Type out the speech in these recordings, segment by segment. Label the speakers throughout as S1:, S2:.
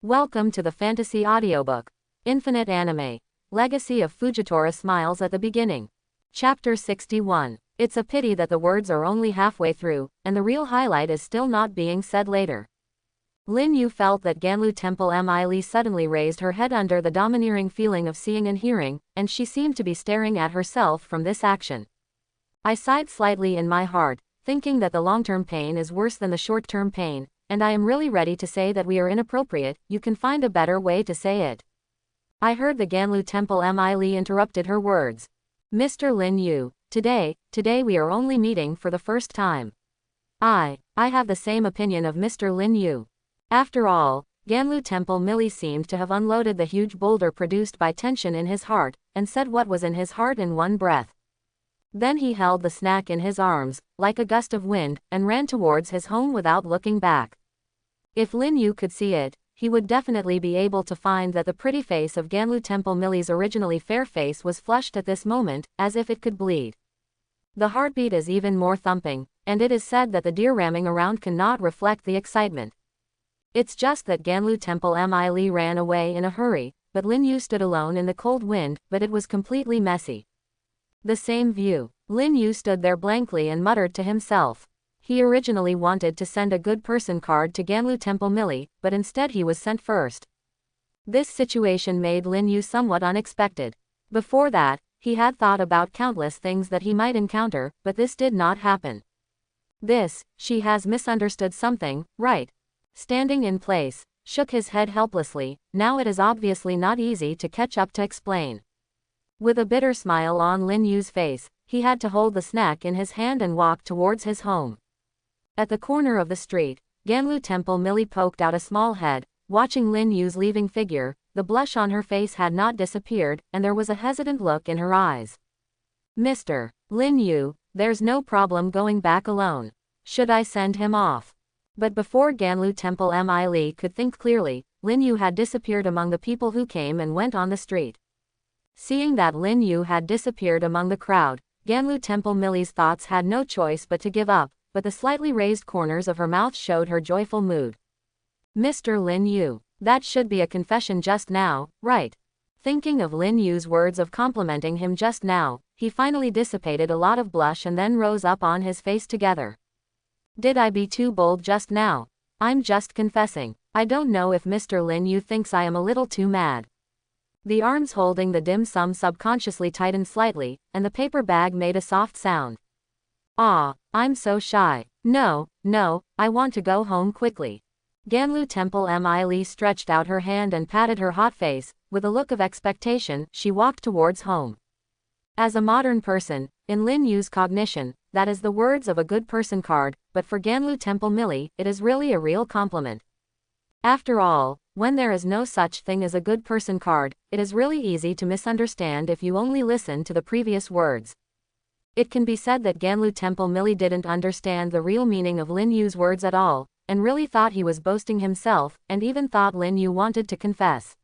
S1: Welcome to the fantasy audiobook. Infinite Anime. Legacy of Fujitora smiles at the beginning. Chapter 61. It's a pity that the words are only halfway through, and the real highlight is still not being said later. Lin Yu felt that Ganlu Temple Mi suddenly raised her head under the domineering feeling of seeing and hearing, and she seemed to be staring at herself from this action. I sighed slightly in my heart, thinking that the long-term pain is worse than the short-term pain, and I am really ready to say that we are inappropriate. You can find a better way to say it. I heard the Ganlu Temple Mi interrupted her words. Mr. Lin Yu, today we are only meeting for the first time. I have the same opinion of Mr. Lin Yu. After all, Ganlu Temple Millie seemed to have unloaded the huge boulder produced by tension in his heart, and said what was in his heart in one breath. Then he held the snack in his arms, like a gust of wind, and ran towards his home without looking back. If Lin Yu could see it, he would definitely be able to find that the pretty face of Ganlu Temple Millie's originally fair face was flushed at this moment, as if it could bleed. The heartbeat is even more thumping, and it is said that the deer ramming around cannot reflect the excitement. It's just that Ganlu Temple Mi ran away in a hurry, but Lin Yu stood alone in the cold wind, but it was completely messy. The same view. Lin Yu stood there blankly and muttered to himself. He originally wanted to send a good person card to Ganlu Temple Millie, but instead he was sent first. This situation made Lin Yu somewhat unexpected. Before that, he had thought about countless things that he might encounter, but this did not happen. She has misunderstood something, right? Standing in place, shook his head helplessly. Now it is obviously not easy to catch up to explain. With a bitter smile on Lin Yu's face, he had to hold the snack in his hand and walk towards his home. At the corner of the street, Ganlu Temple Millie poked out a small head, watching Lin Yu's leaving figure. The blush on her face had not disappeared, and there was a hesitant look in her eyes. Mr. Lin Yu, there's no problem going back alone. Should I send him off? But before Ganlu Temple Mi could think clearly, Lin Yu had disappeared among the people who came and went on the street. Seeing that Lin Yu had disappeared among the crowd, Ganlu Temple Millie's thoughts had no choice but to give up, but the slightly raised corners of her mouth showed her joyful mood. Mr. Lin Yu, that should be a confession just now, right? Thinking of Lin Yu's words of complimenting him just now, he finally dissipated a lot of blush and then rose up on his face together. Did I be too bold just now? I'm just confessing. I don't know if Mr. Lin Yu thinks I am a little too mad. The arms holding the dim sum subconsciously tightened slightly, and the paper bag made a soft sound. I'm so shy. No, I want to go home quickly. Ganlu Temple Mi stretched out her hand and patted her hot face. With a look of expectation, she walked towards home. As a modern person, in Lin Yu's cognition, that is the words of a good person card, but for Ganlu Temple Millie, it is really a real compliment. After all, when there is no such thing as a good person card, it is really easy to misunderstand if you only listen to the previous words. It can be said that Ganlu Temple Millie didn't understand the real meaning of Lin Yu's words at all, and really thought he was boasting himself, and even thought Lin Yu wanted to confess.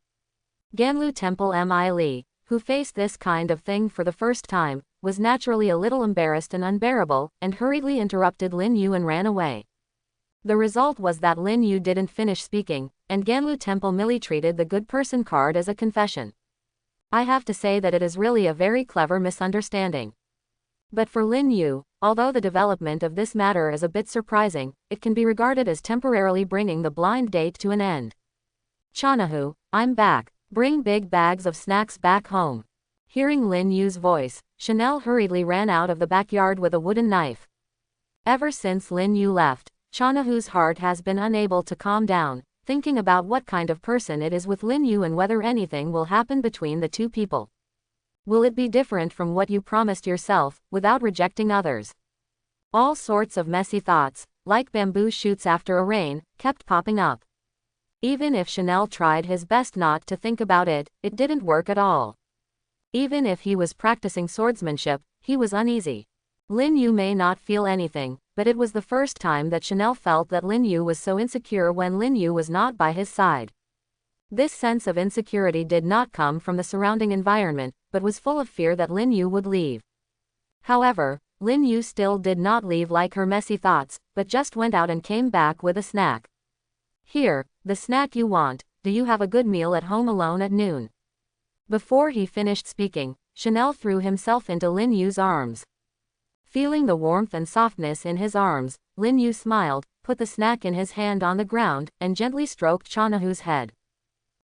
S1: Ganlu Temple Mi, who faced this kind of thing for the first time, was naturally a little embarrassed and unbearable, and hurriedly interrupted Lin Yu and ran away. The result was that Lin Yu didn't finish speaking, and Ganlu Temple Millie treated the good person card as a confession. I have to say that it is really a very clever misunderstanding. But for Lin Yu, although the development of this matter is a bit surprising, it can be regarded as temporarily bringing the blind date to an end. Chanahu, I'm back. Bring big bags of snacks back home. Hearing Lin Yu's voice, Chanel hurriedly ran out of the backyard with a wooden knife. Ever since Lin Yu left, Chanahu's heart has been unable to calm down, thinking about what kind of person it is with Lin Yu and whether anything will happen between the two people. Will it be different from what you promised yourself, without rejecting others? All sorts of messy thoughts, like bamboo shoots after a rain, kept popping up. Even if Chanel tried his best not to think about it, it didn't work at all. Even if he was practicing swordsmanship, he was uneasy. Lin Yu may not feel anything, but it was the first time that Chanel felt that Lin Yu was so insecure when Lin Yu was not by his side. This sense of insecurity did not come from the surrounding environment, but was full of fear that Lin Yu would leave. However, Lin Yu still did not leave like her messy thoughts, but just went out and came back with a snack. Here, the snack you want. do you have a good meal at home alone at noon? Before he finished speaking, Chanel threw himself into Lin Yu's arms. Feeling the warmth and softness in his arms, Lin Yu smiled, put the snack in his hand on the ground, and gently stroked Chanahu's head.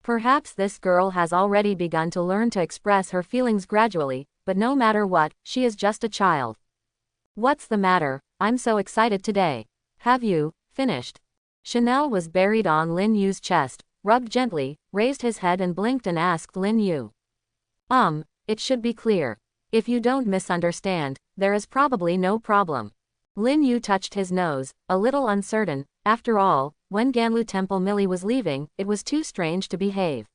S1: Perhaps this girl has already begun to learn to express her feelings gradually, but no matter what, she is just a child. What's the matter? I'm so excited today. Have you finished? Chanel was buried on Lin Yu's chest, rubbed gently, raised his head and blinked and asked Lin Yu. It should be clear. If you don't misunderstand, there is probably no problem. Lin Yu touched his nose, a little uncertain. After all, when Ganlu Temple Millie was leaving, it was too strange to behave.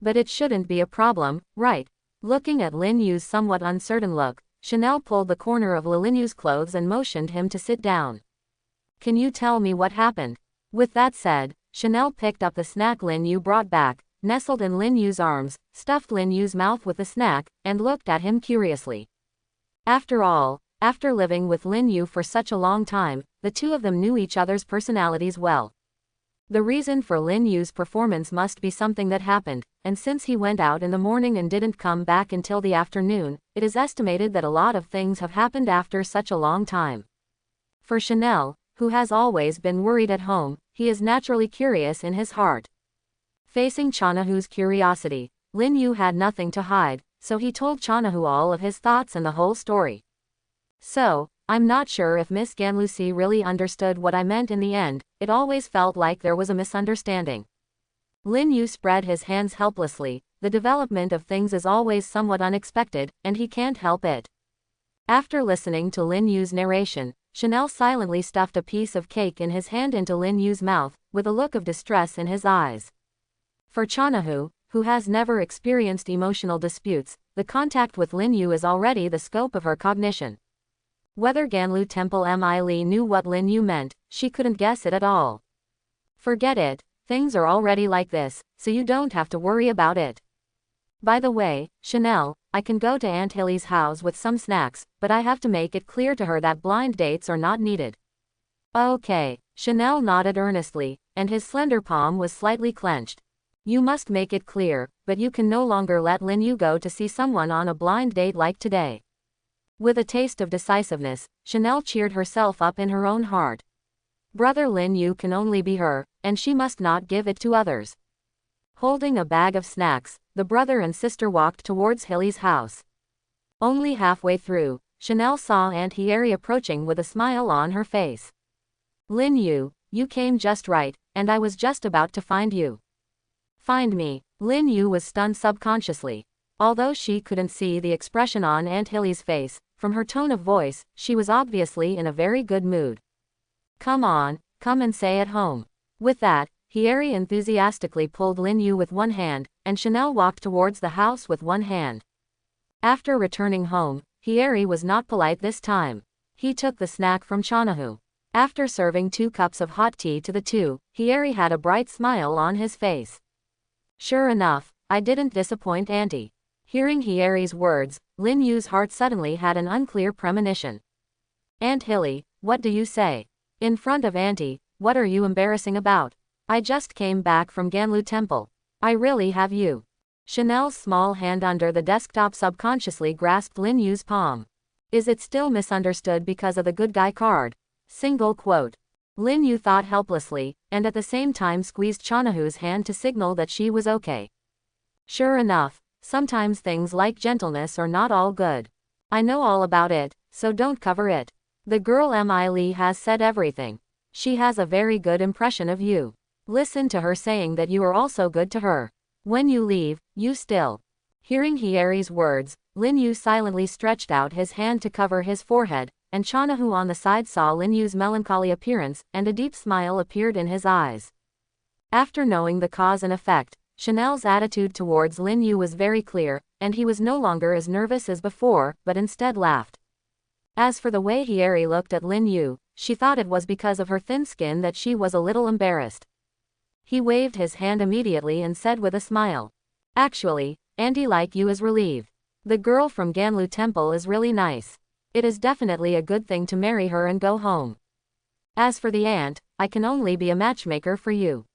S1: But it shouldn't be a problem, right? Looking at Lin Yu's somewhat uncertain look, Chanel pulled the corner of Lin Yu's clothes and motioned him to sit down. Can you tell me what happened? With that said, Chanel picked up the snack Lin Yu brought back, nestled in Lin Yu's arms, stuffed Lin Yu's mouth with the snack, and looked at him curiously. After all, after living with Lin Yu for such a long time, the two of them knew each other's personalities well. The reason for Lin Yu's performance must be something that happened, and since he went out in the morning and didn't come back until the afternoon, it is estimated that a lot of things have happened after such a long time. For Chanel, who has always been worried at home, he is naturally curious in his heart. Facing Chanahu's curiosity, Lin Yu had nothing to hide, so he told Chanahu all of his thoughts and the whole story. So, I'm not sure if Miss Ganlucy really understood what I meant in the end, it always felt like there was a misunderstanding. Lin Yu spread his hands helplessly, the development of things is always somewhat unexpected, and he can't help it. After listening to Lin Yu's narration, Chanel silently stuffed a piece of cake in his hand into Lin Yu's mouth, with a look of distress in his eyes. For Chanahu, who has never experienced emotional disputes, the contact with Lin Yu is already the scope of her cognition. Whether Ganlu Temple Miley knew what Lin Yu meant, she couldn't guess it at all. Forget it, things are already like this, so you don't have to worry about it. By the way, Chanel, I can go to Aunt Hilly's house with some snacks, but I have to make it clear to her that blind dates are not needed. Okay, Chanel nodded earnestly, and his slender palm was slightly clenched. You must make it clear, but you can no longer let Lin Yu go to see someone on a blind date like today. With a taste of decisiveness, Chanel cheered herself up in her own heart. Brother Lin Yu can only be her, and she must not give it to others. Holding a bag of snacks, the brother and sister walked towards Hilly's house. Only halfway through, Chanel saw Aunt Hiyeri approaching with a smile on her face. Lin Yu, you came just right, and I was just about to find you. Find me? Lin Yu was stunned subconsciously. Although she couldn't see the expression on Aunt Hilly's face, from her tone of voice, she was obviously in a very good mood. Come on, come and stay at home. With that, Hiyeri enthusiastically pulled Lin Yu with one hand, and Chanel walked towards the house with one hand. After returning home, Hiyeri was not polite this time. He took the snack from Chanahu. After serving 2 cups of hot tea to the two, Hiyeri had a bright smile on his face. Sure enough, I didn't disappoint Auntie. Hearing Hiyeri's words, Lin Yu's heart suddenly had an unclear premonition. Aunt Hilly, what do you say? In front of Auntie, what are you embarrassing about? I just came back from Ganlu Temple. I really have you. Chanel's small hand under the desktop subconsciously grasped Lin Yu's palm. Is it still misunderstood because of the good guy card? Single quote. Lin Yu thought helplessly, and at the same time squeezed Chanahu's hand to signal that she was okay. Sure enough, sometimes things like gentleness are not all good. I know all about it, so don't cover it. The girl Miley has said everything. She has a very good impression of you. Listen to her saying that you are also good to her. When you leave, you still. Hearing Hiyeri's words, Lin Yu silently stretched out his hand to cover his forehead, and Chanahu on the side saw Lin Yu's melancholy appearance, and a deep smile appeared in his eyes. After knowing the cause and effect, Chanel's attitude towards Lin Yu was very clear, and he was no longer as nervous as before, but instead laughed. As for the way Hiyeri looked at Lin Yu, she thought it was because of her thin skin that she was a little embarrassed. He waved his hand immediately and said with a smile. Actually, Auntie like you is relieved. The girl from Ganlu Temple is really nice. It is definitely a good thing to marry her and go home. As for the aunt, I can only be a matchmaker for you.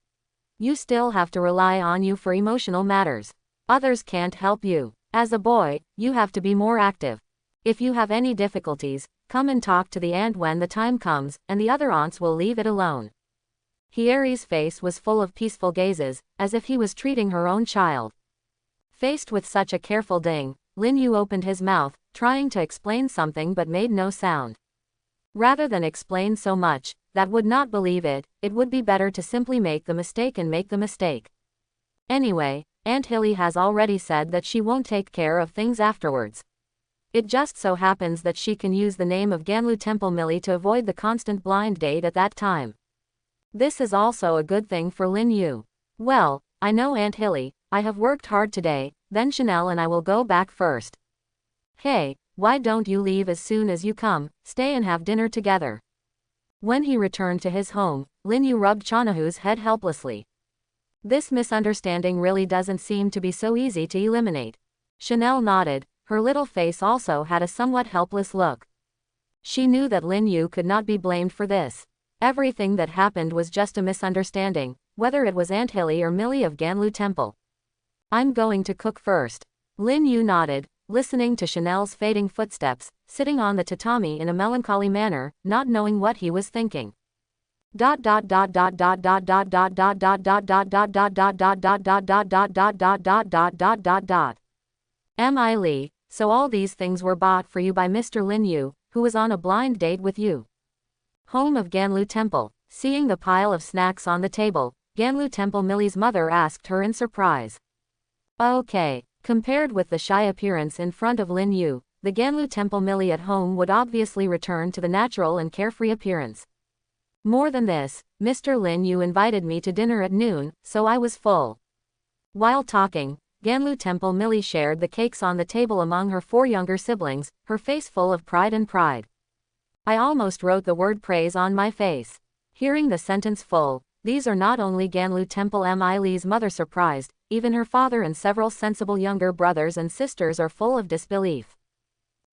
S1: You still have to rely on you for emotional matters. Others can't help you. As a boy, you have to be more active. If you have any difficulties, come and talk to the aunt when the time comes, and the other aunts will leave it alone. Hiyeri's face was full of peaceful gazes, as if he was treating her own child. Faced with such a careful ding, Lin Yu opened his mouth, trying to explain something but made no sound. Rather than explain so much, that would not believe it, it would be better to simply make the mistake and make the mistake. Anyway, Aunt Hilly has already said that she won't take care of things afterwards. It just so happens that she can use the name of Ganlu Temple Millie to avoid the constant blind date at that time. This is also a good thing for Lin Yu. Well, I know Aunt Hilly, I have worked hard today, then Chanel and I will go back first. Hey, why don't you leave as soon as you come, stay and have dinner together. When he returned to his home, Lin Yu rubbed Chanahu's head helplessly. This misunderstanding really doesn't seem to be so easy to eliminate. Chanel nodded, her little face also had a somewhat helpless look. She knew that Lin Yu could not be blamed for this. Everything that happened was just a misunderstanding, whether it was Aunt Hilly or Millie of Ganlu Temple. I'm going to cook first. Lin Yu nodded, listening to Chanel's fading footsteps, sitting on the tatami in a melancholy manner, not knowing what he was thinking. M.I. Lee, so all these things were bought for you by Mr. Lin Yu, who was on a blind date with you. Home of Ganlu Temple. Seeing the pile of snacks on the table, Ganlu Temple Millie's mother asked her in surprise. Okay, compared with the shy appearance in front of Lin Yu, the Ganlu Temple Millie at home would obviously return to the natural and carefree appearance. More than this, Mr. Lin Yu invited me to dinner at noon, so I was full. While talking, Ganlu Temple Millie shared the cakes on the table among her 4 younger siblings, her face full of pride and pride. I almost wrote the word praise on my face. Hearing the sentence full, these are not only Ganlu Temple M.I. Lee's mother surprised, even her father and several sensible younger brothers and sisters are full of disbelief.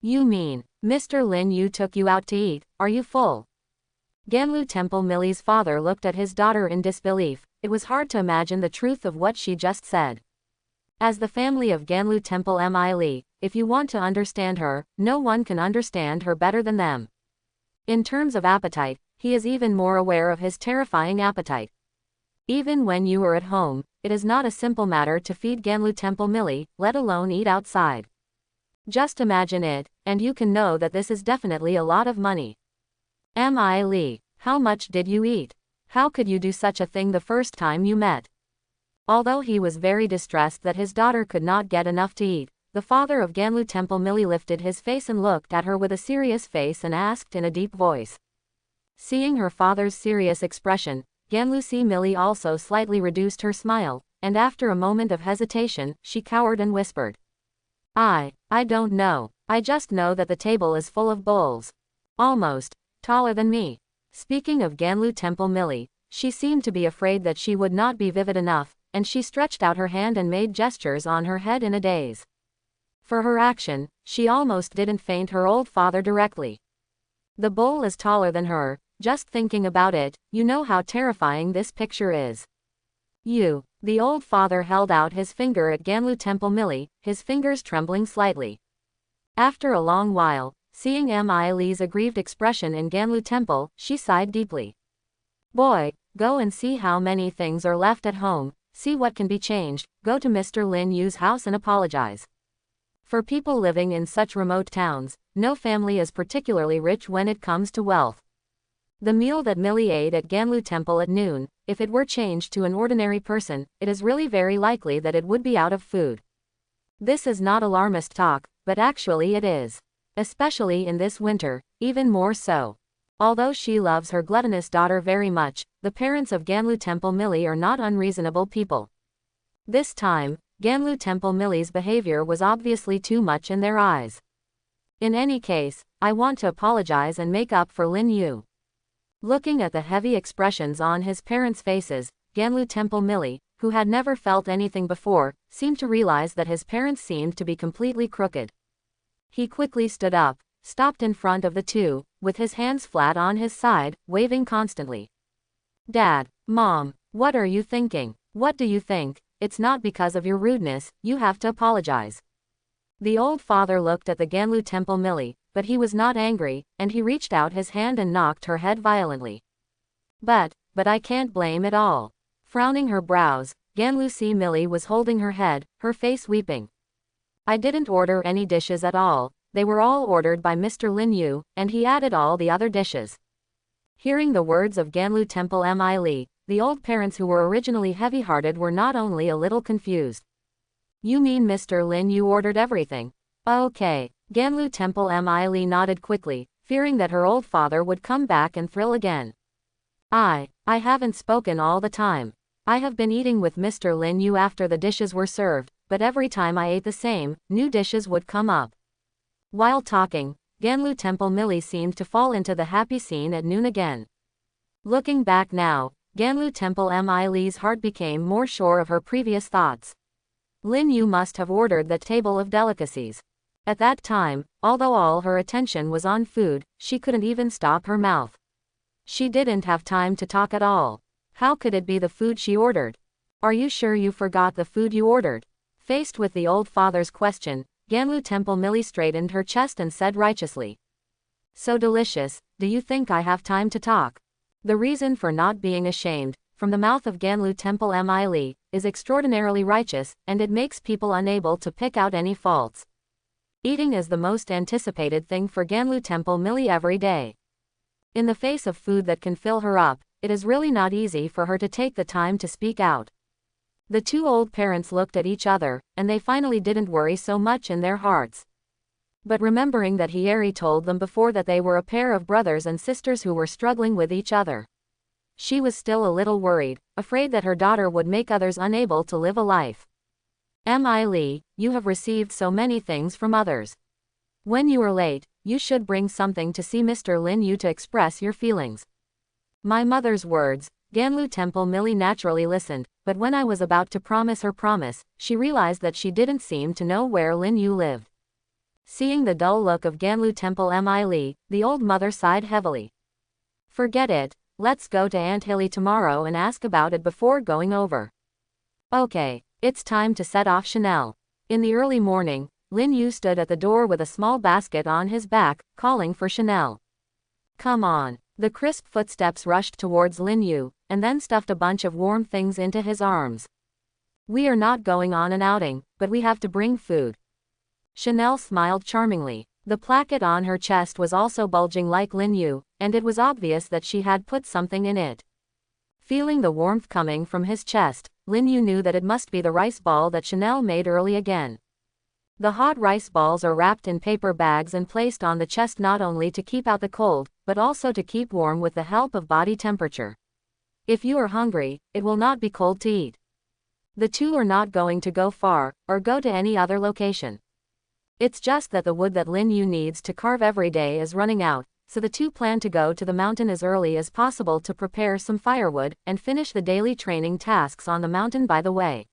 S1: You mean, Mr. Lin Yu took you out to eat, are you full? Ganlu Temple Millie's father looked at his daughter in disbelief. It was hard to imagine the truth of what she just said. As the family of Ganlu Temple M.I. Lee, if you want to understand her, no one can understand her better than them. In terms of appetite, he is even more aware of his terrifying appetite. Even when you are at home, it is not a simple matter to feed Ganlu Temple Millie, let alone eat outside. Just imagine it, and you can know that this is definitely a lot of money. M.I. Lee, how much did you eat? How could you do such a thing the first time you met? Although he was very distressed that his daughter could not get enough to eat, the father of Ganlu Temple Millie lifted his face and looked at her with a serious face and asked in a deep voice. Seeing her father's serious expression, Ganlu C. Millie also slightly reduced her smile, and after a moment of hesitation, she cowered and whispered. I don't know. I just know that the table is full of bowls. Almost taller than me. Speaking of Ganlu Temple Millie, she seemed to be afraid that she would not be vivid enough, and she stretched out her hand and made gestures on her head in a daze. For her action, she almost didn't faint her old father directly. The bowl is taller than her, just thinking about it, you know how terrifying this picture is. The old father held out his finger at Ganlu Temple Millie, his fingers trembling slightly. After a long while, seeing M.I. Lee's aggrieved expression in Ganlu Temple, she sighed deeply. Boy, go and see how many things are left at home, see what can be changed, go to Mr. Lin Yu's house and apologize. For people living in such remote towns, no family is particularly rich when it comes to wealth. The meal that Millie ate at Ganlu Temple at noon, if it were changed to an ordinary person, it is really very likely that it would be out of food. This is not alarmist talk, but actually it is. Especially in this winter, even more so. Although she loves her gluttonous daughter very much, the parents of Ganlu Temple Millie are not unreasonable people. This time, Ganlu Temple Millie's behavior was obviously too much in their eyes. In any case, I want to apologize and make up for Lin Yu. Looking at the heavy expressions on his parents' faces, Ganlu Temple Millie, who had never felt anything before, seemed to realize that his parents seemed to be completely crooked. He quickly stood up, stopped in front of the two, with his hands flat on his side, waving constantly. Dad, Mom, What are you thinking? What do you think? It's not because of your rudeness, you have to apologize. The old father looked at the Ganlu Temple Millie, but he was not angry, and he reached out his hand and knocked her head violently. But I can't blame it all. Frowning her brows, Ganlu Si Millie was holding her head, her face weeping. I didn't order any dishes at all, they were all ordered by Mr. Lin Yu, and he added all the other dishes. Hearing the words of Ganlu Temple Mi, the old parents who were originally heavy-hearted were not only a little confused. You mean Mr. Lin Yu ordered everything? Okay. Ganlu Temple Mi nodded quickly, fearing that her old father would come back and thrill again. I haven't spoken all the time. I have been eating with Mr. Lin Yu after the dishes were served, but every time I ate the same, new dishes would come up. While talking, Ganlu Temple Millie seemed to fall into the happy scene at noon again. Looking back now, Ganlu Temple Mi's heart became more sure of her previous thoughts. Lin Yu must have ordered that table of delicacies. At that time, although all her attention was on food, she couldn't even stop her mouth. She didn't have time to talk at all. How could it be the food she ordered? Are you sure you forgot the food you ordered? Faced with the old father's question, Ganlu Temple Millie straightened her chest and said righteously. So delicious, do you think I have time to talk? The reason for not being ashamed, from the mouth of Ganlu Temple Mi, is extraordinarily righteous, and it makes people unable to pick out any faults. Eating is the most anticipated thing for Ganlu Temple Millie every day. In the face of food that can fill her up, it is really not easy for her to take the time to speak out. The two old parents looked at each other, and they finally didn't worry so much in their hearts. But remembering that Hieri told them before that they were a pair of brothers and sisters who were struggling with each other, she was still a little worried, afraid that her daughter would make others unable to live a life. Mi, you have received so many things from others. When you are late, you should bring something to see Mr. Lin Yu to express your feelings. My mother's words. Ganlu Temple Millie naturally listened, but when I was about to promise her promise, she realized that she didn't seem to know where Lin Yu lived. Seeing the dull look of Ganlu Temple Mi, the old mother sighed heavily. Forget it, let's go to Aunt Hilly tomorrow and ask about it before going over. Okay, it's time to set off Chanel. In the early morning, Lin Yu stood at the door with a small basket on his back, calling for Chanel. Come on. The crisp footsteps rushed towards Lin Yu, and then stuffed a bunch of warm things into his arms. We are not going on an outing, but we have to bring food. Chanel smiled charmingly. The placket on her chest was also bulging like Lin Yu, and it was obvious that she had put something in it. Feeling the warmth coming from his chest, Lin Yu knew that it must be the rice ball that Chanel made early again. The hot rice balls are wrapped in paper bags and placed on the chest not only to keep out the cold, but also to keep warm with the help of body temperature. If you are hungry, it will not be cold to eat. The two are not going to go far, or go to any other location. It's just that the wood that Lin Yu needs to carve every day is running out, so the two plan to go to the mountain as early as possible to prepare some firewood, and finish the daily training tasks on the mountain by the way.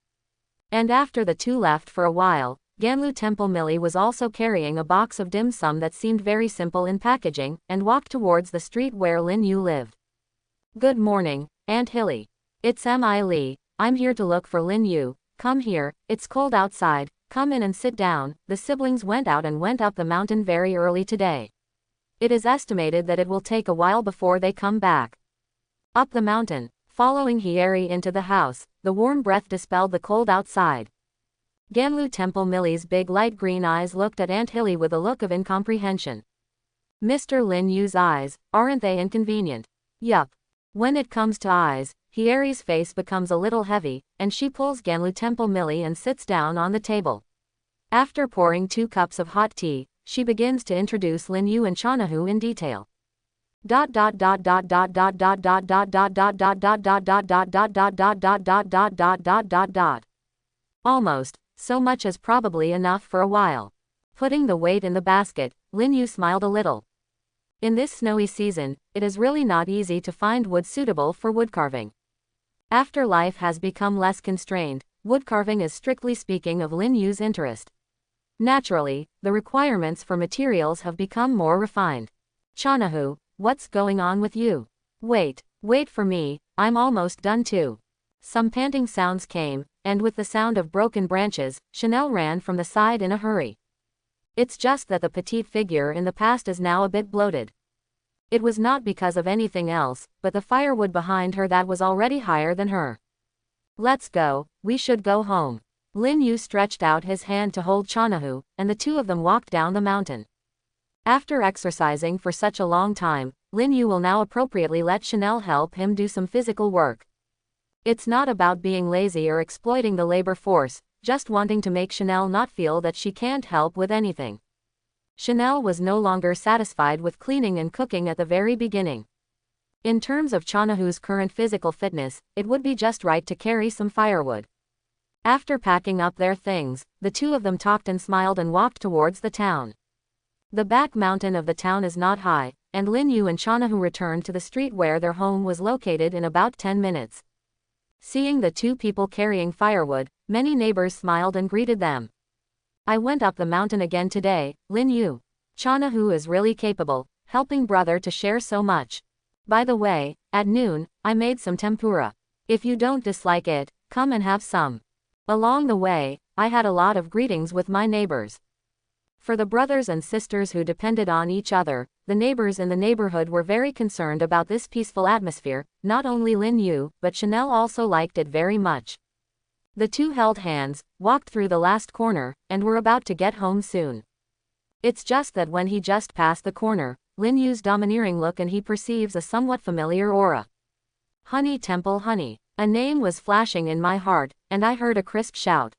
S1: And after the two left for a while, Ganlu Temple Millie was also carrying a box of dim sum that seemed very simple in packaging, and walked towards the street where Lin Yu lived. Good morning, Aunt Hilly. It's Mi, I'm here to look for Lin Yu. Come here, it's cold outside, come in and sit down. The siblings went out and went up the mountain very early today. It is estimated that it will take a while before they come back. Up the mountain, following Hieri into the house, the warm breath dispelled the cold outside. Ganlu Temple Millie's big light green eyes looked at Aunt Hilly with a look of incomprehension. Mr. Lin Yu's eyes, aren't they inconvenient? Yup. When it comes to eyes, Hieri's face becomes a little heavy, and she pulls Ganlu Temple Millie and sits down on the table. After pouring 2 cups of hot tea, she begins to introduce Lin Yu and Chanahu in detail. Almost. So much as probably enough for a while. Putting the weight in the basket, Lin Yu smiled a little. In this snowy season, it is really not easy to find wood suitable for woodcarving. After life has become less constrained, woodcarving is strictly speaking of Lin Yu's interest. Naturally, the requirements for materials have become more refined. Chanahu, what's going on with you? Wait for me, I'm almost done too. Some panting sounds came, and with the sound of broken branches, Chanel ran from the side in a hurry. It's just that the petite figure in the past is now a bit bloated. It was not because of anything else, but the firewood behind her that was already higher than her. Let's go, we should go home. Lin Yu stretched out his hand to hold Chanahu, and the two of them walked down the mountain. After exercising for such a long time, Lin Yu will now appropriately let Chanel help him do some physical work. It's not about being lazy or exploiting the labor force, just wanting to make Chanel not feel that she can't help with anything. Chanel was no longer satisfied with cleaning and cooking at the very beginning. In terms of Chanahu's current physical fitness, it would be just right to carry some firewood. After packing up their things, the two of them talked and smiled and walked towards the town. The back mountain of the town is not high, and Lin Yu and Chanahu returned to the street where their home was located in about 10 minutes. Seeing the two people carrying firewood, many neighbors smiled and greeted them. I went up the mountain again today, Lin Yu. Chanahu is really capable, helping brother to share so much. By the way, at noon, I made some tempura. If you don't dislike it, come and have some. Along the way, I had a lot of greetings with my neighbors. For the brothers and sisters who depended on each other, the neighbors in the neighborhood were very concerned about this peaceful atmosphere. Not only Lin Yu, but Chanel also liked it very much. The two held hands, walked through the last corner, and were about to get home soon. It's just that when he just passed the corner, Lin Yu's domineering look and he perceives a somewhat familiar aura. Honey Temple Honey. A name was flashing in my heart, and I heard a crisp shout.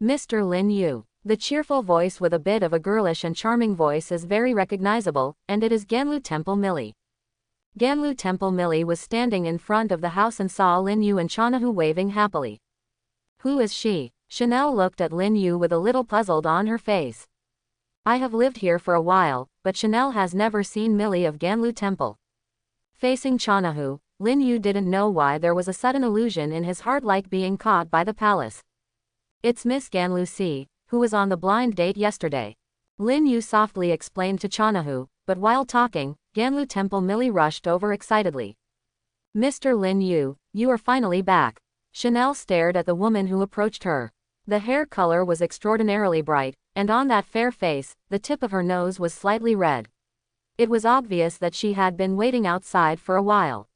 S1: Mr. Lin Yu. The cheerful voice with a bit of a girlish and charming voice is very recognizable, and it is Ganlu Temple Millie. Ganlu Temple Millie was standing in front of the house and saw Lin Yu and Chanahu waving happily. Who is she? Chanel looked at Lin Yu with a little puzzled on her face. I have lived here for a while, but Chanel has never seen Millie of Ganlu Temple. Facing Chanahu, Lin Yu didn't know why there was a sudden illusion in his heart like being caught by the palace. It's Miss Ganlu C, who was on the blind date yesterday. Lin Yu softly explained to Chanahu, but while talking, Ganlu Temple Millie rushed over excitedly. Mr. Lin Yu, you are finally back. Chanel stared at the woman who approached her. The hair color was extraordinarily bright, and on that fair face, the tip of her nose was slightly red. It was obvious that she had been waiting outside for a while.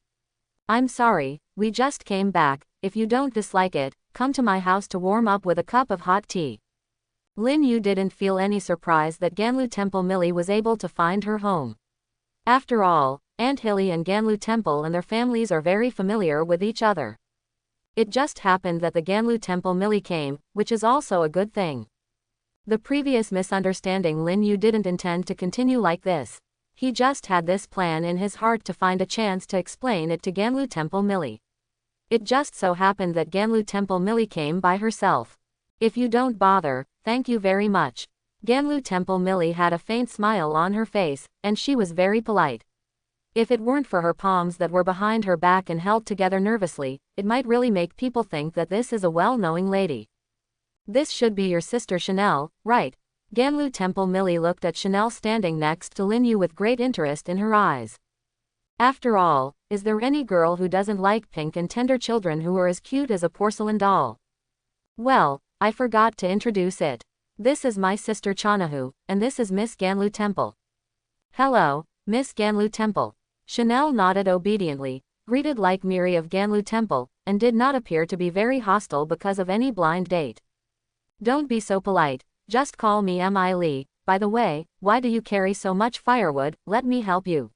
S1: I'm sorry, we just came back. If you don't dislike it, come to my house to warm up with a cup of hot tea. Lin Yu didn't feel any surprise that Ganlu Temple Millie was able to find her home. After all, Aunt Hilly and Ganlu Temple and their families are very familiar with each other. It just happened that the Ganlu Temple Millie came, which is also a good thing. The previous misunderstanding Lin Yu didn't intend to continue like this. He just had this plan in his heart to find a chance to explain it to Ganlu Temple Millie. It just so happened that Ganlu Temple Millie came by herself. If you don't bother, thank you very much. Ganlu Temple Millie had a faint smile on her face, and she was very polite. If it weren't for her palms that were behind her back and held together nervously, it might really make people think that this is a well-knowing lady. This should be your sister Chanel, right? Ganlu Temple Millie looked at Chanel standing next to Lin Yu with great interest in her eyes. After all, is there any girl who doesn't like pink and tender children who are as cute as a porcelain doll? Well, I forgot to introduce it. This is my sister Chanahu, and this is Miss Ganlu Temple. Hello, Miss Ganlu Temple. Chanel nodded obediently, greeted like Miri of Ganlu Temple, and did not appear to be very hostile because of any blind date. Don't be so polite, just call me Mi Li. By the way, why do you carry so much firewood? Let me help you.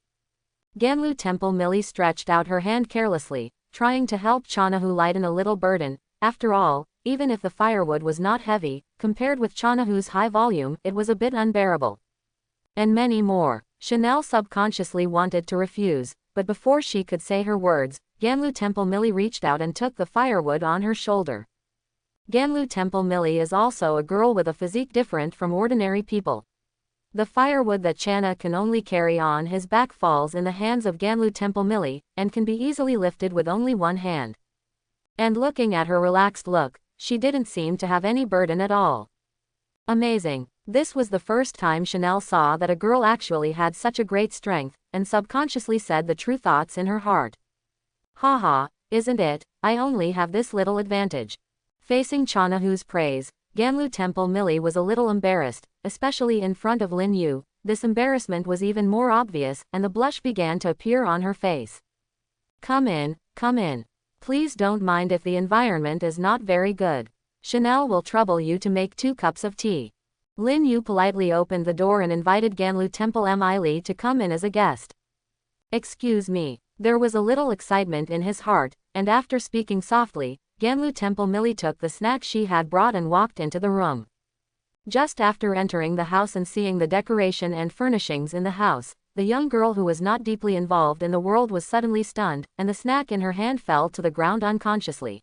S1: Ganlu Temple Millie stretched out her hand carelessly, trying to help Chanahu lighten a little burden. After all, even if the firewood was not heavy, compared with Chanahu's high volume, it was a bit unbearable. And many more. Chanel subconsciously wanted to refuse, but before she could say her words, Ganlu Temple Millie reached out and took the firewood on her shoulder. Ganlu Temple Millie is also a girl with a physique different from ordinary people. The firewood that Chana can only carry on his back falls in the hands of Ganlu Temple Millie, and can be easily lifted with only one hand. And looking at her relaxed look, she didn't seem to have any burden at all. Amazing. This was the first time Chanel saw that a girl actually had such a great strength, and subconsciously said the true thoughts in her heart. Haha, isn't it? I only have this little advantage. Facing Chanahu's praise, Ganlu Temple Millie was a little embarrassed, especially in front of Lin Yu. This embarrassment was even more obvious, and the blush began to appear on her face. Come in, come in. Please don't mind if the environment is not very good. Chanel will trouble you to make 2 cups of tea. Lin Yu politely opened the door and invited Ganlu Temple Millie to come in as a guest. Excuse me. There was a little excitement in his heart, and after speaking softly, Ganlu Temple Millie took the snack she had brought and walked into the room. Just after entering the house and seeing the decoration and furnishings in the house, the young girl who was not deeply involved in the world was suddenly stunned, and the snack in her hand fell to the ground unconsciously.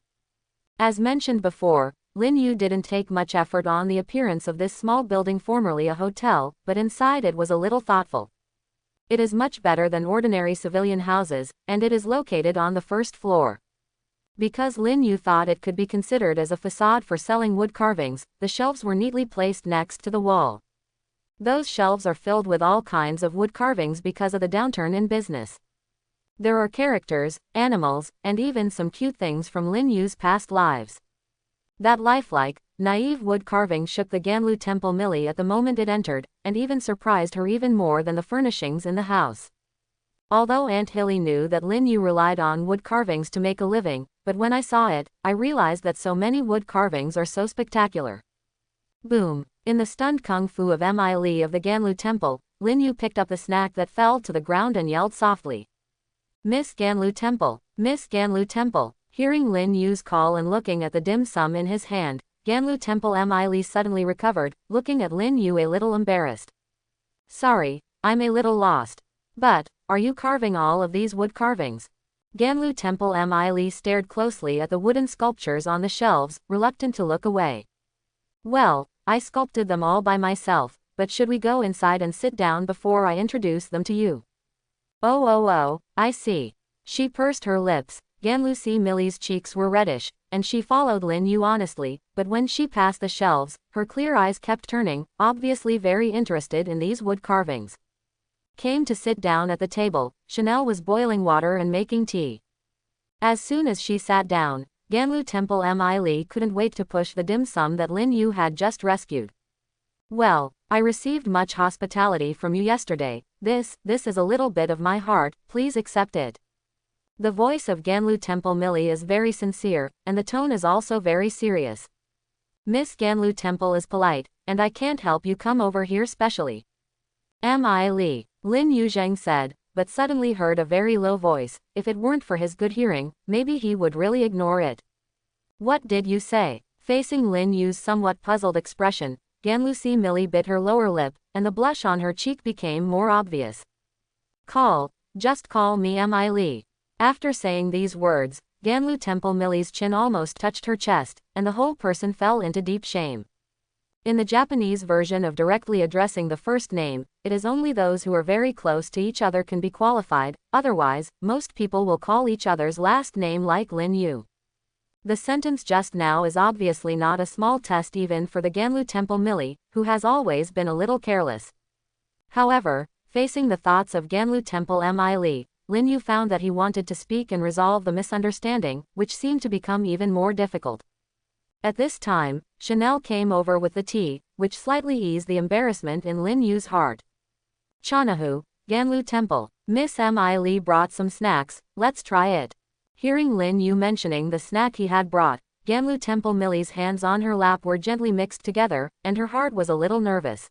S1: As mentioned before, Lin Yu didn't take much effort on the appearance of this small building formerly a hotel, but inside it was a little thoughtful. It is much better than ordinary civilian houses, and it is located on the 1st floor. Because Lin Yu thought it could be considered as a facade for selling wood carvings, the shelves were neatly placed next to the wall. Those shelves are filled with all kinds of wood carvings because of the downturn in business. There are characters, animals, and even some cute things from Lin Yu's past lives. That lifelike, naive wood carving shook the Ganlu Temple Millie at the moment it entered, and even surprised her even more than the furnishings in the house. Although Aunt Hilly knew that Lin Yu relied on wood carvings to make a living, but when I saw it, I realized that so many wood carvings are so spectacular. Boom! In the stunned kung fu of Millie of the Ganlu Temple, Lin Yu picked up the snack that fell to the ground and yelled softly. Miss Ganlu Temple! Miss Ganlu Temple! Hearing Lin Yu's call and looking at the dim sum in his hand, Ganlu Temple Millie suddenly recovered, looking at Lin Yu a little embarrassed. Sorry, I'm a little lost. But, are you carving all of these wood carvings? Ganlu Temple Millie stared closely at the wooden sculptures on the shelves, reluctant to look away. Well, I sculpted them all by myself, but should we go inside and sit down before I introduce them to you? Oh, I see. She pursed her lips. Ganlu Millie's cheeks were reddish, and she followed Lin Yu honestly, but when she passed the shelves, her clear eyes kept turning, obviously very interested in these wood carvings. Came to sit down at the table, Chanel was boiling water and making tea. As soon as she sat down, Ganlu Temple Millie couldn't wait to push the dim sum that Lin Yu had just rescued. Well, I received much hospitality from you yesterday. This is a little bit of my heart, please accept it. The voice of Ganlu Temple Millie is very sincere, and the tone is also very serious. Miss Ganlu Temple is polite, and I can't help you come over here specially. Millie, Lin Yu Zheng said, but suddenly heard a very low voice. If it weren't for his good hearing, maybe he would really ignore it. What did you say? Facing Lin Yu's somewhat puzzled expression, Ganlu Millie bit her lower lip, and the blush on her cheek became more obvious. Just call me Millie. After saying these words, Ganlu Temple Millie's chin almost touched her chest, and the whole person fell into deep shame. In the Japanese version of directly addressing the first name, it is only those who are very close to each other can be qualified, otherwise, most people will call each other's last name like Lin Yu. The sentence just now is obviously not a small test even for the Ganlu Temple Millie, who has always been a little careless. However, facing the thoughts of Ganlu Temple Millie, Lin Yu found that he wanted to speak and resolve the misunderstanding, which seemed to become even more difficult. At this time, Chanel came over with the tea, which slightly eased the embarrassment in Lin Yu's heart. Chanahu, Ganlu Temple, Miss Millie brought some snacks, let's try it. Hearing Lin Yu mentioning the snack he had brought, Ganlu Temple Millie's hands on her lap were gently mixed together, and her heart was a little nervous.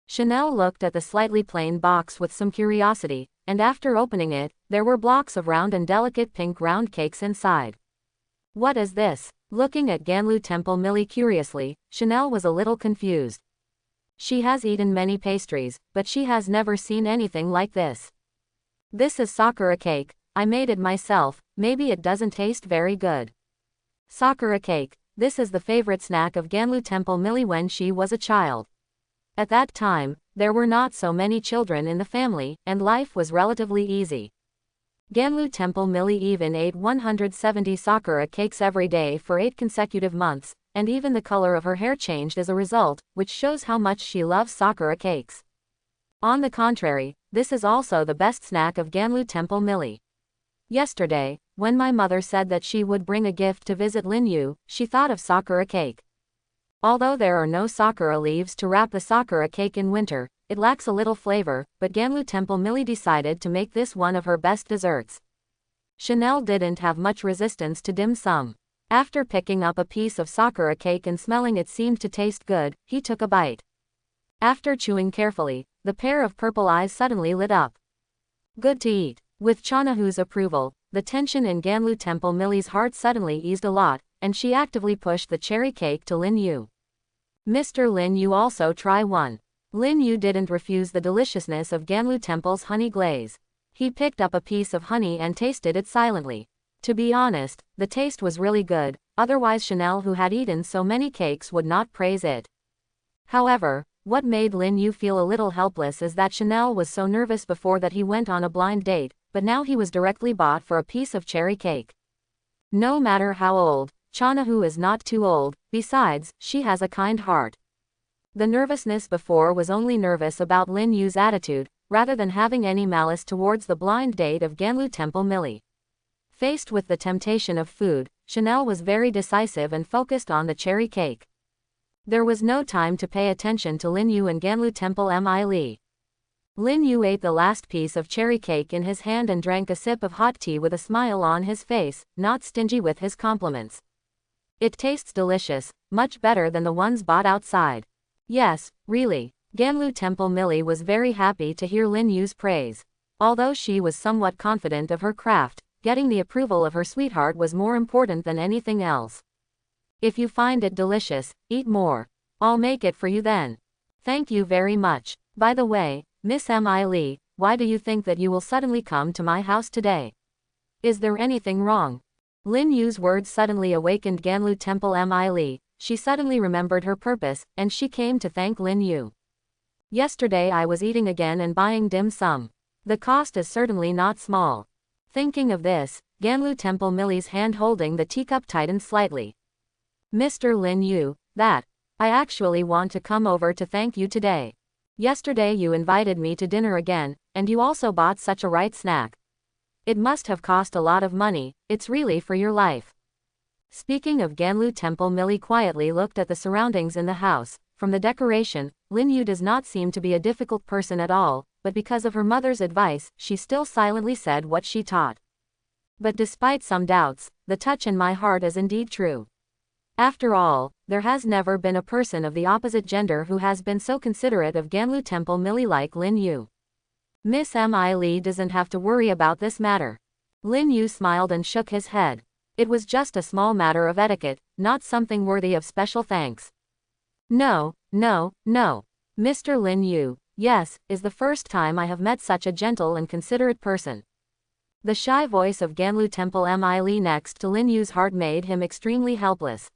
S1: Chanel looked at the slightly plain box with some curiosity, and after opening it, there were blocks of round and delicate pink round cakes inside. What is this? Looking at Ganlu Temple Millie curiously, Chanel was a little confused. She has eaten many pastries, but she has never seen anything like this. This is sakura cake, I made it myself, maybe it doesn't taste very good. Sakura cake, this is the favorite snack of Ganlu Temple Millie when she was a child. At that time, there were not so many children in the family, and life was relatively easy. Ganlu Temple Millie even ate 170 sakura cakes every day for 8 consecutive months, and even the color of her hair changed as a result, which shows how much she loves sakura cakes. On the contrary, this is also the best snack of Ganlu Temple Millie. Yesterday, when my mother said that she would bring a gift to visit Lin Yu, she thought of sakura cake. Although there are no sakura leaves to wrap the sakura cake in winter, it lacks a little flavor, but Ganlu Temple Millie decided to make this one of her best desserts. Chanel didn't have much resistance to dim sum. After picking up a piece of sakura cake and smelling it seemed to taste good, he took a bite. After chewing carefully, the pair of purple eyes suddenly lit up. Good to eat. With Chanahu's approval, the tension in Ganlu Temple Millie's heart suddenly eased a lot, and she actively pushed the cherry cake to Lin Yu. Mr. Lin Yu, also try one. Lin Yu didn't refuse the deliciousness of Ganlu Temple's honey glaze. He picked up a piece of honey and tasted it silently. To be honest, the taste was really good, otherwise Chanel, who had eaten so many cakes, would not praise it. However, what made Lin Yu feel a little helpless is that Chanel was so nervous before that he went on a blind date, but now he was directly bought for a piece of cherry cake. No matter how old, Chanahu is not too old, besides, she has a kind heart. The nervousness before was only nervous about Lin Yu's attitude, rather than having any malice towards the blind date of Ganlu Temple Millie. Faced with the temptation of food, Chanel was very decisive and focused on the cherry cake. There was no time to pay attention to Lin Yu and Ganlu Temple Millie. Lin Yu ate the last piece of cherry cake in his hand and drank a sip of hot tea with a smile on his face, not stingy with his compliments. It tastes delicious, much better than the ones bought outside. Yes, really. Ganlu Temple Millie was very happy to hear Lin Yu's praise. Although she was somewhat confident of her craft, getting the approval of her sweetheart was more important than anything else. If you find it delicious, eat more. I'll make it for you then. Thank you very much. By the way, Miss Millie, why do you think that you will suddenly come to my house today? Is there anything wrong? Lin Yu's words suddenly awakened Ganlu Temple Millie. She suddenly remembered her purpose, and she came to thank Lin Yu. Yesterday I was eating again and buying dim sum. The cost is certainly not small. Thinking of this, Ganlu Temple Millie's hand holding the teacup tightened slightly. Mr. Lin Yu, I actually want to come over to thank you today. Yesterday you invited me to dinner again, and you also bought such a right snack. It must have cost a lot of money, it's really for your life. Speaking of Ganlu Temple Millie quietly looked at the surroundings in the house. From the decoration, Lin Yu does not seem to be a difficult person at all, but because of her mother's advice, she still silently said what she taught. But despite some doubts, the touch in my heart is indeed true. After all, there has never been a person of the opposite gender who has been so considerate of Ganlu Temple Millie like Lin Yu. Miss Millie doesn't have to worry about this matter. Lin Yu smiled and shook his head. It was just a small matter of etiquette, not something worthy of special thanks. No, Mr. Lin Yu, yes, is the first time I have met such a gentle and considerate person. The shy voice of Ganlu Temple Millie next to Lin Yu's heart made him extremely helpless.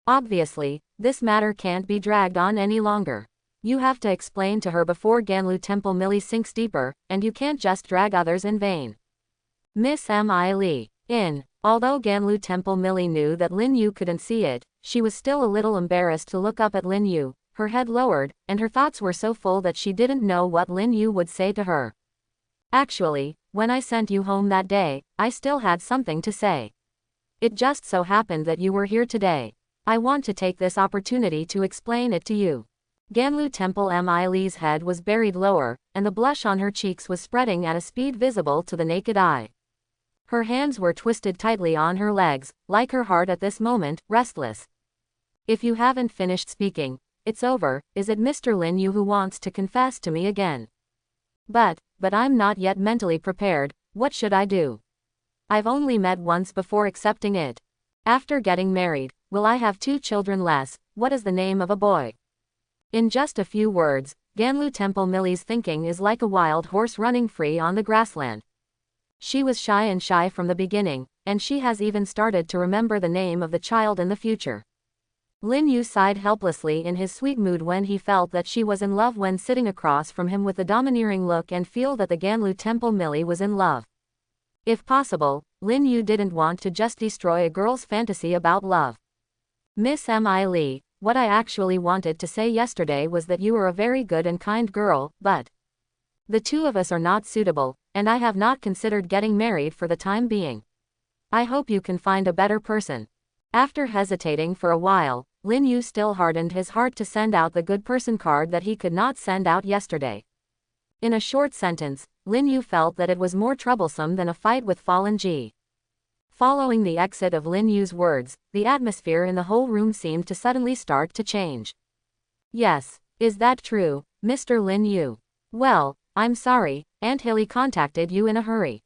S1: Obviously, this matter can't be dragged on any longer. You have to explain to her before Ganlu Temple Millie sinks deeper, and you can't just drag others in vain. Miss Millie, although Ganlu Temple Millie knew that Lin Yu couldn't see it, she was still a little embarrassed to look up at Lin Yu, her head lowered, and her thoughts were so full that she didn't know what Lin Yu would say to her. Actually, when I sent you home that day, I still had something to say. It just so happened that you were here today. I want to take this opportunity to explain it to you. Ganlu Temple Millie's head was buried lower, and the blush on her cheeks was spreading at a speed visible to the naked eye. Her hands were twisted tightly on her legs, like her heart at this moment, restless. If you haven't finished speaking, it's over. Is it Mr. Lin Yu who wants to confess to me again? But I'm not yet mentally prepared. What should I do? I've only met once before accepting it. After getting married, will I have 2 children less? What is the name of a boy? In just a few words, Ganlu Temple Millie's thinking is like a wild horse running free on the grassland. She was shy from the beginning, and she has even started to remember the name of the child in the future. Lin Yu sighed helplessly in his sweet mood when he felt that she was in love when sitting across from him with a domineering look and feel that the Ganlu Temple Millie was in love. If possible, Lin Yu didn't want to just destroy a girl's fantasy about love. Miss Millie, what I actually wanted to say yesterday was that you are a very good and kind girl, but The two of us are not suitable, and I have not considered getting married for the time being. I hope you can find a better person. After hesitating for a while, Lin Yu still hardened his heart to send out the good person card that he could not send out yesterday. In a short sentence, Lin Yu felt that it was more troublesome than a fight with Fallen Ji. Following the exit of Lin Yu's words, the atmosphere in the whole room seemed to suddenly start to change. Yes, is that true, Mr. Lin Yu? Well, I'm sorry, Aunt Hilly contacted you in a hurry.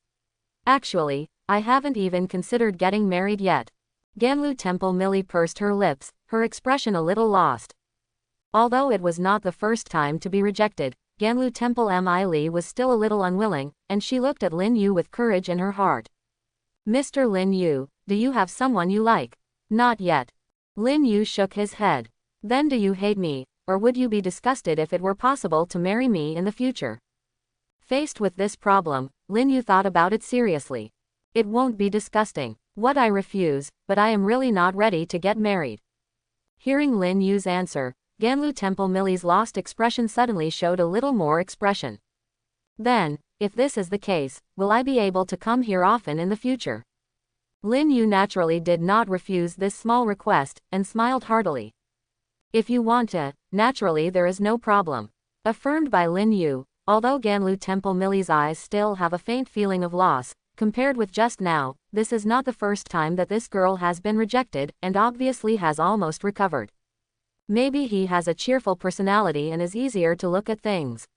S1: Actually, I haven't even considered getting married yet. Ganlu Temple Millie pursed her lips, her expression a little lost. Although it was not the first time to be rejected, Ganlu Temple Millie was still a little unwilling, and she looked at Lin Yu with courage in her heart. Mr. Lin Yu, do you have someone you like? Not yet. Lin Yu shook his head. Then do you hate me, or would you be disgusted if it were possible to marry me in the future? Faced with this problem, Lin Yu thought about it seriously. It won't be disgusting. What I refuse, but I am really not ready to get married. Hearing Lin Yu's answer, Ganlu Temple Millie's lost expression suddenly showed a little more expression. Then, if this is the case, will I be able to come here often in the future? Lin Yu naturally did not refuse this small request, and smiled heartily. If you want to, naturally there is no problem. Affirmed by Lin Yu, although Ganlu Temple Millie's eyes still have a faint feeling of loss, compared with just now, this is not the first time that this girl has been rejected, and obviously has almost recovered. Maybe he has a cheerful personality and is easier to look at things.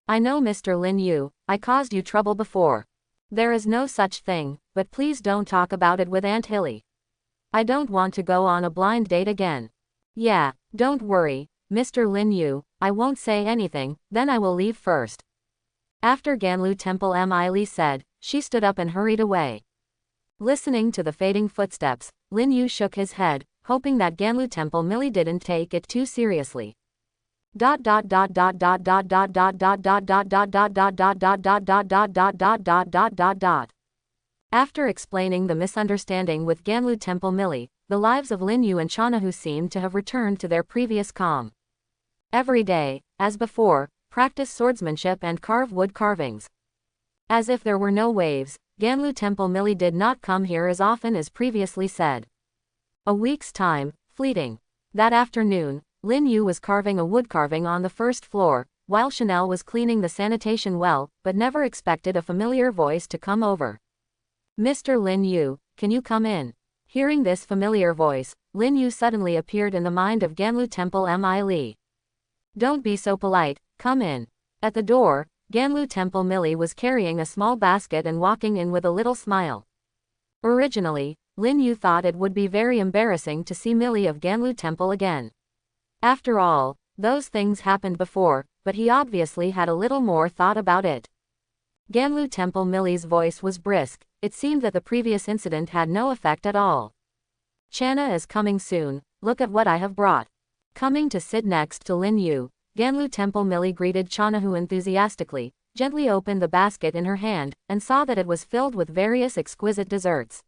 S1: I know Mr. Lin Yu, I caused you trouble before. There is no such thing, but please don't talk about it with Aunt Hilly. I don't want to go on a blind date again. Yeah, don't worry, Mr. Lin Yu, I won't say anything, then I will leave first. After Ganlu Temple Millie said, she stood up and hurried away. Listening to the fading footsteps, Lin Yu shook his head, hoping that Ganlu Temple Millie didn't take it too seriously. After explaining the misunderstanding with Ganlu Temple Millie, the lives of Lin Yu and Chanahu seemed to have returned to their previous calm. Every day, as before, practice swordsmanship and carve wood carvings. As if there were no waves, Ganlu Temple Millie did not come here as often as previously said. A week's time, fleeting. That afternoon, Lin Yu was carving a wood carving on the first floor, while Chanel was cleaning the sanitation well, but never expected a familiar voice to come over. Mr. Lin Yu, can you come in? Hearing this familiar voice, Lin Yu suddenly appeared in the mind of Ganlu Temple Millie. Don't be so polite, come in. At the door, Ganlu Temple Millie was carrying a small basket and walking in with a little smile. Originally, Lin Yu thought it would be very embarrassing to see Millie of Ganlu Temple again. After all, those things happened before, but he obviously had a little more thought about it. Ganlu Temple Millie's voice was brisk, it seemed that the previous incident had no effect at all. Chana is coming soon, look at what I have brought. Coming to sit next to Lin Yu, Ganlu Temple Millie greeted Chanahu enthusiastically, gently opened the basket in her hand, and saw that it was filled with various exquisite desserts.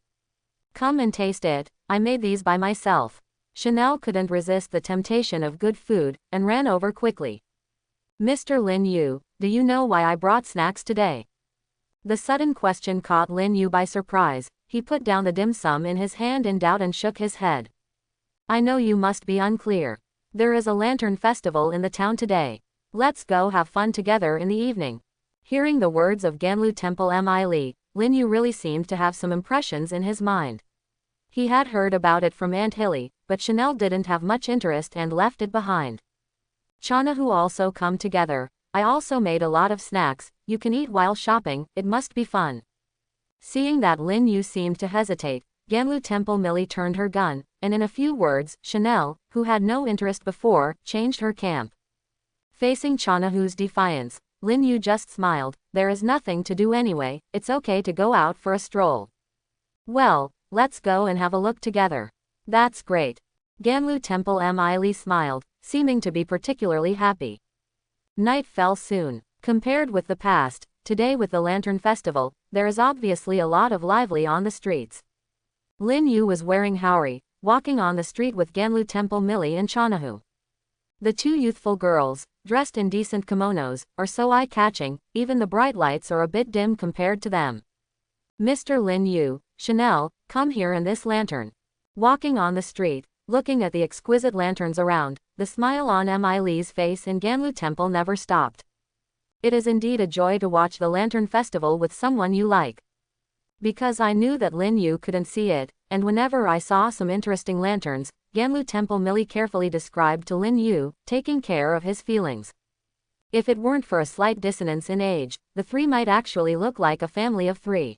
S1: Come and taste it, I made these by myself. Chanel couldn't resist the temptation of good food, and ran over quickly. Mr. Lin Yu, do you know why I brought snacks today? The sudden question caught Lin Yu by surprise. He put down the dim sum in his hand in doubt and shook his head. I know you must be unclear. There is a lantern festival in the town today. Let's go have fun together in the evening. Hearing the words of Ganlu Temple Millie, Lin Yu really seemed to have some impressions in his mind. He had heard about it from Aunt Hilly, but Chanel didn't have much interest and left it behind. Chanahu also come together. I also made a lot of snacks, you can eat while shopping, it must be fun. Seeing that Lin Yu seemed to hesitate, Ganlu Temple Millie turned her gun, and in a few words, Chanel, who had no interest before, changed her camp. Facing Chanahu's defiance, Lin Yu just smiled, there is nothing to do anyway, it's okay to go out for a stroll. Well, let's go and have a look together. That's great. Ganlu Temple Millie smiled, seeming to be particularly happy. Night fell soon. Compared with the past, today with the Lantern Festival, there is obviously a lot of lively on the streets. Lin Yu was wearing Haori, walking on the street with Ganlu Temple Millie and Chanahu. The two youthful girls, dressed in decent kimonos, are so eye-catching, even the bright lights are a bit dim compared to them. Mr. Lin Yu, Chanel, come here in this lantern. Walking on the street, looking at the exquisite lanterns around, the smile on Mi Li's face in Ganlu Temple never stopped. It is indeed a joy to watch the lantern festival with someone you like. Because I knew that Lin Yu couldn't see it, and whenever I saw some interesting lanterns, Ganlu Temple Millie carefully described to Lin Yu, taking care of his feelings. If it weren't for a slight dissonance in age, the three might actually look like a family of three.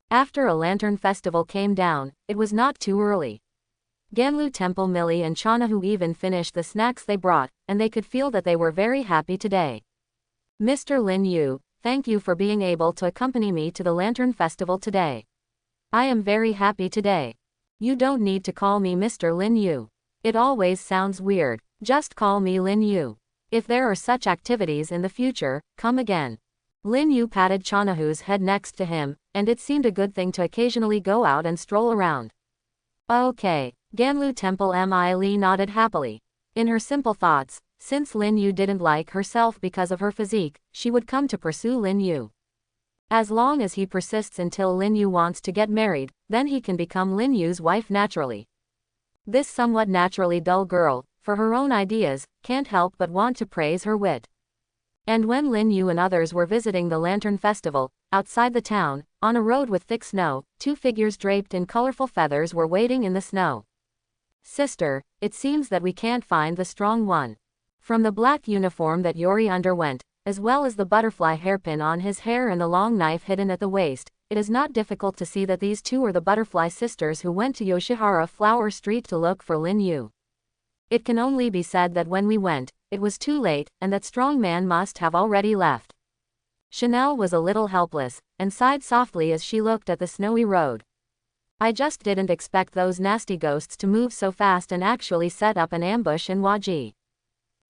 S1: After a lantern festival came down, it was not too early. Ganlu Temple Millie and Chanahu even finished the snacks they brought, and they could feel that they were very happy today. Mr. Lin Yu, thank you for being able to accompany me to the lantern festival today. I am very happy today. You don't need to call me Mr. Lin Yu. It always sounds weird, just call me Lin Yu. If there are such activities in the future, come again. Lin Yu patted Chanahu's head next to him, and it seemed a good thing to occasionally go out and stroll around. Okay, Ganlu Temple Mi Li nodded happily. In her simple thoughts, since Lin Yu didn't like herself because of her physique, she would come to pursue Lin Yu. As long as he persists until Lin Yu wants to get married, then he can become Lin Yu's wife naturally. This somewhat naturally dull girl, for her own ideas, can't help but want to praise her wit. And when Lin Yu and others were visiting the Lantern Festival, outside the town, on a road with thick snow, two figures draped in colorful feathers were waiting in the snow. Sister, it seems that we can't find the strong one. From the black uniform that Yori underwent, as well as the butterfly hairpin on his hair and the long knife hidden at the waist, it is not difficult to see that these two are the butterfly sisters who went to Yoshihara Flower Street to look for Lin Yu. It can only be said that when we went, it was too late, and that strong man must have already left. Chanel was a little helpless, and sighed softly as she looked at the snowy road. I just didn't expect those nasty ghosts to move so fast and actually set up an ambush in Waji.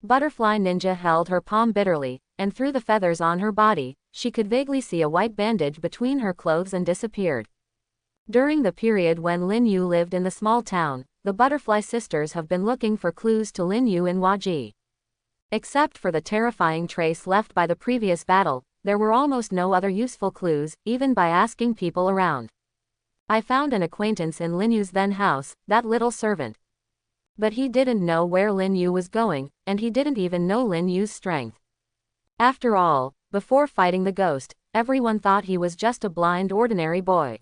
S1: Butterfly Ninja held her palm bitterly, and through the feathers on her body, she could vaguely see a white bandage between her clothes and disappeared. During the period when Lin Yu lived in the small town, the Butterfly sisters have been looking for clues to Lin Yu in Waji. Except for the terrifying trace left by the previous battle, there were almost no other useful clues, even by asking people around. I found an acquaintance in Lin Yu's then house, that little servant. But he didn't know where Lin Yu was going, and he didn't even know Lin Yu's strength. After all, before fighting the ghost, everyone thought he was just a blind ordinary boy.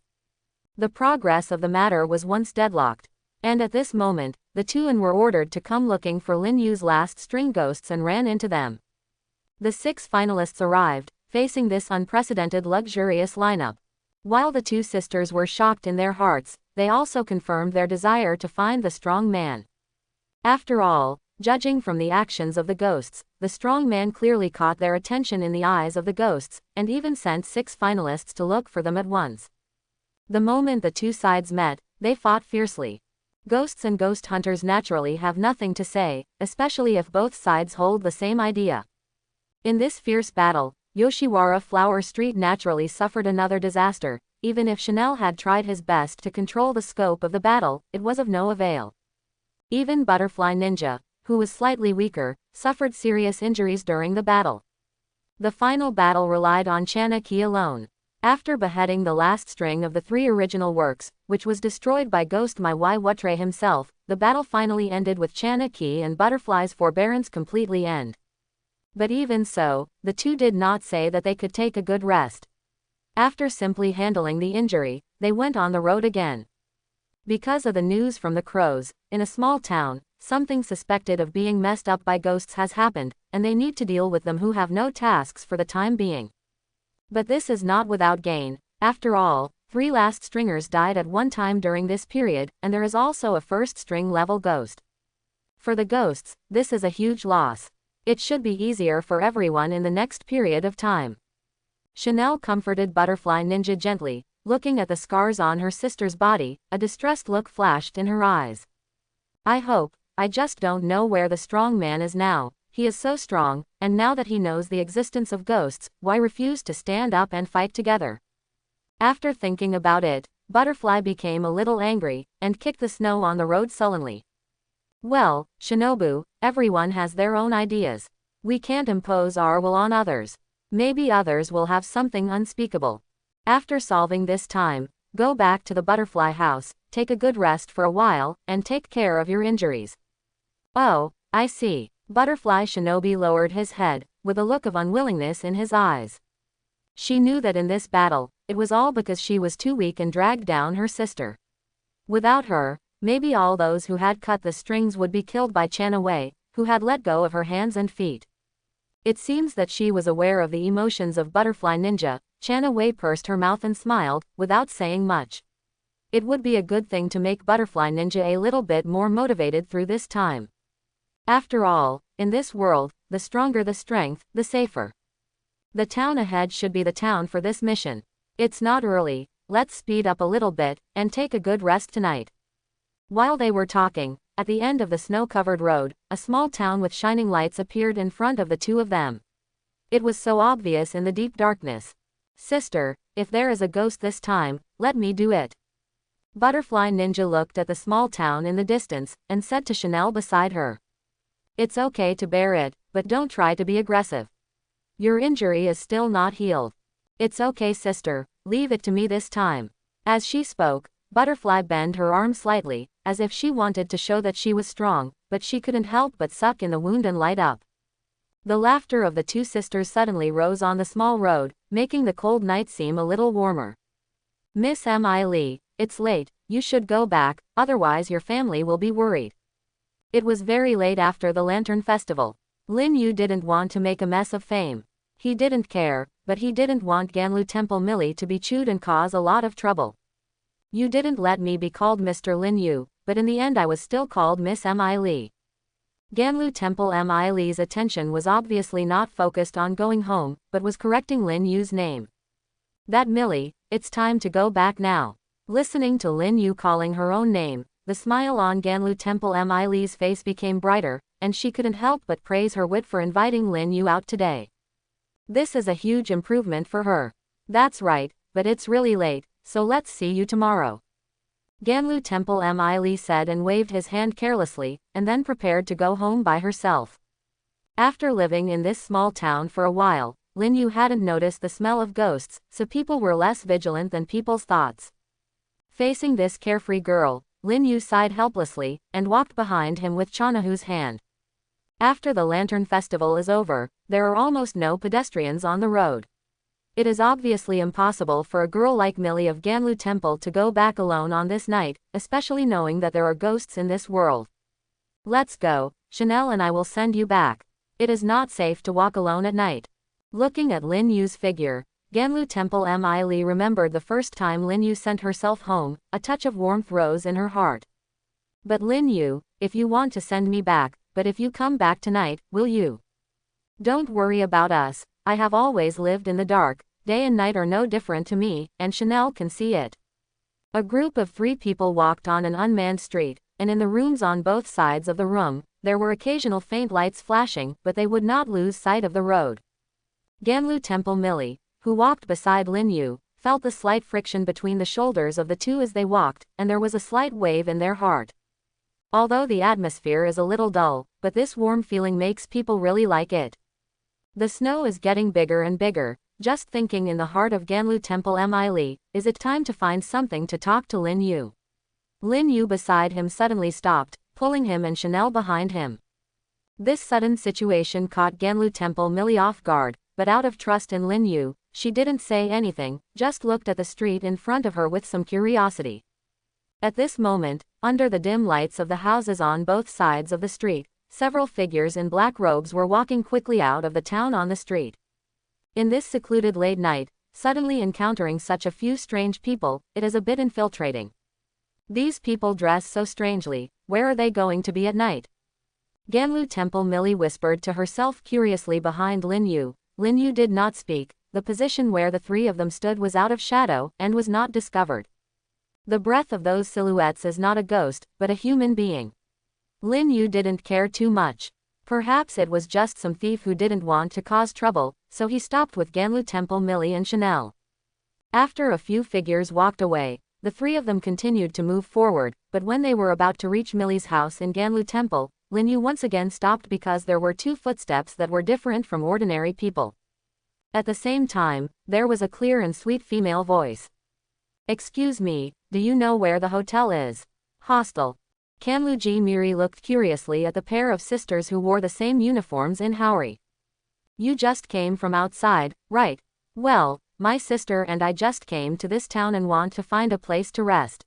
S1: The progress of the matter was once deadlocked, and at this moment, the Tuan were ordered to come looking for Lin Yu's last string ghosts and ran into them. The 6 finalists arrived, facing this unprecedented luxurious lineup. While the two sisters were shocked in their hearts, they also confirmed their desire to find the strong man. After all, judging from the actions of the ghosts, the strong man clearly caught their attention in the eyes of the ghosts, and even sent 6 finalists to look for them at once. The moment the two sides met, they fought fiercely. Ghosts and ghost hunters naturally have nothing to say, especially if both sides hold the same idea. In this fierce battle, Yoshiwara Flower Street naturally suffered another disaster. Even if Chanel had tried his best to control the scope of the battle, it was of no avail. Even Butterfly Ninja, who was slightly weaker, suffered serious injuries during the battle. The final battle relied on Chana Ki alone. After beheading the last string of the 3 original works, which was destroyed by Ghost Mai Watre himself, the battle finally ended with Chana Ki and Butterfly's forbearance completely end. But even so, the two did not say that they could take a good rest. After simply handling the injury, they went on the road again. Because of the news from the crows, in a small town, something suspected of being messed up by ghosts has happened, and they need to deal with them who have no tasks for the time being. But this is not without gain. After all, 3 last stringers died at one time during this period, and there is also a first string level ghost. For the ghosts, this is a huge loss. It should be easier for everyone in the next period of time. Chanel comforted Butterfly Ninja gently, looking at the scars on her sister's body. A distressed look flashed in her eyes. I just don't know where the strong man is now. He is so strong, and now that he knows the existence of ghosts, why refuse to stand up and fight together? After thinking about it, Butterfly became a little angry, and kicked the snow on the road sullenly. Well, Shinobu, Everyone has their own ideas. We can't impose our will on others. Maybe others will have something unspeakable. After solving this time, go back to the butterfly house, take a good rest for a while, and take care of your injuries. Oh, I see. Butterfly Shinobi lowered his head, with a look of unwillingness in his eyes. She knew that in this battle, it was all because she was too weak and dragged down her sister. Without her, maybe all those who had cut the strings would be killed by Chana Wei, who had let go of her hands and feet. It seems that she was aware of the emotions of Butterfly Ninja. Chana Wei pursed her mouth and smiled, without saying much. It would be a good thing to make Butterfly Ninja a little bit more motivated through this time. After all, in this world, the stronger the strength, the safer. The town ahead should be the town for this mission. It's not early, let's speed up a little bit, and take a good rest tonight. While they were talking, at the end of the snow-covered road, a small town with shining lights appeared in front of the two of them. It was so obvious in the deep darkness. Sister, if there is a ghost this time, let me do it. Butterfly Ninja looked at the small town in the distance, and said to Chanel beside her. It's okay to bear it, but don't try to be aggressive. Your injury is still not healed. It's okay sister, leave it to me this time. As she spoke, Butterfly bent her arm slightly, as if she wanted to show that she was strong, but she couldn't help but suck in the wound and light up. The laughter of the two sisters suddenly rose on the small road, making the cold night seem a little warmer. Miss M.I. Lee, it's late, you should go back, otherwise your family will be worried. It was very late after the Lantern Festival. Lin Yu didn't want to make a mess of fame. He didn't care, but he didn't want Ganlu Temple Millie to be chewed and cause a lot of trouble. You didn't let me be called Mr. Lin Yu, but in the end I was still called Miss M.I. Lee. Ganlu Temple M.I. Lee's attention was obviously not focused on going home, but was correcting Lin Yu's name. That Millie, it's time to go back now. Listening to Lin Yu calling her own name, the smile on Ganlu Temple M.I. Lee's face became brighter, and she couldn't help but praise her wit for inviting Lin Yu out today. This is a huge improvement for her. That's right, but it's really late, so let's see you tomorrow. Ganlu Temple M.I. Lee said and waved his hand carelessly, and then prepared to go home by herself. After living in this small town for a while, Lin Yu hadn't noticed the smell of ghosts, so people were less vigilant than people's thoughts. Facing this carefree girl, Lin Yu sighed helplessly, and walked behind him with Chanahu's hand. After the Lantern Festival is over, there are almost no pedestrians on the road. It is obviously impossible for a girl like Millie of Ganlu Temple to go back alone on this night, especially knowing that there are ghosts in this world. Let's go, Chanel and I will send you back. It is not safe to walk alone at night. Looking at Lin Yu's figure, Ganlu Temple M.I. Lee remembered the first time Lin Yu sent herself home, a touch of warmth rose in her heart. But Lin Yu, if you want to send me back, but if you come back tonight, will you? Don't worry about us, I have always lived in the dark, day and night are no different to me, and Chanel can see it. A group of 3 people walked on an unmanned street, and in the rooms on both sides of the room, there were occasional faint lights flashing, but they would not lose sight of the road. Ganlu Temple Millie, who walked beside Lin Yu, felt the slight friction between the shoulders of the two as they walked, and there was a slight wave in their heart. Although the atmosphere is a little dull, but this warm feeling makes people really like it. The snow is getting bigger and bigger, just thinking in the heart of Ganlu Temple M.I. Lee, is it time to find something to talk to Lin Yu? Lin Yu beside him suddenly stopped, pulling him and Chanel behind him. This sudden situation caught Ganlu Temple Millie off guard, but out of trust in Lin Yu, she didn't say anything, just looked at the street in front of her with some curiosity. At this moment, under the dim lights of the houses on both sides of the street, several figures in black robes were walking quickly out of the town on the street. In this secluded late night, suddenly encountering such a few strange people, it is a bit infiltrating. These people dress so strangely, where are they going to be at night? Ganlu Temple Millie whispered to herself curiously behind Lin Yu. Lin Yu did not speak. The position where the 3 of them stood was out of shadow, and was not discovered. The breath of those silhouettes is not a ghost, but a human being. Lin Yu didn't care too much. Perhaps it was just some thief who didn't want to cause trouble, so he stopped with Ganlu Temple Millie and Chanel. After a few figures walked away, the 3 of them continued to move forward, but when they were about to reach Millie's house in Ganlu Temple, Lin Yu once again stopped because there were two footsteps that were different from ordinary people. At the same time, there was a clear and sweet female voice. "Excuse me, do you know where the hotel is?" "Hostel." Kanluji Miri looked curiously at the pair of sisters who wore the same uniforms in Howry. "You just came from outside, right?" "Well, my sister and I just came to this town and want to find a place to rest.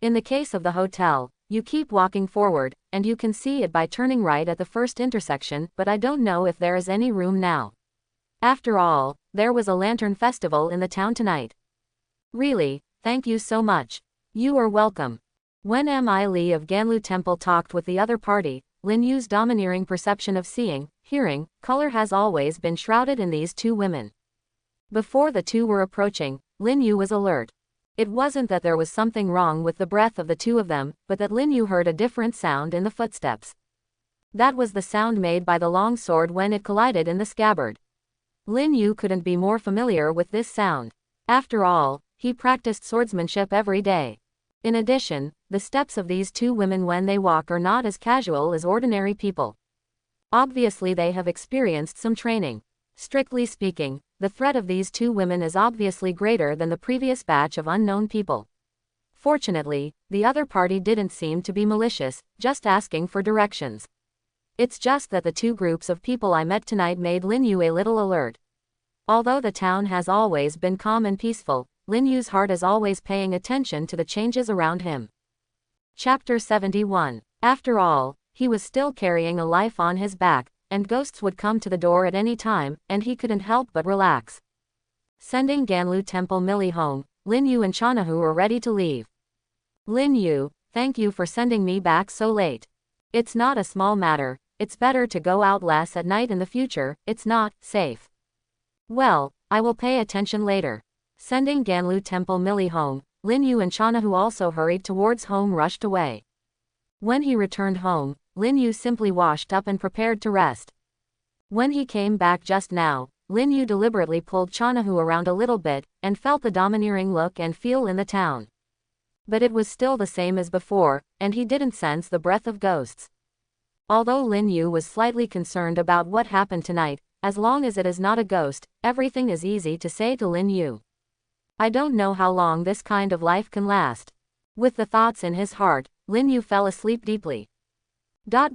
S1: In the case of the hotel, you keep walking forward, and you can see it by turning right at the first intersection, but I don't know if there is any room now. After all, there was a lantern festival in the town tonight." "Really, thank you so much." "You are welcome." When Mi Li of Ganlu Temple talked with the other party, Lin Yu's domineering perception of seeing, hearing, color has always been shrouded in these two women. Before the two were approaching, Lin Yu was alert. It wasn't that there was something wrong with the breath of the two of them, but that Lin Yu heard a different sound in the footsteps. That was the sound made by the long sword when it collided in the scabbard. Lin Yu couldn't be more familiar with this sound. After all, he practiced swordsmanship every day. In addition, the steps of these two women when they walk are not as casual as ordinary people. Obviously they have experienced some training. Strictly speaking, the threat of these two women is obviously greater than the previous batch of unknown people. Fortunately, the other party didn't seem to be malicious, just asking for directions. It's just that the two groups of people I met tonight made Lin Yu a little alert. Although the town has always been calm and peaceful, Lin Yu's heart is always paying attention to the changes around him. Chapter 71. After all, he was still carrying a life on his back, and ghosts would come to the door at any time, and he couldn't help but relax. Sending Ganlu Temple Millie home, Lin Yu and Chanahu were ready to leave. "Lin Yu, thank you for sending me back so late. It's not a small matter, it's better to go out less at night in the future, it's not safe." "Well, I will pay attention later." Sending Ganlu Temple Millie home, Lin Yu and Chanahu also hurried towards home rushed away. When he returned home, Lin Yu simply washed up and prepared to rest. When he came back just now, Lin Yu deliberately pulled Chanahu around a little bit, and felt the domineering look and feel in the town. But it was still the same as before, and he didn't sense the breath of ghosts. Although Lin Yu was slightly concerned about what happened tonight, as long as it is not a ghost, everything is easy to say to Lin Yu. "I don't know how long this kind of life can last." With the thoughts in his heart, Lin Yu fell asleep deeply. The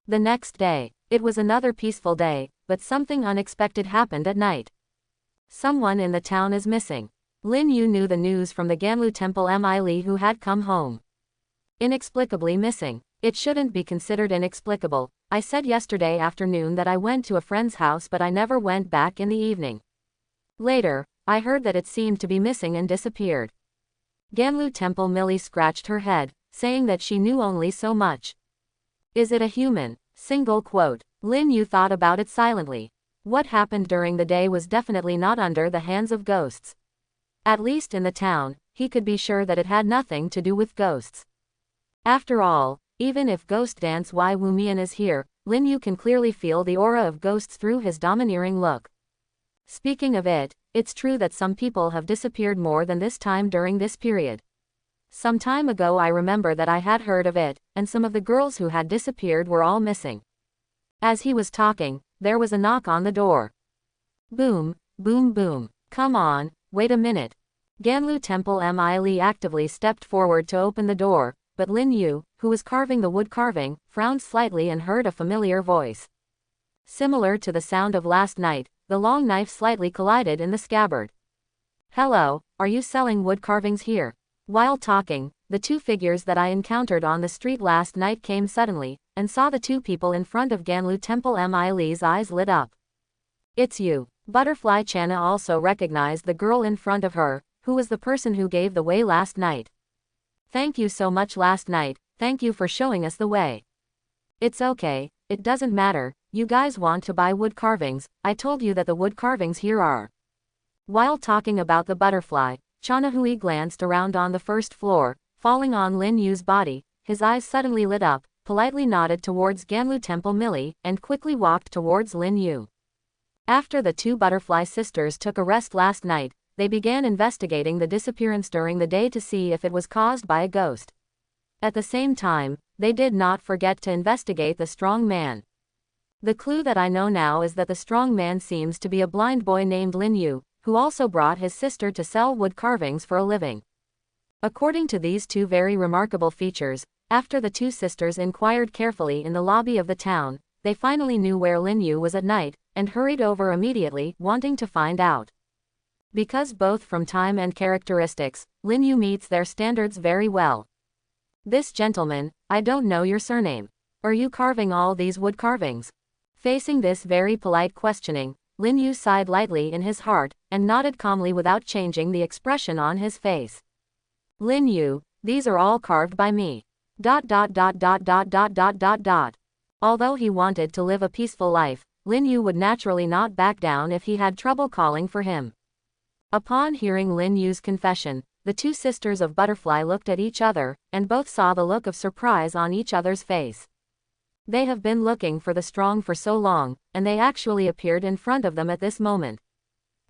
S1: next day, it was another peaceful day, but something unexpected happened at night. Someone in the town is missing. Lin Yu knew the news from the Ganlu Temple Mi Li who had come home. Inexplicably missing. It shouldn't be considered inexplicable. I said yesterday afternoon that I went to a friend's house but I never went back in the evening. Later, I heard that it seemed to be missing and disappeared. Ganlu Temple Millie scratched her head, saying that she knew only so much. Is it a human? Single quote. Lin Yu thought about it silently. What happened during the day was definitely not under the hands of ghosts. At least in the town, he could be sure that it had nothing to do with ghosts. After all, even if Ghost Dance Y Wu Mian is here, Lin Yu can clearly feel the aura of ghosts through his domineering look. Speaking of it, it's true that some people have disappeared more than this time during this period. Some time ago I remember that I had heard of it, and some of the girls who had disappeared were all missing. As he was talking, there was a knock on the door. Boom, boom boom. Come on, wait a minute. Ganlu Temple Mi Li actively stepped forward to open the door, but Lin Yu, who was carving the wood carving, frowned slightly and heard a familiar voice. Similar to the sound of last night, the long knife slightly collided in the scabbard. "Hello, are you selling wood carvings here?" While talking, the two figures that I encountered on the street last night came suddenly, and saw the two people in front of Ganlu Temple Mi Li's eyes lit up. "It's you." Butterfly Channa also recognized the girl in front of her, who was the person who gave the way last night. "Thank you so much last night, thank you for showing us the way." "It's okay, it doesn't matter, you guys want to buy wood carvings, I told you that the wood carvings here are." While talking about the butterfly, Chanahui glanced around on the first floor, falling on Lin Yu's body, his eyes suddenly lit up, politely nodded towards Ganlu Temple Millie, and quickly walked towards Lin Yu. After the two butterfly sisters took a rest last night, they began investigating the disappearance during the day to see if it was caused by a ghost. At the same time, they did not forget to investigate the strong man. The clue that I know now is that the strong man seems to be a blind boy named Lin Yu, who also brought his sister to sell wood carvings for a living. According to these two very remarkable features, after the two sisters inquired carefully in the lobby of the town, they finally knew where Lin Yu was at night, and hurried over immediately, wanting to find out. Because both from time and characteristics, Lin Yu meets their standards very well. This gentleman, I don't know your surname. Are you carving all these wood carvings? Facing this very polite questioning, Lin Yu sighed lightly in his heart, and nodded calmly without changing the expression on his face. Lin Yu, these are all carved by me. Although he wanted to live a peaceful life, Lin Yu would naturally not back down if he had trouble calling for him. Upon hearing Lin Yu's confession, the two sisters of Butterfly looked at each other, and both saw the look of surprise on each other's face. They have been looking for the strong for so long, and they actually appeared in front of them at this moment.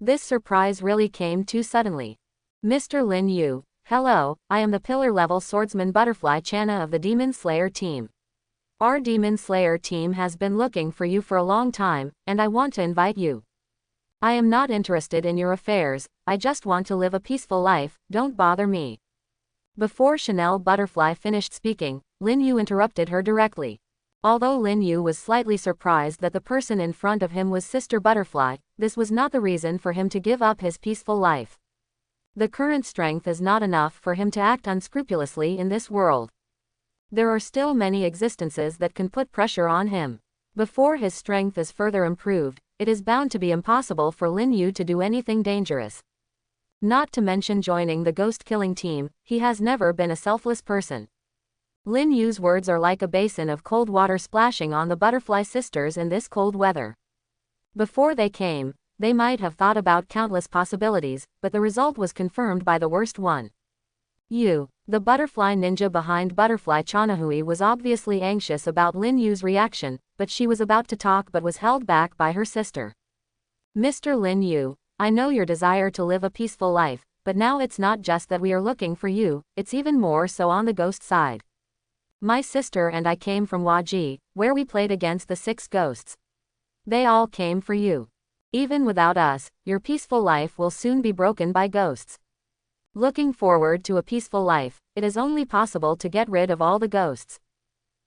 S1: This surprise really came too suddenly. Mr. Lin Yu, hello, I am the pillar-level swordsman Butterfly Channa of the Demon Slayer team. Our Demon Slayer team has been looking for you for a long time, and I want to invite you. I am not interested in your affairs, I just want to live a peaceful life, don't bother me. Before Chanel Butterfly finished speaking, Lin Yu interrupted her directly. Although Lin Yu was slightly surprised that the person in front of him was Sister Butterfly, this was not the reason for him to give up his peaceful life. The current strength is not enough for him to act unscrupulously in this world. There are still many existences that can put pressure on him. Before his strength is further improved, it is bound to be impossible for Lin Yu to do anything dangerous. Not to mention joining the ghost-killing team, he has never been a selfless person. Lin Yu's words are like a basin of cold water splashing on the Butterfly sisters in this cold weather. Before they came, they might have thought about countless possibilities, but the result was confirmed by the worst one. Yu, the butterfly ninja behind Butterfly Chanahui, was obviously anxious about Lin Yu's reaction, but she was about to talk but was held back by her sister. Mr. Lin Yu, I know your desire to live a peaceful life, but now it's not just that we are looking for you, it's even more so on the ghost side. My sister and I came from Waji, where we played against the 6 ghosts. They all came for you. Even without us, your peaceful life will soon be broken by ghosts. Looking forward to a peaceful life, it is only possible to get rid of all the ghosts.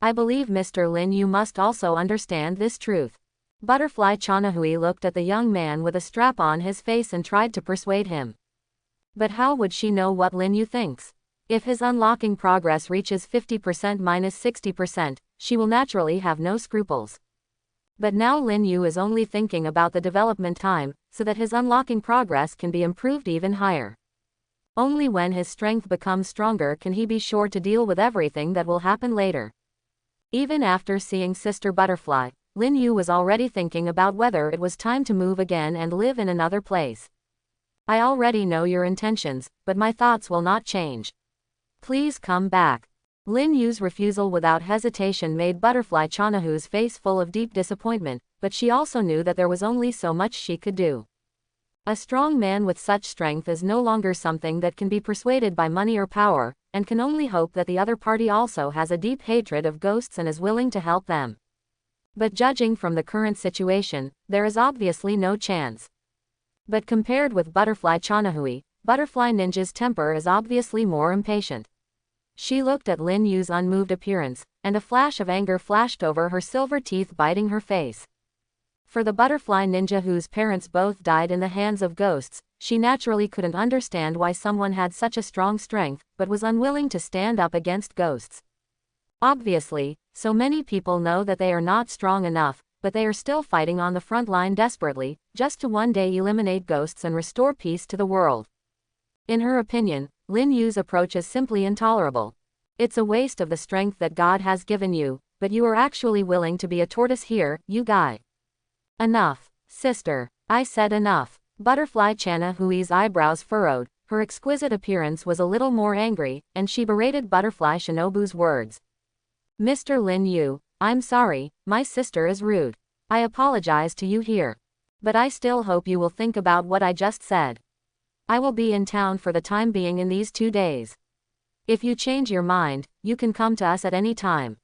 S1: I believe Mr. Lin Yu must also understand this truth. Butterfly Chanahui looked at the young man with a strap on his face and tried to persuade him. But how would she know what Lin Yu thinks? If his unlocking progress reaches 50% minus 60%, she will naturally have no scruples. But now Lin Yu is only thinking about the development time, so that his unlocking progress can be improved even higher. Only when his strength becomes stronger can he be sure to deal with everything that will happen later. Even after seeing Sister Butterfly, Lin Yu was already thinking about whether it was time to move again and live in another place. I already know your intentions, but my thoughts will not change. Please come back. Lin Yu's refusal without hesitation made Butterfly Chanahu's face full of deep disappointment, but she also knew that there was only so much she could do. A strong man with such strength is no longer something that can be persuaded by money or power, and can only hope that the other party also has a deep hatred of ghosts and is willing to help them. But judging from the current situation, there is obviously no chance. But compared with Butterfly Chanahui, Butterfly Ninja's temper is obviously more impatient. She looked at Lin Yu's unmoved appearance, and a flash of anger flashed over her silver teeth, biting her face. For the Butterfly Ninja whose parents both died in the hands of ghosts, she naturally couldn't understand why someone had such a strong strength, but was unwilling to stand up against ghosts. Obviously, so many people know that they are not strong enough, but they are still fighting on the front line desperately, just to one day eliminate ghosts and restore peace to the world. In her opinion, Lin Yu's approach is simply intolerable. It's a waste of the strength that God has given you, but you are actually willing to be a tortoise here, you guy. Enough, sister. I said enough. Butterfly Chanahui's eyebrows furrowed, her exquisite appearance was a little more angry, and she berated Butterfly Shinobu's words. Mr. Lin Yu, I'm sorry, my sister is rude. I apologize to you here. But I still hope you will think about what I just said. I will be in town for the time being in these 2 days. If you change your mind, you can come to us at any time.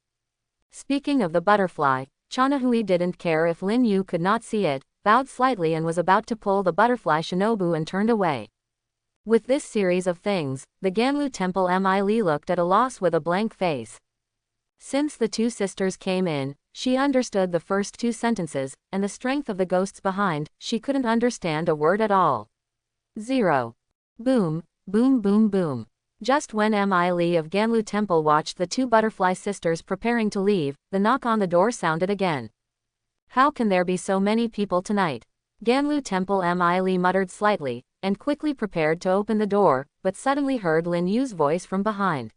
S1: Speaking of the butterfly, Chanahui didn't care if Lin Yu could not see it, bowed slightly and was about to pull the butterfly shinobu and turned away. With this series of things, the Ganlu Temple Mi looked at a loss with a blank face. Since the two sisters came in, she understood the first 2 sentences, and the strength of the ghosts behind, she couldn't understand a word at all. 0. Boom, boom boom boom. Just when Mi of Ganlu Temple watched the 2 butterfly sisters preparing to leave, the knock on the door sounded again. How can there be so many people tonight? Ganlu Temple Mi muttered slightly, and quickly prepared to open the door, but suddenly heard Lin Yu's voice from behind.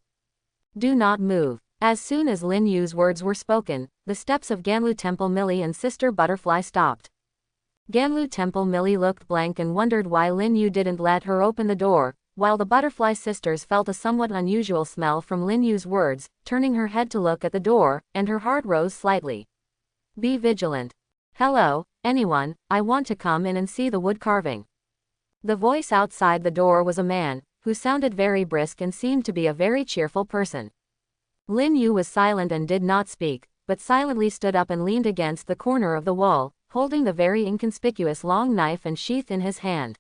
S1: Do not move. As soon as Lin Yu's words were spoken, the steps of Ganlu Temple Millie and Sister Butterfly stopped. Ganlu Temple Millie looked blank and wondered why Lin Yu didn't let her open the door, while the Butterfly sisters felt a somewhat unusual smell from Lin Yu's words, turning her head to look at the door, and her heart rose slightly. Be vigilant. Hello, anyone, I want to come in and see the wood carving. The voice outside the door was a man, who sounded very brisk and seemed to be a very cheerful person. Lin Yu was silent and did not speak, but silently stood up and leaned against the corner of the wall, holding the very inconspicuous long knife and sheath in his hand.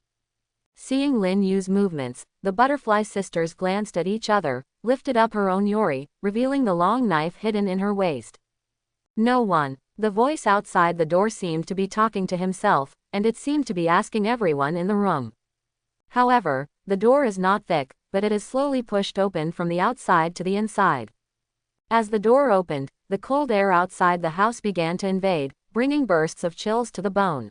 S1: Seeing Lin Yu's movements, the Butterfly sisters glanced at each other, lifted up her own yori, revealing the long knife hidden in her waist. No one. The voice outside the door seemed to be talking to himself, and it seemed to be asking everyone in the room. However, the door is not thick, but it is slowly pushed open from the outside to the inside. As the door opened, the cold air outside the house began to invade, bringing bursts of chills to the bone.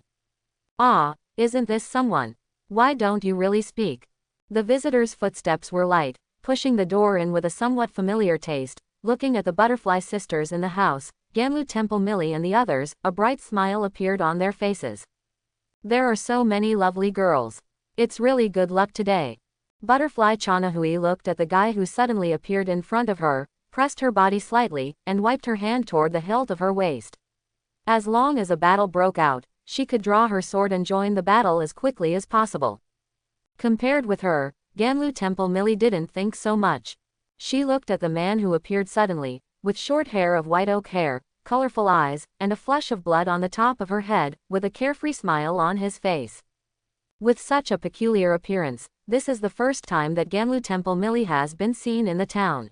S1: Ah, isn't this someone? Why don't you really speak? The visitor's footsteps were light, pushing the door in with a somewhat familiar taste. Looking at the Butterfly sisters in the house, Ganlu Temple Millie and the others, a bright smile appeared on their faces. There are so many lovely girls. It's really good luck today. Butterfly Chanahui looked at the guy who suddenly appeared in front of her, pressed her body slightly, and wiped her hand toward the hilt of her waist. As long as a battle broke out, she could draw her sword and join the battle as quickly as possible. Compared with her, Ganlu Temple Millie didn't think so much. She looked at the man who appeared suddenly, with short hair of white oak hair, colorful eyes, and a flush of blood on the top of her head, with a carefree smile on his face. With such a peculiar appearance, this is the first time that Ganlu Temple Millie has been seen in the town.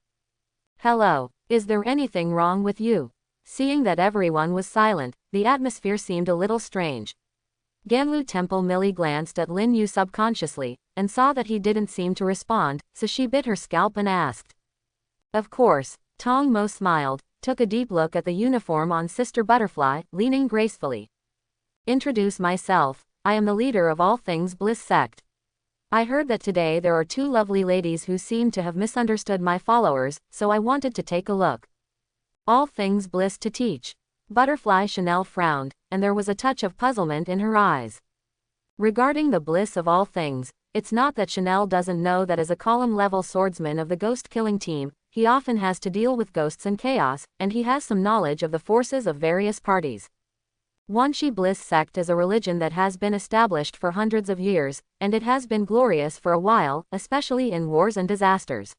S1: Hello, is there anything wrong with you? Seeing that everyone was silent, the atmosphere seemed a little strange. Ganlu Temple Millie glanced at Lin Yu subconsciously, and saw that he didn't seem to respond, so she bit her scalp and asked. Of course. Tong Mo smiled, took a deep look at the uniform on Sister Butterfly, leaning gracefully. Introduce myself, I am the leader of All Things Bliss sect. I heard that today there are 2 lovely ladies who seem to have misunderstood my followers, so I wanted to take a look. All Things Bliss to teach. Butterfly Chanel frowned, and there was a touch of puzzlement in her eyes. Regarding the bliss of all things, it's not that Chanel doesn't know that as a column-level swordsman of the ghost-killing team, he often has to deal with ghosts and chaos, and he has some knowledge of the forces of various parties. Wanshi Bliss sect is a religion that has been established for hundreds of years, and it has been glorious for a while, especially in wars and disasters.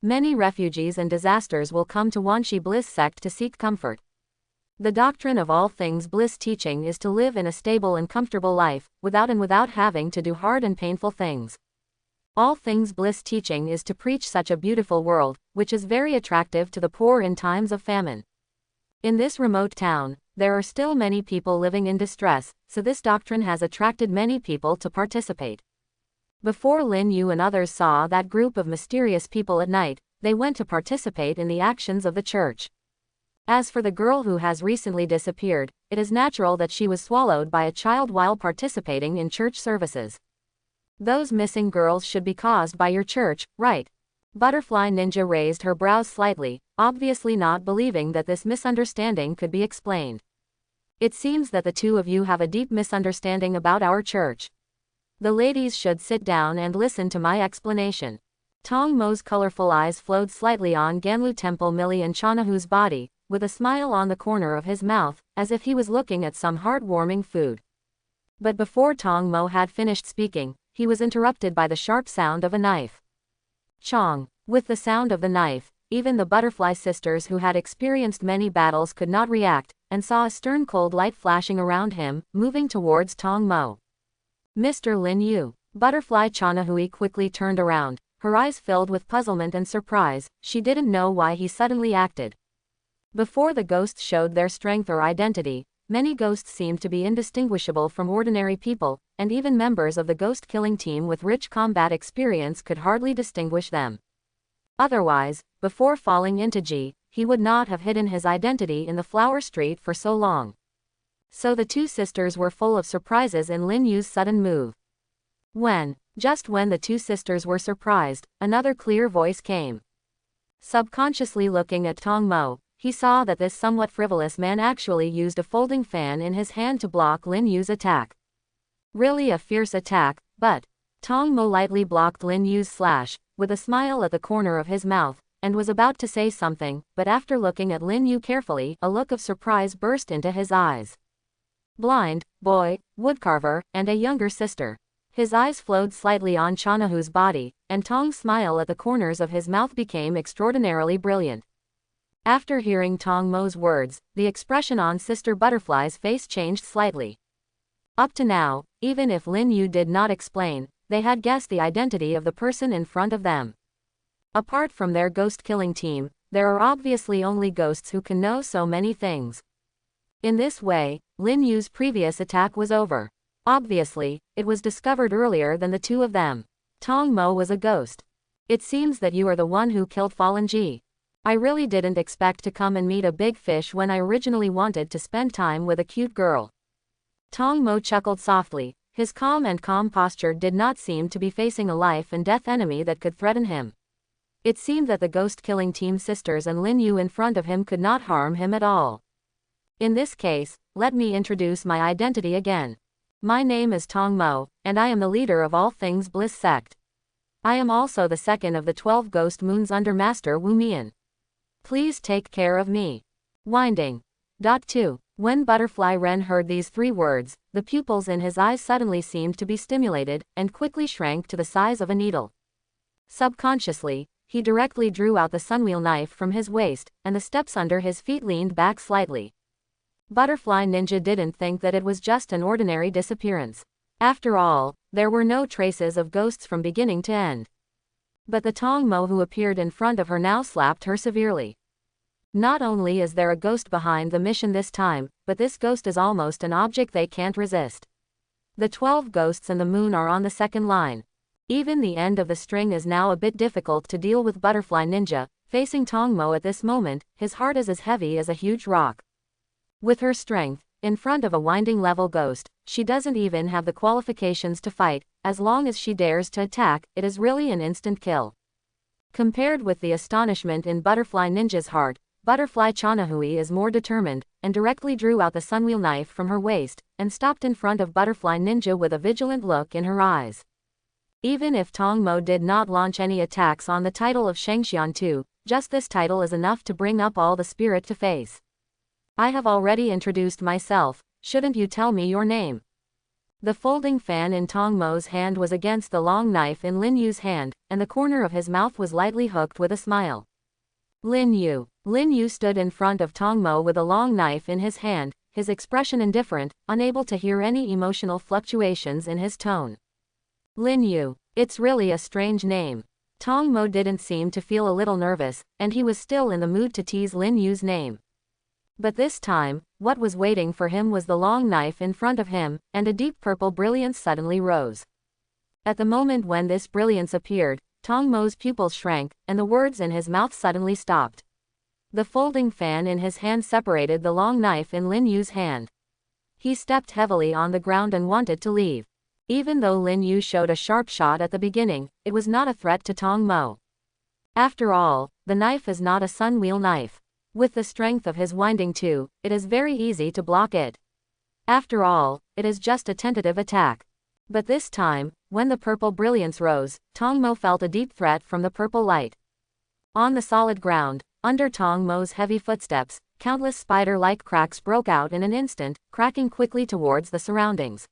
S1: Many refugees and disasters will come to Wanshi Bliss sect to seek comfort. The doctrine of All Things Bliss teaching is to live in a stable and comfortable life, without having to do hard and painful things. All Things Bliss teaching is to preach such a beautiful world, which is very attractive to the poor in times of famine. In this remote town, there are still many people living in distress, so this doctrine has attracted many people to participate. Before Lin Yu and others saw that group of mysterious people at night, they went to participate in the actions of the church. As for the girl who has recently disappeared, it is natural that she was swallowed by a child while participating in church services. Those missing girls should be caused by your church, right? Butterfly Ninja raised her brows slightly, obviously not believing that this misunderstanding could be explained. It seems that the 2 of you have a deep misunderstanding about our church. The ladies should sit down and listen to my explanation. Tong Mo's colorful eyes flowed slightly on Ganlu Temple Millie and Chanahu's body, with a smile on the corner of his mouth, as if he was looking at some heartwarming food. But before Tong Mo had finished speaking, he was interrupted by the sharp sound of a knife. Chong! With the sound of the knife, even the butterfly sisters who had experienced many battles could not react, and saw a stern cold light flashing around him, moving towards Tong Mo. Mr. Lin Yu. Butterfly Chanahui quickly turned around, her eyes filled with puzzlement and surprise. She didn't know why he suddenly acted. Before the ghosts showed their strength or identity, many ghosts seemed to be indistinguishable from ordinary people, and even members of the ghost-killing team with rich combat experience could hardly distinguish them. Otherwise, before falling into Ji, he would not have hidden his identity in the flower street for so long. So the two sisters were full of surprises in Lin Yu's sudden move. Just when the two sisters were surprised, another clear voice came. Subconsciously looking at Tong Mo, he saw that this somewhat frivolous man actually used a folding fan in his hand to block Lin Yu's attack. Really a fierce attack, but Tong Mo lightly blocked Lin Yu's slash, with a smile at the corner of his mouth, and was about to say something, but after looking at Lin Yu carefully, a look of surprise burst into his eyes. Blind, boy, woodcarver, and a younger sister. His eyes flowed slightly on Chanahu's body, and Tong's smile at the corners of his mouth became extraordinarily brilliant. After hearing Tong Mo's words, the expression on Sister Butterfly's face changed slightly. Up to now, even if Lin Yu did not explain, they had guessed the identity of the person in front of them. Apart from their ghost-killing team, there are obviously only ghosts who can know so many things. In this way, Lin Yu's previous attack was over. Obviously, it was discovered earlier than the two of them. Tong Mo was a ghost. It seems that you are the one who killed Fallen Ji. I really didn't expect to come and meet a big fish when I originally wanted to spend time with a cute girl. Tong Mo chuckled softly. His calm posture did not seem to be facing a life and death enemy that could threaten him. It seemed that the ghost-killing team sisters and Lin Yu in front of him could not harm him at all. In this case, let me introduce my identity again. My name is Tong Mo, and I am the leader of all things Bliss Sect. I am also the second of the 12 ghost moons under Master Wu Mian. Please take care of me. Winding. 2. When Butterfly Ren heard these 3 words, the pupils in his eyes suddenly seemed to be stimulated, and quickly shrank to the size of a needle. Subconsciously, he directly drew out the sunwheel knife from his waist, and the steps under his feet leaned back slightly. Butterfly Ninja didn't think that it was just an ordinary disappearance. After all, there were no traces of ghosts from beginning to end. But the Tong Mo who appeared in front of her now slapped her severely. Not only is there a ghost behind the mission this time, but this ghost is almost an object they can't resist. The 12 ghosts and the moon are on the second line. Even the end of the string is now a bit difficult to deal with. Butterfly Ninja, facing Tong Mo at this moment, his heart is as heavy as a huge rock. With her strength, in front of a winding level ghost, she doesn't even have the qualifications to fight. As long as she dares to attack, it is really an instant kill. Compared with the astonishment in Butterfly Ninja's heart, Butterfly Chanahui is more determined, and directly drew out the sunwheel knife from her waist, and stopped in front of Butterfly Ninja with a vigilant look in her eyes. Even if Tong Mo did not launch any attacks on the title of Shengxian Tu, just this title is enough to bring up all the spirit to face. I have already introduced myself, shouldn't you tell me your name? The folding fan in Tong Mo's hand was against the long knife in Lin Yu's hand, and the corner of his mouth was lightly hooked with a smile. Lin Yu. Lin Yu stood in front of Tong Mo with a long knife in his hand, his expression indifferent, unable to hear any emotional fluctuations in his tone. Lin Yu. It's really a strange name. Tong Mo didn't seem to feel a little nervous, and he was still in the mood to tease Lin Yu's name. But this time, what was waiting for him was the long knife in front of him, and a deep purple brilliance suddenly rose. At the moment when this brilliance appeared, Tong Mo's pupils shrank, and the words in his mouth suddenly stopped. The folding fan in his hand separated the long knife in Lin Yu's hand. He stepped heavily on the ground and wanted to leave. Even though Lin Yu showed a sharp shot at the beginning, it was not a threat to Tong Mo. After all, the knife is not a sunwheel knife. With the strength of his winding too, it is very easy to block it. After all, it is just a tentative attack. But this time, when the purple brilliance rose, Tong Mo felt a deep threat from the purple light. On the solid ground, under Tong Mo's heavy footsteps, countless spider-like cracks broke out in an instant, cracking quickly towards the surroundings.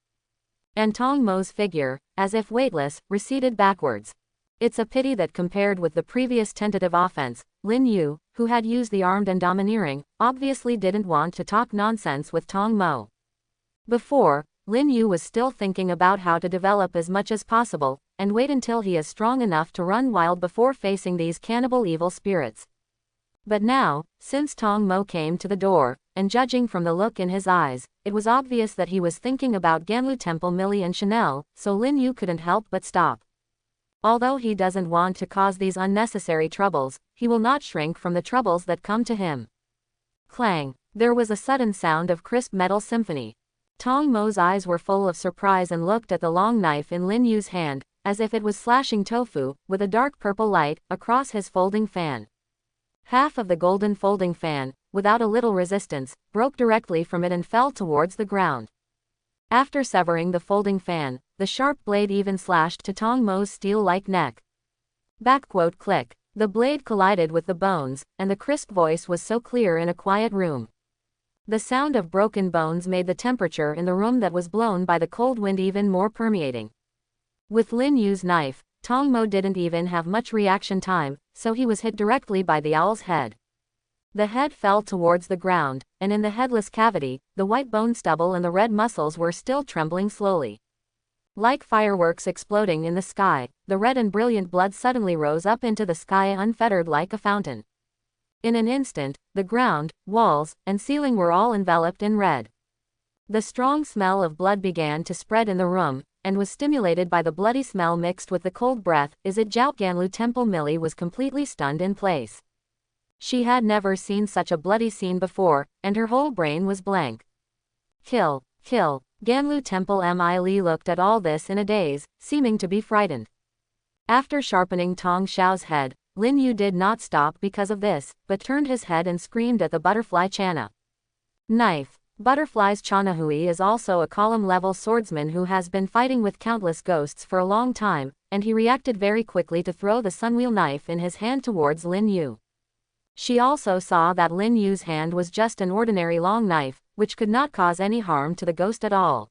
S1: And Tong Mo's figure, as if weightless, receded backwards. It's a pity that compared with the previous tentative offense, Lin Yu, who had used the armed and domineering, obviously didn't want to talk nonsense with Tong Mo. Before, Lin Yu was still thinking about how to develop as much as possible, and wait until he is strong enough to run wild before facing these cannibal evil spirits. But now, since Tong Mo came to the door, and judging from the look in his eyes, it was obvious that he was thinking about Ganlu Temple Millie and Chanel, so Lin Yu couldn't help but stop. Although he doesn't want to cause these unnecessary troubles, he will not shrink from the troubles that come to him. Clang! There was a sudden sound of crisp metal symphony. Tong Mo's eyes were full of surprise and looked at the long knife in Lin Yu's hand, as if it was slashing tofu, with a dark purple light, across his folding fan. Half of the golden folding fan, without a little resistance, broke directly from it and fell towards the ground. After severing the folding fan, the sharp blade even slashed to Tong Mo's steel-like neck. Click. The blade collided with the bones, and the crisp voice was so clear in a quiet room. The sound of broken bones made the temperature in the room that was blown by the cold wind even more permeating. With Lin Yu's knife, Tong Mo didn't even have much reaction time, so he was hit directly by the owl's head. The head fell towards the ground, and in the headless cavity, the white bone stubble and the red muscles were still trembling slowly. Like fireworks exploding in the sky, the red and brilliant blood suddenly rose up into the sky unfettered like a fountain. In an instant, the ground, walls, and ceiling were all enveloped in red. The strong smell of blood began to spread in the room, and was stimulated by the bloody smell mixed with the cold breath. Ganlu Temple Millie was completely stunned in place. She had never seen such a bloody scene before, and her whole brain was blank. Kill. Ganlu Temple Millie looked at all this in a daze, seeming to be frightened. After sharpening Tong Xiao's head, Lin Yu did not stop because of this, but turned his head and screamed at the butterfly Channa. Knife. Butterfly's Chanahui is also a column-level swordsman who has been fighting with countless ghosts for a long time, and he reacted very quickly to throw the sunwheel knife in his hand towards Lin Yu. She also saw that Lin Yu's hand was just an ordinary long knife, which could not cause any harm to the ghost at all.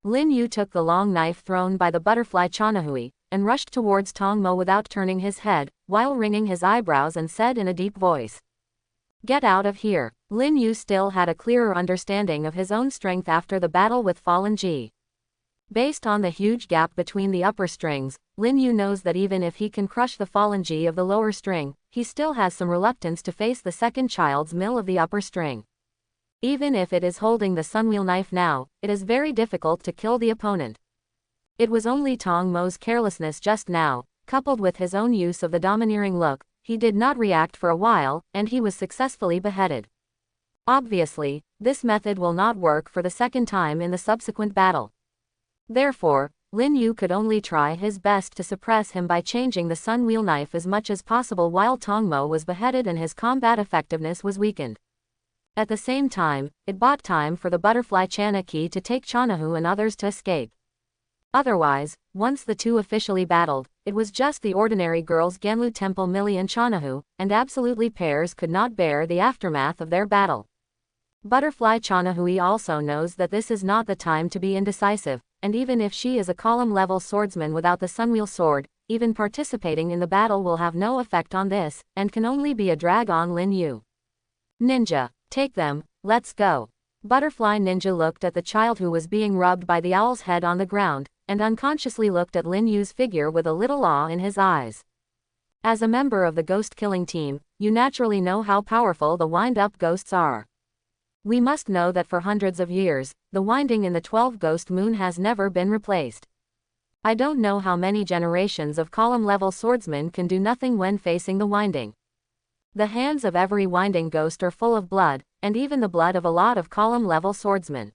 S1: Lin Yu took the long knife thrown by the butterfly Chanahui, and rushed towards Tong Mo without turning his head, while wringing his eyebrows and said in a deep voice, "Get out of here." Lin Yu still had a clearer understanding of his own strength after the battle with Fallen Ji. Based on the huge gap between the upper strings, Lin Yu knows that even if he can crush the Fallen Ji of the lower string, he still has some reluctance to face the second child's mill of the upper string. Even if it is holding the sunwheel knife now, it is very difficult to kill the opponent. It was only Tong Mo's carelessness just now, coupled with his own use of the domineering look. He did not react for a while, and he was successfully beheaded. Obviously, this method will not work for the second time in the subsequent battle. Therefore, Lin Yu could only try his best to suppress him by changing the sunwheel knife as much as possible while Tong Mo was beheaded and his combat effectiveness was weakened. At the same time, it bought time for the butterfly Chanaki to take Chanahu and others to escape. Otherwise, once the two officially battled, it was just the ordinary girls Ganlu Temple Millie and Chanahu, and absolutely pairs could not bear the aftermath of their battle. Butterfly Chanahui also knows that this is not the time to be indecisive, and even if she is a column-level swordsman without the sunwheel sword, even participating in the battle will have no effect on this, and can only be a drag on Lin Yu. Ninja, take them, let's go. Butterfly Ninja looked at the child who was being rubbed by the owl's head on the ground, and unconsciously looked at Lin Yu's figure with a little awe in his eyes. As a member of the ghost-killing team, you naturally know how powerful the wind-up ghosts are. We must know that for hundreds of years, the winding in the 12 Ghost Moon has never been replaced. I don't know how many generations of column-level swordsmen can do nothing when facing the winding. The hands of every winding ghost are full of blood, and even the blood of a lot of column-level swordsmen.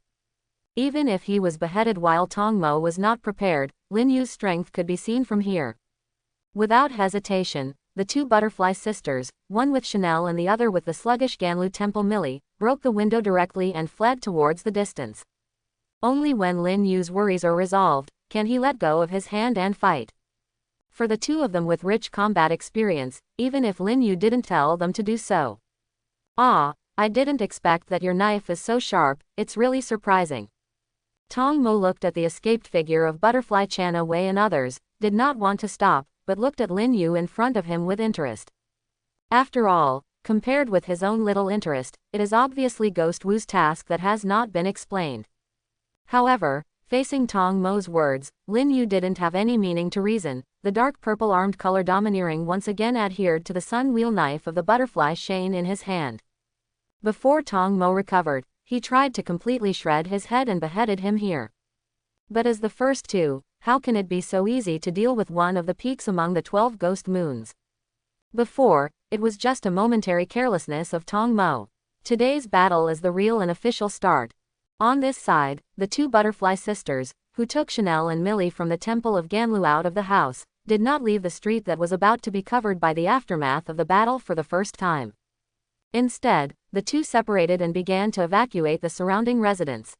S1: Even if he was beheaded while Tong Mo was not prepared, Lin Yu's strength could be seen from here. Without hesitation, the two butterfly sisters, one with Chanel and the other with the sluggish Ganlu Temple Millie, broke the window directly and fled towards the distance. Only when Lin Yu's worries are resolved, can he let go of his hand and fight. For the two of them with rich combat experience, even if Lin Yu didn't tell them to do so. "Ah, I didn't expect that your knife is so sharp, it's really surprising." Tong Mo looked at the escaped figure of Butterfly Chana Wei and others, did not want to stop, but looked at Lin Yu in front of him with interest. After all, compared with his own little interest, it is obviously Ghost Wu's task that has not been explained. However, facing Tong Mo's words, Lin Yu didn't have any meaning to reason. The dark purple armed color domineering once again adhered to the sun wheel knife of the butterfly Shane in his hand. Before Tong Mo recovered, he tried to completely shred his head and beheaded him here. But as the first two, how can it be so easy to deal with one of the peaks among the 12 ghost moons? Before, it was just a momentary carelessness of Tong Mo. Today's battle is the real and official start. On this side, the two butterfly sisters, who took Chanel and Millie from the temple of Ganlu out of the house, did not leave the street that was about to be covered by the aftermath of the battle for the first time. Instead, the two separated and began to evacuate the surrounding residents.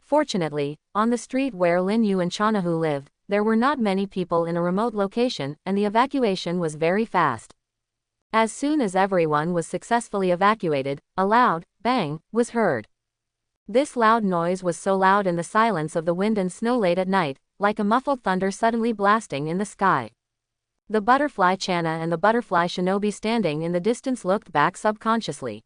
S1: Fortunately, on the street where Lin Yu and Chanahu lived, there were not many people in a remote location, and the evacuation was very fast. As soon as everyone was successfully evacuated, a loud bang was heard. This loud noise was so loud in the silence of the wind and snow late at night, like a muffled thunder suddenly blasting in the sky. The butterfly Chana and the butterfly shinobi standing in the distance looked back subconsciously.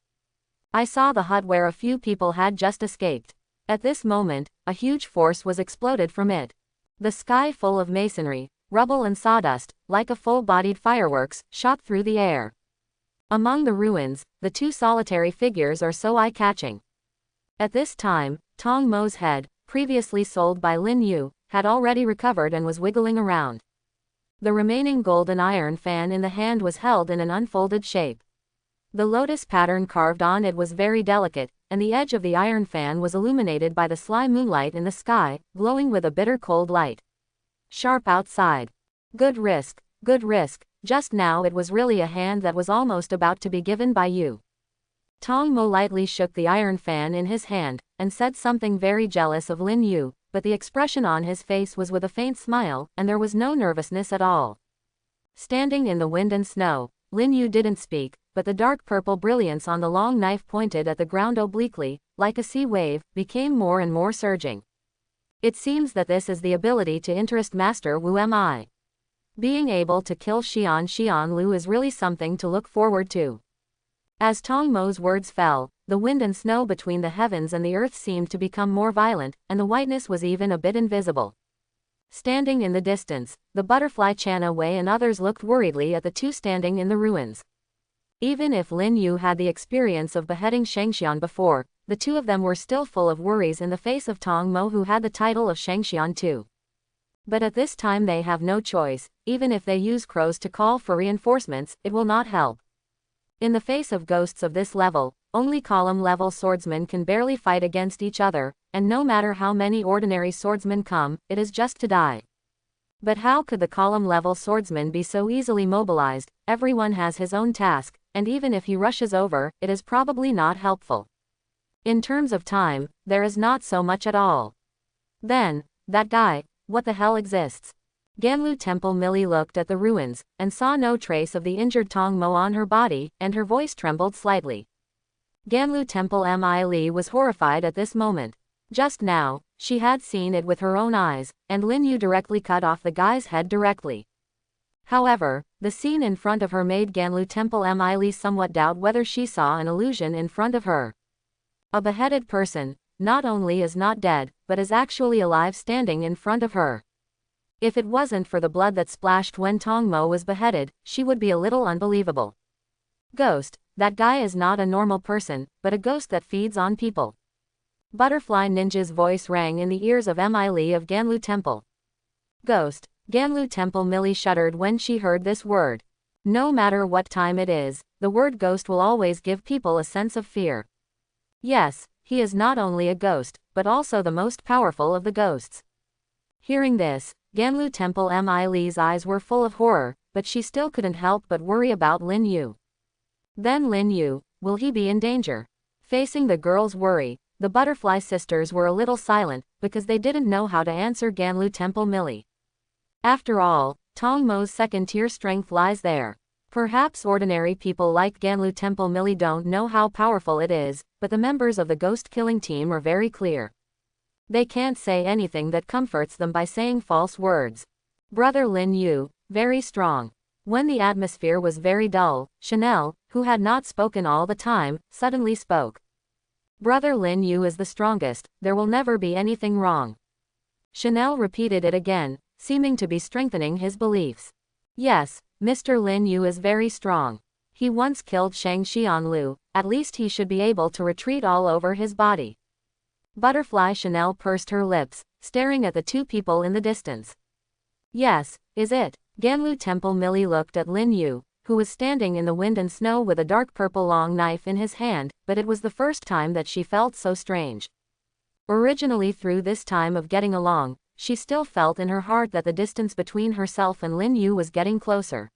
S1: I saw the hut where a few people had just escaped. At this moment, a huge force was exploded from it. The sky full of masonry, rubble and sawdust, like a full-bodied fireworks, shot through the air. Among the ruins, the two solitary figures are so eye-catching. At this time, Tong Mo's head, previously sold by Lin Yu, had already recovered and was wiggling around. The remaining golden iron fan in the hand was held in an unfolded shape. The lotus pattern carved on it was very delicate, and the edge of the iron fan was illuminated by the sly moonlight in the sky, glowing with a bitter cold light. Sharp outside. Good risk, just now it was really a hand that was almost about to be given by you. Tong Mo lightly shook the iron fan in his hand, and said something very jealous of Lin Yu, but the expression on his face was with a faint smile, and there was no nervousness at all. Standing in the wind and snow, Lin Yu didn't speak, but the dark purple brilliance on the long knife pointed at the ground obliquely, like a sea wave, became more and more surging. It seems that this is the ability to interest Master Wu Mi. Being able to kill Xian Lu is really something to look forward to. As Tong Mo's words fell, the wind and snow between the heavens and the earth seemed to become more violent, and the whiteness was even a bit invisible. Standing in the distance, the butterfly Chana Wei and others looked worriedly at the two standing in the ruins. Even if Lin Yu had the experience of beheading Shangxian before, the two of them were still full of worries in the face of Tong Mo, who had the title of Shangxian too. But at this time they have no choice. Even if they use crows to call for reinforcements, it will not help. In the face of ghosts of this level, only column-level swordsmen can barely fight against each other, and no matter how many ordinary swordsmen come, it is just to die. But how could the column-level swordsman be so easily mobilized? Everyone has his own task, and even if he rushes over, it is probably not helpful. In terms of time, there is not so much at all. Then, that guy, what the hell exists? Ganlu Temple Millie looked at the ruins, and saw no trace of the injured Tong Mo on her body, and her voice trembled slightly. Ganlu Temple Mi was horrified at this moment. Just now, she had seen it with her own eyes, and Lin Yu directly cut off the guy's head directly. However, the scene in front of her made Ganlu Temple Mi somewhat doubt whether she saw an illusion in front of her. A beheaded person, not only is not dead, but is actually alive standing in front of her. If it wasn't for the blood that splashed when Tong Mo was beheaded, she would be a little unbelievable. Ghost, that guy is not a normal person, but a ghost that feeds on people. Butterfly Ninja's voice rang in the ears of Mi Li of Ganlu Temple. Ghost, Ganlu Temple Millie shuddered when she heard this word. No matter what time it is, the word ghost will always give people a sense of fear. Yes, he is not only a ghost, but also the most powerful of the ghosts. Hearing this, Ganlu Temple Mi Li's eyes were full of horror, but she still couldn't help but worry about Lin Yu. Then Lin Yu, will he be in danger? Facing the girl's worry, the butterfly sisters were a little silent, because they didn't know how to answer Ganlu Temple Millie. After all, Tong Mo's second-tier strength lies there. Perhaps ordinary people like Ganlu Temple Millie don't know how powerful it is, but the members of the ghost-killing team are very clear. They can't say anything that comforts them by saying false words. Brother Lin Yu, very strong. When the atmosphere was very dull, Chanel, who had not spoken all the time, suddenly spoke. Brother Lin Yu is the strongest, there will never be anything wrong. Chanel repeated it again, seeming to be strengthening his beliefs. Yes, Mr. Lin Yu is very strong. He once killed Shang Xianlu, at least he should be able to retreat all over his body. Butterfly Chanel pursed her lips, staring at the two people in the distance. Yes, is it? Ganlu Temple Millie looked at Lin Yu, who was standing in the wind and snow with a dark purple long knife in his hand, but it was the first time that she felt so strange. Originally through this time of getting along, she still felt in her heart that the distance between herself and Lin Yu was getting closer.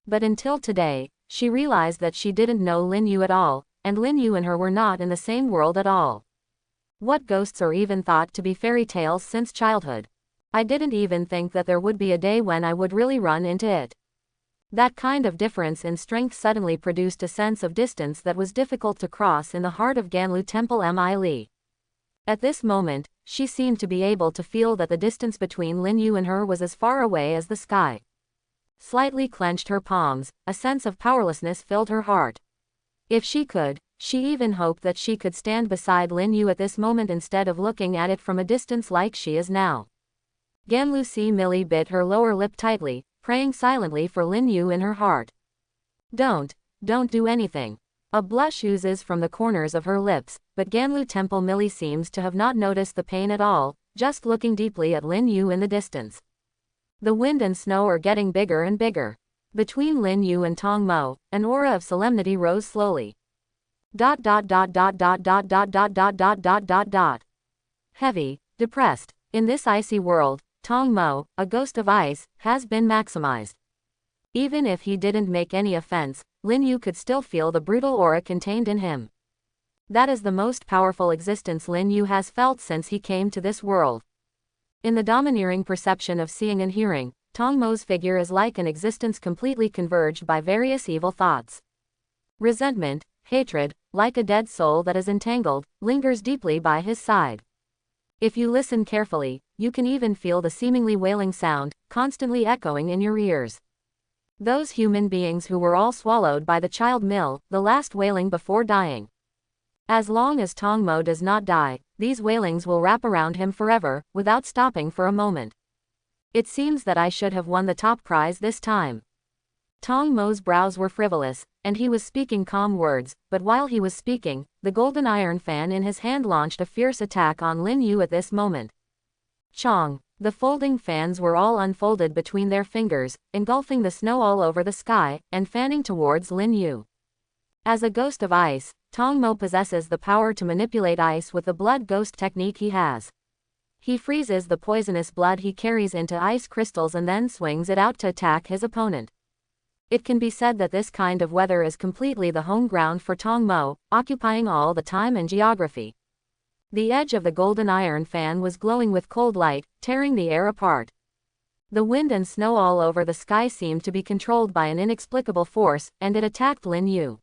S1: But until today, she realized that she didn't know Lin Yu at all, and Lin Yu and her were not in the same world at all. What ghosts are even thought to be fairy tales since childhood? I didn't even think that there would be a day when I would really run into it. That kind of difference in strength suddenly produced a sense of distance that was difficult to cross in the heart of Ganlu Temple Mi Li. At this moment, she seemed to be able to feel that the distance between Lin Yu and her was as far away as the sky. Slightly clenched her palms, a sense of powerlessness filled her heart. If she could, she even hoped that she could stand beside Lin Yu at this moment instead of looking at it from a distance like she is now. Ganlu Si Millie bit her lower lip tightly, praying silently for Lin Yu in her heart. Don't do anything. A blush oozes from the corners of her lips, but Ganlu Temple Millie seems to have not noticed the pain at all, just looking deeply at Lin Yu in the distance. The wind and snow are getting bigger and bigger. Between Lin Yu and Tong Mo, an aura of solemnity rose slowly. ... Heavy, depressed. In this icy world, Tong Mo, a ghost of ice, has been maximized. Even if he didn't make any offense, Lin Yu could still feel the brutal aura contained in him. That is the most powerful existence Lin Yu has felt since he came to this world. In the domineering perception of seeing and hearing, Tong Mo's figure is like an existence completely converged by various evil thoughts. Resentment, hatred, like a dead soul that is entangled, lingers deeply by his side. If you listen carefully, you can even feel the seemingly wailing sound, constantly echoing in your ears. Those human beings who were all swallowed by the child mill, the last wailing before dying. As long as Tong Mo does not die, these wailings will wrap around him forever, without stopping for a moment. It seems that I should have won the top prize this time. Tong Mo's brows were frivolous, and he was speaking calm words, but while he was speaking, the golden iron fan in his hand launched a fierce attack on Lin Yu at this moment. Chong! The folding fans were all unfolded between their fingers, engulfing the snow all over the sky, and fanning towards Lin Yu. As a ghost of ice, Tong Mo possesses the power to manipulate ice with the blood ghost technique he has. He freezes the poisonous blood he carries into ice crystals and then swings it out to attack his opponent. It can be said that this kind of weather is completely the home ground for Tong Mo, occupying all the time and geography. The edge of the golden iron fan was glowing with cold light, tearing the air apart. The wind and snow all over the sky seemed to be controlled by an inexplicable force, and it attacked Lin Yu.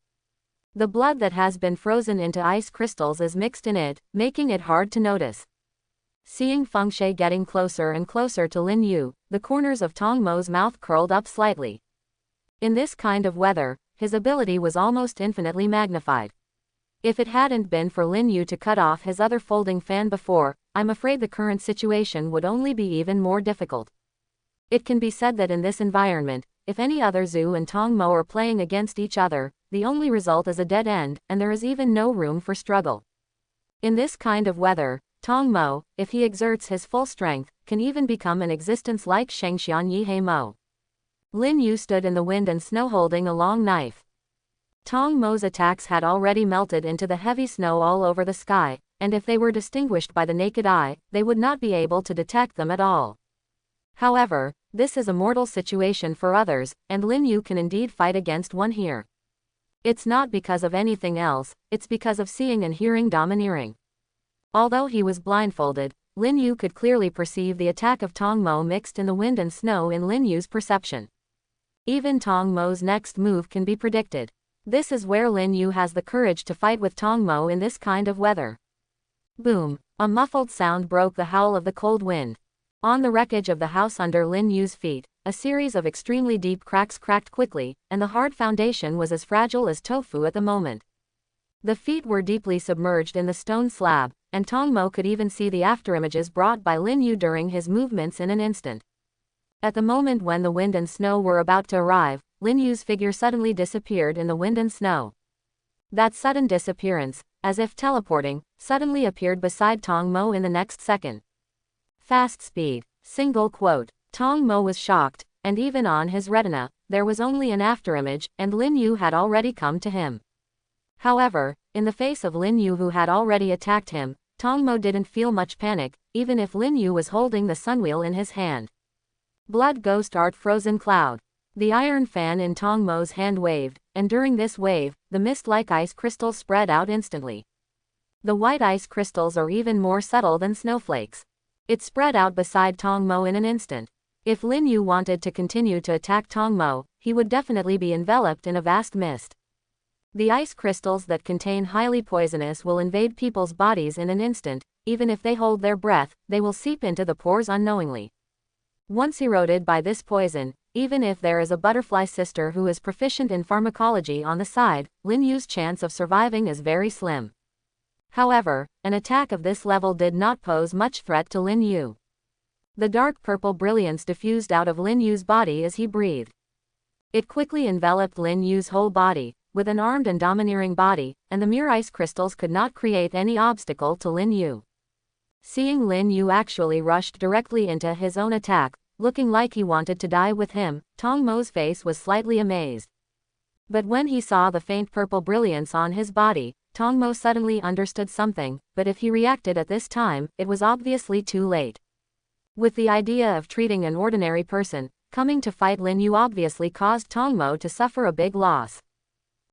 S1: The blood that has been frozen into ice crystals is mixed in it, making it hard to notice. Seeing Feng Shui getting closer and closer to Lin Yu, the corners of Tong Mo's mouth curled up slightly. In this kind of weather, his ability was almost infinitely magnified. If it hadn't been for Lin Yu to cut off his other folding fan before, I'm afraid the current situation would only be even more difficult. It can be said that in this environment, if any other Zhu and Tong Mo are playing against each other, the only result is a dead end, and there is even no room for struggle. In this kind of weather, Tong Mo, if he exerts his full strength, can even become an existence like Shengxian Yihei Mo. Lin Yu stood in the wind and snow holding a long knife. Tong Mo's attacks had already melted into the heavy snow all over the sky, and if they were distinguished by the naked eye, they would not be able to detect them at all. However, this is a mortal situation for others, and Lin Yu can indeed fight against one here. It's not because of anything else, it's because of seeing and hearing domineering. Although he was blindfolded, Lin Yu could clearly perceive the attack of Tong Mo mixed in the wind and snow in Lin Yu's perception. Even Tong Mo's next move can be predicted. This is where Lin Yu has the courage to fight with Tong Mo in this kind of weather. Boom! A muffled sound broke the howl of the cold wind. On the wreckage of the house under Lin Yu's feet, a series of extremely deep cracks cracked quickly, and the hard foundation was as fragile as tofu at the moment. The feet were deeply submerged in the stone slab, and Tong Mo could even see the afterimages brought by Lin Yu during his movements in an instant. At the moment when the wind and snow were about to arrive, Lin Yu's figure suddenly disappeared in the wind and snow. That sudden disappearance, as if teleporting, suddenly appeared beside Tong Mo in the next second. Fast speed. Single quote. Tong Mo was shocked, and even on his retina, there was only an afterimage, and Lin Yu had already come to him. However, in the face of Lin Yu who had already attacked him, Tong Mo didn't feel much panic, even if Lin Yu was holding the sunwheel in his hand. Blood Ghost Art Frozen Cloud. The iron fan in Tong Mo's hand waved, and during this wave, the mist-like ice crystals spread out instantly. The white ice crystals are even more subtle than snowflakes. It spread out beside Tong Mo in an instant. If Lin Yu wanted to continue to attack Tong Mo, he would definitely be enveloped in a vast mist. The ice crystals that contain highly poisonous will invade people's bodies in an instant. Even if they hold their breath, they will seep into the pores unknowingly. Once eroded by this poison, even if there is a butterfly sister who is proficient in pharmacology on the side, Lin Yu's chance of surviving is very slim. However, an attack of this level did not pose much threat to Lin Yu. The dark purple brilliance diffused out of Lin Yu's body as he breathed. It quickly enveloped Lin Yu's whole body, with an armed and domineering body, and the mere ice crystals could not create any obstacle to Lin Yu. Seeing Lin Yu actually rushed directly into his own attack, looking like he wanted to die with him, Tong Mo's face was slightly amazed. But when he saw the faint purple brilliance on his body, Tong Mo suddenly understood something, but if he reacted at this time, it was obviously too late. With the idea of treating an ordinary person, coming to fight Lin Yu obviously caused Tong Mo to suffer a big loss.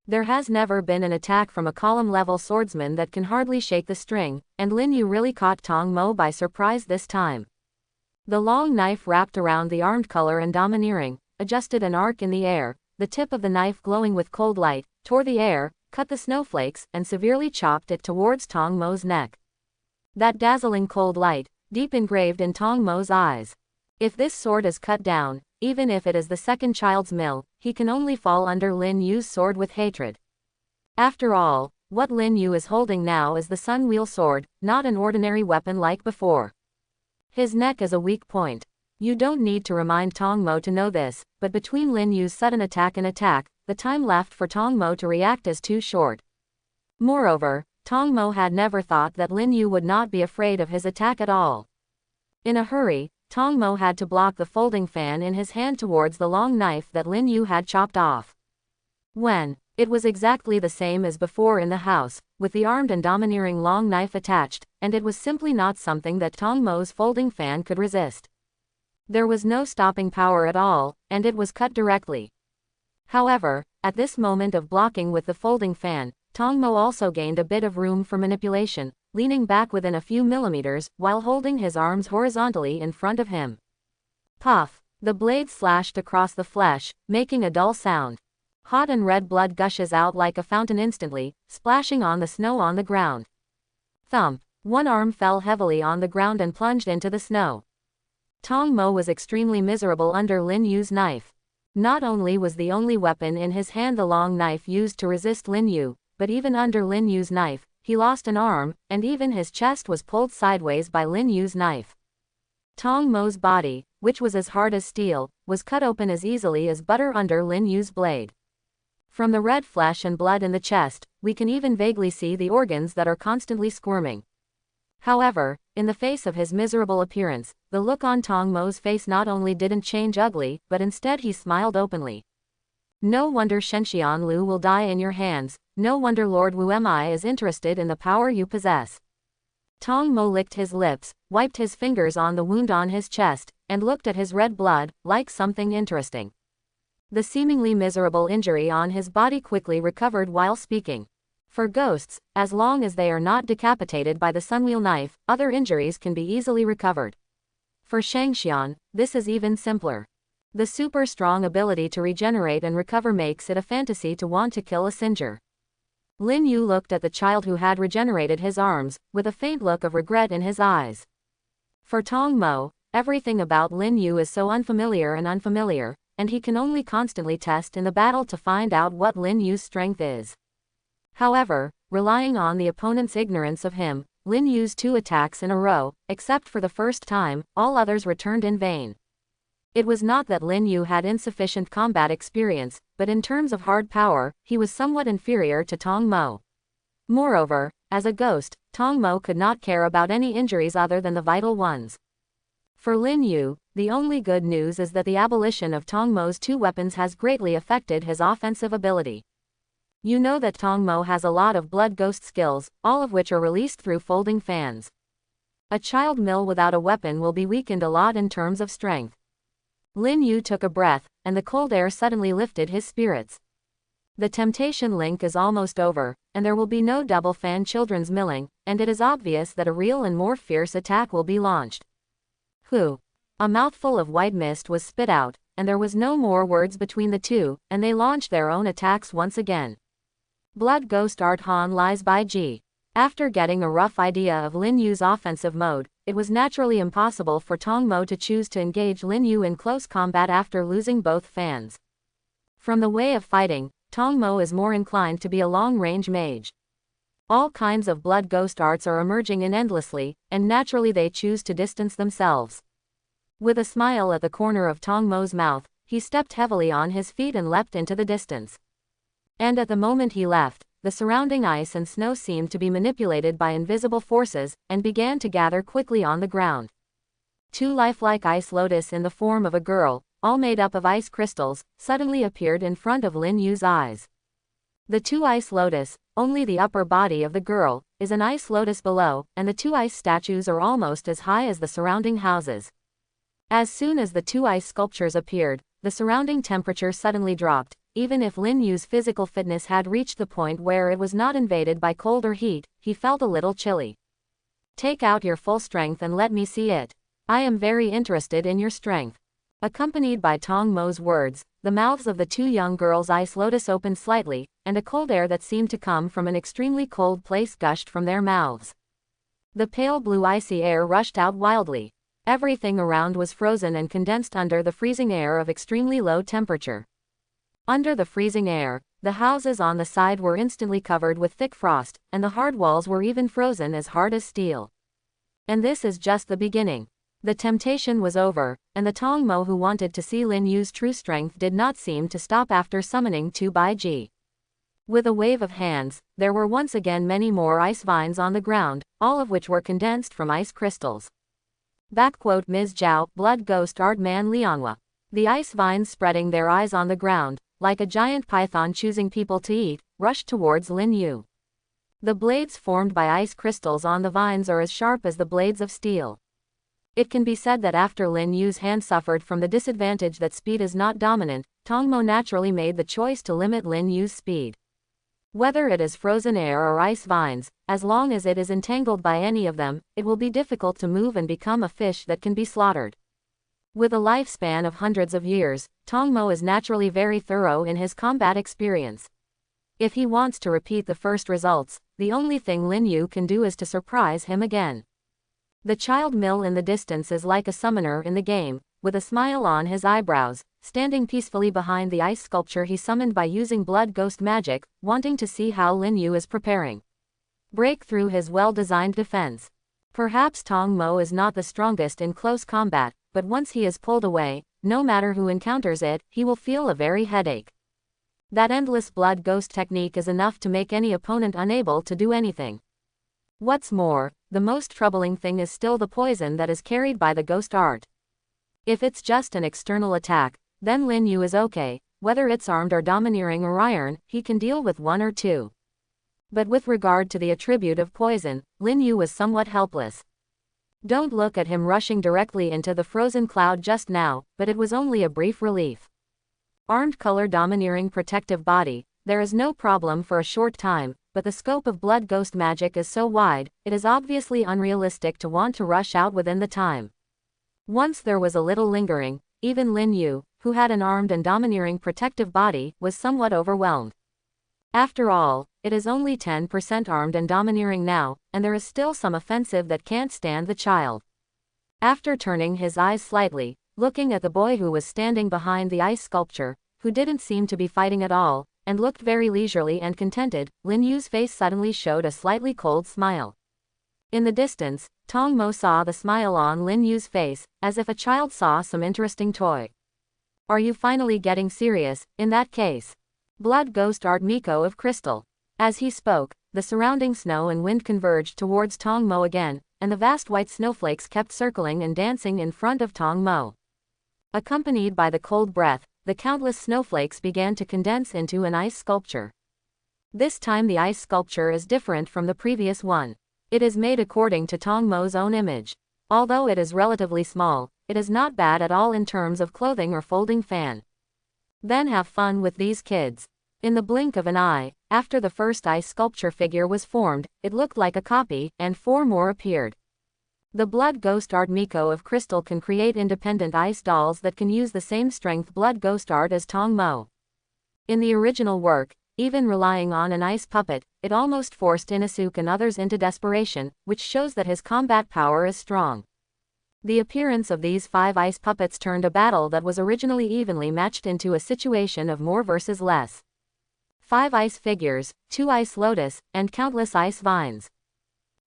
S1: There has never been an attack from a column-level swordsman that can hardly shake the string, and Lin Yu really caught Tong Mo by surprise this time. The long knife wrapped around the armed color and domineering, adjusted an arc in the air, the tip of the knife glowing with cold light, tore the air, cut the snowflakes, and severely chopped it towards Tong Mo's neck. That dazzling cold light, deep engraved in Tong Mo's eyes. If this sword is cut down, even if it is the second child's mill, he can only fall under Lin Yu's sword with hatred. After all, what Lin Yu is holding now is the Sun Wheel sword, not an ordinary weapon like before. His neck is a weak point. You don't need to remind Tong Mo to know this, but between Lin Yu's sudden attack and attack, the time left for Tong Mo to react is too short. Moreover, Tong Mo had never thought that Lin Yu would not be afraid of his attack at all. In a hurry, Tong Mo had to block the folding fan in his hand towards the long knife that Lin Yu had chopped off. It was exactly the same as before in the house, with the armed and domineering long knife attached, and it was simply not something that Tong Mo's folding fan could resist. There was no stopping power at all, and it was cut directly. However, at this moment of blocking with the folding fan, Tong Mo also gained a bit of room for manipulation, leaning back within a few millimeters, while holding his arms horizontally in front of him. Puff! The blade slashed across the flesh, making a dull sound. Hot and red blood gushes out like a fountain instantly, splashing on the snow on the ground. Thump! One arm fell heavily on the ground and plunged into the snow. Tong Mo was extremely miserable under Lin Yu's knife. Not only was the only weapon in his hand the long knife used to resist Lin Yu, but even under Lin Yu's knife, he lost an arm, and even his chest was pulled sideways by Lin Yu's knife. Tong Mo's body, which was as hard as steel, was cut open as easily as butter under Lin Yu's blade. From the red flesh and blood in the chest, we can even vaguely see the organs that are constantly squirming. However, in the face of his miserable appearance, the look on Tong Mo's face not only didn't change ugly, but instead he smiled openly. No wonder Shenxian Lu will die in your hands, no wonder Lord Wu Mi is interested in the power you possess. Tong Mo licked his lips, wiped his fingers on the wound on his chest, and looked at his red blood, like something interesting. The seemingly miserable injury on his body quickly recovered while speaking. For ghosts, as long as they are not decapitated by the sunwheel knife, other injuries can be easily recovered. For Shangxian, this is even simpler. The super strong ability to regenerate and recover makes it a fantasy to want to kill a Singer. Lin Yu looked at the child who had regenerated his arms, with a faint look of regret in his eyes. For Tong Mo, everything about Lin Yu is so unfamiliar, and he can only constantly test in the battle to find out what Lin Yu's strength is. However, relying on the opponent's ignorance of him, Lin Yu's 2 attacks in a row, except for the first time, all others returned in vain. It was not that Lin Yu had insufficient combat experience, but in terms of hard power, he was somewhat inferior to Tong Mo. Moreover, as a ghost, Tong Mo could not care about any injuries other than the vital ones. For Lin Yu, the only good news is that the abolition of Tong Mo's 2 weapons has greatly affected his offensive ability. You know that Tong Mo has a lot of blood ghost skills, all of which are released through folding fans. A child mill without a weapon will be weakened a lot in terms of strength. Lin Yu took a breath, and the cold air suddenly lifted his spirits. The temptation link is almost over, and there will be no double fan children's milling, and it is obvious that a real and more fierce attack will be launched. Who? A mouthful of white mist was spit out, and there was no more words between the two, and they launched their own attacks once again. Blood Ghost Art Han lies by G. After getting a rough idea of Lin Yu's offensive mode, it was naturally impossible for Tong Mo to choose to engage Lin Yu in close combat after losing both fans. From the way of fighting, Tong Mo is more inclined to be a long-range mage. All kinds of blood ghost arts are emerging in endlessly, and naturally they choose to distance themselves. With a smile at the corner of Tong Mo's mouth, he stepped heavily on his feet and leapt into the distance. And at the moment he left, the surrounding ice and snow seemed to be manipulated by invisible forces, and began to gather quickly on the ground. 2 lifelike ice lotus in the form of a girl, all made up of ice crystals, suddenly appeared in front of Lin Yu's eyes. The 2 ice lotus, only the upper body of the girl, is an ice lotus below, and the 2 ice statues are almost as high as the surrounding houses. As soon as the 2 ice sculptures appeared, the surrounding temperature suddenly dropped. Even if Lin Yu's physical fitness had reached the point where it was not invaded by cold or heat, he felt a little chilly. Take out your full strength and let me see it. I am very interested in your strength. Accompanied by Tong Mo's words, the mouths of the 2 young girls' ice lotus opened slightly, and a cold air that seemed to come from an extremely cold place gushed from their mouths. The pale blue icy air rushed out wildly. Everything around was frozen and condensed under the freezing air of extremely low temperature. Under the freezing air, the houses on the side were instantly covered with thick frost, and the hard walls were even frozen as hard as steel. And this is just the beginning. The temptation was over, and the Tong Mo who wanted to see Lin Yu's true strength did not seem to stop after summoning 2 Bai Ji. With a wave of hands, there were once again many more ice vines on the ground, all of which were condensed from ice crystals. Ms. Zhao, Blood Ghost Art Man Lianghua. The ice vines spreading their eyes on the ground, like a giant python choosing people to eat, rushed towards Lin Yu. The blades formed by ice crystals on the vines are as sharp as the blades of steel. It can be said that after Lin Yu's hand suffered from the disadvantage that speed is not dominant, Tong Mo naturally made the choice to limit Lin Yu's speed. Whether it is frozen air or ice vines, as long as it is entangled by any of them, it will be difficult to move and become a fish that can be slaughtered. With a lifespan of hundreds of years, Tong Mo is naturally very thorough in his combat experience. If he wants to repeat the first results, the only thing Lin Yu can do is to surprise him again. The child mill in the distance is like a summoner in the game, with a smile on his eyebrows, standing peacefully behind the ice sculpture he summoned by using blood ghost magic, wanting to see how Lin Yu is preparing. Break through his well-designed defense. Perhaps Tong Mo is not the strongest in close combat, but once he is pulled away, no matter who encounters it, he will feel a very headache. That endless blood ghost technique is enough to make any opponent unable to do anything. What's more, the most troubling thing is still the poison that is carried by the ghost art. If it's just an external attack, then Lin Yu is okay, whether it's armed or domineering or iron, he can deal with 1 or 2. But with regard to the attribute of poison, Lin Yu was somewhat helpless. Don't look at him rushing directly into the frozen cloud just now, but it was only a brief relief. Armed color domineering protective body, there is no problem for a short time, but the scope of blood ghost magic is so wide, it is obviously unrealistic to want to rush out within the time. Once there was a little lingering, even Lin Yu, who had an armed and domineering protective body, was somewhat overwhelmed. After all, it is only 10% armed and domineering now, and there is still some offensive that can't stand the child. After turning his eyes slightly, looking at the boy who was standing behind the ice sculpture, who didn't seem to be fighting at all, and looked very leisurely and contented, Lin Yu's face suddenly showed a slightly cold smile. In the distance, Tong Mo saw the smile on Lin Yu's face, as if a child saw some interesting toy. Are you finally getting serious? In that case. Blood Ghost Art Miko of Crystal. As he spoke, the surrounding snow and wind converged towards Tong Mo again, and the vast white snowflakes kept circling and dancing in front of Tong Mo. Accompanied by the cold breath, the countless snowflakes began to condense into an ice sculpture. This time the ice sculpture is different from the previous one. It is made according to Tong Mo's own image. Although it is relatively small, it is not bad at all in terms of clothing or folding fan. Then have fun with these kids. In the blink of an eye, after the first ice sculpture figure was formed, it looked like a copy, and 4 more appeared. The Blood Ghost Art Miko of Crystal can create independent ice dolls that can use the same strength Blood Ghost Art as Tong Mo. In the original work, even relying on an ice puppet, it almost forced Inosuke and others into desperation, which shows that his combat power is strong. The appearance of these 5 ice puppets turned a battle that was originally evenly matched into a situation of more versus less. 5 ice figures, 2 ice lotus, and countless ice vines.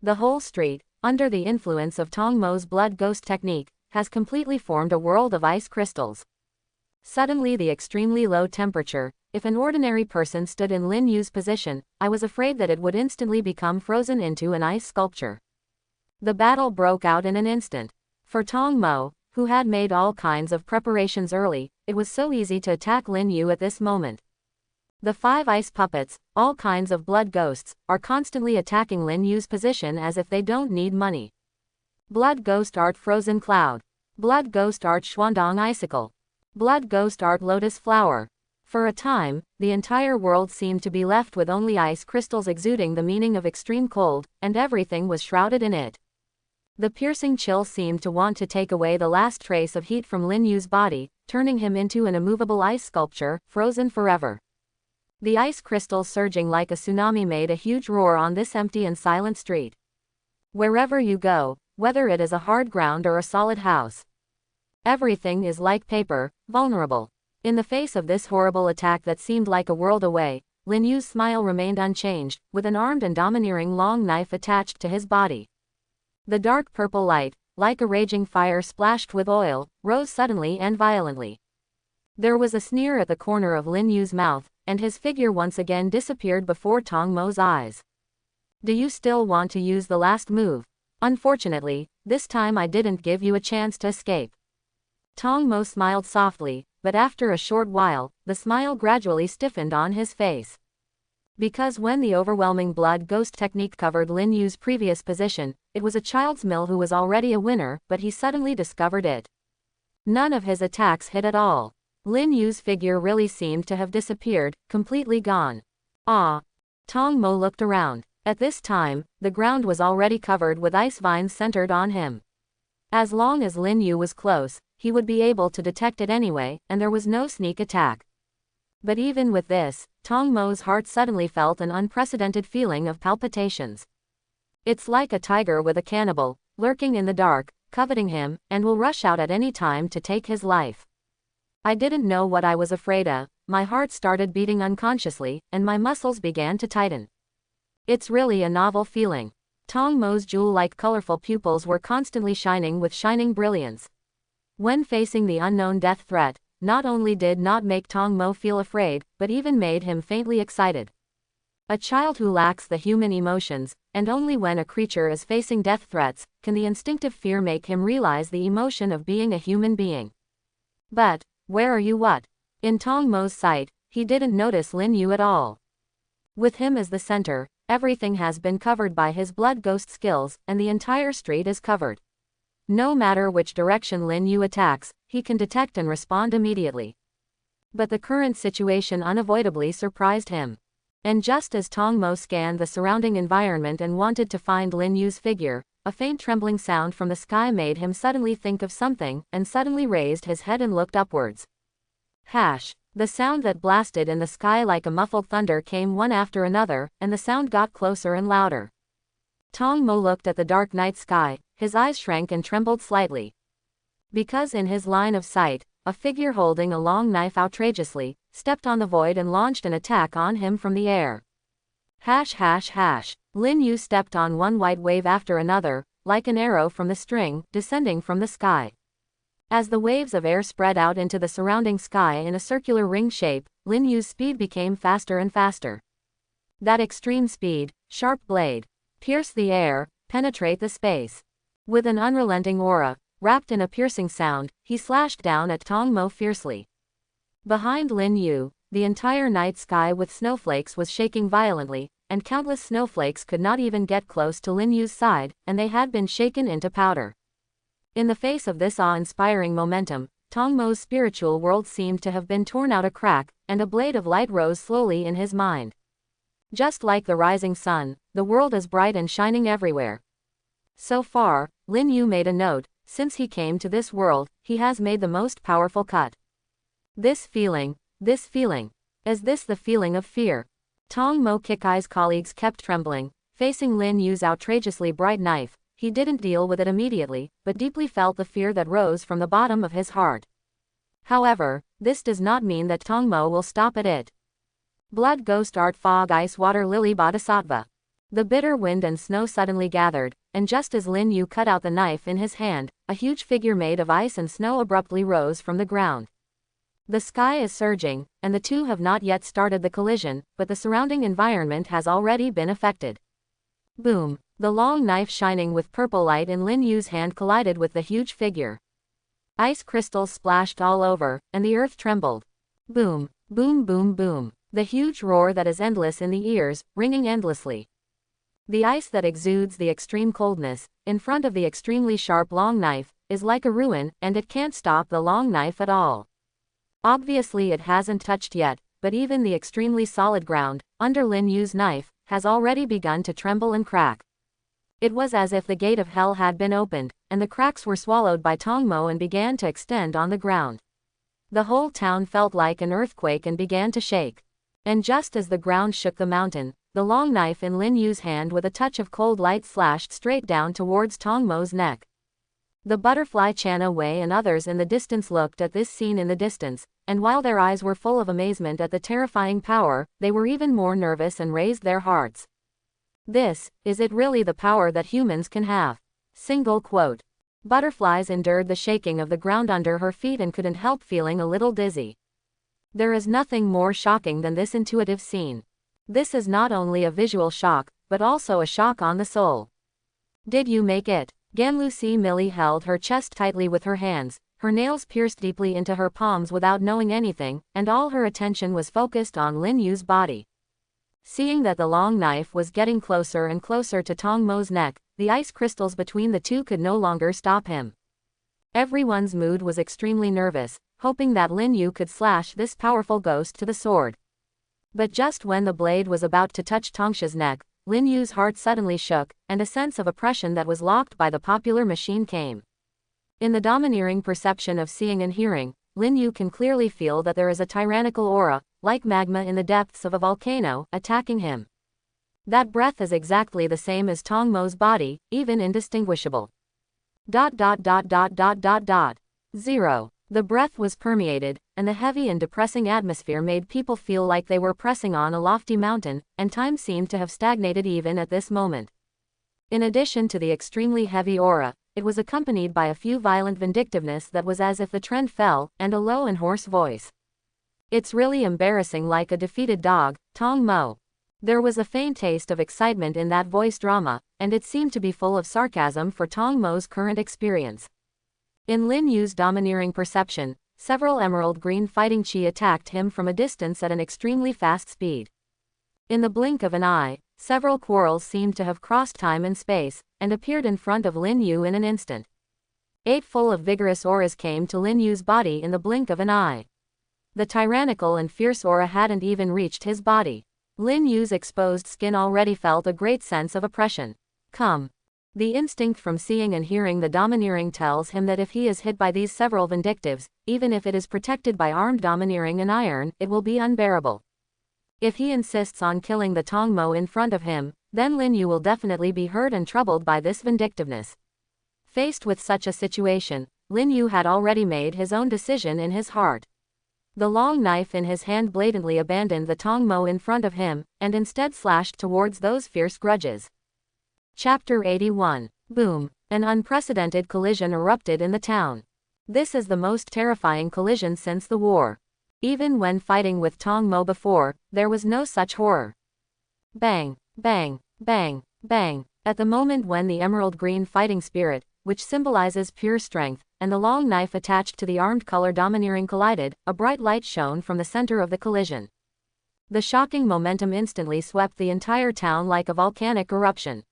S1: The whole street, under the influence of Tong Mo's blood ghost technique, has completely formed a world of ice crystals. Suddenly the extremely low temperature, if an ordinary person stood in Lin Yu's position, I was afraid that it would instantly become frozen into an ice sculpture. The battle broke out in an instant. For Tong Mo, who had made all kinds of preparations early, it was so easy to attack Lin Yu at this moment. The 5 ice puppets, all kinds of blood ghosts, are constantly attacking Lin Yu's position as if they don't need money. Blood Ghost Art Frozen Cloud. Blood Ghost Art Xuandong Icicle. Blood Ghost Art Lotus Flower. For a time, the entire world seemed to be left with only ice crystals exuding the meaning of extreme cold, and everything was shrouded in it. The piercing chill seemed to want to take away the last trace of heat from Lin Yu's body, turning him into an immovable ice sculpture, frozen forever. The ice crystals surging like a tsunami made a huge roar on this empty and silent street. Wherever you go, whether it is a hard ground or a solid house, everything is like paper, vulnerable. In the face of this horrible attack that seemed like a world away, Lin Yu's smile remained unchanged, with an armed and domineering long knife attached to his body. The dark purple light, like a raging fire splashed with oil, rose suddenly and violently. There was a sneer at the corner of Lin Yu's mouth, and his figure once again disappeared before Tong Mo's eyes. Do you still want to use the last move? Unfortunately, this time I didn't give you a chance to escape. Tong Mo smiled softly, but after a short while, the smile gradually stiffened on his face. Because when the overwhelming blood ghost technique covered Lin Yu's previous position, it was a child's mill who was already a winner, but he suddenly discovered it. None of his attacks hit at all. Lin Yu's figure really seemed to have disappeared, completely gone. Ah! Tong Mo looked around. At this time, the ground was already covered with ice vines centered on him. As long as Lin Yu was close, he would be able to detect it anyway, and there was no sneak attack. But even with this, Tong Mo's heart suddenly felt an unprecedented feeling of palpitations. It's like a tiger with a cannibal, lurking in the dark, coveting him, and will rush out at any time to take his life. I didn't know what I was afraid of, my heart started beating unconsciously, and my muscles began to tighten. It's really a novel feeling. Tong Mo's jewel-like colorful pupils were constantly shining with shining brilliance. When facing the unknown death threat, not only did not make Tong Mo feel afraid, but even made him faintly excited. A child who lacks the human emotions, and only when a creature is facing death threats, can the instinctive fear make him realize the emotion of being a human being. But, where are you what? In Tong Mo's sight, he didn't notice Lin Yu at all. With him as the center, everything has been covered by his blood ghost skills, and the entire street is covered. No matter which direction Lin Yu attacks, he can detect and respond immediately. But the current situation unavoidably surprised him. And just as Tong Mo scanned the surrounding environment and wanted to find Lin Yu's figure, a faint trembling sound from the sky made him suddenly think of something, and suddenly raised his head and looked upwards. Hash! The sound that blasted in the sky like a muffled thunder came one after another, and the sound got closer and louder. Tong Mo looked at the dark night sky, his eyes shrank and trembled slightly. Because in his line of sight, a figure holding a long knife outrageously, stepped on the void and launched an attack on him from the air. Hash hash hash. Lin Yu stepped on one white wave after another, like an arrow from the string, descending from the sky. As the waves of air spread out into the surrounding sky in a circular ring shape, Lin Yu's speed became faster and faster. That extreme speed, sharp blade, pierce the air, penetrate the space. With an unrelenting aura, wrapped in a piercing sound, he slashed down at Tong Mo fiercely. Behind Lin Yu, the entire night sky with snowflakes was shaking violently, and countless snowflakes could not even get close to Lin Yu's side, and they had been shaken into powder. In the face of this awe-inspiring momentum, Tong Mo's spiritual world seemed to have been torn out a crack, and a blade of light rose slowly in his mind. Just like the rising sun, the world is bright and shining everywhere. So far, Lin Yu made a note, since he came to this world, he has made the most powerful cut. This feeling, is this the feeling of fear? Tong Mo Kikai's colleagues kept trembling, facing Lin Yu's outrageously bright knife. He didn't deal with it immediately, but deeply felt the fear that rose from the bottom of his heart. However, this does not mean that Tong Mo will stop at it. Blood Ghost Art Fog Ice Water Lily Bodhisattva. The bitter wind and snow suddenly gathered, and just as Lin Yu cut out the knife in his hand, a huge figure made of ice and snow abruptly rose from the ground. The sky is surging, and the two have not yet started the collision, but the surrounding environment has already been affected. Boom! The long knife shining with purple light in Lin Yu's hand collided with the huge figure. Ice crystals splashed all over, and the earth trembled. Boom! Boom boom boom! The huge roar that is endless in the ears, ringing endlessly. The ice that exudes the extreme coldness, in front of the extremely sharp long knife, is like a ruin, and it can't stop the long knife at all. Obviously it hasn't touched yet, but even the extremely solid ground, under Lin Yu's knife, has already begun to tremble and crack. It was as if the gate of hell had been opened, and the cracks were swallowed by Tong Mo and began to extend on the ground. The whole town felt like an earthquake and began to shake. And just as the ground shook the mountain, the long knife in Lin Yu's hand with a touch of cold light slashed straight down towards Tong Mo's neck. The butterfly Chana Wei and others in the distance looked at this scene in the distance, and while their eyes were full of amazement at the terrifying power, they were even more nervous and raised their hearts. Is it really the power that humans can have? Single quote. Butterflies endured the shaking of the ground under her feet and couldn't help feeling a little dizzy. There is nothing more shocking than this intuitive scene. This is not only a visual shock, but also a shock on the soul. Did you make it? Ganlusi Millie held her chest tightly with her hands, her nails pierced deeply into her palms without knowing anything, and all her attention was focused on Lin Yu's body. Seeing that the long knife was getting closer and closer to Tong Mo's neck, the ice crystals between the two could no longer stop him. Everyone's mood was extremely nervous, hoping that Lin Yu could slash this powerful ghost to the sword. But just when the blade was about to touch Tongsha's neck, Lin Yu's heart suddenly shook, and a sense of oppression that was locked by the popular machine came. In the domineering perception of seeing and hearing, Lin Yu can clearly feel that there is a tyrannical aura, like magma in the depths of a volcano, attacking him. That breath is exactly the same as Tong Mo's body, even indistinguishable. ... 0. The breath was permeated, and the heavy and depressing atmosphere made people feel like they were pressing on a lofty mountain, and time seemed to have stagnated even at this moment. In addition to the extremely heavy aura, it was accompanied by a few violent vindictiveness that was as if the trend fell, and a low and hoarse voice. It's really embarrassing, like a defeated dog, Tong Mo. There was a faint taste of excitement in that voice drama, and it seemed to be full of sarcasm for Tong Mo's current experience. In Lin Yu's domineering perception, several emerald green fighting chi attacked him from a distance at an extremely fast speed. In the blink of an eye, several quarrels seemed to have crossed time and space, and appeared in front of Lin Yu in an instant. 8 full of vigorous auras came to Lin Yu's body in the blink of an eye. The tyrannical and fierce aura hadn't even reached his body. Lin Yu's exposed skin already felt a great sense of oppression. Come. The instinct from seeing and hearing the domineering tells him that if he is hit by these several vindictives, even if it is protected by armed domineering and iron, it will be unbearable. If he insists on killing the Tongmo in front of him, then Lin Yu will definitely be hurt and troubled by this vindictiveness. Faced with such a situation, Lin Yu had already made his own decision in his heart. The long knife in his hand blatantly abandoned the Tongmo in front of him, and instead slashed towards those fierce grudges. Chapter 81. Boom. An unprecedented collision erupted in the town. This is the most terrifying collision since the war. Even when fighting with Tongmo before, there was no such horror. Bang, bang, bang, bang. At the moment when the emerald green fighting spirit, which symbolizes pure strength, and the long knife attached to the armed color domineering collided, a bright light shone from the center of the collision. The shocking momentum instantly swept the entire town like a volcanic eruption.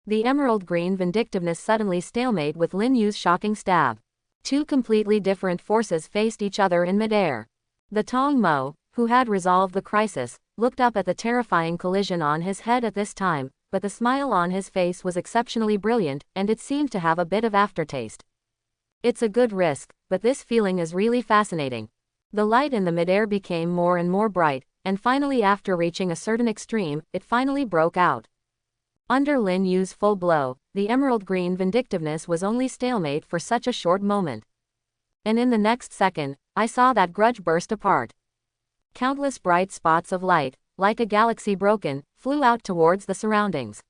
S1: The emerald green vindictiveness suddenly stalemate with Lin Yu's shocking stab. Two completely different forces faced each other in midair. The Tongmo, who had resolved the crisis, looked up at the terrifying collision on his head at this time, but the smile on his face was exceptionally brilliant, and it seemed to have a bit of aftertaste. It's a good risk, but this feeling is really fascinating. The light in the midair became more and more bright, and finally after reaching a certain extreme, it finally broke out. Under Lin Yu's full blow, the emerald green vindictiveness was only stalemate for such a short moment. And in the next second, I saw that grudge burst apart. Countless bright spots of light, like a galaxy broken, flew out towards the surroundings.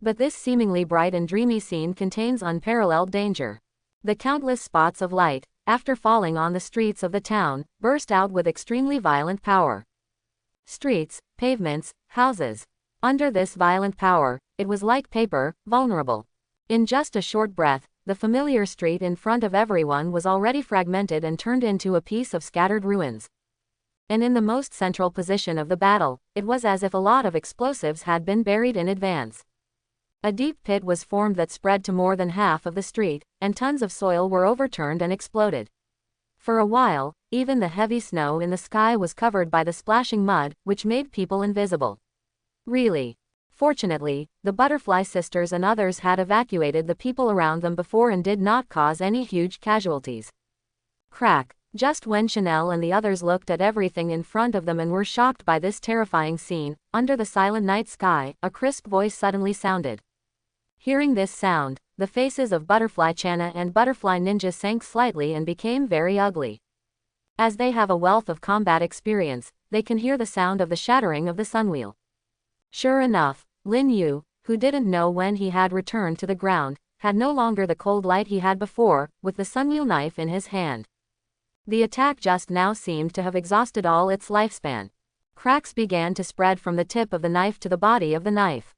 S1: But this seemingly bright and dreamy scene contains unparalleled danger. The countless spots of light, after falling on the streets of the town, burst out with extremely violent power. Streets, pavements, houses. Under this violent power, it was like paper, vulnerable. In just a short breath, the familiar street in front of everyone was already fragmented and turned into a piece of scattered ruins. And in the most central position of the battle, it was as if a lot of explosives had been buried in advance. A deep pit was formed that spread to more than half of the street, and tons of soil were overturned and exploded. For a while, even the heavy snow in the sky was covered by the splashing mud, which made people invisible. Really. Fortunately, the Butterfly Sisters and others had evacuated the people around them before and did not cause any huge casualties. Crack. Just when Chanel and the others looked at everything in front of them and were shocked by this terrifying scene, under the silent night sky, a crisp voice suddenly sounded. Hearing this sound, the faces of Butterfly Channa and Butterfly Ninja sank slightly and became very ugly. As they have a wealth of combat experience, they can hear the sound of the shattering of the sunwheel. Sure enough, Lin Yu, who didn't know when he had returned to the ground, had no longer the cold light he had before, with the sunwheel knife in his hand. The attack just now seemed to have exhausted all its lifespan. Cracks began to spread from the tip of the knife to the body of the knife.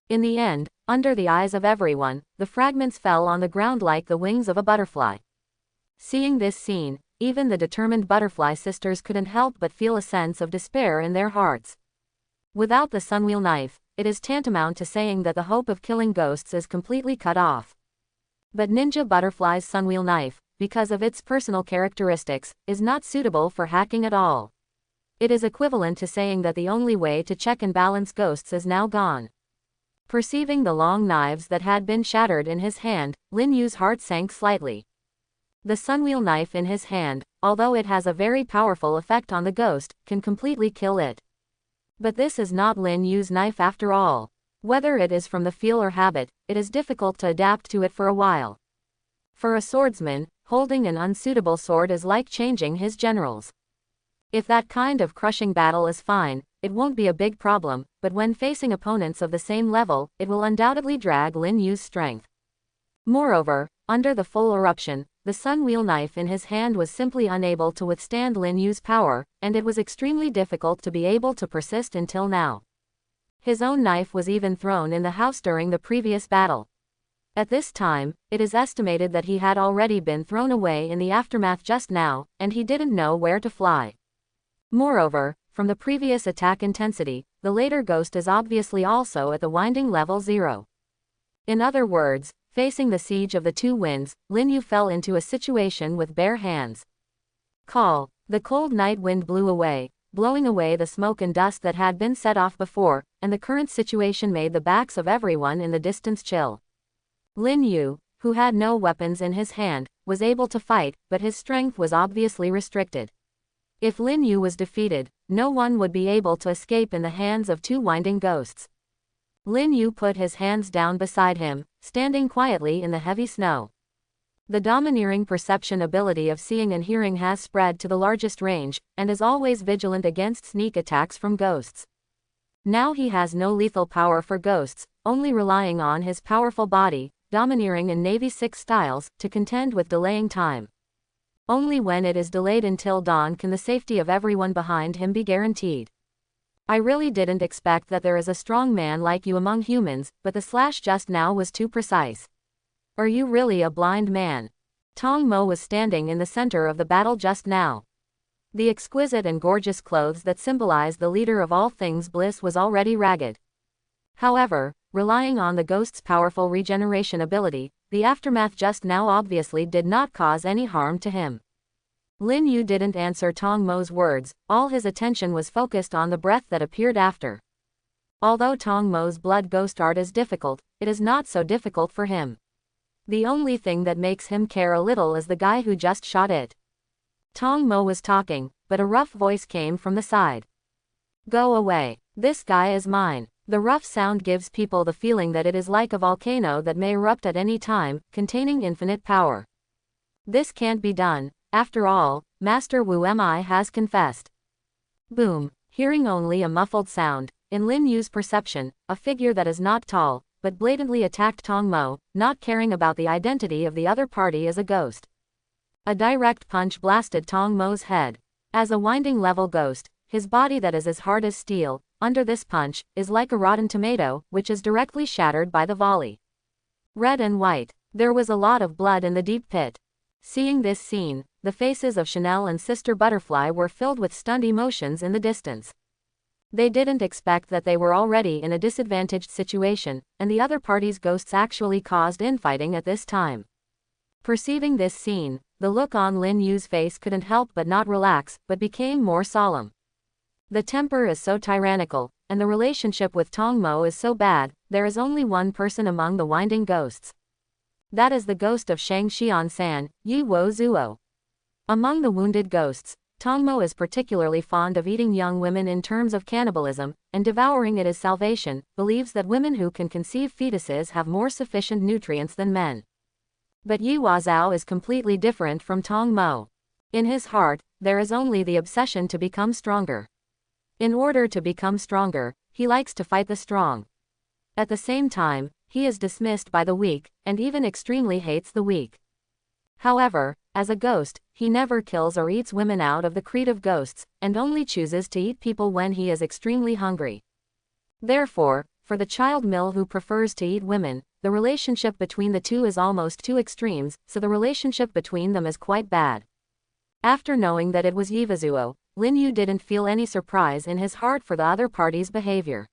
S1: In the end, under the eyes of everyone, the fragments fell on the ground like the wings of a butterfly. Seeing this scene, even the determined Butterfly Sisters couldn't help but feel a sense of despair in their hearts. Without the sunwheel knife, it is tantamount to saying that the hope of killing ghosts is completely cut off. But Ninja Butterfly's sunwheel knife, because of its personal characteristics, is not suitable for hacking at all. It is equivalent to saying that the only way to check and balance ghosts is now gone. Perceiving the long knives that had been shattered in his hand, Lin Yu's heart sank slightly. The sunwheel knife in his hand, although it has a very powerful effect on the ghost, can completely kill it. But this is not Lin Yu's knife after all. Whether it is from the feel or habit, it is difficult to adapt to it for a while. For a swordsman, holding an unsuitable sword is like changing his generals. If that kind of crushing battle is fine, it won't be a big problem, but when facing opponents of the same level, it will undoubtedly drag Lin Yu's strength. Moreover, under the full eruption, the sunwheel knife in his hand was simply unable to withstand Lin Yu's power, and it was extremely difficult to be able to persist until now. His own knife was even thrown in the house during the previous battle. At this time, it is estimated that he had already been thrown away in the aftermath just now, and he didn't know where to fly. Moreover, from the previous attack intensity, the later ghost is obviously also at the winding level 0. In other words, facing the siege of the two winds, Lin Yu fell into a situation with bare hands. Call. The cold night wind blew away, blowing away the smoke and dust that had been set off before, and the current situation made the backs of everyone in the distance chill. Lin Yu, who had no weapons in his hand, was able to fight, but his strength was obviously restricted. If Lin Yu was defeated, no one would be able to escape in the hands of two winding ghosts. Lin Yu put his hands down beside him, standing quietly in the heavy snow. The domineering perception ability of seeing and hearing has spread to the largest range, and is always vigilant against sneak attacks from ghosts. Now he has no lethal power for ghosts, only relying on his powerful body, domineering in Navy 6 styles, to contend with delaying time. Only when it is delayed until dawn can the safety of everyone behind him be guaranteed. I really didn't expect that there is a strong man like you among humans, but the slash just now was too precise. Are you really a blind man? Tong Mo was standing in the center of the battle just now. The exquisite and gorgeous clothes that symbolized the leader of all things bliss was already ragged. However, relying on the ghost's powerful regeneration ability, the aftermath just now obviously did not cause any harm to him. Lin Yu didn't answer Tong Mo's words, all his attention was focused on the breath that appeared after. Although Tong Mo's blood ghost art is difficult, it is not so difficult for him. The only thing that makes him care a little is the guy who just shot it. Tong Mo was talking, but a rough voice came from the side. Go away. This guy is mine. The rough sound gives people the feeling that it is like a volcano that may erupt at any time, containing infinite power. This can't be done. After all, Master Wu Mi has confessed. Boom. Hearing only a muffled sound, in Lin Yu's perception, a figure that is not tall, but blatantly attacked Tong Mo, not caring about the identity of the other party as a ghost. A direct punch blasted Tong Mo's head. As a winding level ghost, his body that is as hard as steel, under this punch, is like a rotten tomato, which is directly shattered by the volley. Red and white. There was a lot of blood in the deep pit. Seeing this scene, the faces of Chanel and Sister Butterfly were filled with stunned emotions in the distance. They didn't expect that they were already in a disadvantaged situation, and the other party's ghosts actually caused infighting at this time. Perceiving this scene, the look on Lin Yu's face couldn't help but not relax, but became more solemn. The temper is so tyrannical, and the relationship with Tong Mo is so bad, there is only one person among the winding ghosts. That is the ghost of Shang Xian-san, Yi Wo Zuo. Among the wounded ghosts, Tong Mo is particularly fond of eating young women in terms of cannibalism, and devouring it is salvation, believes that women who can conceive fetuses have more sufficient nutrients than men. But Yi Wazhao is completely different from Tong Mo. In his heart, there is only the obsession to become stronger. In order to become stronger, he likes to fight the strong. At the same time, he is dismissed by the weak, and even extremely hates the weak. However, as a ghost, he never kills or eats women out of the creed of ghosts, and only chooses to eat people when he is extremely hungry. Therefore, for the child mill who prefers to eat women, the relationship between the two is almost two extremes, so the relationship between them is quite bad. After knowing that it was Yivazuo, Lin Yu didn't feel any surprise in his heart for the other party's behavior.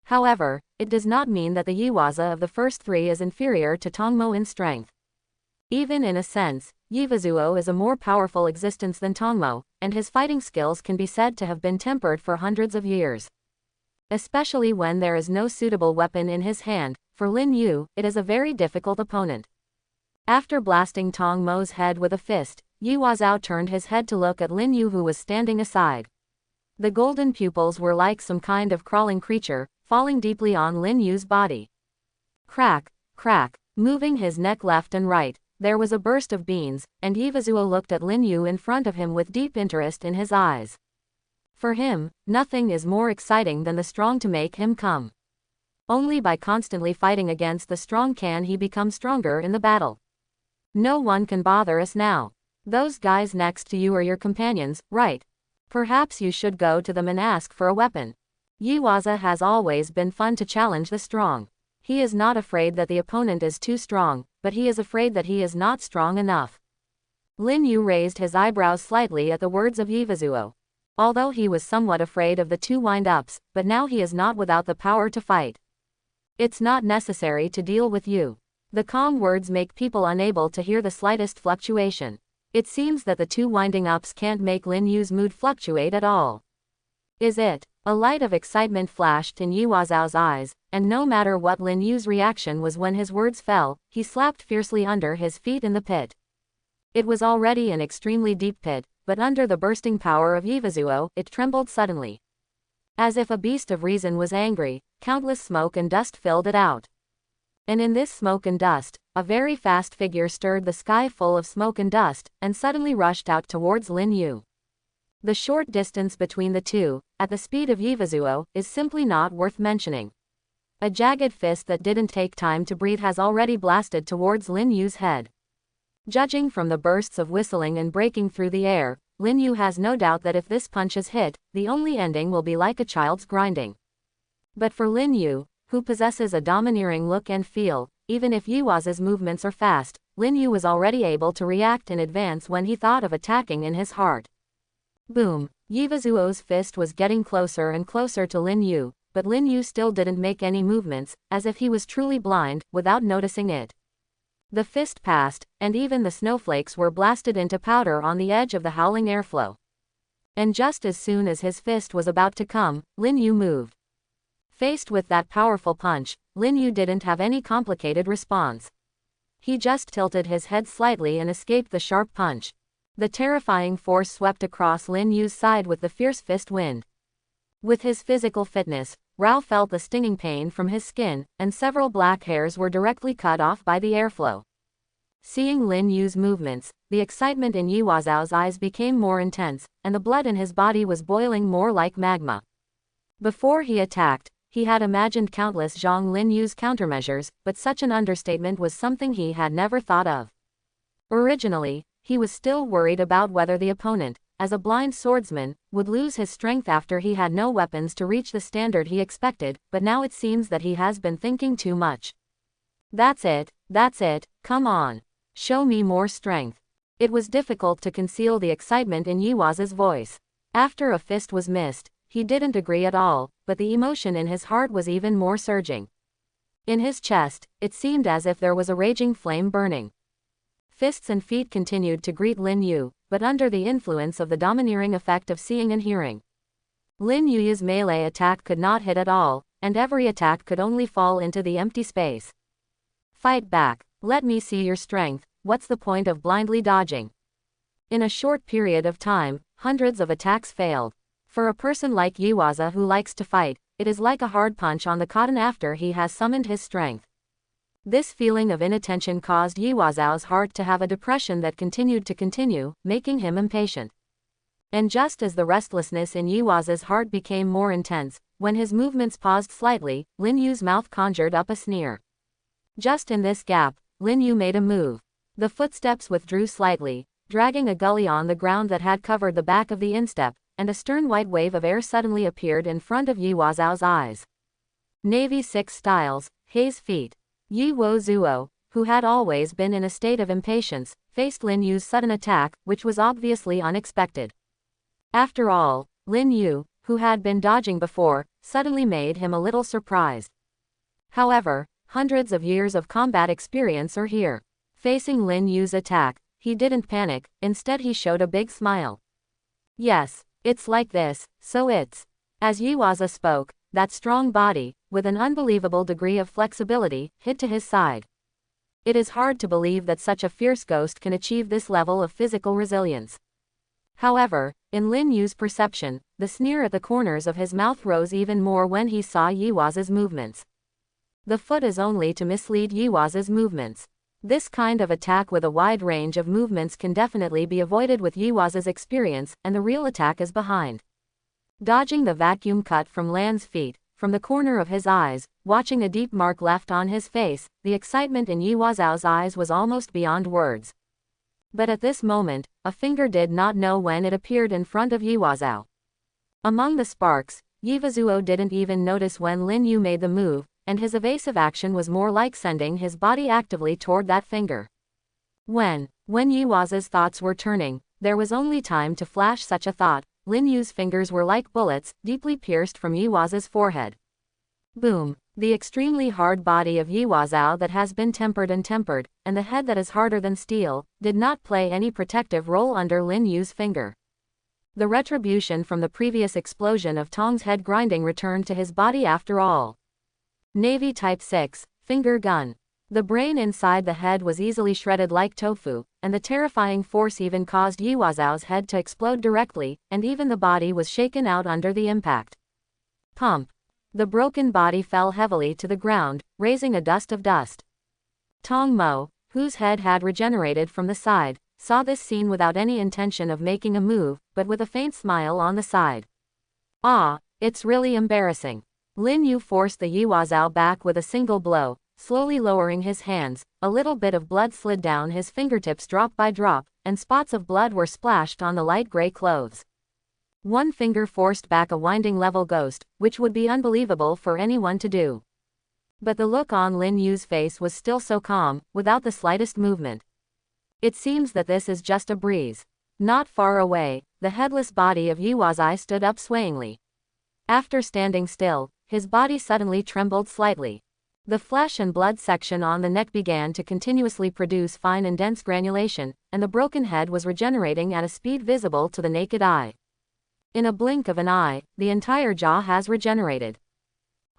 S1: However, it does not mean that the Yiwaza of the first three is inferior to Tong Mo in strength. Even in a sense, Yivazuo is a more powerful existence than Tong Mo, and his fighting skills can be said to have been tempered for hundreds of years. Especially when there is no suitable weapon in his hand, for Lin Yu, it is a very difficult opponent. After blasting Tong Mo's head with a fist, Yi Wazhao turned his head to look at Lin Yu who was standing aside. The golden pupils were like some kind of crawling creature, falling deeply on Lin Yu's body. Crack, crack, moving his neck left and right, there was a burst of beans, and Yivazuo looked at Lin Yu in front of him with deep interest in his eyes. For him, nothing is more exciting than the strong to make him come. Only by constantly fighting against the strong can he become stronger in the battle. No one can bother us now. Those guys next to you are your companions, right? Perhaps you should go to them and ask for a weapon. Yiwaza has always been fun to challenge the strong. He is not afraid that the opponent is too strong, but he is afraid that he is not strong enough. Lin Yu raised his eyebrows slightly at the words of Yivazuo. Although he was somewhat afraid of the two wind-ups, but now he is not without the power to fight. It's not necessary to deal with you. The calm words make people unable to hear the slightest fluctuation. It seems that the two winding ups can't make Lin Yu's mood fluctuate at all. Is it? A light of excitement flashed in Yuazao's eyes, and no matter what Lin Yu's reaction was when his words fell, he slapped fiercely under his feet in the pit. It was already an extremely deep pit, but under the bursting power of Yivazuo, it trembled suddenly. As if a beast of reason was angry, countless smoke and dust filled it out. And in this smoke and dust, a very fast figure stirred the sky full of smoke and dust, and suddenly rushed out towards Lin Yu. The short distance between the two, at the speed of Yivazuo, is simply not worth mentioning. A jagged fist that didn't take time to breathe has already blasted towards Lin Yu's head. Judging from the bursts of whistling and breaking through the air, Lin Yu has no doubt that if this punch is hit, the only ending will be like a child's grinding. But for Lin Yu, who possesses a domineering look and feel, even if Yuaza's movements are fast, Lin Yu was already able to react in advance when he thought of attacking in his heart. Boom! Yivazuo's fist was getting closer and closer to Lin Yu, but Lin Yu still didn't make any movements, as if he was truly blind, without noticing it. The fist passed, and even the snowflakes were blasted into powder on the edge of the howling airflow. And just as soon as his fist was about to come, Lin Yu moved. Faced with that powerful punch, Lin Yu didn't have any complicated response. He just tilted his head slightly and escaped the sharp punch. The terrifying force swept across Lin Yu's side with the fierce fist wind. With his physical fitness, Rao felt the stinging pain from his skin, and several black hairs were directly cut off by the airflow. Seeing Lin Yu's movements, the excitement in Yuazao's eyes became more intense, and the blood in his body was boiling more like magma. Before he attacked, he had imagined countless Zhang Lin Yu's countermeasures, but such an understatement was something he had never thought of. Originally, he was still worried about whether the opponent, as a blind swordsman, would lose his strength after he had no weapons to reach the standard he expected, but now it seems that he has been thinking too much. That's it, come on. Show me more strength. It was difficult to conceal the excitement in Yuaza's voice. After a fist was missed, he didn't agree at all, but the emotion in his heart was even more surging. In his chest, it seemed as if there was a raging flame burning. Fists and feet continued to greet Lin Yu, but under the influence of the domineering effect of seeing and hearing. Lin Yu's melee attack could not hit at all, and every attack could only fall into the empty space. Fight back, let me see your strength, what's the point of blindly dodging? In a short period of time, hundreds of attacks failed. For a person like Yuaza who likes to fight, it is like a hard punch on the cotton after he has summoned his strength. This feeling of inattention caused Yuazao's heart to have a depression that continued to continue, making him impatient. And just as the restlessness in Yuaza's heart became more intense, when his movements paused slightly, Lin Yu's mouth conjured up a sneer. Just in this gap, Lin Yu made a move. The footsteps withdrew slightly, dragging a gully on the ground that had covered the back of the instep, and a stern white wave of air suddenly appeared in front of Yuazao's eyes. Navy 6 styles, Haze feet. Yivazuo, who had always been in a state of impatience, faced Lin Yu's sudden attack, which was obviously unexpected. After all, Lin Yu, who had been dodging before, suddenly made him a little surprised. However, hundreds of years of combat experience are here. Facing Lin Yu's attack, he didn't panic, instead he showed a big smile. Yes, it's like this, so it's. As Yuaza spoke, that strong body, with an unbelievable degree of flexibility, hid to his side. It is hard to believe that such a fierce ghost can achieve this level of physical resilience. However, in Lin Yu's perception, the sneer at the corners of his mouth rose even more when he saw Yuaza's movements. The foot is only to mislead Yuaza's movements. This kind of attack with a wide range of movements can definitely be avoided with Yuaza's experience, and the real attack is behind. Dodging the vacuum cut from Lan's feet, from the corner of his eyes, watching a deep mark left on his face, the excitement in Yuazao's eyes was almost beyond words. But at this moment, a finger did not know when it appeared in front of Yuazao. Among the sparks, Yivazuo didn't even notice when Lin Yu made the move, and his evasive action was more like sending his body actively toward that finger. When Yuaza's thoughts were turning, there was only time to flash such a thought. Lin Yu's fingers were like bullets, deeply pierced from Yuaza's forehead. Boom! The extremely hard body of Yuazao that has been tempered, and the head that is harder than steel, did not play any protective role under Lin Yu's finger. The retribution from the previous explosion of Tong's head grinding returned to his body after all. Navy Type 6, Finger Gun. The brain inside the head was easily shredded like tofu, and the terrifying force even caused Yiwazao's head to explode directly, and even the body was shaken out under the impact. Pump. The broken body fell heavily to the ground, raising a dust of dust. Tong Mo, whose head had regenerated from the side, saw this scene without any intention of making a move, but with a faint smile on the side. Ah, it's really embarrassing. Lin Yu forced the Yiwazao back with a single blow, slowly lowering his hands. A little bit of blood slid down his fingertips drop by drop, and spots of blood were splashed on the light gray clothes. One finger forced back a winding level ghost, which would be unbelievable for anyone to do. But the look on Lin Yu's face was still so calm, without the slightest movement. It seems that this is just a breeze. Not far away, the headless body of Yiwazai stood up swayingly. After standing still, his body suddenly trembled slightly. The flesh and blood section on the neck began to continuously produce fine and dense granulation, and the broken head was regenerating at a speed visible to the naked eye. In a blink of an eye, the entire jaw has regenerated.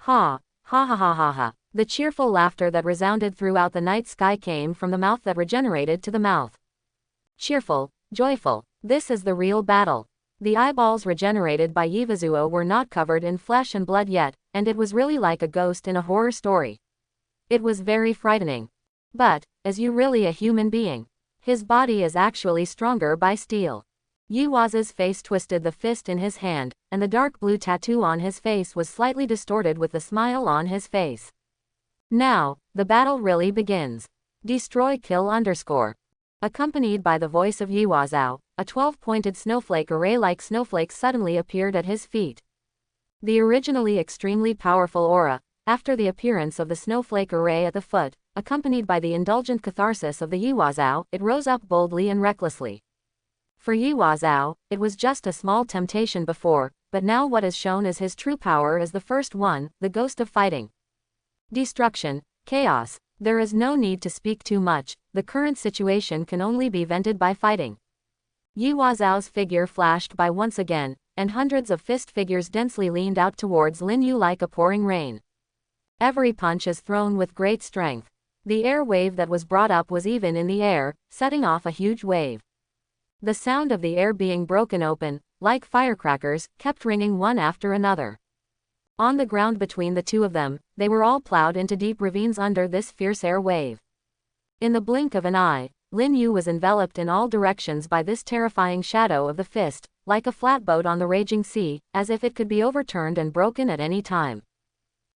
S1: Ha! Ha ha ha ha ha. The cheerful laughter that resounded throughout the night sky came from the mouth that regenerated to the mouth. Cheerful, joyful, this is the real battle. The eyeballs regenerated by Yiwazuo were not covered in flesh and blood yet, and it was really like a ghost in a horror story. It was very frightening. But, is you really a human being? His body is actually stronger by steel. Yiwaza's face twisted the fist in his hand, and the dark blue tattoo on his face was slightly distorted with the smile on his face. Now, the battle really begins. Destroy kill _. Accompanied by the voice of Yiwazao, a 12-pointed snowflake array like snowflakes suddenly appeared at his feet. The originally extremely powerful aura, after the appearance of the snowflake array at the foot, accompanied by the indulgent catharsis of the Yiwazao, it rose up boldly and recklessly. For Yiwazao, it was just a small temptation before, but now what is shown as his true power is the first one, the ghost of fighting. Destruction, chaos. There is no need to speak too much, the current situation can only be vented by fighting. Yiwazao's figure flashed by once again, and hundreds of fist figures densely leaned out towards Lin Yu like a pouring rain. Every punch is thrown with great strength. The air wave that was brought up was even in the air, setting off a huge wave. The sound of the air being broken open, like firecrackers, kept ringing one after another. On the ground between the two of them, they were all plowed into deep ravines under this fierce air wave. In the blink of an eye, Lin Yu was enveloped in all directions by this terrifying shadow of the fist, like a flatboat on the raging sea, as if it could be overturned and broken at any time.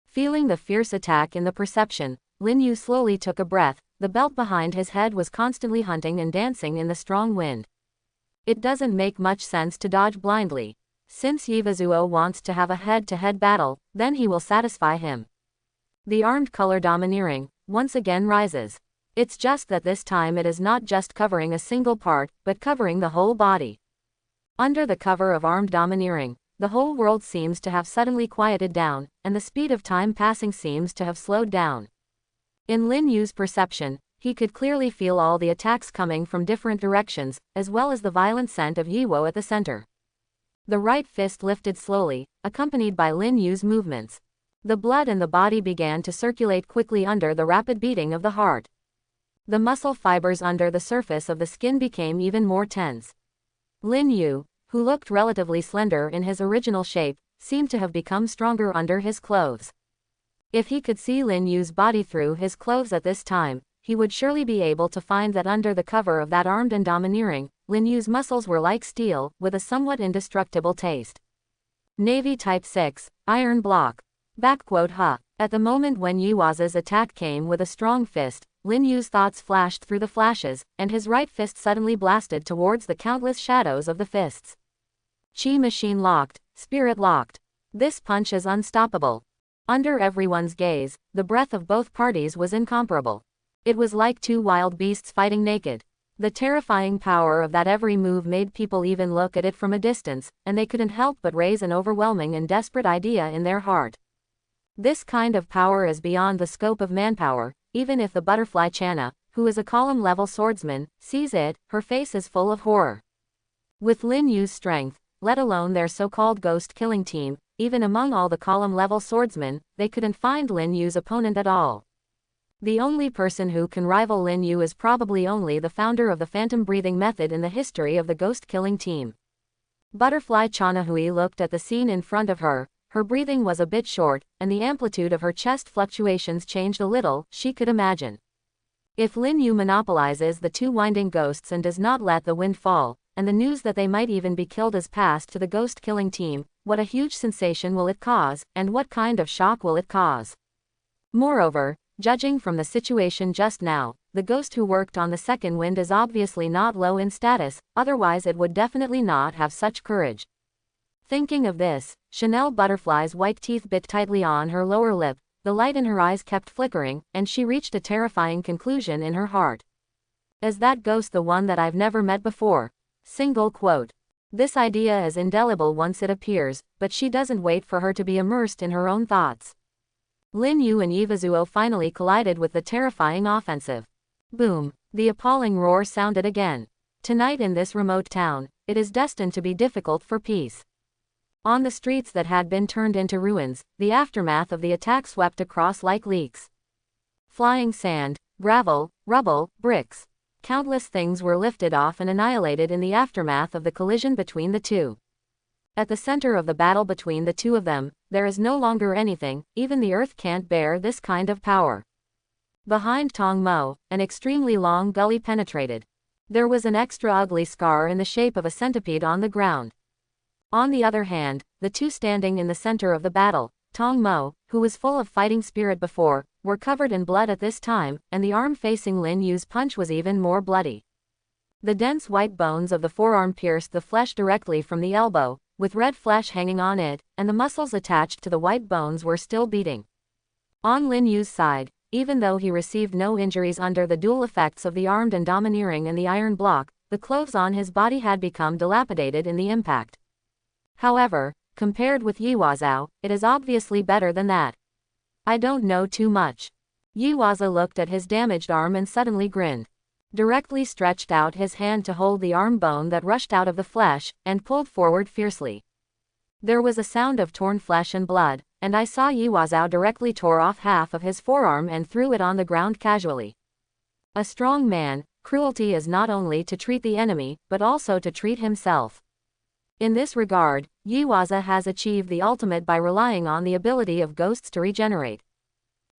S1: Feeling the fierce attack in the perception, Lin Yu slowly took a breath. The belt behind his head was constantly hunting and dancing in the strong wind. It doesn't make much sense to dodge blindly. Since Yiwazuo wants to have a head-to-head battle, then he will satisfy him. The armed color domineering, once again rises. It's just that this time it is not just covering a single part, but covering the whole body. Under the cover of armed domineering, the whole world seems to have suddenly quieted down, and the speed of time passing seems to have slowed down. In Lin Yu's perception, he could clearly feel all the attacks coming from different directions, as well as the violent scent of Yiwo at the center. The right fist lifted slowly, accompanied by Lin Yu's movements. The blood in the body began to circulate quickly under the rapid beating of the heart. The muscle fibers under the surface of the skin became even more tense. Lin Yu, who looked relatively slender in his original shape, seemed to have become stronger under his clothes. If he could see Lin Yu's body through his clothes at this time, he would surely be able to find that under the cover of that armed and domineering, Lin Yu's muscles were like steel, with a somewhat indestructible taste. Navy Type 6, Iron Block. At the moment when Yiwaza's attack came with a strong fist, Lin Yu's thoughts flashed through the flashes, and his right fist suddenly blasted towards the countless shadows of the fists. Chi machine locked, spirit locked. This punch is unstoppable. Under everyone's gaze, the breath of both parties was incomparable. It was like two wild beasts fighting naked. The terrifying power of that every move made people even look at it from a distance, and they couldn't help but raise an overwhelming and desperate idea in their heart. This kind of power is beyond the scope of manpower. Even if the butterfly Channa, who is a column-level swordsman, sees it, her face is full of horror. With Lin Yu's strength, let alone their so-called ghost-killing team. Even among all the column-level swordsmen, they couldn't find Lin Yu's opponent at all. The only person who can rival Lin Yu is probably only the founder of the phantom breathing method in the history of the ghost-killing team. Butterfly Chanahui looked at the scene in front of her. Her breathing was a bit short, and the amplitude of her chest fluctuations changed a little, she could imagine. If Lin Yu monopolizes the two winding ghosts and does not let the wind fall, and the news that they might even be killed is passed to the ghost-killing team, what a huge sensation will it cause, and what kind of shock will it cause? Moreover, judging from the situation just now, the ghost who worked on the second wind is obviously not low in status, otherwise it would definitely not have such courage. Thinking of this, Chanel Butterfly's white teeth bit tightly on her lower lip, the light in her eyes kept flickering, and she reached a terrifying conclusion in her heart. Is that ghost the one that I've never met before? Single quote. This idea is indelible once it appears, but she doesn't wait for her to be immersed in her own thoughts. Lin Yu and Iwazuo finally collided with the terrifying offensive. Boom! The appalling roar sounded again. Tonight in this remote town, it is destined to be difficult for peace. On the streets that had been turned into ruins, the aftermath of the attack swept across like leaks. Flying sand, gravel, rubble, bricks. Countless things were lifted off and annihilated in the aftermath of the collision between the two. At the center of the battle between the two of them, there is no longer anything, even the earth can't bear this kind of power. Behind Tong Mo, an extremely long gully penetrated. There was an extra ugly scar in the shape of a centipede on the ground. On the other hand, the two standing in the center of the battle, Tong Mo, who was full of fighting spirit before, were covered in blood at this time, and the arm facing Lin Yu's punch was even more bloody. The dense white bones of the forearm pierced the flesh directly from the elbow, with red flesh hanging on it, and the muscles attached to the white bones were still beating. On Lin Yu's side, even though he received no injuries under the dual effects of the armed and domineering and the iron block, the clothes on his body had become dilapidated in the impact. However, compared with Yiwazao, it is obviously better than that. I don't know too much. Yiwaza looked at his damaged arm and suddenly grinned. Directly stretched out his hand to hold the arm bone that rushed out of the flesh, and pulled forward fiercely. There was a sound of torn flesh and blood, and I saw Yiwazao directly tore off half of his forearm and threw it on the ground casually. A strong man, cruelty is not only to treat the enemy, but also to treat himself. In this regard, Yiwaza has achieved the ultimate by relying on the ability of ghosts to regenerate.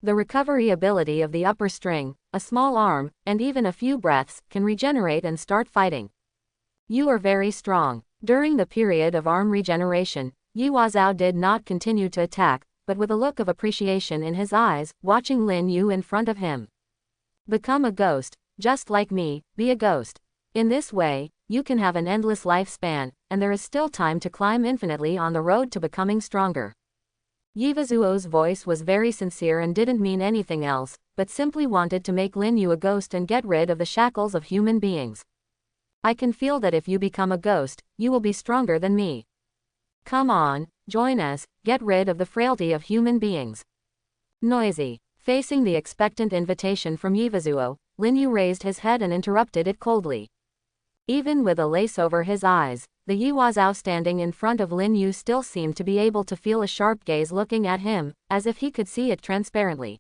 S1: The recovery ability of the upper string, a small arm, and even a few breaths, can regenerate and start fighting. You are very strong. During the period of arm regeneration, Yiwazao did not continue to attack, but with a look of appreciation in his eyes, watching Lin Yu in front of him. Become a ghost, just like me, be a ghost. In this way, you can have an endless lifespan, and there is still time to climb infinitely on the road to becoming stronger. Yiwazuo's voice was very sincere and didn't mean anything else, but simply wanted to make Lin Yu a ghost and get rid of the shackles of human beings. I can feel that if you become a ghost, you will be stronger than me. Come on, join us, get rid of the frailty of human beings. Noisy. Facing the expectant invitation from Yiwazuo, Lin Yu raised his head and interrupted it coldly. Even with a lace over his eyes, the Yiwazao standing in front of Lin Yu still seemed to be able to feel a sharp gaze looking at him, as if he could see it transparently.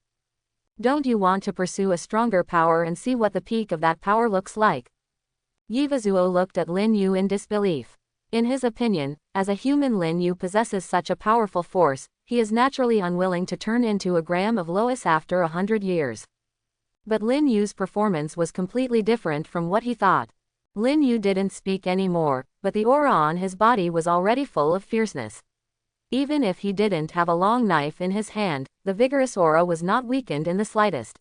S1: Don't you want to pursue a stronger power and see what the peak of that power looks like? Yiwazuo looked at Lin Yu in disbelief. In his opinion, as a human Lin Yu possesses such a powerful force, he is naturally unwilling to turn into a gram of Lois after 100 years. But Lin Yu's performance was completely different from what he thought. Lin Yu didn't speak anymore, but the aura on his body was already full of fierceness. Even if he didn't have a long knife in his hand, the vigorous aura was not weakened in the slightest.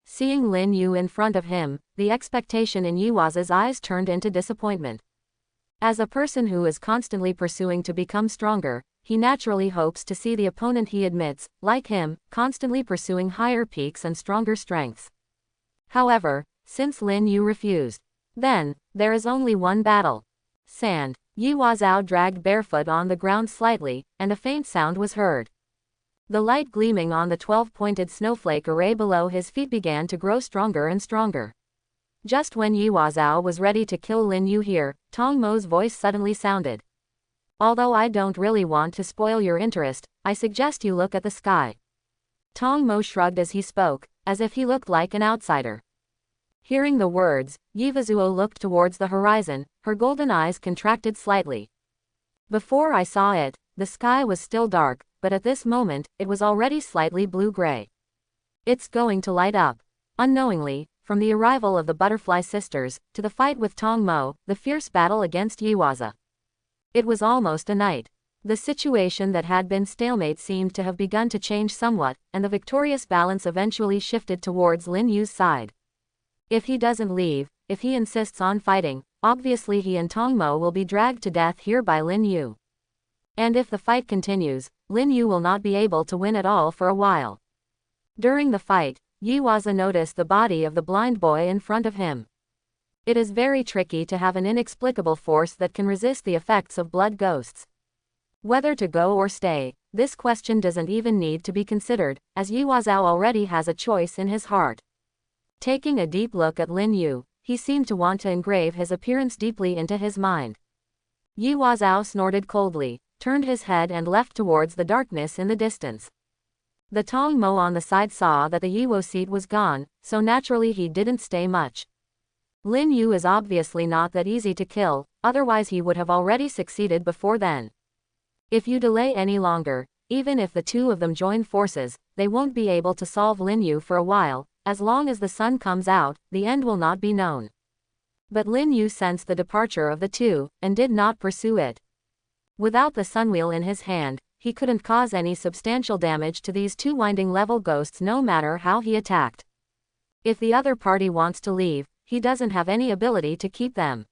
S1: Seeing Lin Yu in front of him, the expectation in Yiwaza's eyes turned into disappointment. As a person who is constantly pursuing to become stronger, he naturally hopes to see the opponent he admits, like him, constantly pursuing higher peaks and stronger strengths. However, since Lin Yu refused, then, there is only one battle. Sand. Yiwazao dragged barefoot on the ground slightly, and a faint sound was heard. The light gleaming on the 12-pointed snowflake array below his feet began to grow stronger and stronger. Just when Yiwazao was ready to kill Lin Yu here, Tong Mo's voice suddenly sounded. Although I don't really want to spoil your interest, I suggest you look at the sky. Tong Mo shrugged as he spoke, as if he looked like an outsider. Hearing the words, Yivazuo looked towards the horizon, her golden eyes contracted slightly. Before I saw it, the sky was still dark, but at this moment, it was already slightly blue-gray. It's going to light up. Unknowingly, from the arrival of the Butterfly Sisters, to the fight with Tong Mo, the fierce battle against Yiwaza. It was almost a night. The situation that had been stalemate seemed to have begun to change somewhat, and the victorious balance eventually shifted towards Lin Yu's side. If he doesn't leave, if he insists on fighting, obviously he and Tong Mo will be dragged to death here by Lin Yu. And if the fight continues, Lin Yu will not be able to win at all for a while. During the fight, Yiwaza noticed the body of the blind boy in front of him. It is very tricky to have an inexplicable force that can resist the effects of blood ghosts. Whether to go or stay, this question doesn't even need to be considered, as Yiwazao already has a choice in his heart. Taking a deep look at Lin Yu, he seemed to want to engrave his appearance deeply into his mind. Yiwazao snorted coldly, turned his head and left towards the darkness in the distance. The Tong Mo on the side saw that the Yiwo seat was gone, so naturally he didn't stay much. Lin Yu is obviously not that easy to kill, otherwise he would have already succeeded before then. If you delay any longer, even if the two of them join forces, they won't be able to solve Lin Yu for a while. As long as the sun comes out, the end will not be known. But Lin Yu sensed the departure of the two, and did not pursue it. Without the sunwheel in his hand, he couldn't cause any substantial damage to these two winding level ghosts no matter how he attacked. If the other party wants to leave, he doesn't have any ability to keep them.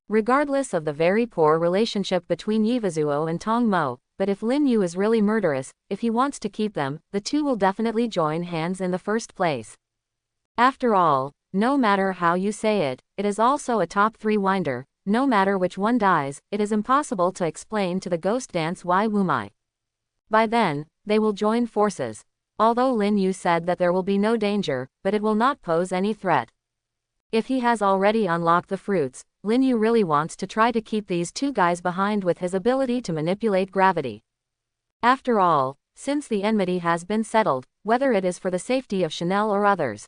S1: Regardless of the very poor relationship between Yivazuo and Tong Mo, but if Lin Yu is really murderous, if he wants to keep them, the two will definitely join hands in the first place. After all, no matter how you say it, it is also a top 3 winder. No matter which one dies, it is impossible to explain to the ghost dance why Wumai. By then, they will join forces. Although Lin Yu said that there will be no danger, but it will not pose any threat. If he has already unlocked the fruits, Lin Yu really wants to try to keep these two guys behind with his ability to manipulate gravity. After all, since the enmity has been settled, whether it is for the safety of Chanel or others.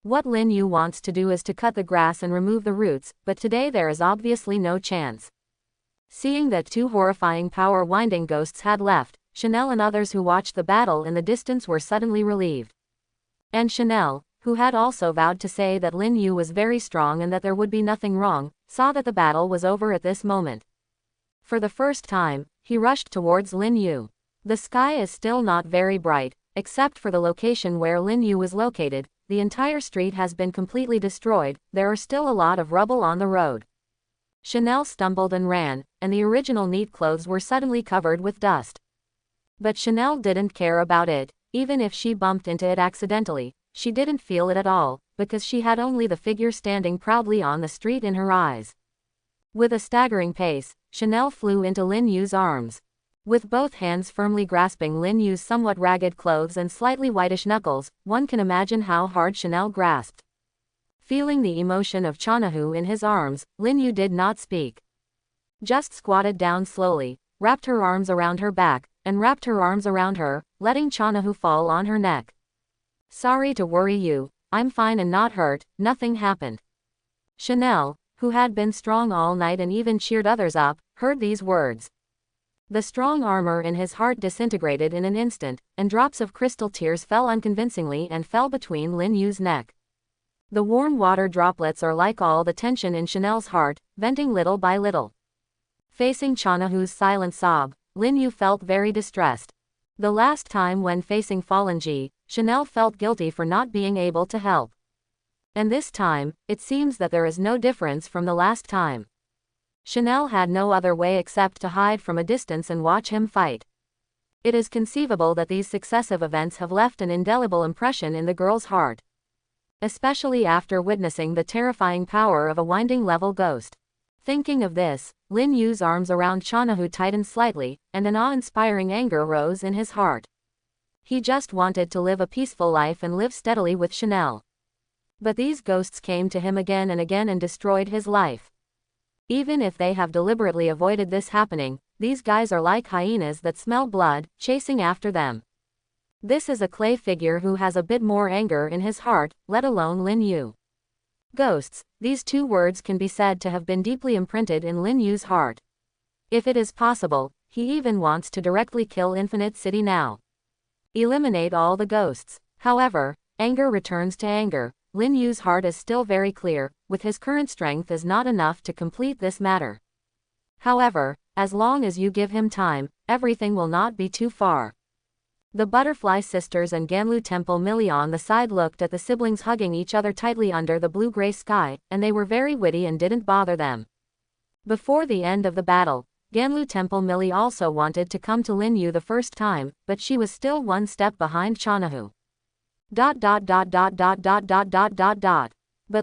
S1: What Lin Yu wants to do is to cut the grass and remove the roots, but today there is obviously no chance. Seeing that two horrifying power winding ghosts had left, Chanel and others who watched the battle in the distance were suddenly relieved. And Chanel, who had also vowed to say that Lin Yu was very strong and that there would be nothing wrong, saw that the battle was over at this moment. For the first time, he rushed towards Lin Yu. The sky is still not very bright, except for the location where Lin Yu was located. The entire street has been completely destroyed, there are still a lot of rubble on the road. Chanel stumbled and ran, and the original neat clothes were suddenly covered with dust. But Chanel didn't care about it, even if she bumped into it accidentally. She didn't feel it at all, because she had only the figure standing proudly on the street in her eyes. With a staggering pace, Chanel flew into Lin Yu's arms. With both hands firmly grasping Lin Yu's somewhat ragged clothes and slightly whitish knuckles, one can imagine how hard Chanel grasped. Feeling the emotion of Chanahu in his arms, Lin Yu did not speak. Just squatted down slowly, wrapped her arms around her back, and wrapped her arms around her, letting Chanahu fall on her neck. Sorry to worry you, I'm fine and not hurt, nothing happened. Chanel, who had been strong all night and even cheered others up, heard these words. The strong armor in his heart disintegrated in an instant, and drops of crystal tears fell unconvincingly and fell between Lin Yu's neck. The warm water droplets are like all the tension in Chanel's heart, venting little by little. Facing Chanahu's silent sob, Lin Yu felt very distressed. The last time when facing Fallen Ji, Chanel felt guilty for not being able to help. And this time, it seems that there is no difference from the last time. Chanel had no other way except to hide from a distance and watch him fight. It is conceivable that these successive events have left an indelible impression in the girl's heart. Especially after witnessing the terrifying power of a winding level ghost. Thinking of this, Lin Yu's arms around Chanahu tightened slightly, and an awe-inspiring anger rose in his heart. He just wanted to live a peaceful life and live steadily with Chanel. But these ghosts came to him again and again and destroyed his life. Even if they have deliberately avoided this happening, these guys are like hyenas that smell blood, chasing after them. This is a clay figure who has a bit more anger in his heart, let alone Lin Yu. Ghosts, these two words can be said to have been deeply imprinted in Lin Yu's heart. If it is possible, he even wants to directly kill Infinite City now. Eliminate all the ghosts. However, anger returns to anger. Lin Yu's heart is still very clear, with his current strength is not enough to complete this matter. However, as long as you give him time, everything will not be too far. The Butterfly Sisters and Ganlu Temple Millie on the side looked at the siblings hugging each other tightly under the blue-gray sky, and they were very witty and didn't bother them. Before the end of the battle, Ganlu Temple Millie also wanted to come to Lin Yu the first time, but she was still one step behind Chanahu. But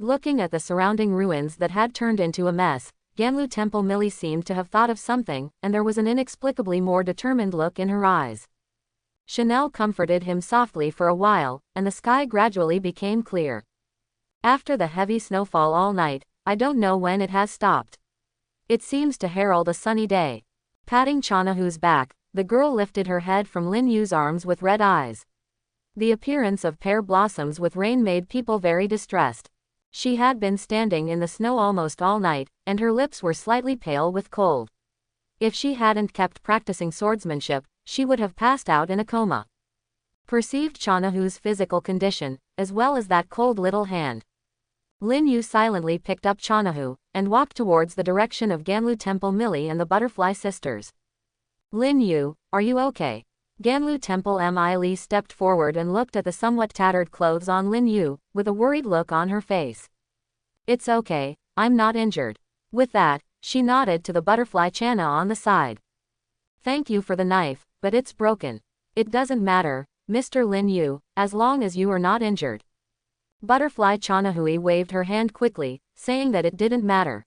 S1: looking at the surrounding ruins that had turned into a mess, Ganlu Temple Millie seemed to have thought of something, and there was an inexplicably more determined look in her eyes. Chanel comforted him softly for a while, and the sky gradually became clear. After the heavy snowfall all night, I don't know when it has stopped. It seems to herald a sunny day. Patting Chanahu's back, the girl lifted her head from Lin Yu's arms with red eyes. The appearance of pear blossoms with rain made people very distressed. She had been standing in the snow almost all night, and her lips were slightly pale with cold. If she hadn't kept practicing swordsmanship, she would have passed out in a coma. Perceived Chanahu's physical condition, as well as that cold little hand. Lin Yu silently picked up Chanahu, and walked towards the direction of Ganlu Temple Millie and the Butterfly Sisters. Lin Yu, are you okay? Ganlu Temple Millie stepped forward and looked at the somewhat tattered clothes on Lin Yu, with a worried look on her face. It's okay, I'm not injured. With that, she nodded to the Butterfly Chana on the side. Thank you for the knife, but it's broken. It doesn't matter, Mr. Lin Yu, as long as you are not injured. Butterfly Chanahui waved her hand quickly, saying that it didn't matter.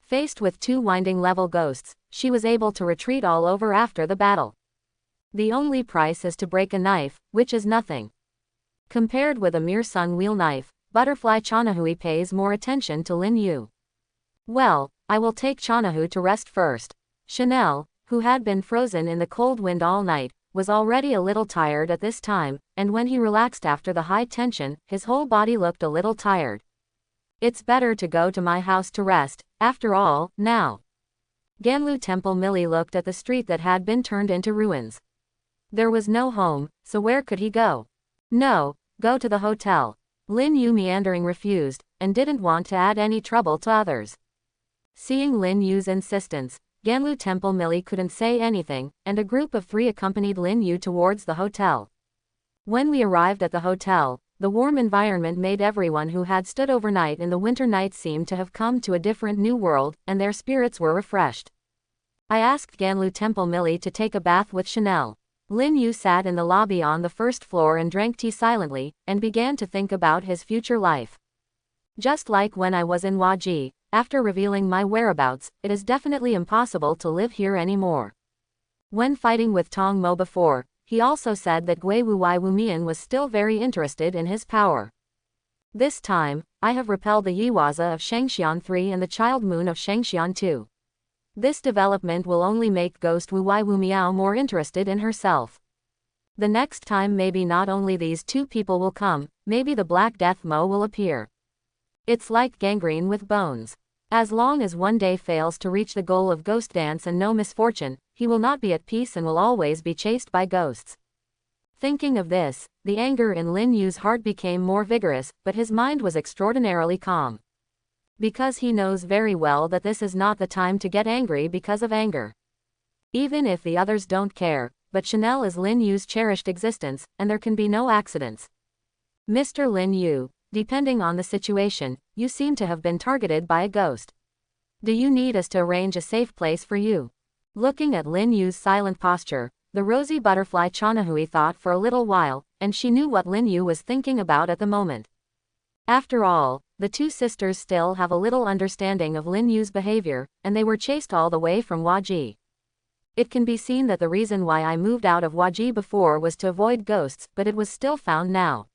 S1: Faced with two winding level ghosts, she was able to retreat all over after the battle. The only price is to break a knife, which is nothing. Compared with a mere sun wheel knife, Butterfly Chanahui pays more attention to Lin Yu. Well, I will take Chanahu to rest first. Chanel, who had been frozen in the cold wind all night, was already a little tired at this time, and when he relaxed after the high tension, his whole body looked a little tired. It's better to go to my house to rest, after all, now. Ganlu Temple Millie looked at the street that had been turned into ruins. There was no home, so where could he go? No, go to the hotel. Lin Yu meandering refused, and didn't want to add any trouble to others. Seeing Lin Yu's insistence, Ganlu Temple Millie couldn't say anything, and a group of 3 accompanied Lin Yu towards the hotel. When we arrived at the hotel, the warm environment made everyone who had stood overnight in the winter night seem to have come to a different new world, and their spirits were refreshed. I asked Ganlu Temple Millie to take a bath with Chanel. Lin Yu sat in the lobby on the first floor and drank tea silently, and began to think about his future life. Just like when I was in Huaji, after revealing my whereabouts, it is definitely impossible to live here anymore. When fighting with Tong Mo before, he also said that Gui Wu Wai Wu Mian was still very interested in his power. This time, I have repelled the Yiwaza of Shangxian 3 and the Child Moon of Shangxian 2. This development will only make Ghost Wu Wai Wu Miao more interested in herself. The next time maybe not only these 2 people will come, maybe the Black Death Mo will appear. It's like gangrene with bones. As long as one day fails to reach the goal of ghost dance and no misfortune, he will not be at peace and will always be chased by ghosts. Thinking of this, the anger in Lin Yu's heart became more vigorous, but his mind was extraordinarily calm. Because he knows very well that this is not the time to get angry because of anger. Even if the others don't care, but Chanel is Lin Yu's cherished existence, and there can be no accidents. Mr. Lin Yu, depending on the situation, you seem to have been targeted by a ghost. Do you need us to arrange a safe place for you? Looking at Lin Yu's silent posture, the rosy butterfly Chanahui thought for a little while, and she knew what Lin Yu was thinking about at the moment. After all, the 2 sisters still have a little understanding of Lin Yu's behavior, and they were chased all the way from Huaji. It can be seen that the reason why I moved out of Huaji before was to avoid ghosts, but it was still found now.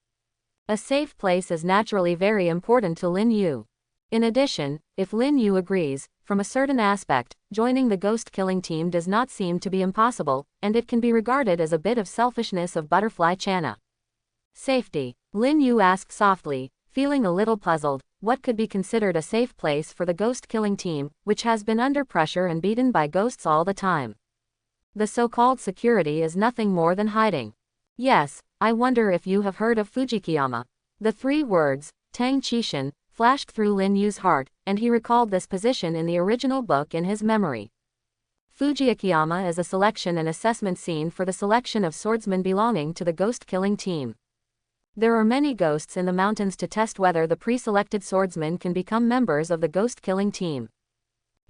S1: A safe place is naturally very important to Lin Yu. In addition, if Lin Yu agrees, from a certain aspect, joining the ghost-killing team does not seem to be impossible, and it can be regarded as a bit of selfishness of Butterfly Channa. Safety. Lin Yu asked softly, feeling a little puzzled. What could be considered a safe place for the ghost-killing team, which has been under pressure and beaten by ghosts all the time? The so-called security is nothing more than hiding. Yes, I wonder if you have heard of Fujitora. The 3 words, Tang Qishan, flashed through Lin Yu's heart, and he recalled this position in the original book in his memory. Fujitora is a selection and assessment scene for the selection of swordsmen belonging to the ghost-killing team. There are many ghosts in the mountains to test whether the pre-selected swordsmen can become members of the ghost-killing team.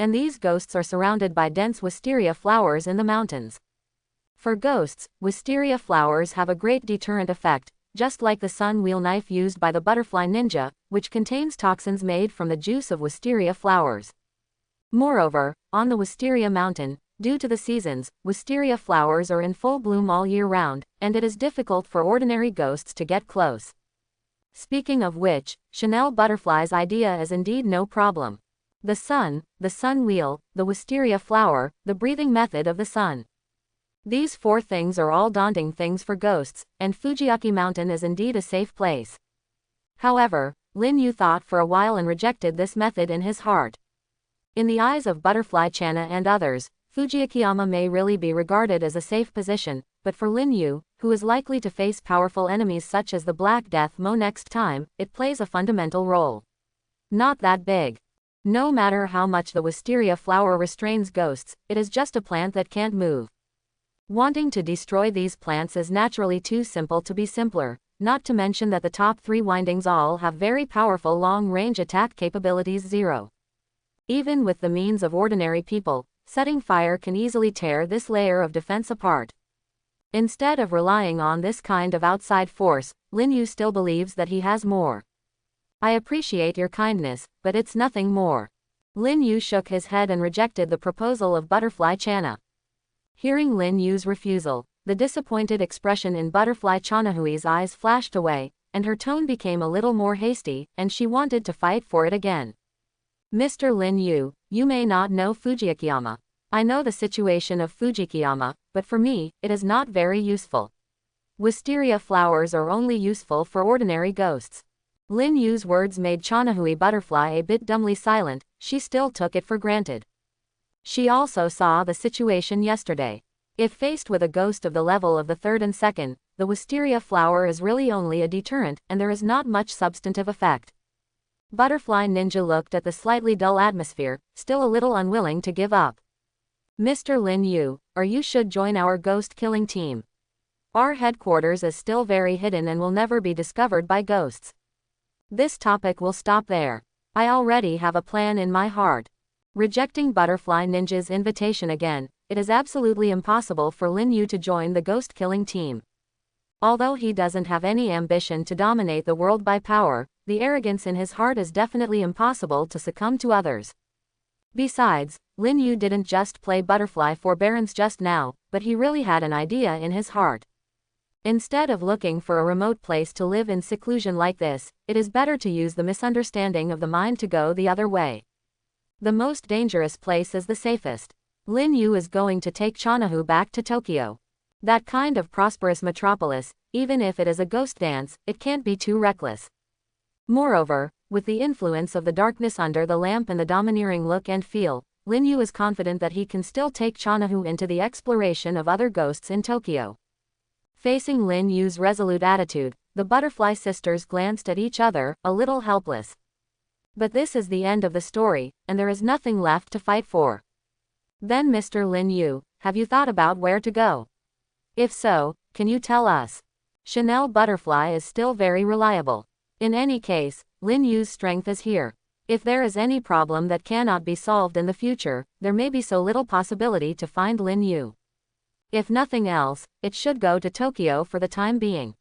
S1: And these ghosts are surrounded by dense wisteria flowers in the mountains. For ghosts, wisteria flowers have a great deterrent effect, just like the sun wheel knife used by the butterfly ninja, which contains toxins made from the juice of wisteria flowers. Moreover, on the Wisteria Mountain, due to the seasons, wisteria flowers are in full bloom all year round, and it is difficult for ordinary ghosts to get close. Speaking of which, Chanel Butterfly's idea is indeed no problem. The sun wheel, the wisteria flower, the breathing method of the sun. These 4 things are all daunting things for ghosts, and Fujiaki Mountain is indeed a safe place. However, Lin Yu thought for a while and rejected this method in his heart. In the eyes of Butterfly Channa and others, Fujiaki may really be regarded as a safe position, but for Lin Yu, who is likely to face powerful enemies such as the Black Death Mo next time, it plays a fundamental role. Not that big. No matter how much the wisteria flower restrains ghosts, it is just a plant that can't move. Wanting to destroy these plants is naturally too simple to be simpler, not to mention that the top 3 windings all have very powerful long-range attack capabilities 0. Even with the means of ordinary people, setting fire can easily tear this layer of defense apart. Instead of relying on this kind of outside force, Lin Yu still believes that he has more. I appreciate your kindness, but it's nothing more. Lin Yu shook his head and rejected the proposal of Butterfly Channa. Hearing Lin Yu's refusal, the disappointed expression in Butterfly Channahui's eyes flashed away, and her tone became a little more hasty, and she wanted to fight for it again. Mr. Lin Yu, you may not know Fujiaki. I know the situation of Fujiaki, but for me, it is not very useful. Wisteria flowers are only useful for ordinary ghosts. Lin Yu's words made Channahui Butterfly a bit dumbly silent. She still took it for granted. She also saw the situation yesterday. If faced with a ghost of the level of the 3rd and 2nd, the wisteria flower is really only a deterrent, and there is not much substantive effect. Butterfly Ninja looked at the slightly dull atmosphere, still a little unwilling to give up. Mr. Lin Yu, or you should join our ghost-killing team. Our headquarters is still very hidden and will never be discovered by ghosts. This topic will stop there. I already have a plan in my heart. Rejecting Butterfly Ninja's invitation again, it is absolutely impossible for Lin Yu to join the ghost-killing team. Although he doesn't have any ambition to dominate the world by power, the arrogance in his heart is definitely impossible to succumb to others. Besides, Lin Yu didn't just play butterfly forbearance just now, but he really had an idea in his heart. Instead of looking for a remote place to live in seclusion like this, it is better to use the misunderstanding of the mind to go the other way. The most dangerous place is the safest. Lin Yu is going to take Channahu back to Tokyo. That kind of prosperous metropolis, even if it is a ghost dance, it can't be too reckless. Moreover, with the influence of the darkness under the lamp and the domineering look and feel, Lin Yu is confident that he can still take Channahu into the exploration of other ghosts in Tokyo. Facing Lin Yu's resolute attitude, the butterfly sisters glanced at each other, a little helpless. But this is the end of the story, and there is nothing left to fight for. Then Mr. Lin Yu, have you thought about where to go? If so, can you tell us? Chanel Butterfly is still very reliable. In any case, Lin Yu's strength is here. If there is any problem that cannot be solved in the future, there may be so little possibility to find Lin Yu. If nothing else, it should go to Tokyo for the time being.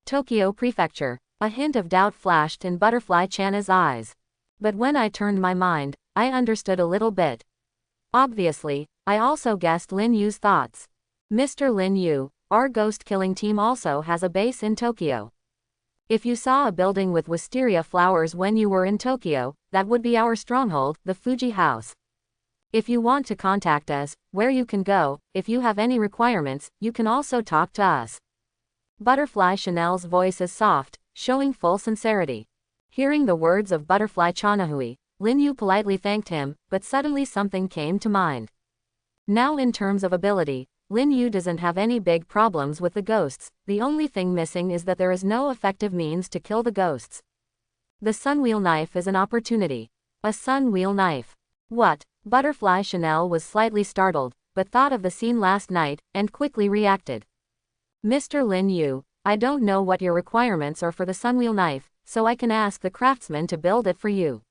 S1: Tokyo Prefecture. A hint of doubt flashed in Butterfly Channa's eyes. But when I turned my mind, I understood a little bit. Obviously, I also guessed Lin Yu's thoughts. Mr. Lin Yu, our ghost-killing team also has a base in Tokyo. If you saw a building with wisteria flowers when you were in Tokyo, that would be our stronghold, the Fuji house. If you want to contact us, where you can go, if you have any requirements, you can also talk to us. Butterfly Chanel's voice is soft, showing full sincerity. Hearing the words of Butterfly Chanahui, Lin Yu politely thanked him, but suddenly something came to mind. Now in terms of ability, Lin Yu doesn't have any big problems with the ghosts, the only thing missing is that there is no effective means to kill the ghosts. The Sunwheel knife is an opportunity. A Sunwheel knife. What? Butterfly Chanel was slightly startled, but thought of the scene last night, and quickly reacted. Mr. Lin Yu, I don't know what your requirements are for the Sunwheel knife, so I can ask the craftsman to build it for you.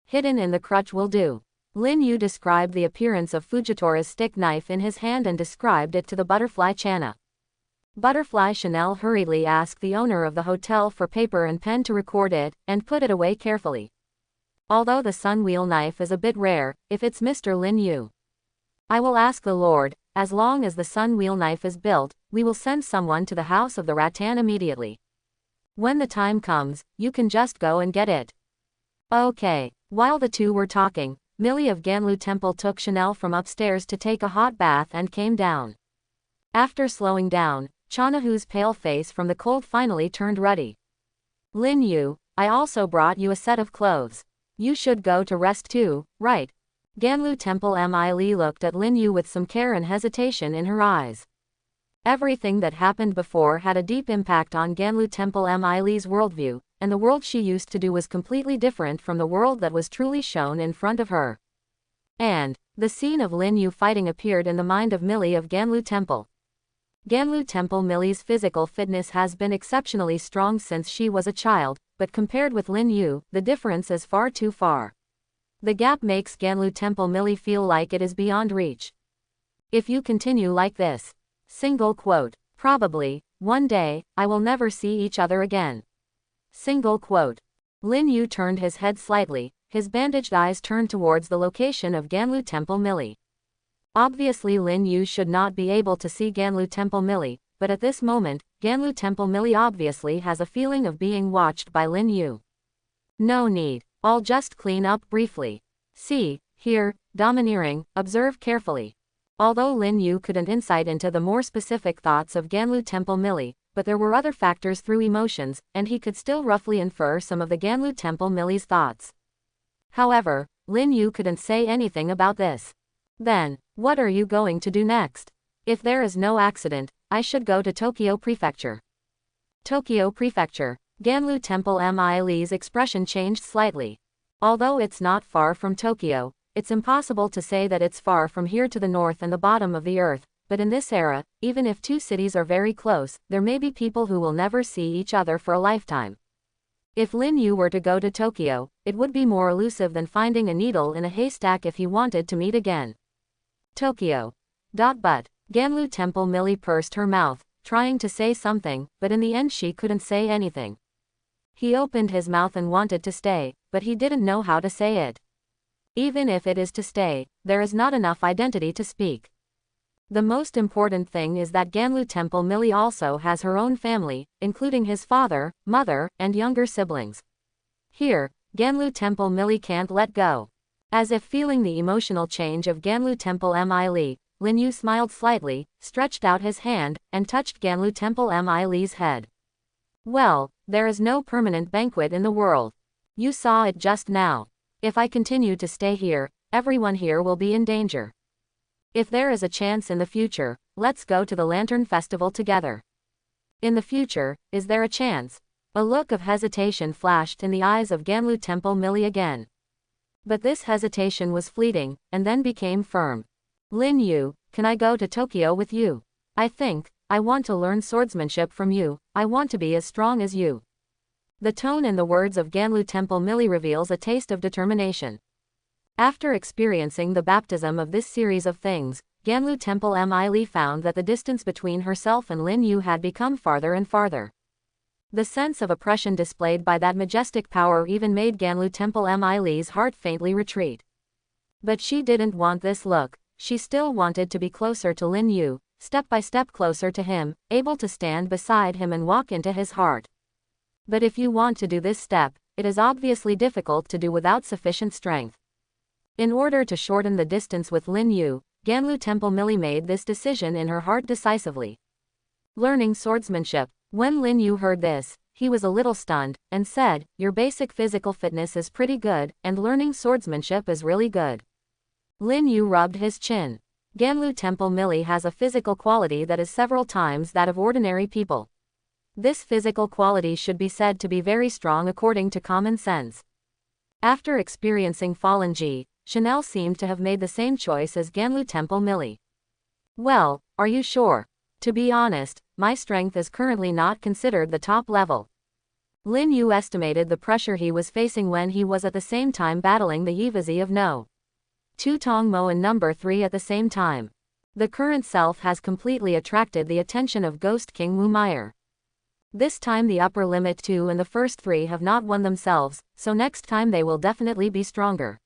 S1: Hidden in the crutch will do. Lin Yu described the appearance of Fujitora's stick knife in his hand and described it to the Butterfly Chana. Butterfly Chanel hurriedly asked the owner of the hotel for paper and pen to record it, and put it away carefully. Although the Sunwheel knife is a bit rare, if it's Mr. Lin Yu, I will ask the Lord, as long as the Sunwheel knife is built, we will send someone to the house of the rattan immediately. When the time comes, you can just go and get it. Okay. While the two were talking, Millie of Ganlu Temple took Chanel from upstairs to take a hot bath and came down. After slowing down, Chanahu's pale face from the cold finally turned ruddy. Lin Yu, I also brought you a set of clothes. You should go to rest too, right? Ganlu Temple Mi looked at Lin Yu with some care and hesitation in her eyes. Everything that happened before had a deep impact on Ganlu Temple Mi's worldview, and the world she used to do was completely different from the world that was truly shown in front of her. And the scene of Lin Yu fighting appeared in the mind of Millie of Ganlu Temple. Ganlu Temple Millie's physical fitness has been exceptionally strong since she was a child, but compared with Lin Yu, the difference is far too far. The gap makes Ganlu Temple Millie feel like it is beyond reach. If you continue like this, single quote, probably, one day, I will never see each other again. Single quote. Lin Yu turned his head slightly, his bandaged eyes turned towards the location of Ganlu Temple Millie. Obviously Lin Yu should not be able to see Ganlu Temple Millie, but at this moment, Ganlu Temple Millie obviously has a feeling of being watched by Lin Yu. No need, I'll just clean up briefly. See, here, domineering, observe carefully. Although Lin Yu couldn't insight into the more specific thoughts of Ganlu Temple Millie, but there were other factors through emotions, and he could still roughly infer some of the Ganlu Temple Millie's thoughts. However, Lin Yu couldn't say anything about this. Then, what are you going to do next? If there is no accident, I should go to Tokyo Prefecture. Tokyo Prefecture. Ganlu Temple Mi's expression changed slightly. Although it's not far from Tokyo, it's impossible to say that it's far from here to the north and the bottom of the earth, but in this era, even if two cities are very close, there may be people who will never see each other for a lifetime. If Lin Yu were to go to Tokyo, it would be more elusive than finding a needle in a haystack if he wanted to meet again. Tokyo. But Ganlu Temple Millie pursed her mouth, trying to say something, but in the end she couldn't say anything. He opened his mouth and wanted to stay, but he didn't know how to say it. Even if it is to stay, there is not enough identity to speak. The most important thing is that Ganlu Temple Millie also has her own family, including his father, mother, and younger siblings. Here, Ganlu Temple Millie can't let go. As if feeling the emotional change of Ganlu Temple Mi, Lin Yu smiled slightly, stretched out his hand, and touched Ganlu Temple Mi's head. Well, there is no permanent banquet in the world. You saw it just now. If I continue to stay here, everyone here will be in danger. If there is a chance in the future, let's go to the Lantern Festival together. In the future, is there a chance? A look of hesitation flashed in the eyes of Ganlu Temple Millie again. But this hesitation was fleeting, and then became firm. Lin Yu, can I go to Tokyo with you? I want to learn swordsmanship from you, I want to be as strong as you. The tone and the words of Ganlu Temple Millie reveals a taste of determination. After experiencing the baptism of this series of things, Ganlu Temple Mi found that the distance between herself and Lin Yu had become farther and farther. The sense of oppression displayed by that majestic power even made Ganlu Temple Mi's heart faintly retreat. But she didn't want this look, she still wanted to be closer to Lin Yu, step by step closer to him, able to stand beside him and walk into his heart. But if you want to do this step, it is obviously difficult to do without sufficient strength. In order to shorten the distance with Lin Yu, Ganlu Temple Millie made this decision in her heart decisively. Learning swordsmanship. When Lin Yu heard this, he was a little stunned, and said, "Your basic physical fitness is pretty good, and learning swordsmanship is really good." Lin Yu rubbed his chin. Ganlu Temple Millie has a physical quality that is several times that of ordinary people. This physical quality should be said to be very strong according to common sense. After experiencing Fallen Ji, Chanel seemed to have made the same choice as Ganlu Temple Millie. "Well, are you sure? To be honest, my strength is currently not considered the top level." Lin Yu estimated the pressure he was facing when he was at the same time battling the Yivazi of No. Tu Tong Mo and number 3 at the same time. The current self has completely attracted the attention of Ghost King Wu Meyer. This time the upper limit 2 and the first 3 have not won themselves, so next time they will definitely be stronger.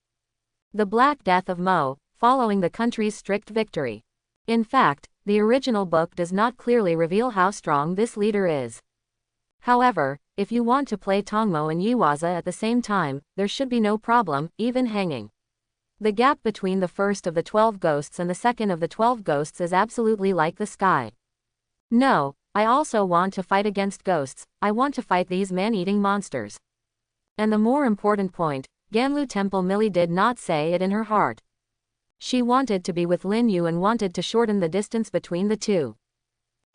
S1: The Black Death of Mo, following the country's strict victory. In fact, the original book does not clearly reveal how strong this leader is. However, if you want to play Tongmo and Yiwaza at the same time, there should be no problem, even hanging. The gap between the first of the 12 ghosts and the second of the 12 ghosts is absolutely like the sky. No, I also want to fight against ghosts, I want to fight these man-eating monsters. And the more important point, Ganlu Temple Millie did not say it in her heart. She wanted to be with Lin Yu and wanted to shorten the distance between the two.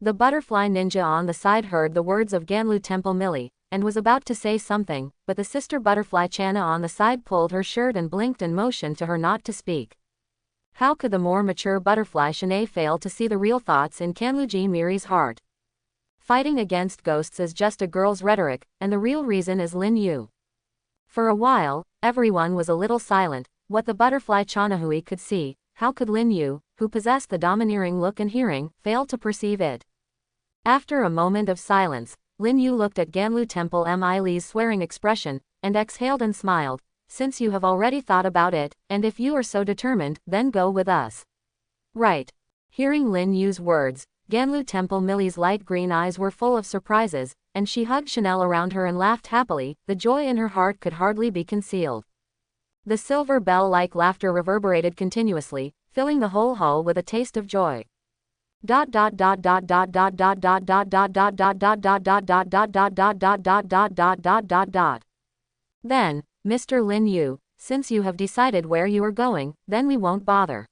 S1: The butterfly ninja on the side heard the words of Ganlu Temple Millie, and was about to say something, but the sister butterfly Channa on the side pulled her shirt and blinked and motioned to her not to speak. How could the more mature butterfly Shanae fail to see the real thoughts in Kanluji Miri's heart? Fighting against ghosts is just a girl's rhetoric, and the real reason is Lin Yu. For a while, everyone was a little silent. What the butterfly Chanahui could see, how could Lin Yu, who possessed the domineering look and hearing, fail to perceive it? After a moment of silence, Lin Yu looked at Ganlu Temple Li's swearing expression, and exhaled and smiled. "Since you have already thought about it, and if you are so determined, then go with us." "Right." Hearing Lin Yu's words, Ganlu Temple Millie's light green eyes were full of surprises, and she hugged Chanel around her and laughed happily. The joy in her heart could hardly be concealed. The silver bell-like laughter reverberated continuously, filling the whole hall with a taste of joy. Then, Mr. Lin Yu, since you have decided where you are going, then we won't bother.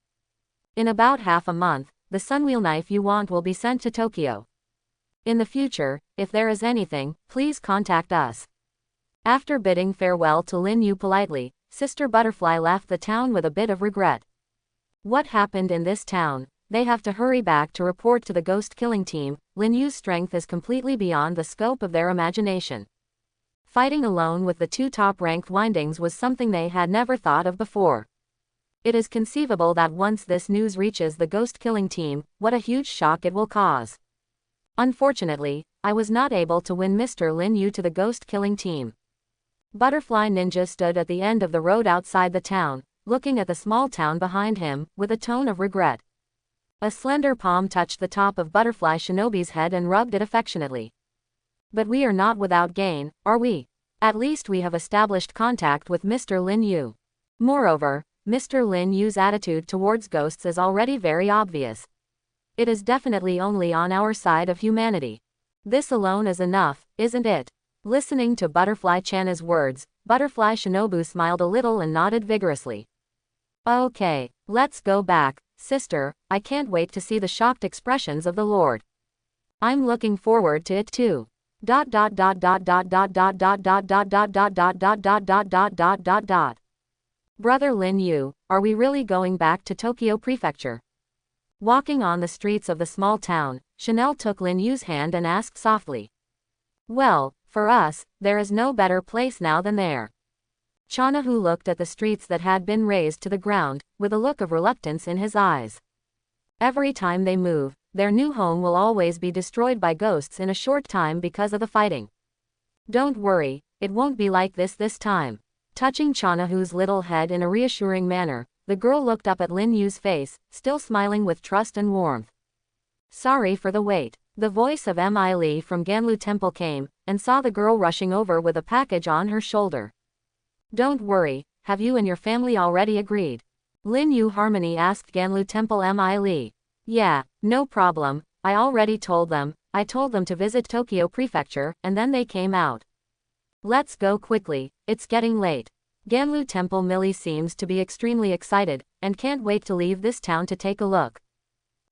S1: In about half a month, the sunwheel knife you want will be sent to Tokyo. In the future, if there is anything, please contact us. After bidding farewell to Lin Yu politely, Sister Butterfly left the town with a bit of regret. What happened in this town? They have to hurry back to report to the ghost killing team. Lin Yu's strength is completely beyond the scope of their imagination. Fighting alone with the two top-ranked windings was something they had never thought of before. It is conceivable that once this news reaches the ghost killing team, what a huge shock it will cause. Unfortunately, I was not able to win Mr. Lin Yu to the ghost killing team. Butterfly Ninja stood at the end of the road outside the town, looking at the small town behind him, with a tone of regret. A slender palm touched the top of Butterfly Shinobi's head and rubbed it affectionately. But we are not without gain, are we? At least we have established contact with Mr. Lin Yu. Moreover, Mr. Lin Yu's attitude towards ghosts is already very obvious. It is definitely only on our side of humanity. This alone is enough, isn't it? Listening to Butterfly Channa's words, Butterfly Shinobu smiled a little and nodded vigorously. Okay, let's go back, sister, I can't wait to see the shocked expressions of the Lord. I'm looking forward to it too. Brother Lin Yu, are we really going back to Tokyo Prefecture? Walking on the streets of the small town, Chanel took Lin Yu's hand and asked softly. Well, for us, there is no better place now than there. Chanahu looked at the streets that had been razed to the ground, with a look of reluctance in his eyes. Every time they move, their new home will always be destroyed by ghosts in a short time because of the fighting. Don't worry, it won't be like this time. Touching Chanahu's little head in a reassuring manner, the girl looked up at Lin Yu's face, still smiling with trust and warmth. Sorry for the wait. The voice of Mi Lee from Ganlu Temple came, and saw the girl rushing over with a package on her shoulder. Don't worry, have you and your family already agreed? Lin Yu Harmony asked Ganlu Temple Mi Lee. Yeah, no problem, I already told them. I told them to visit Tokyo Prefecture, and then they came out. Let's go quickly, it's getting late. Ganlu Temple Millie seems to be extremely excited, and can't wait to leave this town to take a look.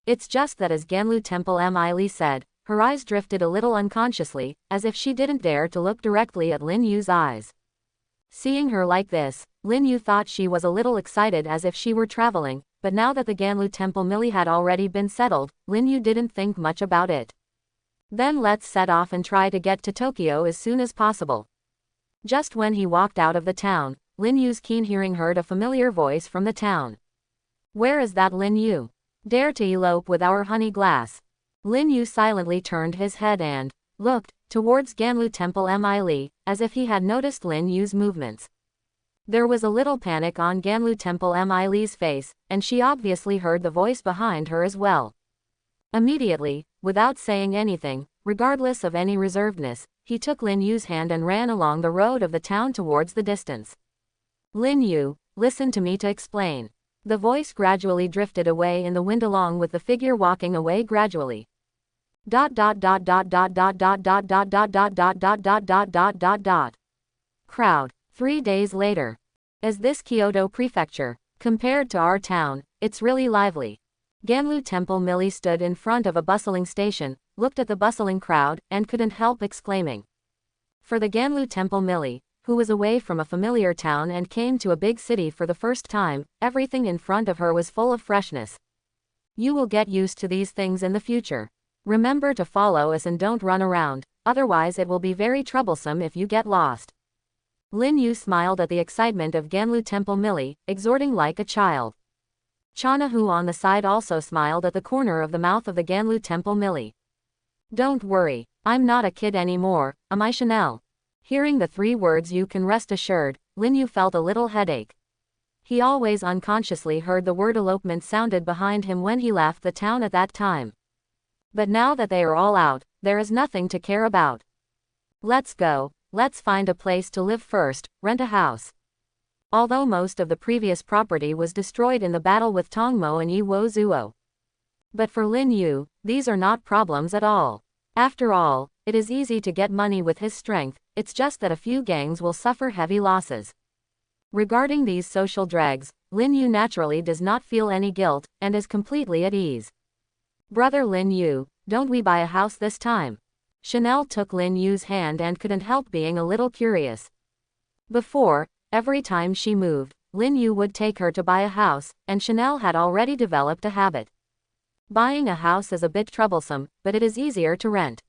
S1: It's just that as Ganlu Temple Mi Lee said, her eyes drifted a little unconsciously, as if she didn't dare to look directly at Lin Yu's eyes. Seeing her like this, Lin Yu thought she was a little excited as if she were traveling, but now that the Ganlu Temple Millie had already been settled, Lin Yu didn't think much about it. Then let's set off and try to get to Tokyo as soon as possible. Just when he walked out of the town, Lin Yu's keen hearing heard a familiar voice from the town. Where is that Lin Yu? Dare to elope with our honey glass? Lin Yu silently turned his head and looked towards Ganlu Temple Mi Lee, as if he had noticed Lin Yu's movements. There was a little panic on Ganlu Temple Mi Lee's face, and she obviously heard the voice behind her as well. Immediately, without saying anything, regardless of any reservedness, he took Lin Yu's hand and ran along the road of the town towards the distance. Lin Yu, listen to me to explain. The voice gradually drifted away in the wind along with the figure walking away gradually. Crowd. 3 days later. Is this Kyoto Prefecture? Compared to our town, it's really lively. Ganlu Temple Millie stood in front of a bustling station, looked at the bustling crowd, and couldn't help exclaiming. For the Ganlu Temple Millie, who was away from a familiar town and came to a big city for the first time, everything in front of her was full of freshness. You will get used to these things in the future. Remember to follow us and don't run around, otherwise it will be very troublesome if you get lost. Lin Yu smiled at the excitement of Ganlu Temple Millie, exhorting like a child. Chanahu on the side also smiled at the corner of the mouth of the Ganlu Temple Millie. Don't worry, I'm not a kid anymore, am I, Chanel? Hearing the 3 words you can rest assured, Lin Yu felt a little headache. He always unconsciously heard the word elopement sounded behind him when he left the town at that time. But now that they are all out, there is nothing to care about. Let's go, let's find a place to live first, rent a house. Although most of the previous property was destroyed in the battle with Tongmo and Yi Wo Zuo. But for Lin Yu, these are not problems at all. After all, it is easy to get money with his strength, it's just that a few gangs will suffer heavy losses. Regarding these social dregs, Lin Yu naturally does not feel any guilt, and is completely at ease. Brother Lin Yu, don't we buy a house this time? Chanel took Lin Yu's hand and couldn't help being a little curious. Before, every time she moved, Lin Yu would take her to buy a house, and Chanel had already developed a habit. Buying a house is a bit troublesome, but it is easier to rent.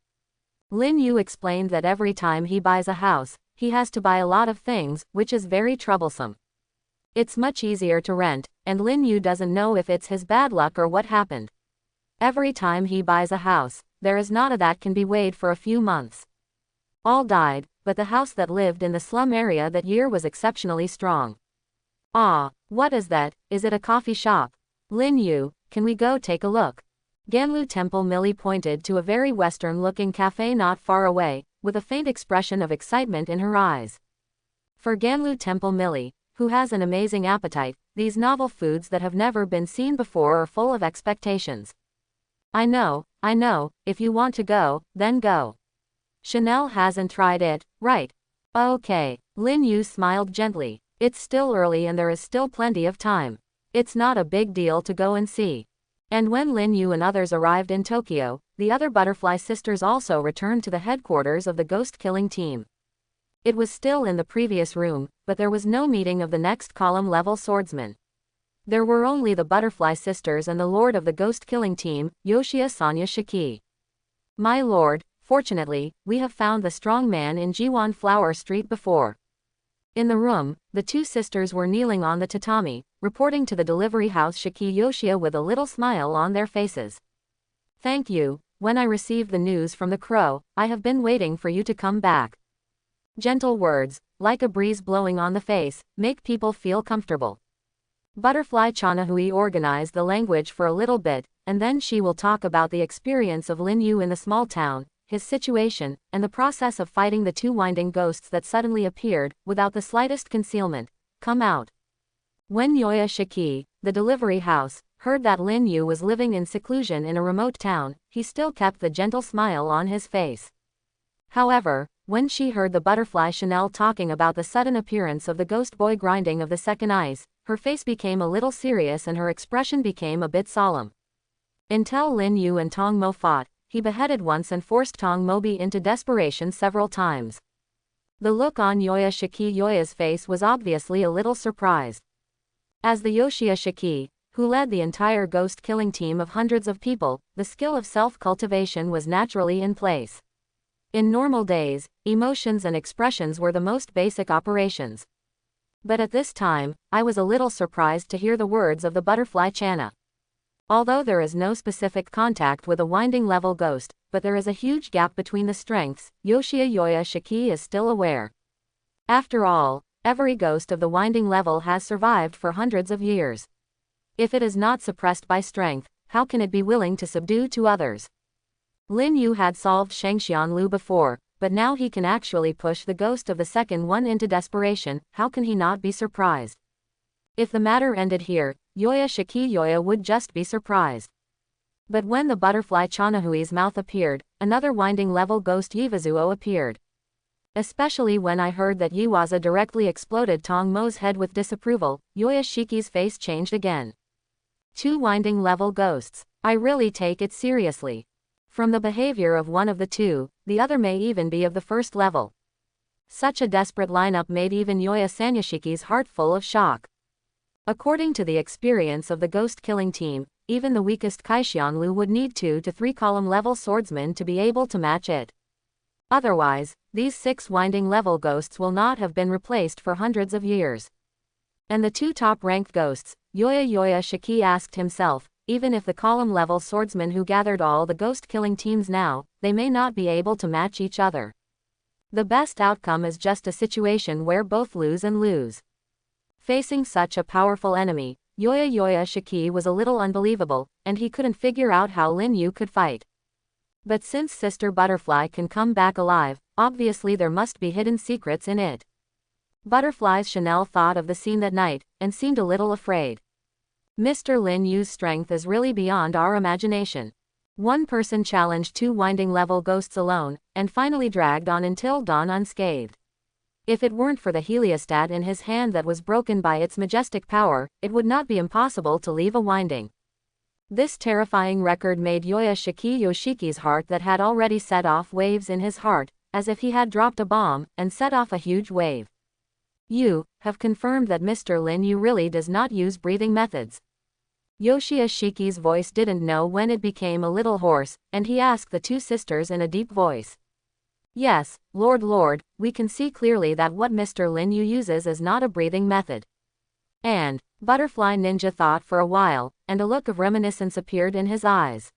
S1: Lin Yu explained that every time he buys a house, he has to buy a lot of things, which is very troublesome. It's much easier to rent, and Lin Yu doesn't know if it's his bad luck or what happened. Every time he buys a house, there is not a that can be weighed for a few months. All died, but the house that lived in the slum area that year was exceptionally strong. Ah, what is that? Is it a coffee shop? Lin Yu, can we go take a look? Ganlu Temple Millie pointed to a very western-looking cafe not far away, with a faint expression of excitement in her eyes. For Ganlu Temple Millie, who has an amazing appetite, these novel foods that have never been seen before are full of expectations. I know, if you want to go, then go. Chanel hasn't tried it, right? Okay. Lin Yu smiled gently. It's still early and there is still plenty of time. It's not a big deal to go and see. And when Lin Yu and others arrived in Tokyo, the other butterfly sisters also returned to the headquarters of the ghost-killing team. It was still in the previous room, but there was no meeting of the next column-level swordsman. There were only the butterfly sisters and the lord of the ghost-killing team, Yoshia Sanya Shiki. My lord, fortunately, we have found the strong man in Jiwan Flower Street before. In the room, the 2 sisters were kneeling on the tatami, reporting to the delivery house Shiki Yoshia with a little smile on their faces. Thank you, when I received the news from the crow, I have been waiting for you to come back. Gentle words, like a breeze blowing on the face, make people feel comfortable. Butterfly Chanahui organized the language for a little bit, and then she will talk about the experience of Lin Yu in the small town, his situation, and the process of fighting the two winding ghosts that suddenly appeared, without the slightest concealment. Come out. When Yoya Shiki, the delivery house, heard that Lin Yu was living in seclusion in a remote town, he still kept the gentle smile on his face. However, when she heard the butterfly Chanel talking about the sudden appearance of the ghost boy grinding of the second eyes, her face became a little serious and her expression became a bit solemn. Until Lin Yu and Tong Mo fought, he beheaded once and forced Tong Mobi into desperation several times. The look on Yoya Shiki Yoya's face was obviously a little surprised. As the Yoshia Shiki, who led the entire ghost-killing team of hundreds of people, the skill of self-cultivation was naturally in place. In normal days, emotions and expressions were the most basic operations. But at this time, I was a little surprised to hear the words of the butterfly Channa. Although there is no specific contact with a winding level ghost, but there is a huge gap between the strengths, Yoshia Yoya Shiki is still aware. After all, every ghost of the winding level has survived for hundreds of years. If it is not suppressed by strength, how can it be willing to subdue to others? Lin Yu had solved Shangxian Lu before, but now he can actually push the ghost of the second one into desperation. How can he not be surprised? If the matter ended here, Yoya Shiki Yoya would just be surprised. But when the butterfly Chanahui's mouth appeared, another winding level ghost Yivazuo appeared. Especially when I heard that Yiwaza directly exploded Tong Mo's head with disapproval, Yoya Shiki's face changed again. Two winding level ghosts. I really take it seriously. From the behavior of one of the two, the other may even be of the first level. Such a desperate lineup made even Yoya Sanyashiki's heart full of shock. According to the experience of the ghost-killing team, even the weakest Kaixianlu would need 2 to 3 column level swordsmen to be able to match it. Otherwise, these 6 winding level ghosts will not have been replaced for hundreds of years. And the 2 top-ranked ghosts, Yoya Shiki asked himself, even if the column-level swordsmen who gathered all the ghost-killing teams now, they may not be able to match each other. The best outcome is just a situation where both lose and lose. Facing such a powerful enemy, Yoya Shiki was a little unbelievable, and he couldn't figure out how Lin Yu could fight. But since Sister Butterfly can come back alive, obviously there must be hidden secrets in it. Butterfly's Chanel thought of the scene that night, and seemed a little afraid. Mr. Lin Yu's strength is really beyond our imagination. One person challenged 2 winding level ghosts alone, and finally dragged on until dawn unscathed. If it weren't for the heliostat in his hand that was broken by its majestic power, it would not be impossible to leave a winding. This terrifying record made Yoya Shiki Yoshiki's heart that had already set off waves in his heart, as if he had dropped a bomb, and set off a huge wave. You have confirmed that Mr. Lin Yu really does not use breathing methods. Yoshia Shiki's voice didn't know when it became a little hoarse, and he asked the 2 sisters in a deep voice. Yes, Lord, we can see clearly that what Mr. Lin Yu uses is not a breathing method. And Butterfly Ninja thought for a while, and a look of reminiscence appeared in his eyes.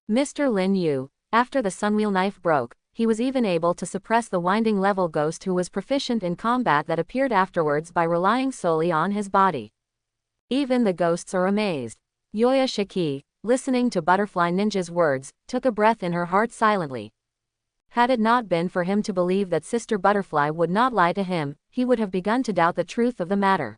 S1: Mr. Lin Yu, after the Sunwheel knife broke, he was even able to suppress the winding level ghost who was proficient in combat that appeared afterwards by relying solely on his body. Even the ghosts are amazed. Yoya Shiki, listening to Butterfly Ninja's words, took a breath in her heart silently. Had it not been for him to believe that Sister Butterfly would not lie to him, he would have begun to doubt the truth of the matter.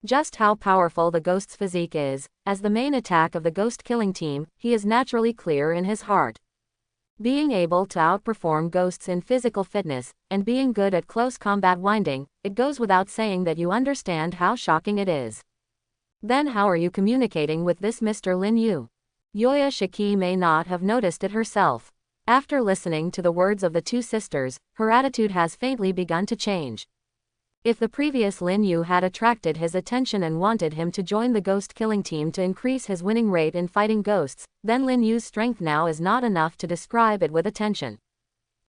S1: Just how powerful the ghost's physique is, as the main attack of the ghost-killing team, he is naturally clear in his heart. Being able to outperform ghosts in physical fitness, and being good at close combat winding, it goes without saying that you understand how shocking it is. Then how are you communicating with this Mr. Lin Yu? Yoya Shiki may not have noticed it herself. After listening to the words of the 2 sisters, her attitude has faintly begun to change. If the previous Lin Yu had attracted his attention and wanted him to join the ghost-killing team to increase his winning rate in fighting ghosts, then Lin Yu's strength now is not enough to describe it with attention.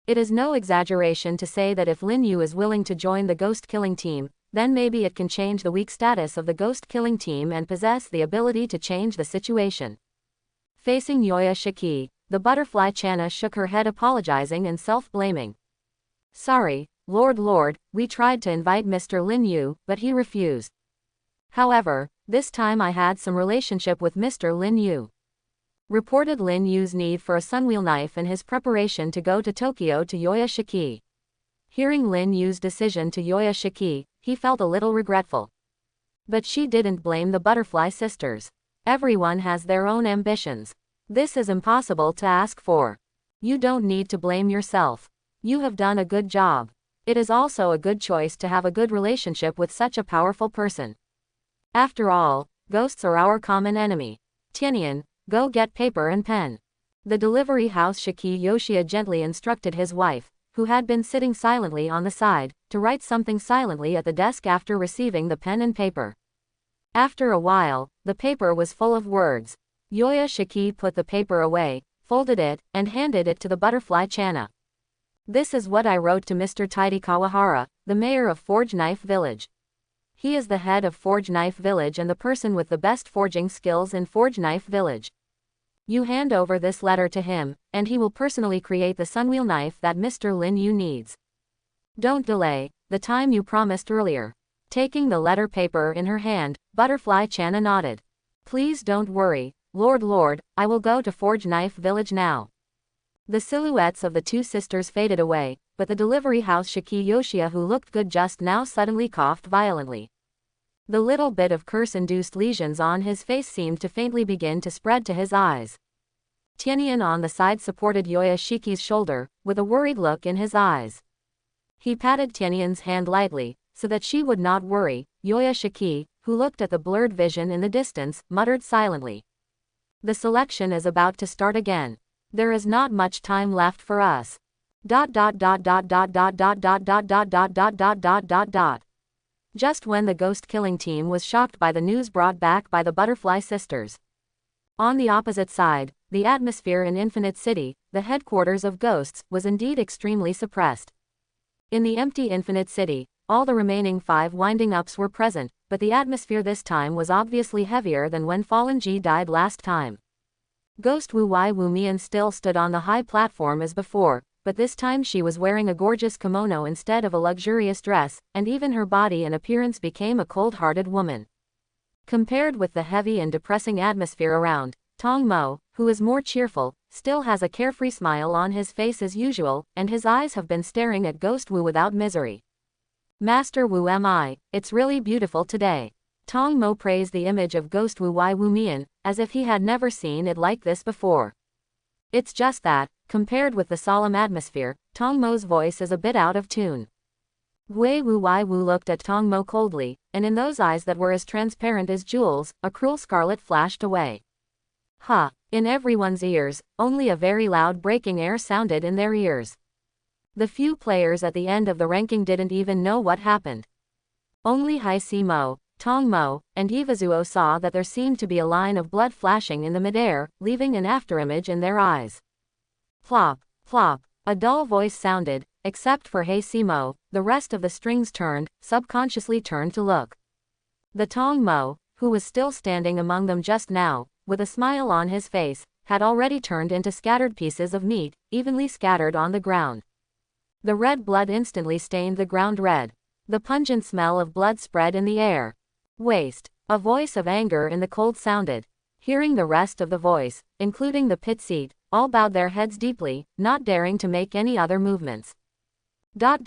S1: It is no exaggeration to say that if Lin Yu is willing to join the ghost-killing team, then maybe it can change the weak status of the ghost-killing team and possess the ability to change the situation. Facing Yoya Shiki, the butterfly Channa shook her head apologizing and self-blaming. Sorry, Lord, we tried to invite Mr. Lin Yu, but he refused. However, this time I had some relationship with Mr. Lin Yu. reported Lin Yu's need for a sunwheel knife and his preparation to go to Tokyo to Yoya Shiki. Hearing Lin Yu's decision to Yoya Shiki, he felt a little regretful. But she didn't blame the butterfly sisters. Everyone has their own ambitions. This is impossible to ask for. You don't need to blame yourself. You have done a good job. It is also a good choice to have a good relationship with such a powerful person. After all, ghosts are our common enemy. Tianyan, go get paper and pen. The delivery house Shiki Yoshia gently instructed his wife, who had been sitting silently on the side, to write something silently at the desk after receiving the pen and paper. After a while, the paper was full of words. Yoya Shiki put the paper away, folded it, and handed it to the butterfly Channa. This is what I wrote to Mr. Taiti Kawahara, the mayor of Forge Knife Village. He is the head of Forge Knife Village and the person with the best forging skills in Forge Knife Village. You hand over this letter to him, and he will personally create the sunwheel knife that Mr. Lin Yu needs. Don't delay, the time you promised earlier. Taking the letter paper in her hand, Butterfly Channa nodded. Please don't worry, Lord, I will go to Forge Knife Village now. The silhouettes of the two sisters faded away, but the delivery house Shiki Yoshia, who looked good just now, suddenly coughed violently. The little bit of curse-induced lesions on his face seemed to faintly begin to spread to his eyes. Tianyan on the side supported Yoya Shiki's shoulder, with a worried look in his eyes. He patted Tianyan's hand lightly, so that she would not worry. Yoya Shiki, who looked at the blurred vision in the distance, muttered silently. The selection is about to start again. There is not much time left for us. ... Just when the ghost-killing team was shocked by the news brought back by the butterfly sisters. On the opposite side, the atmosphere in Infinite City, the headquarters of ghosts, was indeed extremely suppressed. In the empty Infinite City, all the remaining 5 winding-ups were present, but the atmosphere this time was obviously heavier than when Fallen Ji died last time. Ghost Wu Wai Wu Mian still stood on the high platform as before, but this time she was wearing a gorgeous kimono instead of a luxurious dress, and even her body and appearance became a cold-hearted woman. Compared with the heavy and depressing atmosphere around, Tong Mo, who is more cheerful, still has a carefree smile on his face as usual, and his eyes have been staring at Ghost Wu without misery. Master Wu Mi, it's really beautiful today. Tong Mo praised the image of Ghost Wu Wai Wu Mian, as if he had never seen it like this before. It's just that, compared with the solemn atmosphere, Tong Mo's voice is a bit out of tune. Wei Wu Wai Wu looked at Tong Mo coldly, and in those eyes that were as transparent as jewels, a cruel scarlet flashed away. Ha! In everyone's ears, only a very loud breaking air sounded in their ears. The few players at the end of the ranking didn't even know what happened. Only Hai Si Mo, Tong Mo, and Iwazuo saw that there seemed to be a line of blood flashing in the midair, leaving an afterimage in their eyes. Plop, plop, a dull voice sounded. Except for Hai Si Mo, the rest of the strings subconsciously turned to look. The Tong Mo, who was still standing among them just now, with a smile on his face, had already turned into scattered pieces of meat, evenly scattered on the ground. The red blood instantly stained the ground red. The pungent smell of blood spread in the air. Waste. A voice of anger in the cold sounded. Hearing the rest of the voice, including the pit seat, all bowed their heads deeply, not daring to make any other movements. What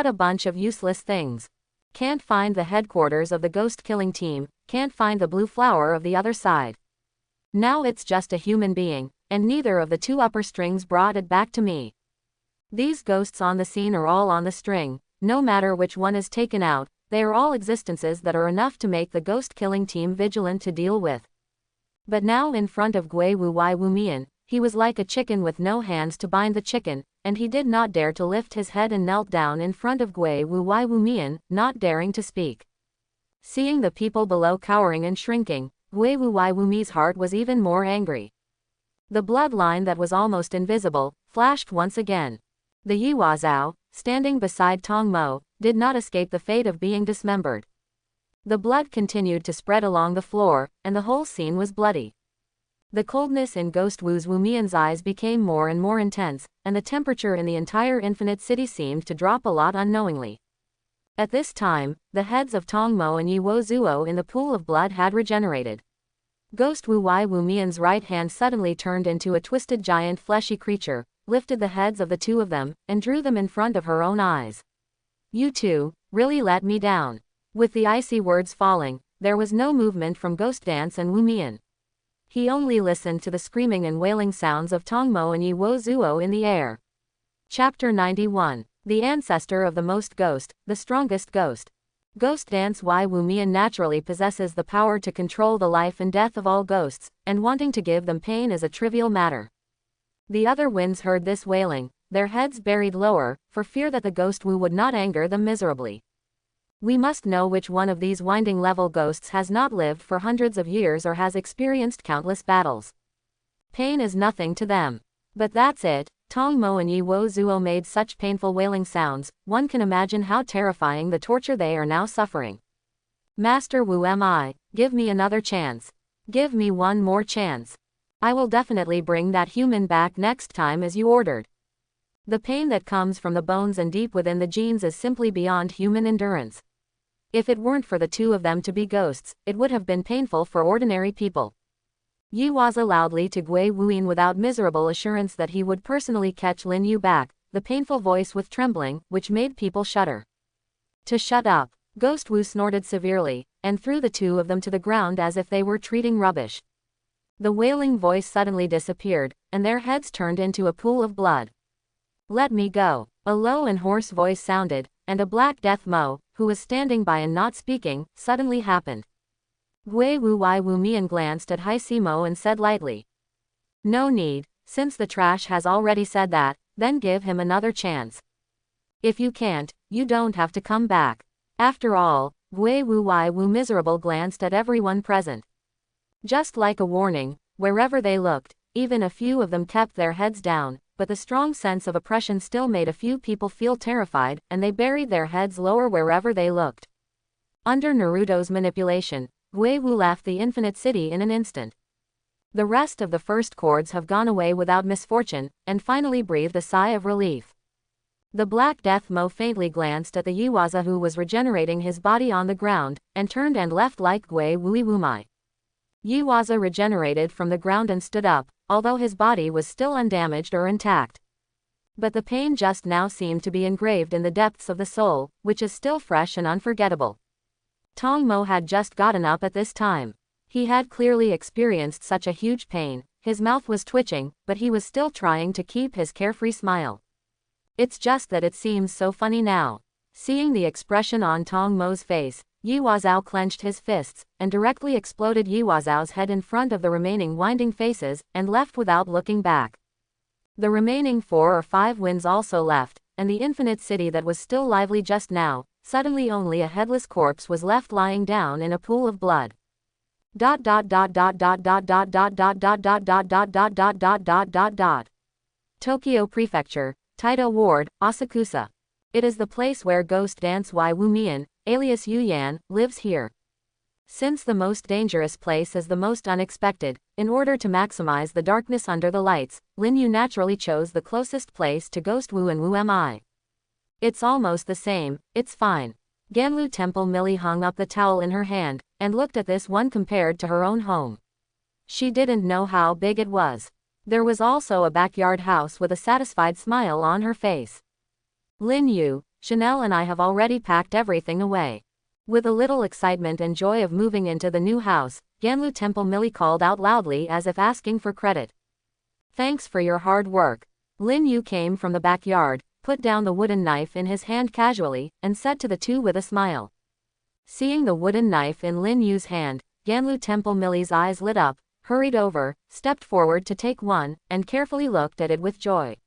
S1: a bunch of useless things. Can't find the headquarters of the ghost-killing team, can't find the blue flower of the other side. Now it's just a human being, and neither of the 2 upper strings brought it back to me. These ghosts on the scene are all on the string, no matter which one is taken out, they are all existences that are enough to make the ghost-killing team vigilant to deal with. But now in front of Gui Wu Wai Wu Mian, he was like a chicken with no hands to bind the chicken, and he did not dare to lift his head and knelt down in front of Gui Wu Wai Wu Mian, not daring to speak. Seeing the people below cowering and shrinking, Gui Wu Wai Wu Mi's heart was even more angry. The bloodline that was almost invisible, flashed once again. The Yiwazao, standing beside Tong Mo, did not escape the fate of being dismembered. The blood continued to spread along the floor, and the whole scene was bloody. The coldness in Ghost Wu Mian's eyes became more and more intense, and the temperature in the entire Infinite City seemed to drop a lot unknowingly. At this time, the heads of Tongmo and Yi Zuo in the pool of blood had regenerated. Ghost Wu Wai Wu Mian's right hand suddenly turned into a twisted giant fleshy creature, lifted the heads of the two of them, and drew them in front of her own eyes. You two, really let me down. With the icy words falling, there was no movement from Ghost Dance and Wu Mian. He only listened to the screaming and wailing sounds of Tongmo and Yi Zuo in the air. Chapter 91. The Ancestor of the Most Ghost, the Strongest Ghost. Ghost Dance Wai Wu Mian naturally possesses the power to control the life and death of all ghosts, and wanting to give them pain is a trivial matter. The other winds heard this wailing, their heads buried lower, for fear that the Ghost Wu would not anger them miserably. We must know which one of these winding level ghosts has not lived for hundreds of years or has experienced countless battles. Pain is nothing to them. But that's it. Tongmo and Yi Zuo made such painful wailing sounds, one can imagine how terrifying the torture they are now suffering. Master Wu mi, give me another chance. Give me one more chance. I will definitely bring that human back next time as you ordered. The pain that comes from the bones and deep within the genes is simply beyond human endurance. If it weren't for the two of them to be ghosts, it would have been painful for ordinary people. Yi Waza loudly to Gui Wuyin without miserable assurance that he would personally catch Lin Yu back, the painful voice with trembling, which made people shudder. To shut up. Ghost Wu snorted severely, and threw the two of them to the ground as if they were treating rubbish. The wailing voice suddenly disappeared, and their heads turned into a pool of blood. Let me go. A low and hoarse voice sounded, and a Black Death Mo, who was standing by and not speaking, suddenly happened. Gui Wu Wai Wu Mian glanced at Hai Simo and said lightly. No need, since the trash has already said that, then give him another chance. If you can't, you don't have to come back. After all, Gui Wu Wai Wu miserable glanced at everyone present. Just like a warning, wherever they looked, even a few of them kept their heads down, but the strong sense of oppression still made a few people feel terrified, and they buried their heads lower wherever they looked. Under Naruto's manipulation, Gui Wu left the Infinite City in an instant. The rest of the first chords have gone away without misfortune, and finally breathed a sigh of relief. The Black Death Mo faintly glanced at the Yuwaza who was regenerating his body on the ground, and turned and left like Gui Wui Wumai. Yuwaza regenerated from the ground and stood up, although his body was still undamaged or intact. But the pain just now seemed to be engraved in the depths of the soul, which is still fresh and unforgettable. Tongmo had just gotten up at this time. He had clearly experienced such a huge pain, his mouth was twitching, but he was still trying to keep his carefree smile. It's just that it seems so funny now. Seeing the expression on Tongmo's face, Yiwazao clenched his fists, and directly exploded Yiwazao's head in front of the remaining winding faces, and left without looking back. The remaining 4 or 5 winds also left, and the Infinite City that was still lively just now, suddenly only a headless corpse was left lying down in a pool of blood. Tokyo Prefecture, Taito Ward, Asakusa. It is the place where Ghost Dance Wai Wu Mian, alias Yu Yan, lives here. Since the most dangerous place is the most unexpected, in order to maximize the darkness under the lights, Lin Yu naturally chose the closest place to Ghost Wu and Wu Mi. It's almost the same, it's fine. Ganlu Temple Millie hung up the towel in her hand, and looked at this one compared to her own home. She didn't know how big it was. There was also a backyard house with a satisfied smile on her face. Lin Yu, Chanel and I have already packed everything away. With a little excitement and joy of moving into the new house, Ganlu Temple Millie called out loudly as if asking for credit. Thanks for your hard work. Lin Yu came from the backyard, put down the wooden knife in his hand casually, and said to the two with a smile. Seeing the wooden knife in Lin Yu's hand, Ganlu Temple Millie's eyes lit up, hurried over, stepped forward to take one, and carefully looked at it with joy.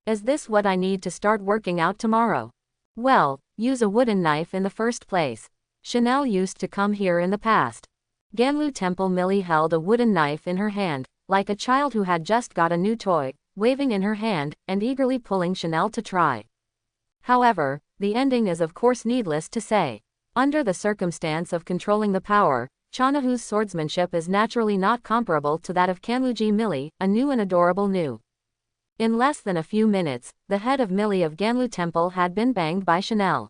S1: Is this what I need to start working out tomorrow? Well, use a wooden knife in the first place. Chanel used to come here in the past. Ganlu Temple Millie held a wooden knife in her hand, like a child who had just got a new toy, waving in her hand, and eagerly pulling Chanel to try. However, the ending is of course needless to say. Under the circumstance of controlling the power, Chanahu's swordsmanship is naturally not comparable to that of Kanluji Millie, a new and adorable new. In less than a few minutes, the head of Millie of Ganlu Temple had been banged by Chanel.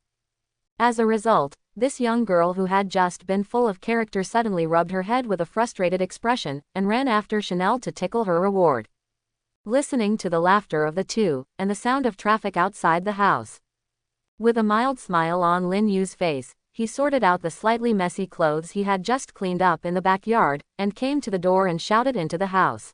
S1: As a result, this young girl who had just been full of character suddenly rubbed her head with a frustrated expression, and ran after Chanel to tickle her reward. Listening to the laughter of the two, and the sound of traffic outside the house. With a mild smile on Lin Yu's face, he sorted out the slightly messy clothes he had just cleaned up in the backyard, and came to the door and shouted into the house.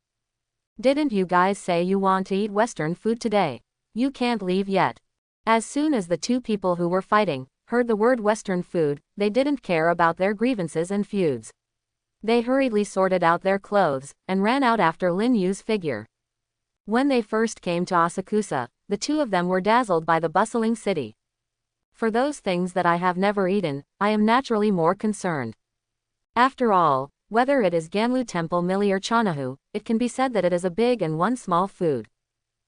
S1: "Didn't you guys say you want to eat Western food today? You can't leave yet." As soon as the two people who were fighting heard the word Western food, they didn't care about their grievances and feuds. They hurriedly sorted out their clothes, and ran out after Lin Yu's figure. When they first came to Asakusa, the two of them were dazzled by the bustling city. For those things that I have never eaten, I am naturally more concerned. After all, whether it is Ganlu Temple Millie or Chanahu, it can be said that it is a big and one small food.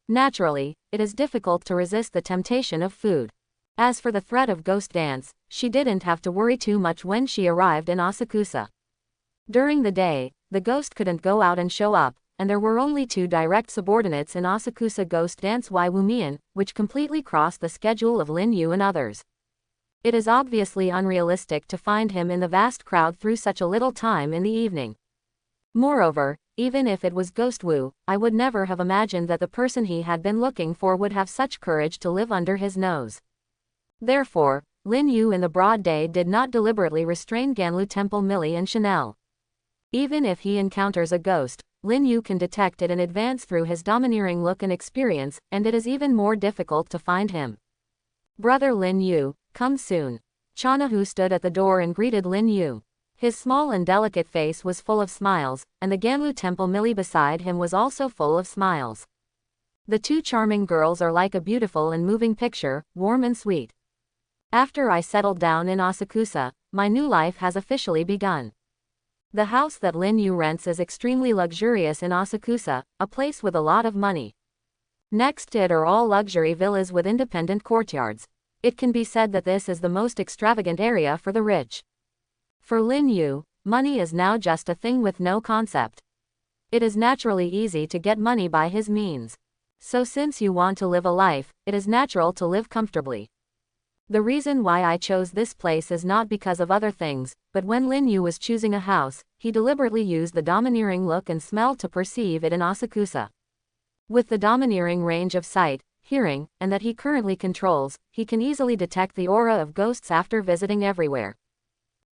S1: Naturally, it is difficult to resist the temptation of food. As for the threat of ghost dance, she didn't have to worry too much when she arrived in Asakusa. During the day, the ghost couldn't go out and show up, and there were only two direct subordinates in Asakusa Ghost Dance Wai Wumian, which completely crossed the schedule of Lin Yu and others. It is obviously unrealistic to find him in the vast crowd through such a little time in the evening. Moreover, even if it was Ghost Wu, I would never have imagined that the person he had been looking for would have such courage to live under his nose. Therefore, Lin Yu in the broad day did not deliberately restrain Ganlu Temple Millie and Chanel. Even if he encounters a ghost, Lin Yu can detect it in advance through his domineering look and experience, and it is even more difficult to find him. "Brother Lin Yu, come soon." Chanahu stood at the door and greeted Lin Yu. His small and delicate face was full of smiles, and the Ganlu Temple Millie beside him was also full of smiles. The two charming girls are like a beautiful and moving picture, warm and sweet. After I settled down in Asakusa, my new life has officially begun. The house that Lin Yu rents is extremely luxurious in Asakusa, a place with a lot of money. Next to it are all luxury villas with independent courtyards. It can be said that this is the most extravagant area for the rich. For Lin Yu, money is now just a thing with no concept. It is naturally easy to get money by his means. So since you want to live a life, it is natural to live comfortably. The reason why I chose this place is not because of other things, but when Lin Yu was choosing a house, he deliberately used the domineering look and smell to perceive it in Asakusa. With the domineering range of sight, hearing, and that he currently controls, he can easily detect the aura of ghosts after visiting everywhere.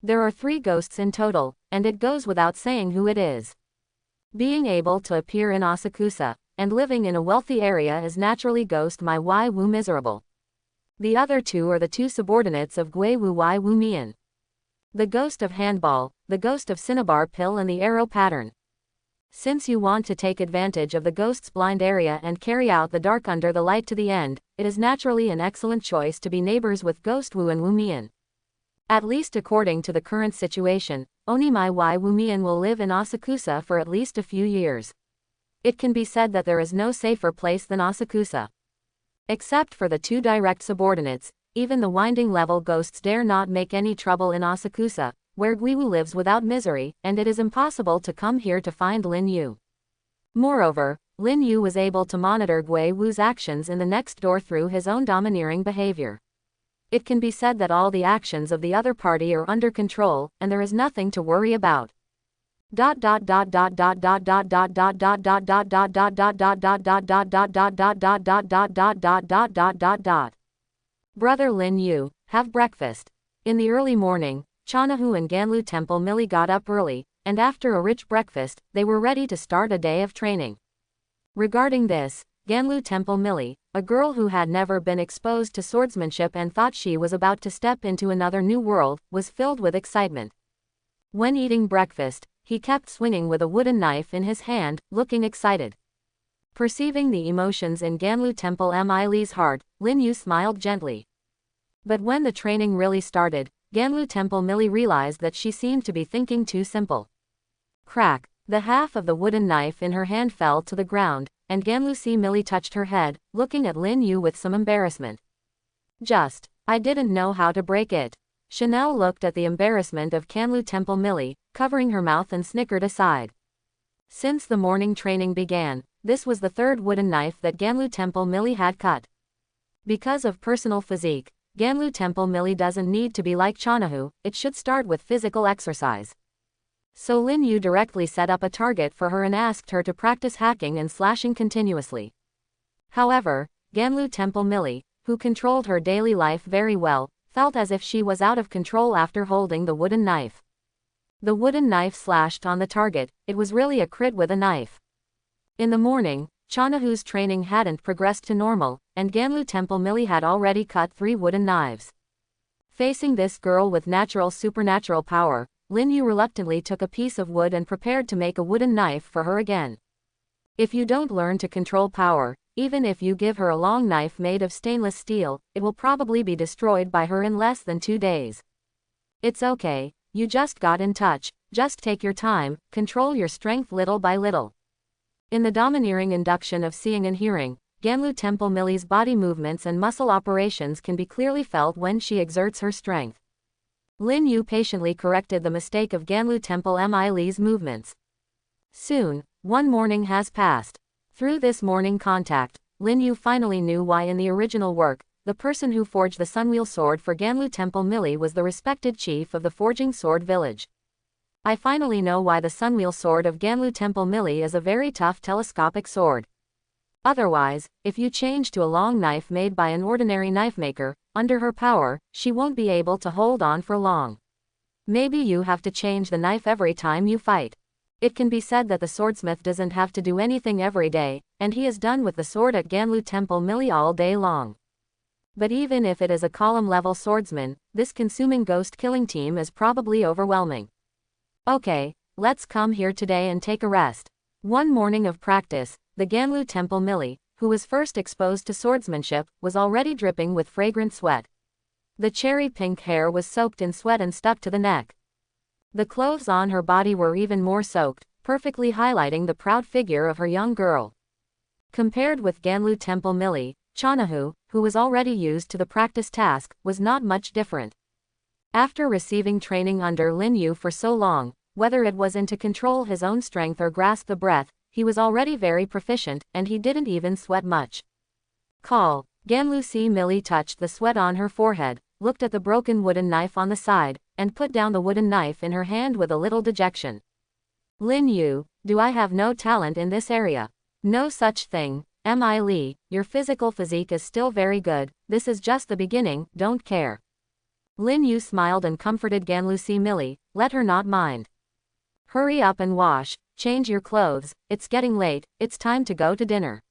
S1: There are 3 ghosts in total, and it goes without saying who it is. Being able to appear in Asakusa, and living in a wealthy area is naturally Ghost Mai Wai Wu Miserable. The other 2 are the 2 subordinates of Gui Wu Wai Wu Mian. The ghost of handball, the ghost of cinnabar pill and the arrow pattern. Since you want to take advantage of the ghost's blind area and carry out the dark under the light to the end, it is naturally an excellent choice to be neighbors with Ghost Wu and Wu Mian. At least according to the current situation, Oni Mai Wai Wu Mian will live in Asakusa for at least a few years. It can be said that there is no safer place than Asakusa. Except for the 2 direct subordinates, even the winding level ghosts dare not make any trouble in Asakusa, where Gui Wu lives without misery, and it is impossible to come here to find Lin Yu. Moreover, Lin Yu was able to monitor Gui Wu's actions in the next door through his own domineering behavior. It can be said that all the actions of the other party are under control, and there is nothing to worry about. Brother Lin Yu, have breakfast. In the early morning, Chanahu and Ganlu Temple Millie got up early, and after a rich breakfast, they were ready to start a day of training. Regarding this, Ganlu Temple Millie, a girl who had never been exposed to swordsmanship and thought she was about to step into another new world, was filled with excitement. When eating breakfast, he kept swinging with a wooden knife in his hand, looking excited. Perceiving the emotions in Ganlu Temple Mili's heart, Lin Yu smiled gently. But when the training really started, Ganlu Temple Millie realized that she seemed to be thinking too simple. Crack! The half of the wooden knife in her hand fell to the ground, and Ganlu Millie touched her head, looking at Lin Yu with some embarrassment. I didn't know how to break it. Chanel looked at the embarrassment of Ganlu Temple Millie, covering her mouth and snickered aside. Since the morning training began, this was the 3rd wooden knife that Ganlu Temple Millie had cut. Because of personal physique, Ganlu Temple Millie doesn't need to be like Chanahu, it should start with physical exercise. So Lin Yu directly set up a target for her and asked her to practice hacking and slashing continuously. However, Ganlu Temple Millie, who controlled her daily life very well, felt as if she was out of control after holding the wooden knife. The wooden knife slashed on the target, it was really a crit with a knife. In the morning, Chanahu's training hadn't progressed to normal, and Ganlu Temple Millie had already cut 3 wooden knives. Facing this girl with natural supernatural power, Lin Yu reluctantly took a piece of wood and prepared to make a wooden knife for her again. If you don't learn to control power, even if you give her a long knife made of stainless steel, it will probably be destroyed by her in less than 2 days. It's okay, you just got in touch, just take your time, control your strength little by little. In the domineering induction of seeing and hearing, Ganlu Temple Millie's body movements and muscle operations can be clearly felt when she exerts her strength. Lin Yu patiently corrected the mistake of Ganlu Temple Millie's movements. Soon, one morning has passed. Through this morning contact, Lin Yu finally knew why in the original work, the person who forged the Sunwheel Sword for Ganlu Temple Millie was the respected chief of the Forging Sword Village. I finally know why the Sunwheel Sword of Ganlu Temple Millie is a very tough telescopic sword. Otherwise, if you change to a long knife made by an ordinary knife maker, under her power, she won't be able to hold on for long. Maybe you have to change the knife every time you fight. It can be said that the swordsmith doesn't have to do anything every day, and he is done with the sword at Ganlu Temple Millie all day long. But even if it is a column-level swordsman, this consuming ghost-killing team is probably overwhelming. Okay, let's come here today and take a rest. One morning of practice, the Ganlu Temple Millie, who was first exposed to swordsmanship, was already dripping with fragrant sweat. The cherry-pink hair was soaked in sweat and stuck to the neck. The clothes on her body were even more soaked, perfectly highlighting the proud figure of her young girl. Compared with Ganlu Temple Millie, Chanahu, who was already used to the practice task, was not much different. After receiving training under Lin Yu for so long, whether it was in to control his own strength or grasp the breath, he was already very proficient, and he didn't even sweat much. Call. Ganlu Millie touched the sweat on her forehead, looked at the broken wooden knife on the side, and put down the wooden knife in her hand with a little dejection. Lin Yu, do I have no talent in this area? No such thing, Li, your physical physique is still very good, this is just the beginning, don't care. Lin Yu smiled and comforted Ganlu Millie, let her not mind. Hurry up and wash, change your clothes, it's getting late, it's time to go to dinner.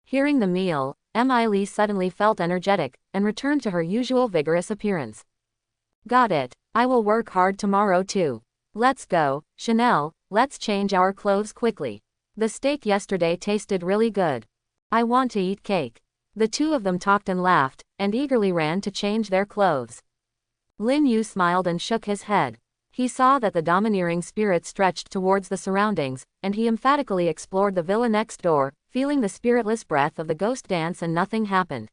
S1: Hearing the meal, Li suddenly felt energetic, and returned to her usual vigorous appearance. Got it, I will work hard tomorrow too. Let's go, Chanel, let's change our clothes quickly. The steak yesterday tasted really good. I want to eat cake. The two of them talked and laughed, and eagerly ran to change their clothes. Lin Yu smiled and shook his head. He saw that the domineering spirit stretched towards the surroundings, and he emphatically explored the villa next door, feeling the spiritless breath of the ghost dance, and nothing happened.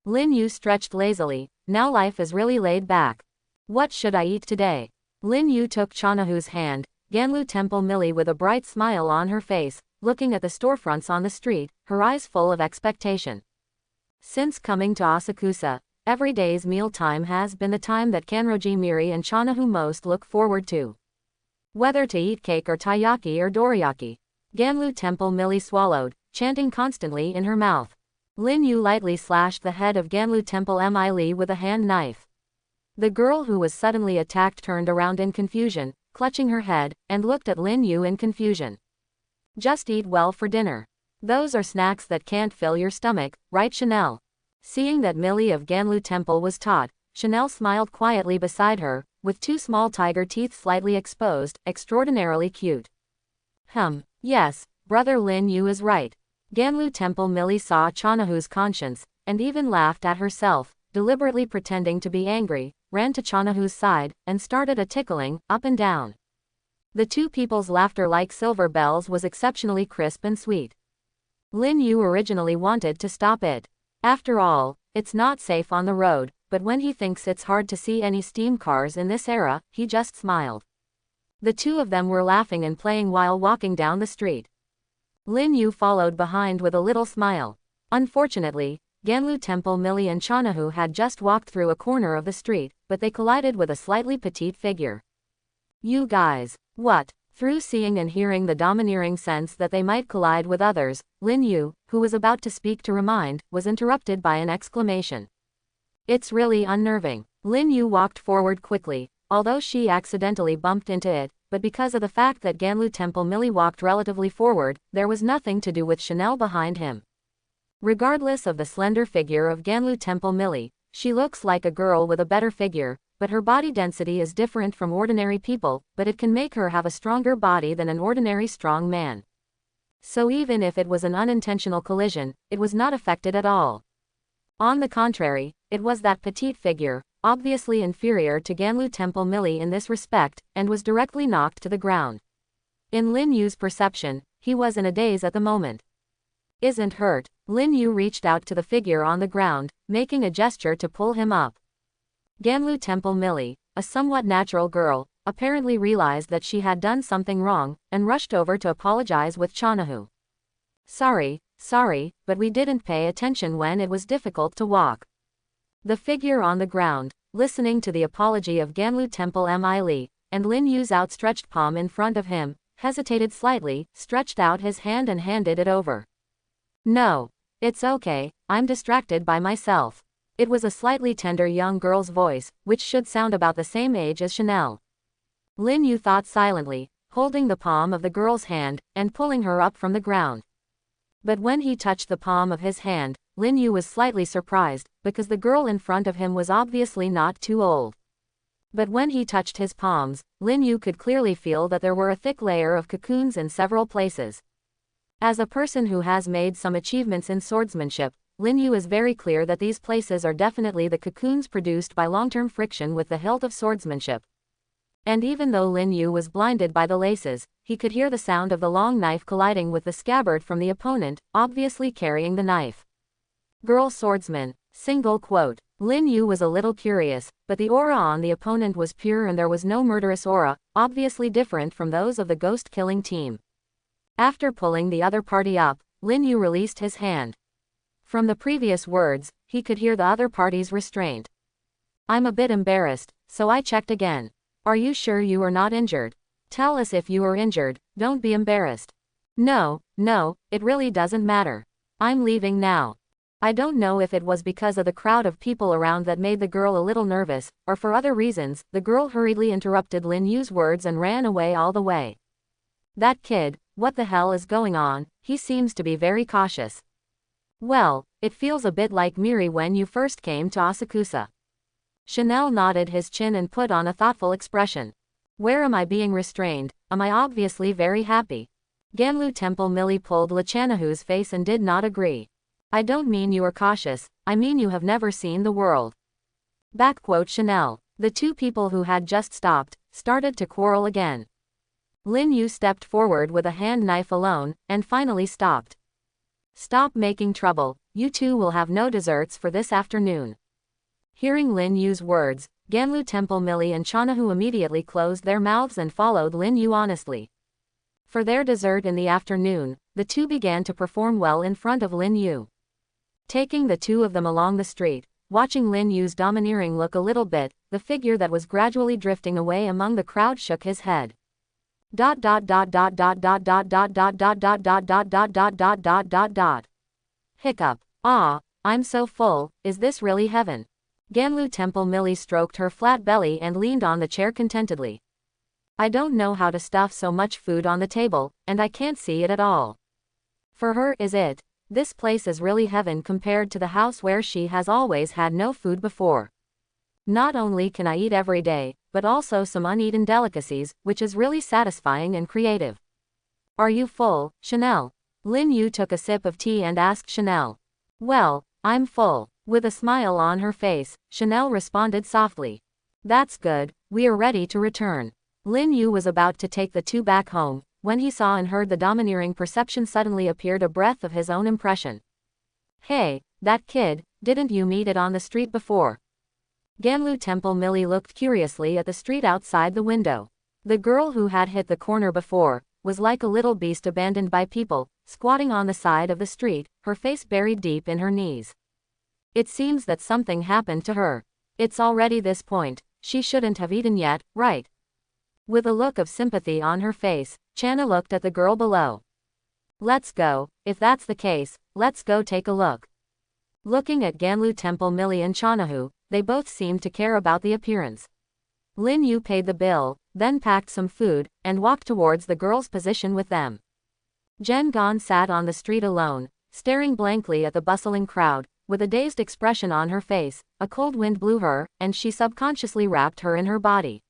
S1: Lin Yu stretched lazily, now life is really laid back. What should I eat today? Lin Yu took Chanahu's hand, Ganlu Temple Millie with a bright smile on her face, looking at the storefronts on the street, her eyes full of expectation. Since coming to Asakusa, every day's meal time has been the time that Kanroji Miri and Chanahu most look forward to. Whether to eat cake or taiyaki or dorayaki. Ganlu Temple Millie swallowed, chanting constantly in her mouth. Lin Yu lightly slashed the head of Ganlu Temple Millie with a hand knife. The girl who was suddenly attacked turned around in confusion, clutching her head, and looked at Lin Yu in confusion. Just eat well for dinner. Those are snacks that can't fill your stomach, right Chanel? Seeing that Millie of Ganlu Temple was taught, Chanel smiled quietly beside her, with 2 small tiger teeth slightly exposed, extraordinarily cute. Yes, brother Lin Yu is right. Ganlu Temple Millie saw Chanahu's conscience, and even laughed at herself, deliberately pretending to be angry, ran to Chanahu's side, and started a tickling, up and down. The two people's laughter like silver bells was exceptionally crisp and sweet. Lin Yu originally wanted to stop it. After all, it's not safe on the road, but when he thinks it's hard to see any steam cars in this era, he just smiled. The two of them were laughing and playing while walking down the street. Lin Yu followed behind with a little smile. Unfortunately, Ganlu Temple Millie and Chanahu had just walked through a corner of the street, but they collided with a slightly petite figure. You guys. What? Through seeing and hearing the domineering sense that they might collide with others, Lin Yu, who was about to speak to remind, was interrupted by an exclamation. It's really unnerving. Lin Yu walked forward quickly, although she accidentally bumped into it, but because of the fact that Ganlu Temple Millie walked relatively forward, there was nothing to do with Chanel behind him. Regardless of the slender figure of Ganlu Temple Millie, she looks like a girl with a better figure, but her body density is different from ordinary people, but it can make her have a stronger body than an ordinary strong man. So even if it was an unintentional collision, it was not affected at all. On the contrary, it was that petite figure, obviously inferior to Ganlu Temple Millie in this respect, and was directly knocked to the ground. In Lin Yu's perception, he was in a daze at the moment. Isn't hurt. Lin Yu reached out to the figure on the ground, making a gesture to pull him up. Ganlu Temple Millie, a somewhat natural girl, apparently realized that she had done something wrong, and rushed over to apologize with Chanahu. Sorry, but we didn't pay attention when it was difficult to walk. The figure on the ground, listening to the apology of Ganlu Temple Millie, and Lin Yu's outstretched palm in front of him, hesitated slightly, stretched out his hand and handed it over. No. It's okay, I'm distracted by myself. It was a slightly tender young girl's voice, which should sound about the same age as Chanel. Lin Yu thought silently, holding the palm of the girl's hand, and pulling her up from the ground. But when he touched the palm of his hand, Lin Yu was slightly surprised, because the girl in front of him was obviously not too old. But when he touched his palms, Lin Yu could clearly feel that there were a thick layer of cocoons in several places. As a person who has made some achievements in swordsmanship, Lin Yu is very clear that these places are definitely the cocoons produced by long-term friction with the hilt of swordsmanship. And even though Lin Yu was blinded by the laces, he could hear the sound of the long knife colliding with the scabbard from the opponent, obviously carrying the knife. Girl swordsman. Single quote. Lin Yu was a little curious, but the aura on the opponent was pure and there was no murderous aura, obviously different from those of the ghost-killing team. After pulling the other party up, Lin Yu released his hand. From the previous words, he could hear the other party's restraint. I'm a bit embarrassed, so I checked again. Are you sure you are not injured? Tell us if you are injured, don't be embarrassed. No, it really doesn't matter. I'm leaving now. I don't know if it was because of the crowd of people around that made the girl a little nervous, or for other reasons. The girl hurriedly interrupted Lin Yu's words and ran away all the way. That kid, what the hell is going on? He seems to be very cautious. Well, it feels a bit like Miri when you first came to Asakusa. Chanel nodded his chin and put on a thoughtful expression. Where am I being restrained? Am I obviously very happy? Ganlu Temple Millie pulled Chanahu's face and did not agree. I don't mean you are cautious, I mean you have never seen the world. Backquote Chanel. The two people who had just stopped, started to quarrel again. Lin Yu stepped forward with a hand knife alone, and finally stopped. Stop making trouble, you two will have no desserts for this afternoon. Hearing Lin Yu's words, Ganlu Temple Millie and Chanahu immediately closed their mouths and followed Lin Yu honestly. For their dessert in the afternoon, the two began to perform well in front of Lin Yu. Taking the two of them along the street, watching Lin Yu's domineering look a little bit, the figure that was gradually drifting away among the crowd shook his head. Hiccup. Ah, I'm so full, is this really heaven? Ganlu Temple Millie stroked her flat belly and leaned on the chair contentedly. I don't know how to stuff so much food on the table, and I can't see it at all. For her is it. This place is really heaven compared to the house where she has always had no food before. Not only can I eat every day, but also some uneaten delicacies, which is really satisfying and creative. Are you full, Chanel? Lin Yu took a sip of tea and asked Chanel. Well, I'm full. With a smile on her face, Chanel responded softly. That's good, we are ready to return. Lin Yu was about to take the two back home, when he saw and heard the domineering perception suddenly appeared a breath of his own impression. Hey, that kid, didn't you meet it on the street before? Ganlu Temple Millie looked curiously at the street outside the window. The girl who had hit the corner before, was like a little beast abandoned by people, squatting on the side of the street, her face buried deep in her knees. It seems that something happened to her. It's already this point, she shouldn't have eaten yet, right? With a look of sympathy on her face, Channa looked at the girl below. Let's go, if that's the case, let's go take a look. Looking at Ganlu Temple Millie and Chanahu, they both seemed to care about the appearance. Lin Yu paid the bill, then packed some food, and walked towards the girl's position with them. Jen Gan sat on the street alone, staring blankly at the bustling crowd, with a dazed expression on her face. A cold wind blew her, and she subconsciously wrapped her in her body.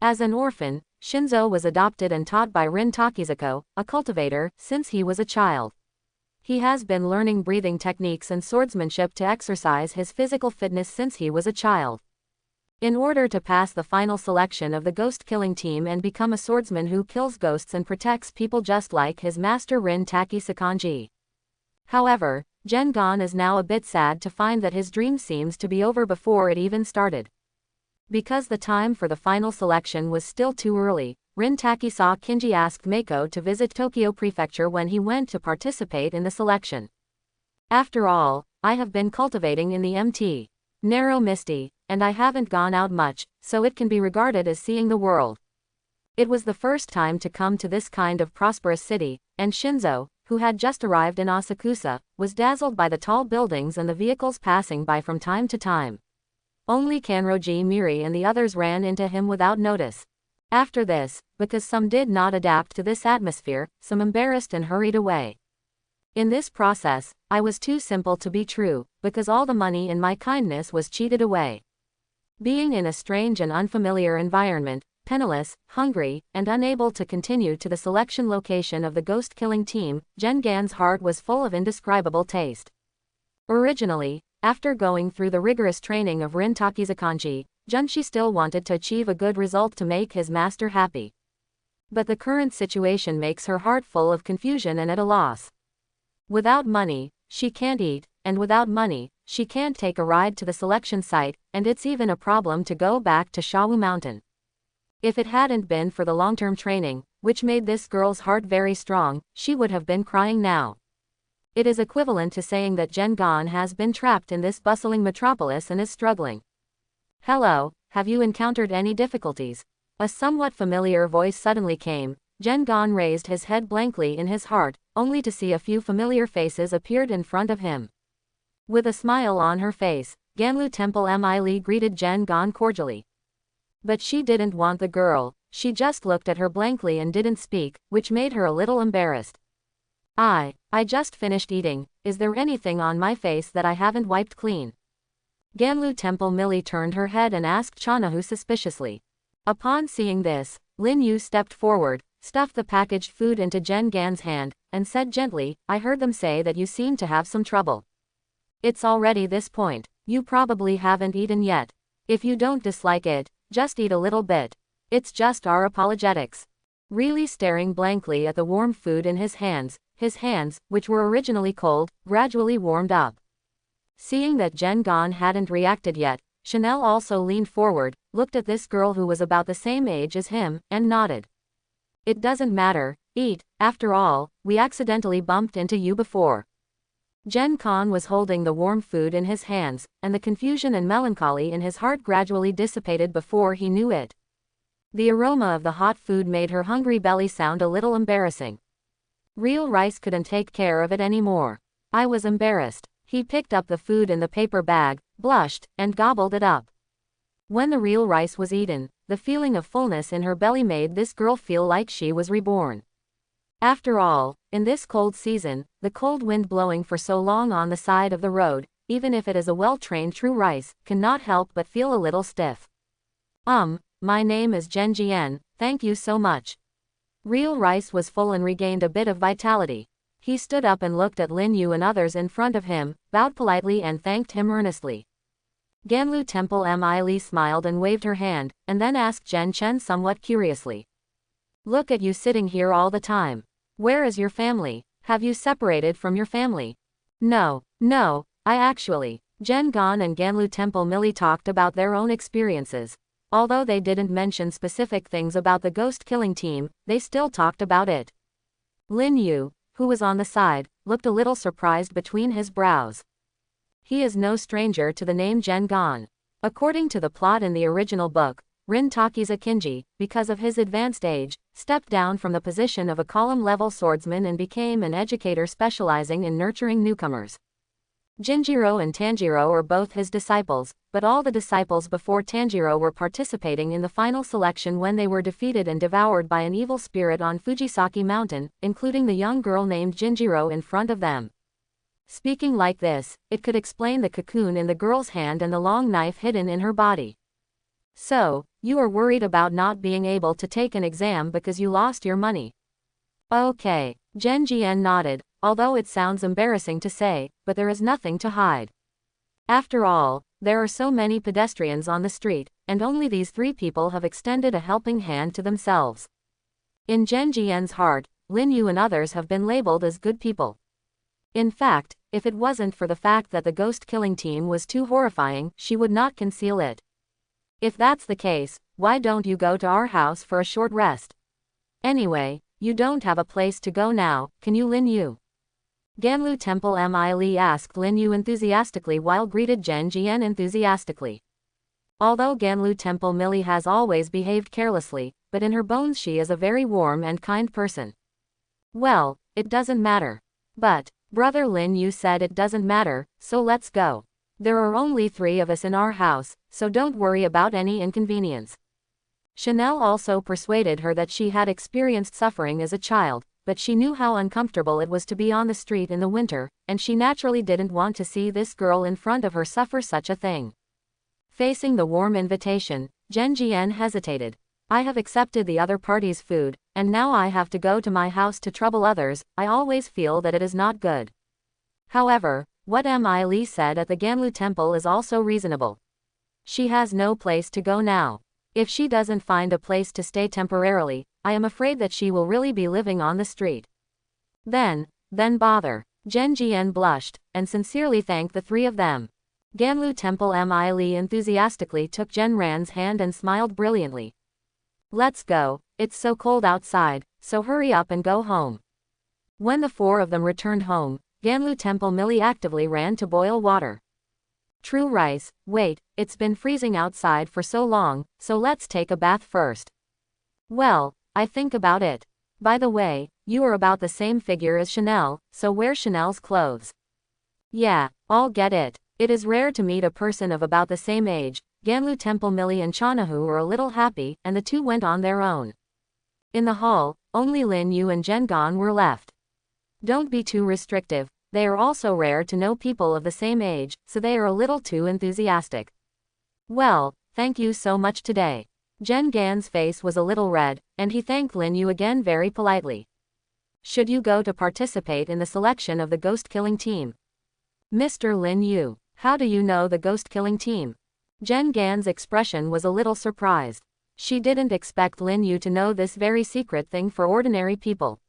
S1: As an orphan, Shinzo was adopted and taught by Rin Takizuko, a cultivator, since he was a child. He has been learning breathing techniques and swordsmanship to exercise his physical fitness since he was a child. In order to pass the final selection of the ghost-killing team and become a swordsman who kills ghosts and protects people just like his master Rin Takizukanji. However, Jen Gan is now a bit sad to find that his dream seems to be over before it even started. Because the time for the final selection was still too early, Rin Takizukanji asked Mako to visit Tokyo Prefecture when he went to participate in the selection. After all, I have been cultivating in the MT. Narrow Misty, and I haven't gone out much, so it can be regarded as seeing the world. It was the first time to come to this kind of prosperous city, and Shinzo, who had just arrived in Asakusa, was dazzled by the tall buildings and the vehicles passing by from time to time. Only Kanroji Miri and the others ran into him without notice. After this, because some did not adapt to this atmosphere, some embarrassed and hurried away. In this process, I was too simple to be true, because all the money in my kindness was cheated away. Being in a strange and unfamiliar environment, penniless, hungry, and unable to continue to the selection location of the ghost-killing team, Jen Gan's heart was full of indescribable taste. Originally, after going through the rigorous training of Rin Takizukanji, Junshi still wanted to achieve a good result to make his master happy. But the current situation makes her heart full of confusion and at a loss. Without money, she can't eat, and without money, she can't take a ride to the selection site, and it's even a problem to go back to Shawu Mountain. If it hadn't been for the long-term training, which made this girl's heart very strong, she would have been crying now. It is equivalent to saying that Jen Gan has been trapped in this bustling metropolis and is struggling. Hello, have you encountered any difficulties? A somewhat familiar voice suddenly came. Jen Gan raised his head blankly in his heart, only to see a few familiar faces appeared in front of him. With a smile on her face, Ganlu Temple Mi greeted Jen Gan cordially. But she didn't want the girl, she just looked at her blankly and didn't speak, which made her a little embarrassed. I just finished eating, is there anything on my face that I haven't wiped clean? Ganlu Temple Millie turned her head and asked Chanahu suspiciously. Upon seeing this, Lin Yu stepped forward, stuffed the packaged food into Jen Gan's hand, and said gently, I heard them say that you seem to have some trouble. It's already this point, you probably haven't eaten yet. If you don't dislike it, just eat a little bit. It's just our apologetics. Really staring blankly at the warm food in his hands, which were originally cold, gradually warmed up. Seeing that Jen Gan hadn't reacted yet, Chanel also leaned forward, looked at this girl who was about the same age as him, and nodded. It doesn't matter, eat, after all, we accidentally bumped into you before. Jen Gan was holding the warm food in his hands, and the confusion and melancholy in his heart gradually dissipated before he knew it. The aroma of the hot food made her hungry belly sound a little embarrassing. Real Rice couldn't take care of it anymore. I was embarrassed. He picked up the food in the paper bag, blushed, and gobbled it up. When the Real Rice was eaten, the feeling of fullness in her belly made this girl feel like she was reborn. After all, in this cold season, the cold wind blowing for so long on the side of the road, even if it is a well-trained true rice, cannot help but feel a little stiff. My name is Jen Jian, thank you so much. Real Rice was full and regained a bit of vitality. He stood up and looked at Lin Yu and others in front of him, bowed politely and thanked him earnestly. Ganlu Temple Mi smiled and waved her hand, and then asked Jen Chen somewhat curiously. Look at you sitting here all the time. Where is your family? Have you separated from your family? No, I actually. Jen Gan and Ganlu Temple Millie talked about their own experiences. Although they didn't mention specific things about the ghost-killing team, they still talked about it. Lin Yu, who was on the side, looked a little surprised between his brows. He is no stranger to the name Gengan. According to the plot in the original book, Rin Takiza Kinji, because of his advanced age, stepped down from the position of a column-level swordsman and became an educator specializing in nurturing newcomers. Jinjiro and Tanjiro are both his disciples, but all the disciples before Tanjiro were participating in the final selection when they were defeated and devoured by an evil spirit on Fujisaki Mountain, including the young girl named Jinjiro in front of them. Speaking like this, it could explain the cocoon in the girl's hand and the long knife hidden in her body. So, you are worried about not being able to take an exam because you lost your money. Okay, Genjien nodded, although it sounds embarrassing to say, but there is nothing to hide. After all, there are so many pedestrians on the street, and only these three people have extended a helping hand to themselves. In Genjien's heart, Lin Yu and others have been labeled as good people. In fact, if it wasn't for the fact that the ghost-killing team was too horrifying, she would not conceal it. If that's the case, why don't you go to our house for a short rest? Anyway, you don't have a place to go now, can you, Lin Yu? Ganlu Temple Mi asked Lin Yu enthusiastically while greeted Genjien enthusiastically. Although Ganlu Temple Millie has always behaved carelessly, but in her bones she is a very warm and kind person. Well, it doesn't matter. But, Brother Lin Yu said it doesn't matter, so let's go. There are only 3 of us in our house, so don't worry about any inconvenience. Chanel also persuaded her that she had experienced suffering as a child, but she knew how uncomfortable it was to be on the street in the winter, and she naturally didn't want to see this girl in front of her suffer such a thing. Facing the warm invitation, Genjien hesitated. I have accepted the other party's food, and now I have to go to my house to trouble others. I always feel that it is not good. However, what Mi said at the Ganlu temple is also reasonable. She has no place to go now. If she doesn't find a place to stay temporarily, I am afraid that she will really be living on the street. Then bother. Genjien blushed, and sincerely thanked the 3 of them. Ganlu Temple Mi enthusiastically took Genran's hand and smiled brilliantly. Let's go, it's so cold outside, so hurry up and go home. When the 4 of them returned home, Ganlu Temple Millie actively ran to boil water. True rice, wait, it's been freezing outside for so long, so let's take a bath first. Well, I think about it. By the way, you are about the same figure as Chanel, so wear Chanel's clothes. Yeah, I'll get it. It is rare to meet a person of about the same age. Ganlu Temple Millie and Chanahu were a little happy, and the 2 went on their own. In the hall, only Lin Yu and Gengan were left. Don't be too restrictive. They are also rare to know people of the same age, so they are a little too enthusiastic. Well, thank you so much today. Gengan's face was a little red, and he thanked Lin Yu again very politely. Should you go to participate in the selection of the ghost-killing team? Mr. Lin Yu, how do you know the ghost-killing team? Gengan's expression was a little surprised. She didn't expect Lin Yu to know this very secret thing for ordinary people.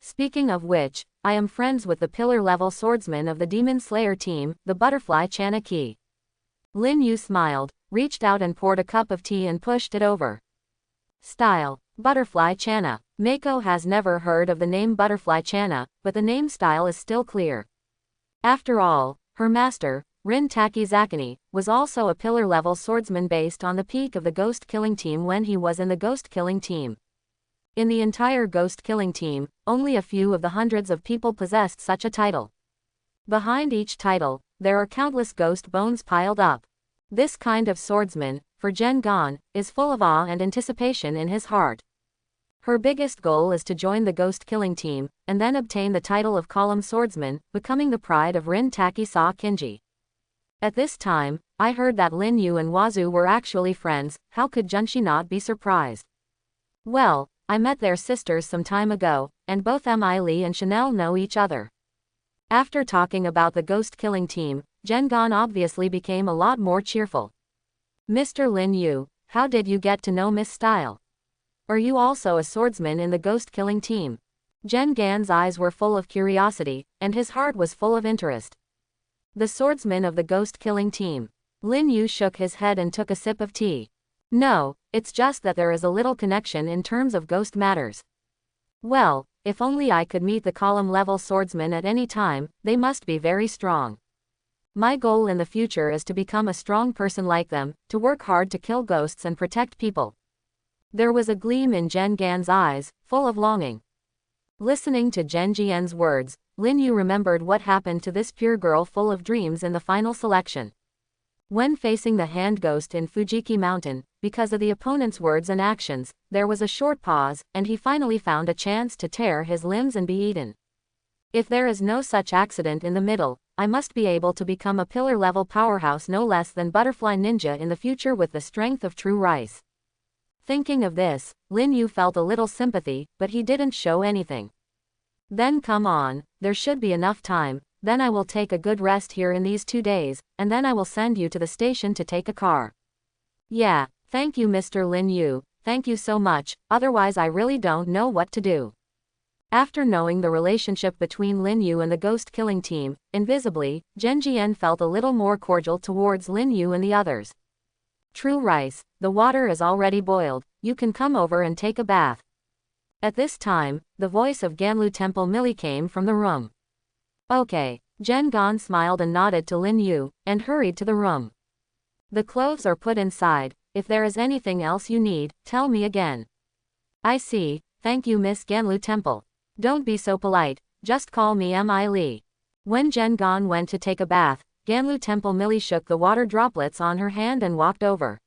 S1: Speaking of which, I am friends with the pillar-level swordsman of the Demon Slayer team, the Butterfly Chanaki. Lin Yu smiled, reached out and poured a cup of tea and pushed it over. Style, Butterfly Chana. Mako has never heard of the name Butterfly Chana, but the name style is still clear. After all, her master, Rin Takizakani, was also a pillar-level swordsman based on the peak of the ghost-killing team when he was in the ghost-killing team. In the entire ghost-killing team, only a few of the hundreds of people possessed such a title. Behind each title, there are countless ghost bones piled up. This kind of swordsman, for Gengan, is full of awe and anticipation in his heart. Her biggest goal is to join the ghost-killing team, and then obtain the title of column swordsman, becoming the pride of Rin Takiza Kinji. At this time, I heard that Lin Yu and Wazu were actually friends. How could Junshi not be surprised? Well, I met their sisters some time ago, and both Mi and Chanel know each other. After talking about the ghost-killing team, Gengan obviously became a lot more cheerful. Mr. Lin Yu, how did you get to know Miss Style? Are you also a swordsman in the ghost-killing team? Gengan's eyes were full of curiosity, and his heart was full of interest. The swordsman of the ghost-killing team. Lin Yu shook his head and took a sip of tea. No, it's just that there is a little connection in terms of ghost matters. Well, if only I could meet the column-level swordsmen at any time, they must be very strong. My goal in the future is to become a strong person like them, to work hard to kill ghosts and protect people. There was a gleam in Zhen Gan's eyes, full of longing. Listening to Zhen Jian's words, Lin Yu remembered what happened to this pure girl full of dreams in the final selection. When facing the hand ghost in Fujiki Mountain, because of the opponent's words and actions, there was a short pause, and he finally found a chance to tear his limbs and be eaten. If there is no such accident in the middle, I must be able to become a pillar-level powerhouse no less than Butterfly Ninja in the future with the strength of true rice. Thinking of this, Lin Yu felt a little sympathy, but he didn't show anything. Then come on, there should be enough time, then I will take a good rest here in these 2 days, and then I will send you to the station to take a car. Yeah, thank you Mr. Lin Yu, thank you so much, otherwise I really don't know what to do. After knowing the relationship between Lin Yu and the ghost-killing team, invisibly, Zhen Jian felt a little more cordial towards Lin Yu and the others. True rice, the water is already boiled, you can come over and take a bath. At this time, the voice of Ganlu Temple Millie came from the room. Okay, Zhen Gan smiled and nodded to Lin Yu, and hurried to the room. The clothes are put inside, if there is anything else you need, tell me again. I see, thank you Miss Ganlu Temple. Don't be so polite, just call me Mi Li. When Zhen Gan went to take a bath, Ganlu Temple Millie shook the water droplets on her hand and walked over.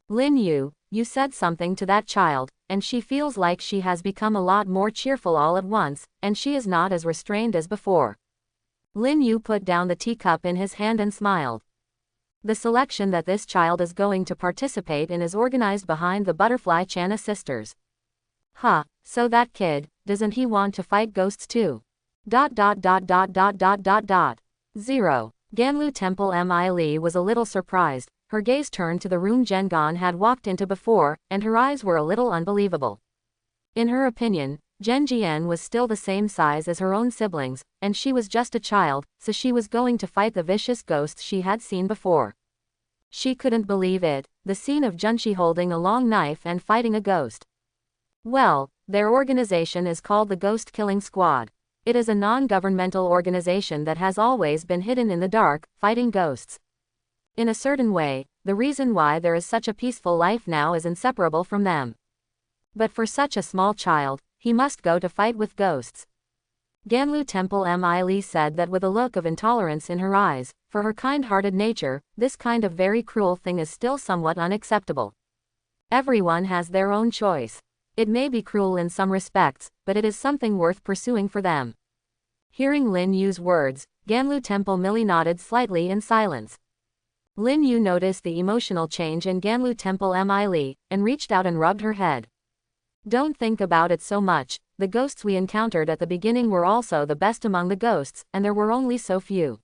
S1: Lin Yu, you said something to that child, and she feels like she has become a lot more cheerful all at once, and she is not as restrained as before. Lin Yu put down the teacup in his hand and smiled. The selection that this child is going to participate in is organized behind the Butterfly Channa sisters. Huh, so that kid, doesn't he want to fight ghosts too? 0. Ganlu Temple Mi Li was a little surprised, her gaze turned to the room Zhen Gan had walked into before, and her eyes were a little unbelievable. In her opinion, Zhen Jian was still the same size as her own siblings, and she was just a child, so she was going to fight the vicious ghosts she had seen before. She couldn't believe it, the scene of Junshi holding a long knife and fighting a ghost. Well, their organization is called the Ghost Killing Squad. It is a non-governmental organization that has always been hidden in the dark, fighting ghosts. In a certain way, the reason why there is such a peaceful life now is inseparable from them. But for such a small child, he must go to fight with ghosts. Ganlu Temple Mi Li said that with a look of intolerance in her eyes, for her kind-hearted nature, this kind of very cruel thing is still somewhat unacceptable. Everyone has their own choice. It may be cruel in some respects, but it is something worth pursuing for them. Hearing Lin Yu's words, Ganlu Temple Millie nodded slightly in silence. Lin Yu noticed the emotional change in Ganlu Temple Mi Li, and reached out and rubbed her head. Don't think about it so much, the ghosts we encountered at the beginning were also the best among the ghosts, and there were only so few.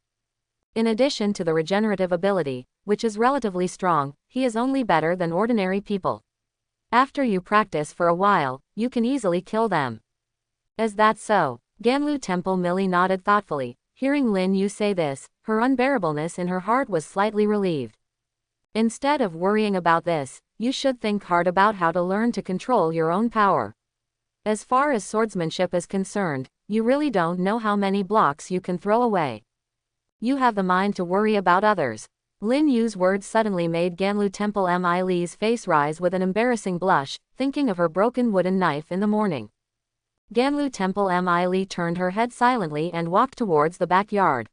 S1: In addition to the regenerative ability, which is relatively strong, he is only better than ordinary people. After you practice for a while, you can easily kill them. Is that so? Ganlu Temple Millie nodded thoughtfully. Hearing Lin Yu say this, her unbearableness in her heart was slightly relieved. Instead of worrying about this, you should think hard about how to learn to control your own power. As far as swordsmanship is concerned, you really don't know how many blocks you can throw away. You have the mind to worry about others. Lin Yu's words suddenly made Ganlu Temple Mi Li's face rise with an embarrassing blush, thinking of her broken wooden knife in the morning. Ganlu Temple Mi Li turned her head silently and walked towards the backyard.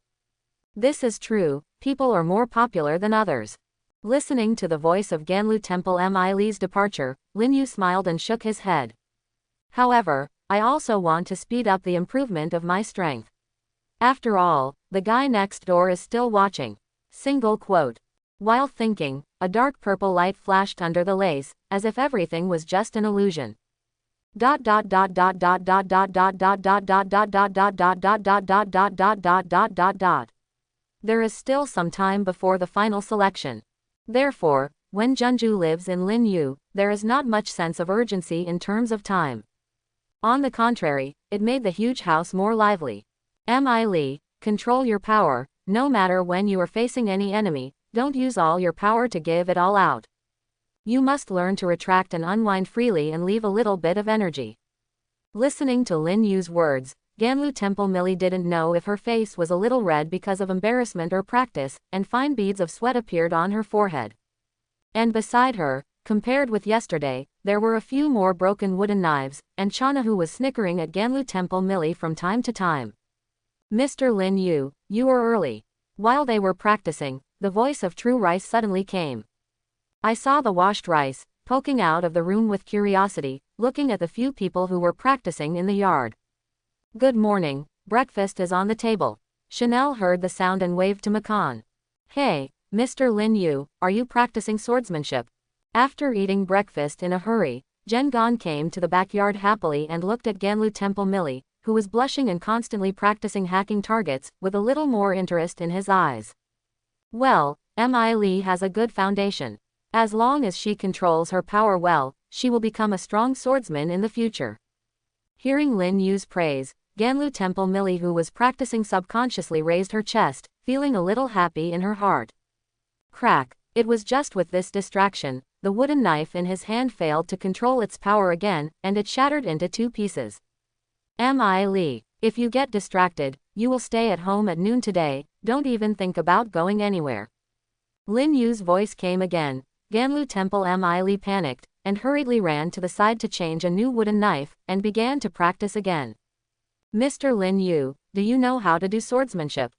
S1: This is true, people are more popular than others. Listening to the voice of Ganlu Temple Mi Li's departure, Lin Yu smiled and shook his head. However, I also want to speed up the improvement of my strength. After all, the guy next door is still watching. Single quote. While thinking, a dark purple light flashed under the lace, as if everything was just an illusion. There is still some time before the final selection. Therefore, when Junju lives in Lin Yu, there is not much sense of urgency in terms of time. On the contrary, it made the huge house more lively. Mi Li, control your power, no matter when you are facing any enemy, don't use all your power to give it all out. You must learn to retract and unwind freely and leave a little bit of energy. Listening to Lin Yu's words, Ganlu Temple Millie didn't know if her face was a little red because of embarrassment or practice, and fine beads of sweat appeared on her forehead. And beside her, compared with yesterday, there were a few more broken wooden knives, and Chanahu was snickering at Ganlu Temple Millie from time to time. Mr. Lin Yu, you are early. While they were practicing, the voice of True Rice suddenly came. I saw the washed rice, poking out of the room with curiosity, looking at the few people who were practicing in the yard. Good morning, breakfast is on the table. Chanel heard the sound and waved to Makan. Hey, Mr. Lin Yu, are you practicing swordsmanship? After eating breakfast in a hurry, Jen Gon came to the backyard happily and looked at Ganlu Temple Millie, who was blushing and constantly practicing hacking targets, with a little more interest in his eyes. Well, Mi Li has a good foundation. As long as she controls her power well, she will become a strong swordsman in the future. Hearing Lin Yu's praise, Ganlu Temple Millie, who was practicing subconsciously, raised her chest, feeling a little happy in her heart. Crack! It was just with this distraction, the wooden knife in his hand failed to control its power again, and it shattered into 2 pieces. Mi Li, if you get distracted, you will stay at home at noon today, don't even think about going anywhere. Lin Yu's voice came again. Ganlu Temple Mi Li panicked, and hurriedly ran to the side to change a new wooden knife, and began to practice again. Mr. Lin Yu, do you know how to do swordsmanship?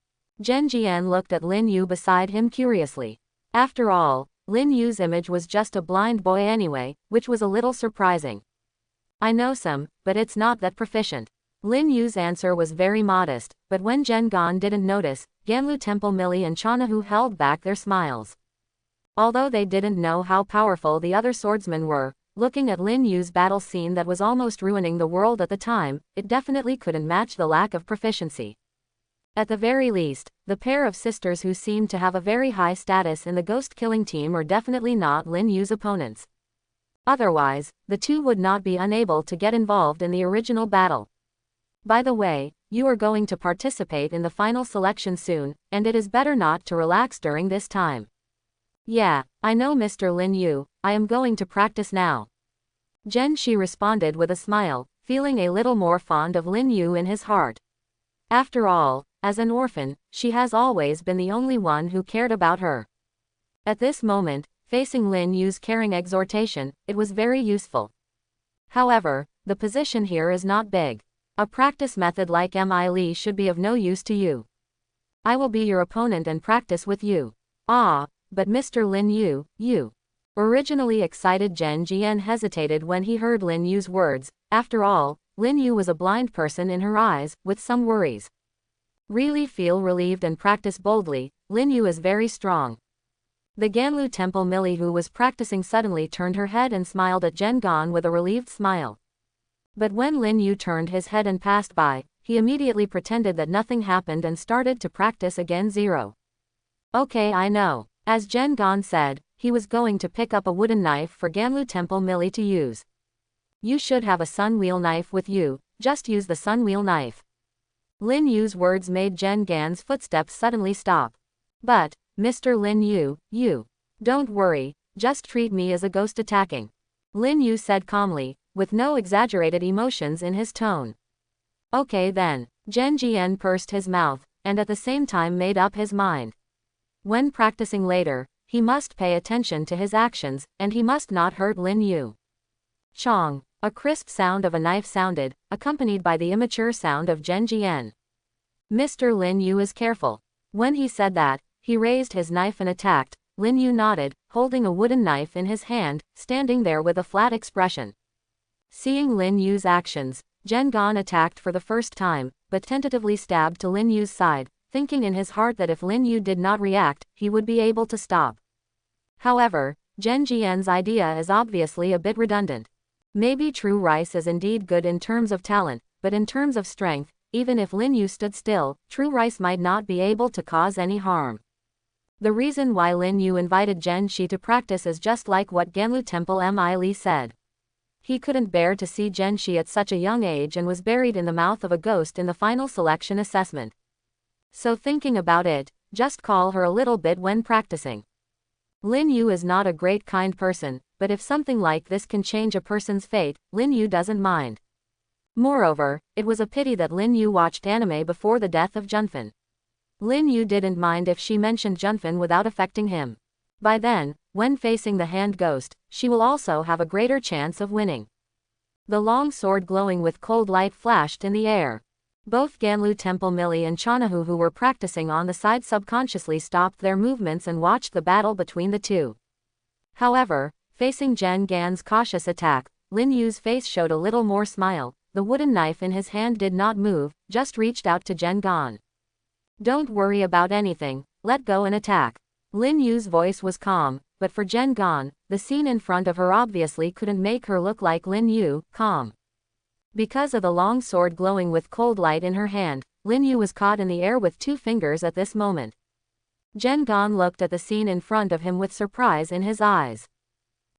S1: Zhen Jian looked at Lin Yu beside him curiously. After all, Lin Yu's image was just a blind boy anyway, which was a little surprising. I know some, but it's not that proficient. Lin Yu's answer was very modest, but when Zhen Gan didn't notice, Ganlu Temple Millie and Chanahu held back their smiles. Although they didn't know how powerful the other swordsmen were, looking at Lin Yu's battle scene that was almost ruining the world at the time, it definitely couldn't match the lack of proficiency. At the very least, the pair of sisters who seemed to have a very high status in the ghost-killing team are definitely not Lin Yu's opponents. Otherwise, the two would not be unable to get involved in the original battle. By the way, you are going to participate in the final selection soon, and it is better not to relax during this time. Yeah, I know Mr. Lin Yu, I am going to practice now. Zhen Shi responded with a smile, feeling a little more fond of Lin Yu in his heart. After all, as an orphan, she has always been the only one who cared about her. At this moment, facing Lin Yu's caring exhortation, it was very useful. However, the position here is not big. A practice method like Mi Li should be of no use to you. I will be your opponent and practice with you. Ah, but Mr. Lin Yu, you. Originally excited Zhen Jian hesitated when he heard Lin Yu's words. After all, Lin Yu was a blind person in her eyes, with some worries. Really feel relieved and practice boldly, Lin Yu is very strong. The Ganlu Temple Millie, who was practicing, suddenly turned her head and smiled at Zhen Gan with a relieved smile. But when Lin Yu turned his head and passed by, he immediately pretended that nothing happened and started to practice again. 0. Okay, I know. As Zhen Gan said, he was going to pick up a wooden knife for Ganlu Temple Millie to use. You should have a sun wheel knife with you, just use the sun wheel knife. Lin Yu's words made Zhen Gan's footsteps suddenly stop. But, Mr. Lin Yu, you. Don't worry, just treat me as a ghost attacking. Lin Yu said calmly, with no exaggerated emotions in his tone. Okay then, Zhen Jian pursed his mouth, and at the same time made up his mind. When practicing later, he must pay attention to his actions, and he must not hurt Lin Yu. Chong, a crisp sound of a knife sounded, accompanied by the immature sound of Zhen Jian. Mr. Lin Yu is careful. When he said that, he raised his knife and attacked. Lin Yu nodded, holding a wooden knife in his hand, standing there with a flat expression. Seeing Lin Yu's actions, Zhen Gan attacked for the first time, but tentatively stabbed to Lin Yu's side, thinking in his heart that if Lin Yu did not react, he would be able to stop. However, Zhen Jian's idea is obviously a bit redundant. Maybe True Rice is indeed good in terms of talent, but in terms of strength, even if Lin Yu stood still, True Rice might not be able to cause any harm. The reason why Lin Yu invited Zhen Shi to practice is just like what Ganlu Temple Mi Li said. He couldn't bear to see Zhen Shi at such a young age and was buried in the mouth of a ghost in the final selection assessment. So thinking about it, just call her a little bit when practicing. Lin Yu is not a great kind person, but if something like this can change a person's fate, Lin Yu doesn't mind. Moreover, it was a pity that Lin Yu watched anime before the death of Junfan. Lin Yu didn't mind if she mentioned Junfan without affecting him. By then, when facing the hand ghost, she will also have a greater chance of winning. The long sword glowing with cold light flashed in the air. Both Ganlu Temple Millie and Chanahu who were practicing on the side subconsciously stopped their movements and watched the battle between the two. However, facing Jen Gan's cautious attack, Lin Yu's face showed a little more smile. The wooden knife in his hand did not move, just reached out to Jen Gan. Don't worry about anything, let go and attack. Lin Yu's voice was calm, but for Jen Gan, the scene in front of her obviously couldn't make her look like Lin Yu, calm. Because of the long sword glowing with cold light in her hand, Lin Yu was caught in the air with 2 fingers at this moment. Jen Gan looked at the scene in front of him with surprise in his eyes.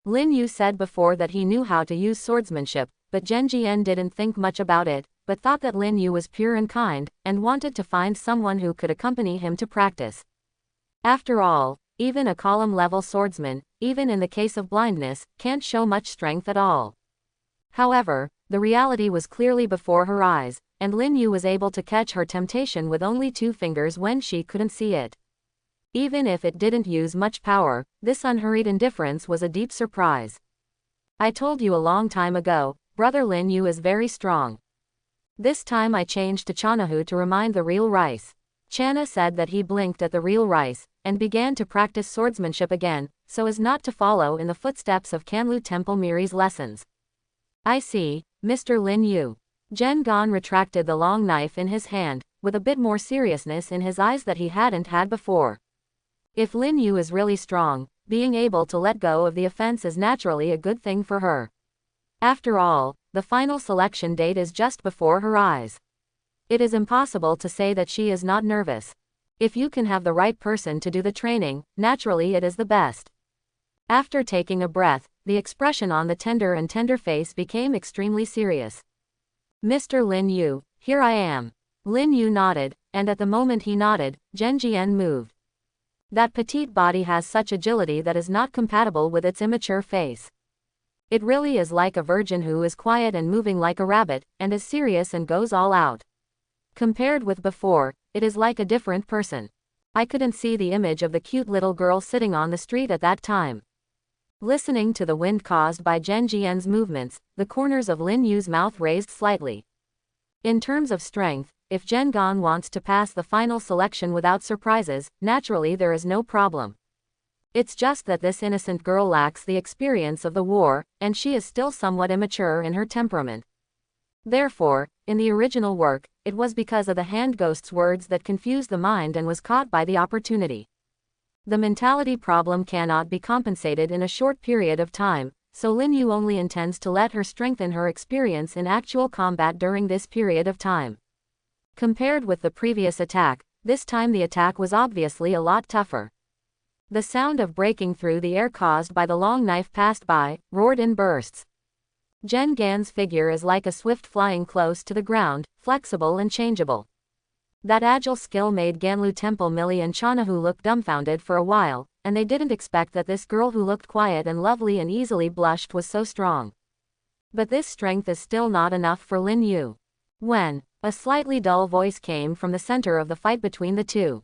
S1: Lin Yu said before that he knew how to use swordsmanship, but Zhen Jian didn't think much about it, but thought that Lin Yu was pure and kind, and wanted to find someone who could accompany him to practice. After all, even a column-level swordsman, even in the case of blindness, can't show much strength at all. However, the reality was clearly before her eyes, and Lin Yu was able to catch her temptation with only 2 fingers when she couldn't see it. Even if it didn't use much power, this unhurried indifference was a deep surprise. I told you a long time ago, brother Lin Yu is very strong. This time I changed to Chanahu to remind the real rice. Channa said that he blinked at the real rice, and began to practice swordsmanship again, so as not to follow in the footsteps of Kanlu Temple Miri's lessons. I see, Mr. Lin Yu. Jen Gan retracted the long knife in his hand, with a bit more seriousness in his eyes that he hadn't had before. If Lin Yu is really strong, being able to let go of the offense is naturally a good thing for her. After all, the final selection date is just before her eyes. It is impossible to say that she is not nervous. If you can have the right person to do the training, naturally it is the best. After taking a breath, the expression on the tender face became extremely serious. Mr. Lin Yu, here I am. Lin Yu nodded, and at the moment he nodded, Zhen Jian moved. That petite body has such agility that is not compatible with its immature face. It really is like a virgin who is quiet and moving like a rabbit, and is serious and goes all out. Compared with before, it is like a different person. I couldn't see the image of the cute little girl sitting on the street at that time. Listening to the wind caused by Zhen Jian's movements, the corners of Lin Yu's mouth raised slightly. In terms of strength, if Zhen Gan wants to pass the final selection without surprises, naturally there is no problem. It's just that this innocent girl lacks the experience of the war, and she is still somewhat immature in her temperament. Therefore, in the original work, it was because of the hand ghost's words that confused the mind and was caught by the opportunity. The mentality problem cannot be compensated in a short period of time, so Lin Yu only intends to let her strengthen her experience in actual combat during this period of time. Compared with the previous attack, this time the attack was obviously a lot tougher. The sound of breaking through the air caused by the long knife passed by, roared in bursts. Zhen Gan's figure is like a swift flying close to the ground, flexible and changeable. That agile skill made Ganlu Temple Millie and Chanahu look dumbfounded for a while, and they didn't expect that this girl who looked quiet and lovely and easily blushed was so strong. But this strength is still not enough for Lin Yu. When a slightly dull voice came from the center of the fight between the two.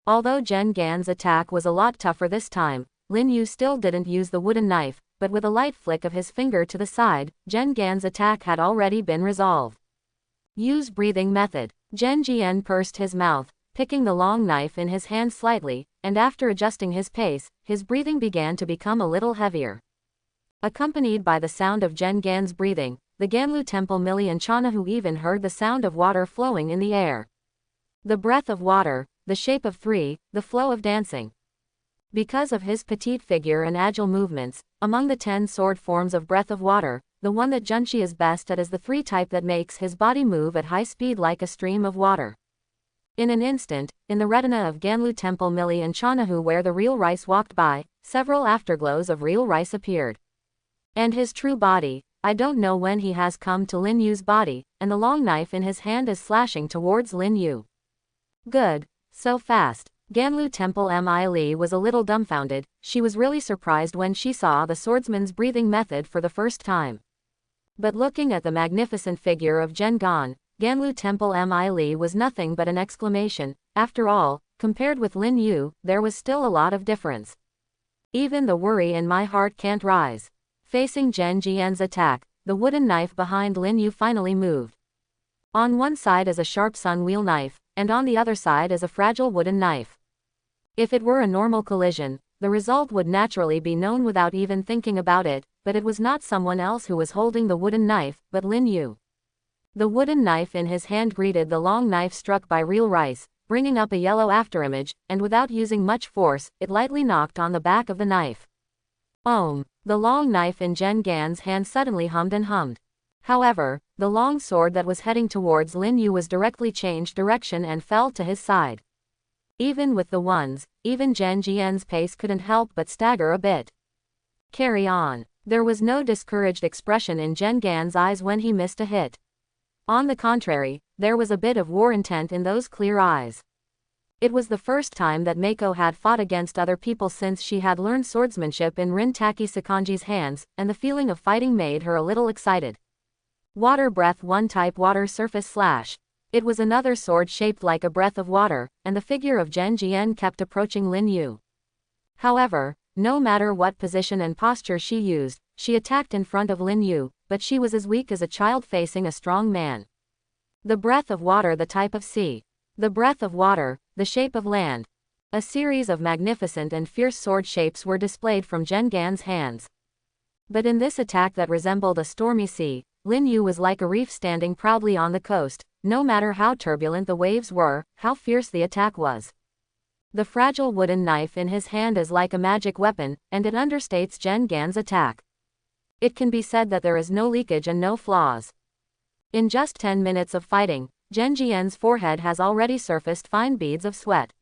S1: Although Zhen Gan's attack was a lot tougher this time, Lin Yu still didn't use the wooden knife, but with a light flick of his finger to the side, Zhen Gan's attack had already been resolved. Use breathing method. Zhen Jian pursed his mouth, picking the long knife in his hand slightly, and after adjusting his pace, his breathing began to become a little heavier. Accompanied by the sound of Zhen Gan's breathing, the Ganlu Temple Millie and Chanahu even heard the sound of water flowing in the air. The breath of water, the shape of 3, the flow of dancing. Because of his petite figure and agile movements, among the 10 sword forms of breath of water, the one that Junshi is best at is the 3 type that makes his body move at high speed like a stream of water. In an instant, in the retina of Ganlu Temple Millie and Chanahu where the real rice walked by, several afterglows of real rice appeared. And his true body, I don't know when he has come to Lin Yu's body, and the long knife in his hand is slashing towards Lin Yu. Good. So fast. Ganlu Temple Millie was a little dumbfounded. She was really surprised when she saw the swordsman's breathing method for the first time. But looking at the magnificent figure of Zhen Gan, Ganlu Temple Mi Li was nothing but an exclamation. After all, compared with Lin Yu, there was still a lot of difference. Even the worry in my heart can't rise. Facing Zhen Jian's attack, the wooden knife behind Lin Yu finally moved. On one side is a sharp sun wheel knife, and on the other side is a fragile wooden knife. If it were a normal collision, the result would naturally be known without even thinking about it, but it was not someone else who was holding the wooden knife, but Lin Yu. The wooden knife in his hand greeted the long knife struck by real rice, bringing up a yellow afterimage, and without using much force, it lightly knocked on the back of the knife. The long knife in Zhen Gan's hand suddenly hummed and hummed. However, the long sword that was heading towards Lin Yu was directly changed direction and fell to his side. Even with the ones, even Zhen Jian's pace couldn't help but stagger a bit. Carry on. There was no discouraged expression in Zhen Gan's eyes when he missed a hit. On the contrary, there was a bit of war intent in those clear eyes. It was the first time that Mako had fought against other people since she had learned swordsmanship in Rintaki Sakanji's hands, and the feeling of fighting made her a little excited. Water breath 1 type water surface slash. It was another sword shaped like a breath of water, and the figure of Zhen Jian kept approaching Lin Yu. However, no matter what position and posture she used, she attacked in front of Lin Yu, but she was as weak as a child facing a strong man. The breath of water, the type of sea. The breath of water, the shape of land. A series of magnificent and fierce sword shapes were displayed from Zhen Gan's hands. But in this attack that resembled a stormy sea, Lin Yu was like a reef standing proudly on the coast, no matter how turbulent the waves were, how fierce the attack was. The fragile wooden knife in his hand is like a magic weapon, and it understates Zhen Gan's attack. It can be said that there is no leakage and no flaws. In just 10 minutes of fighting, Zhen Jian's forehead has already surfaced fine beads of sweat.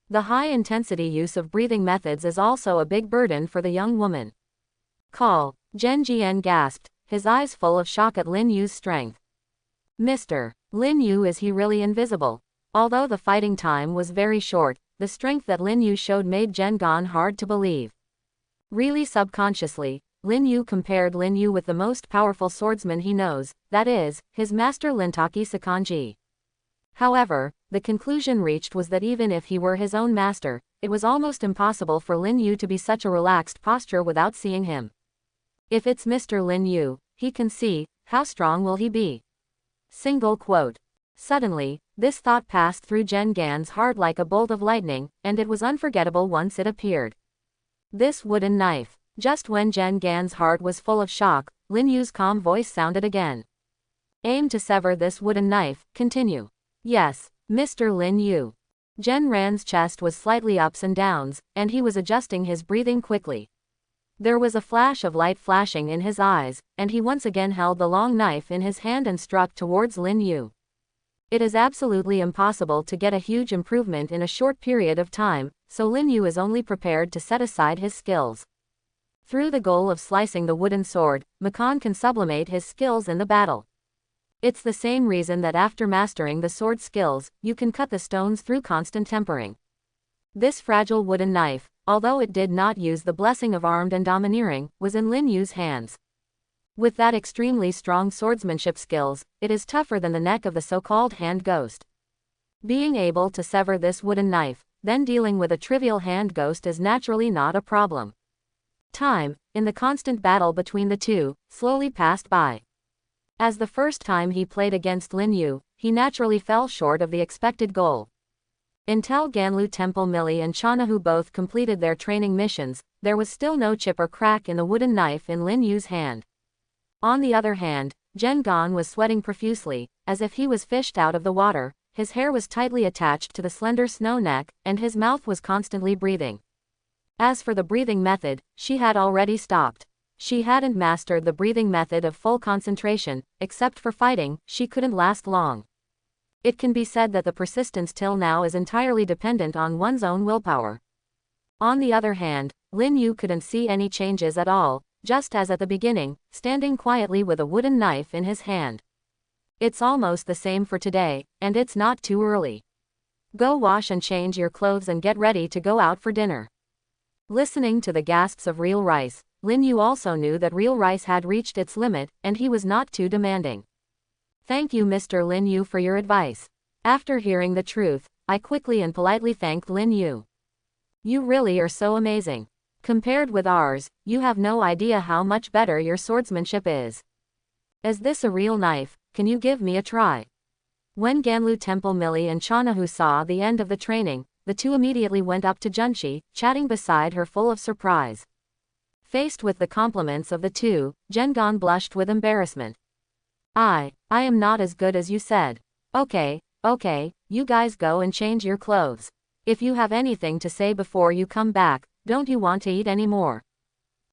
S1: The high-intensity use of breathing methods is also a big burden for the young woman. Call. Zhen Jian gasped, his eyes full of shock at Lin Yu's strength. Mr. Lin Yu, is he really invisible? Although the fighting time was very short, the strength that Lin Yu showed made Zhen Gan hard to believe. Really, subconsciously, Lin Yu compared Lin Yu with the most powerful swordsman he knows, that is, his master Rintaki Sakanji. However, the conclusion reached was that even if he were his own master, it was almost impossible for Lin Yu to be such a relaxed posture without seeing him. If it's Mr. Lin Yu, he can see, how strong will he be? Single quote. Suddenly, this thought passed through Zhen Gan's heart like a bolt of lightning, and it was unforgettable once it appeared. This wooden knife. Just when Zhen Gan's heart was full of shock, Lin Yu's calm voice sounded again. Aim to sever this wooden knife, continue. Yes, Mr. Lin Yu. Zhen Ran's chest was slightly ups and downs, and he was adjusting his breathing quickly. There was a flash of light flashing in his eyes, and he once again held the long knife in his hand and struck towards Lin Yu. It is absolutely impossible to get a huge improvement in a short period of time, so Lin Yu is only prepared to set aside his skills. Through the goal of slicing the wooden sword, Makan can sublimate his skills in the battle. It's the same reason that after mastering the sword skills, you can cut the stones through constant tempering. This fragile wooden knife, although it did not use the blessing of armed and domineering, was in Lin Yu's hands. With that extremely strong swordsmanship skills, it is tougher than the neck of the so-called hand ghost. Being able to sever this wooden knife, then dealing with a trivial hand ghost is naturally not a problem. Time, in the constant battle between the two, slowly passed by. As the first time he played against Lin Yu, he naturally fell short of the expected goal. Until Ganlu Temple Millie and Chana, who both completed their training missions, there was still no chip or crack in the wooden knife in Lin Yu's hand. On the other hand, Zhen Gan was sweating profusely, as if he was fished out of the water, his hair was tightly attached to the slender snow neck, and his mouth was constantly breathing. As for the breathing method, she had already stopped. She hadn't mastered the breathing method of full concentration, except for fighting, she couldn't last long. It can be said that the persistence till now is entirely dependent on one's own willpower. On the other hand, Lin Yu couldn't see any changes at all, just as at the beginning, standing quietly with a wooden knife in his hand. It's almost the same for today, and it's not too early. Go wash and change your clothes and get ready to go out for dinner. Listening to the gasps of real rice, Lin Yu also knew that real rice had reached its limit, and he was not too demanding. Thank you, Mr. Lin Yu, for your advice. After hearing the truth, I quickly and politely thanked Lin Yu. You really are so amazing. Compared with ours, you have no idea how much better your swordsmanship is. Is this a real knife? Can you give me a try? When Ganlu Temple Millie and Chanahu saw the end of the training, the two immediately went up to Junshi, chatting beside her full of surprise. Faced with the compliments of the two, Zhengan blushed with embarrassment. I am not as good as you said. Okay, you guys go and change your clothes. If you have anything to say before you come back, don't you want to eat any more?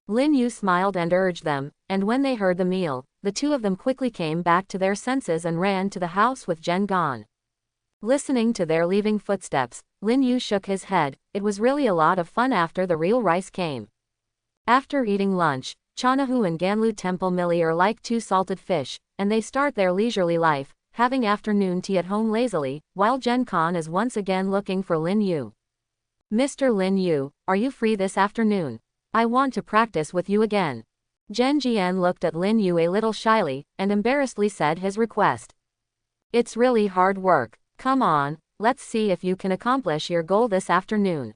S1: Lin Yu smiled and urged them, and when they heard the meal, the two of them quickly came back to their senses and ran to the house with Zhengan. Listening to their leaving footsteps, Lin Yu shook his head. It was really a lot of fun after the real rice came. After eating lunch, Chanahu and Ganlu Temple Millie are like two salted fish, and they start their leisurely life, having afternoon tea at home lazily, while Zhengan is once again looking for Lin Yu. Mr. Lin Yu, are you free this afternoon? I want to practice with you again. Zhen Jian looked at Lin Yu a little shyly, and embarrassedly said his request. It's really hard work. Come on, let's see if you can accomplish your goal this afternoon.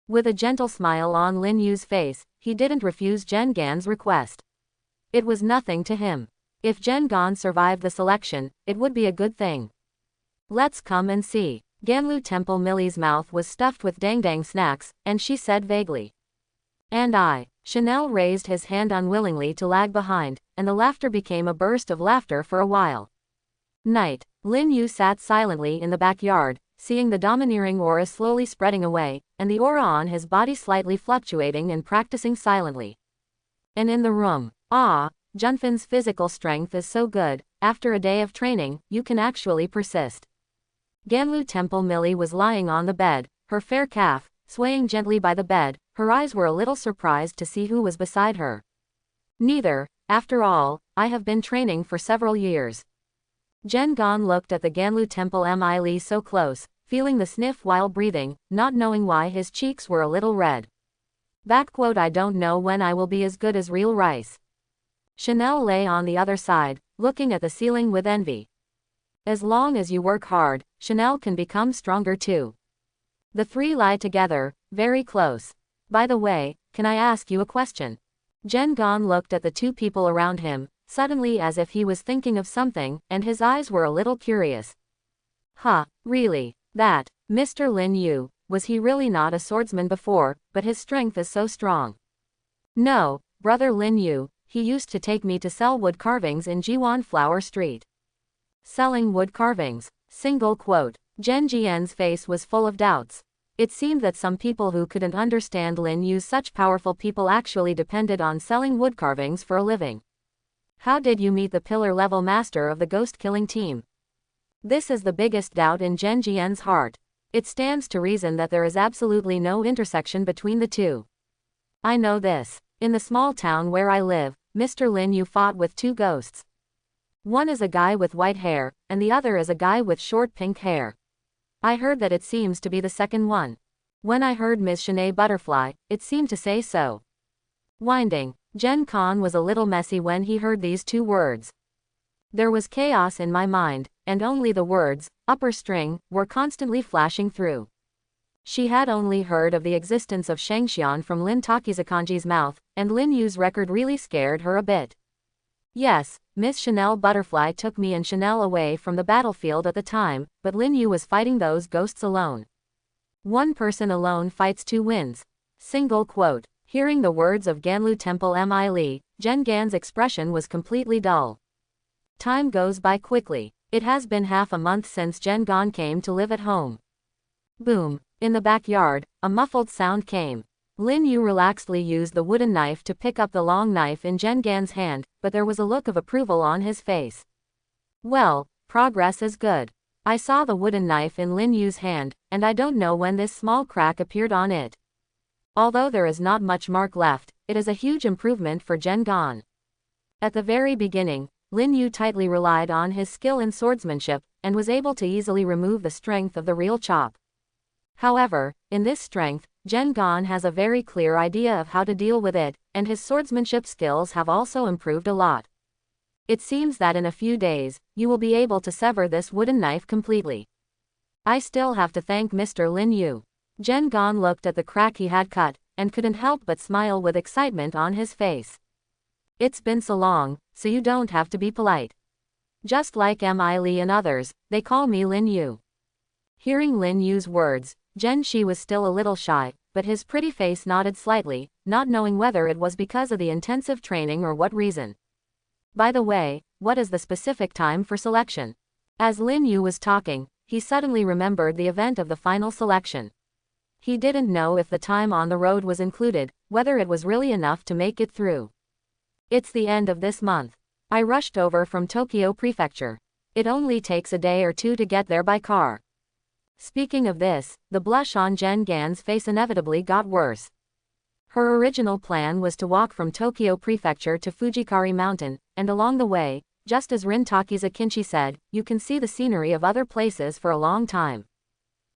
S1: With a gentle smile on Lin Yu's face, he didn't refuse Zhengan's request. It was nothing to him. If Zhengan survived the selection, it would be a good thing. Let's come and see. Ganlu Temple Millie's mouth was stuffed with dang snacks, and she said vaguely. And I. Chanel raised his hand unwillingly to lag behind, and the laughter became a burst of laughter for a while. Night. Lin Yu sat silently in the backyard, seeing the domineering aura slowly spreading away, and the aura on his body slightly fluctuating and practicing silently. And in the room, Junfin's physical strength is so good, after a day of training, you can actually persist. Ganlu Temple Millie was lying on the bed, her fair calf, swaying gently by the bed. Her eyes were a little surprised to see who was beside her. Neither, after all, I have been training for several years. Zhengan looked at the Ganlu Temple Millie so close, feeling the sniff while breathing, not knowing why his cheeks were a little red. I don't know when I will be as good as real rice. Chanel lay on the other side, looking at the ceiling with envy. As long as you work hard, Chanel can become stronger too. The three lie together, very close. By the way, can I ask you a question? Zhengan looked at the two people around him, suddenly as if he was thinking of something, and his eyes were a little curious. Really? That, Mr. Lin Yu, was he really not a swordsman before, but his strength is so strong? No, brother Lin Yu, he used to take me to sell wood carvings in Jiwan Flower Street. Selling wood carvings. Single quote. Zhen Jian's face was full of doubts. It seemed that some people who couldn't understand Lin Yu's such powerful people actually depended on selling wood carvings for a living. How did you meet the pillar-level master of the ghost-killing team? This is the biggest doubt in Zhen Jian's heart. It stands to reason that there is absolutely no intersection between the two. I know this. In the small town where I live, Mr. Lin Yu fought with two ghosts. One is a guy with white hair, and the other is a guy with short pink hair. I heard that it seems to be the second one. When I heard Ms. Shanae Butterfly, it seemed to say so. Winding, Zhengan was a little messy when he heard these two words. There was chaos in my mind, and only the words, upper string, were constantly flashing through. She had only heard of the existence of Shangxian from Lin Takizakanji's mouth, and Lin Yu's record really scared her a bit. Yes, Miss Chanel Butterfly took me and Chanel away from the battlefield at the time, but Lin Yu was fighting those ghosts alone. One person alone fights two wins. Single quote. Hearing the words of Ganlu Temple Millie, Zhengan's expression was completely dull. Time goes by quickly. It has been half a month since Zhengan came to live at home. Boom. In the backyard, a muffled sound came. Lin Yu relaxedly used the wooden knife to pick up the long knife in Zhengan's hand, but there was a look of approval on his face. Well, progress is good. I saw the wooden knife in Lin Yu's hand, and I don't know when this small crack appeared on it. Although there is not much mark left, it is a huge improvement for Zhengan. At the very beginning, Lin Yu tightly relied on his skill in swordsmanship, and was able to easily remove the strength of the real chop. However, in this strength, Gen Gon has a very clear idea of how to deal with it, and his swordsmanship skills have also improved a lot. It seems that in a few days, you will be able to sever this wooden knife completely. I still have to thank Mr. Lin Yu. Gen Gon looked at the crack he had cut, and couldn't help but smile with excitement on his face. It's been so long, so you don't have to be polite. Just like Mi Li and others, they call me Lin Yu. Hearing Lin Yu's words, Gen Shi was still a little shy, but his pretty face nodded slightly, not knowing whether it was because of the intensive training or what reason. By the way, what is the specific time for selection? As Lin Yu was talking, he suddenly remembered the event of the final selection. He didn't know if the time on the road was included, whether it was really enough to make it through. It's the end of this month. I rushed over from Tokyo Prefecture. It only takes a day or two to get there by car. Speaking of this, the blush on Gen Gan's face inevitably got worse. Her original plan was to walk from Tokyo Prefecture to Fujikari Mountain, and along the way, just as Rintaki's Akinchi said, you can see the scenery of other places for a long time.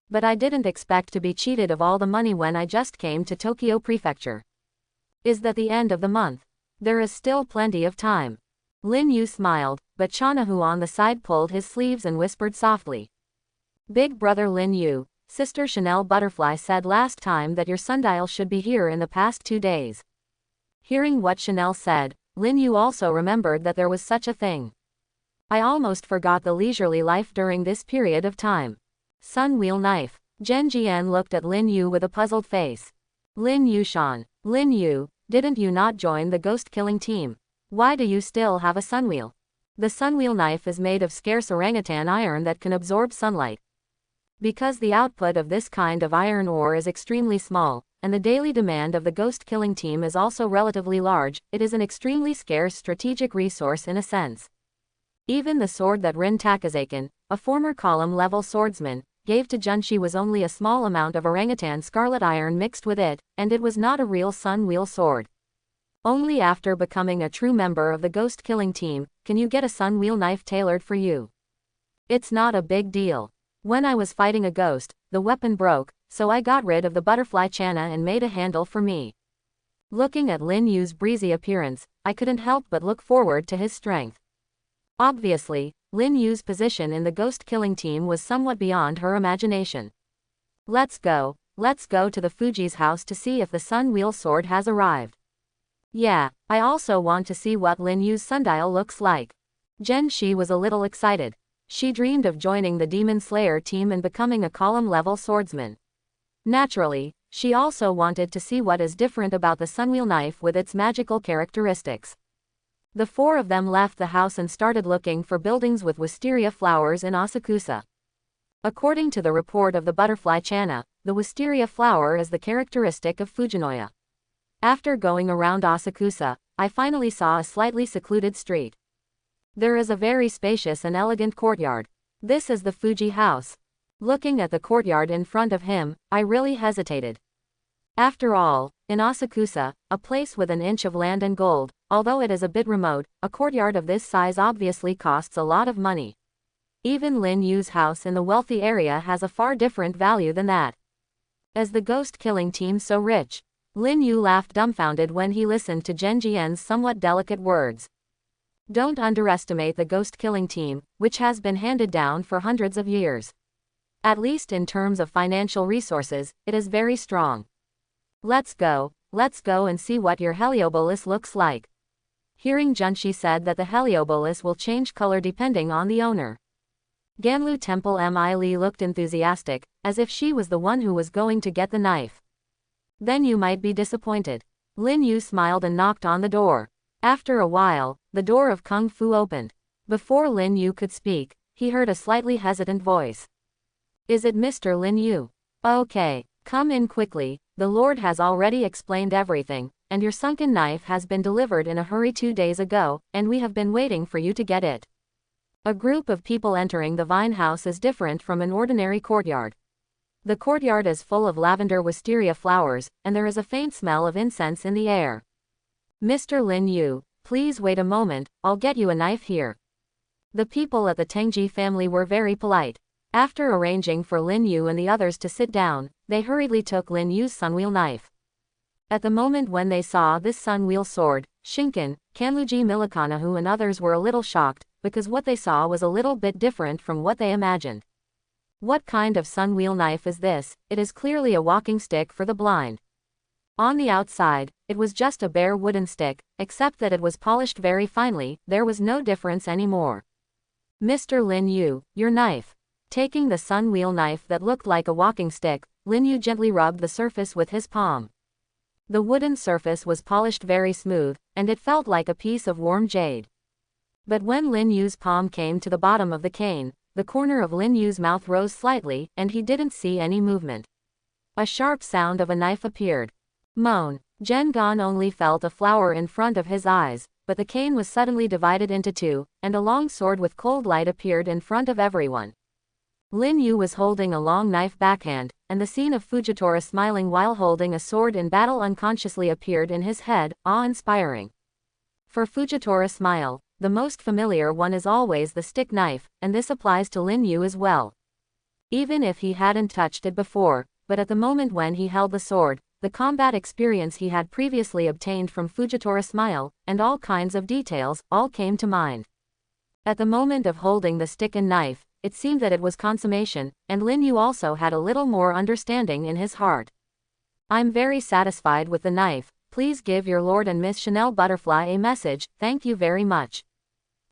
S1: But I didn't expect to be cheated of all the money when I just came to Tokyo Prefecture. Is that the end of the month? There is still plenty of time. Lin Yu smiled, but Chanahu on the side pulled his sleeves and whispered softly. Big brother Lin Yu, Sister Chanel Butterfly said last time that your sundial should be here in the past 2 days. Hearing what Chanel said, Lin Yu also remembered that there was such a thing. I almost forgot the leisurely life during this period of time. Sun wheel knife. Gen Jian looked at Lin Yu with a puzzled face. Lin Yushan. Lin Yu, didn't you not join the ghost-killing team? Why do you still have a sunwheel? The sunwheel knife is made of scarce orangutan iron that can absorb sunlight. Because the output of this kind of iron ore is extremely small, and the daily demand of the ghost-killing team is also relatively large, it is an extremely scarce strategic resource in a sense. Even the sword that Rin Takazakin, a former column-level swordsman, gave to Junshi was only a small amount of orangutan scarlet iron mixed with it, and it was not a real sun wheel sword. Only after becoming a true member of the ghost-killing team, can you get a sun wheel knife tailored for you. It's not a big deal. When I was fighting a ghost, the weapon broke, so I got rid of the butterfly chana and made a handle for me. Looking at Lin Yu's breezy appearance, I couldn't help but look forward to his strength. Obviously, Lin Yu's position in the ghost-killing team was somewhat beyond her imagination. Let's go to the Fuji's house to see if the sun wheel sword has arrived. Yeah, I also want to see what Lin Yu's sundial looks like. Gen Shi was a little excited. She dreamed of joining the Demon Slayer team and becoming a column-level swordsman. Naturally, she also wanted to see what is different about the sunwheel knife with its magical characteristics. The 4 of them left the house and started looking for buildings with wisteria flowers in Asakusa. According to the report of the butterfly chana, the wisteria flower is the characteristic of Fujinoya. After going around Asakusa, I finally saw a slightly secluded street. There is a very spacious and elegant courtyard. This is the Fuji house. Looking at the courtyard in front of him, I really hesitated. After all, in Asakusa, a place with an inch of land and gold, although it is a bit remote, a courtyard of this size obviously costs a lot of money. Even Lin Yu's house in the wealthy area has a far different value than that. Is the ghost-killing team so rich? Lin Yu laughed dumbfounded when he listened to Gen Jian's somewhat delicate words. Don't underestimate the ghost-killing team, which has been handed down for hundreds of years. At least in terms of financial resources, it is very strong. Let's go and see what your Heliobolus looks like. Hearing Junshi said that the Heliobolus will change color depending on the owner. Ganlu Temple Mi Li looked enthusiastic, as if she was the one who was going to get the knife. Then you might be disappointed. Lin Yu smiled and knocked on the door. After a while, the door of Kung Fu opened. Before Lin Yu could speak, he heard a slightly hesitant voice. Is it Mr. Lin Yu? Okay, come in quickly, the Lord has already explained everything, and your sunken knife has been delivered in a hurry 2 days ago, and we have been waiting for you to get it. A group of people entering the vine house is different from an ordinary courtyard. The courtyard is full of lavender wisteria flowers, and there is a faint smell of incense in the air. Mr. Lin Yu, please wait a moment, I'll get you a knife here. The people at the Tengji family were very polite. After arranging for Lin Yu and the others to sit down, they hurriedly took Lin Yu's sunwheel knife. At the moment when they saw this sunwheel sword, Shinken, Kanluji Milakanahu and others were a little shocked, because what they saw was a little bit different from what they imagined. What kind of sunwheel knife is this? It is clearly a walking stick for the blind. On the outside, it was just a bare wooden stick, except that it was polished very finely. There was no difference anymore. Mr. Lin Yu, your knife. Taking the sunwheel knife that looked like a walking stick, Lin Yu gently rubbed the surface with his palm. The wooden surface was polished very smooth, and it felt like a piece of warm jade. But when Lin Yu's palm came to the bottom of the cane, the corner of Lin Yu's mouth rose slightly, and he didn't see any movement. A sharp sound of a knife appeared. Moan. Gen Gon only felt a flower in front of his eyes, but the cane was suddenly divided into two, and a long sword with cold light appeared in front of everyone. Lin Yu was holding a long knife backhand, and the scene of Fujitora smiling while holding a sword in battle unconsciously appeared in his head, awe-inspiring. For Fujitora smile, the most familiar one is always the stick knife, and this applies to Lin Yu as well. Even if he hadn't touched it before, but at the moment when he held the sword, the combat experience he had previously obtained from Fujitora smile, and all kinds of details, all came to mind. At the moment of holding the stick and knife, it seemed that it was consummation, and Lin Yu also had a little more understanding in his heart. I'm very satisfied with the knife. Please give your Lord and Miss Chanel Butterfly a message, thank you very much.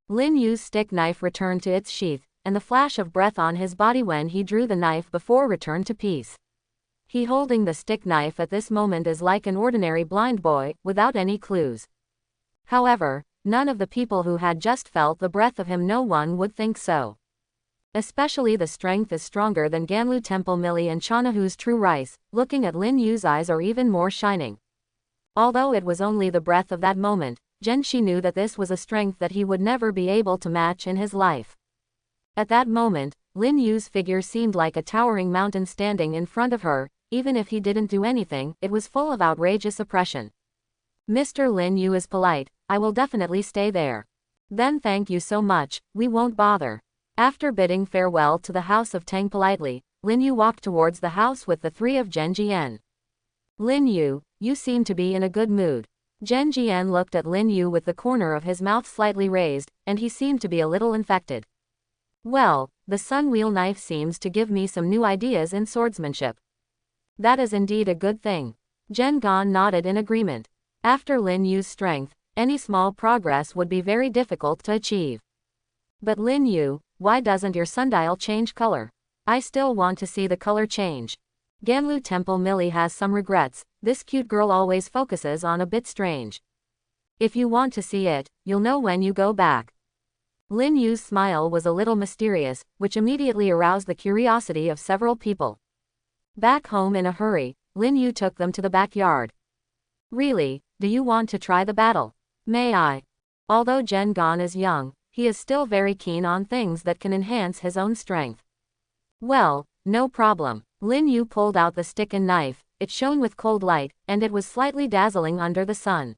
S1: Lin Yu's stick knife returned to its sheath, and the flash of breath on his body when he drew the knife before returned to peace. He holding the stick knife at this moment is like an ordinary blind boy, without any clues. However, none of the people who had just felt the breath of him, no one would think so. Especially the strength is stronger than Ganlu Temple Millie and Chanahu's true rice. Looking at Lin Yu's eyes are even more shining. Although it was only the breath of that moment, Genshi knew that this was a strength that he would never be able to match in his life. At that moment, Lin Yu's figure seemed like a towering mountain standing in front of her. Even if he didn't do anything, it was full of outrageous oppression. Mr. Lin Yu is polite, I will definitely stay there. Then thank you so much, we won't bother. After bidding farewell to the house of Tang politely, Lin Yu walked towards the house with the three of Gen Jian. Lin Yu, you seem to be in a good mood. Gen Jian looked at Lin Yu with the corner of his mouth slightly raised, and he seemed to be a little infected. Well, the sunwheel knife seems to give me some new ideas in swordsmanship. That is indeed a good thing. Gen Gon nodded in agreement. After Lin Yu's strength, any small progress would be very difficult to achieve. But Lin Yu, why doesn't your sundial change color? I still want to see the color change. Ganlu Temple Millie has some regrets, this cute girl always focuses on a bit strange. If you want to see it, you'll know when you go back. Lin Yu's smile was a little mysterious, which immediately aroused the curiosity of several people. Back home in a hurry, Lin Yu took them to the backyard. Really, do you want to try the battle? May I? Although Gen Gon is young, he is still very keen on things that can enhance his own strength. Well, no problem. Lin Yu pulled out the stick and knife, it shone with cold light, and it was slightly dazzling under the sun.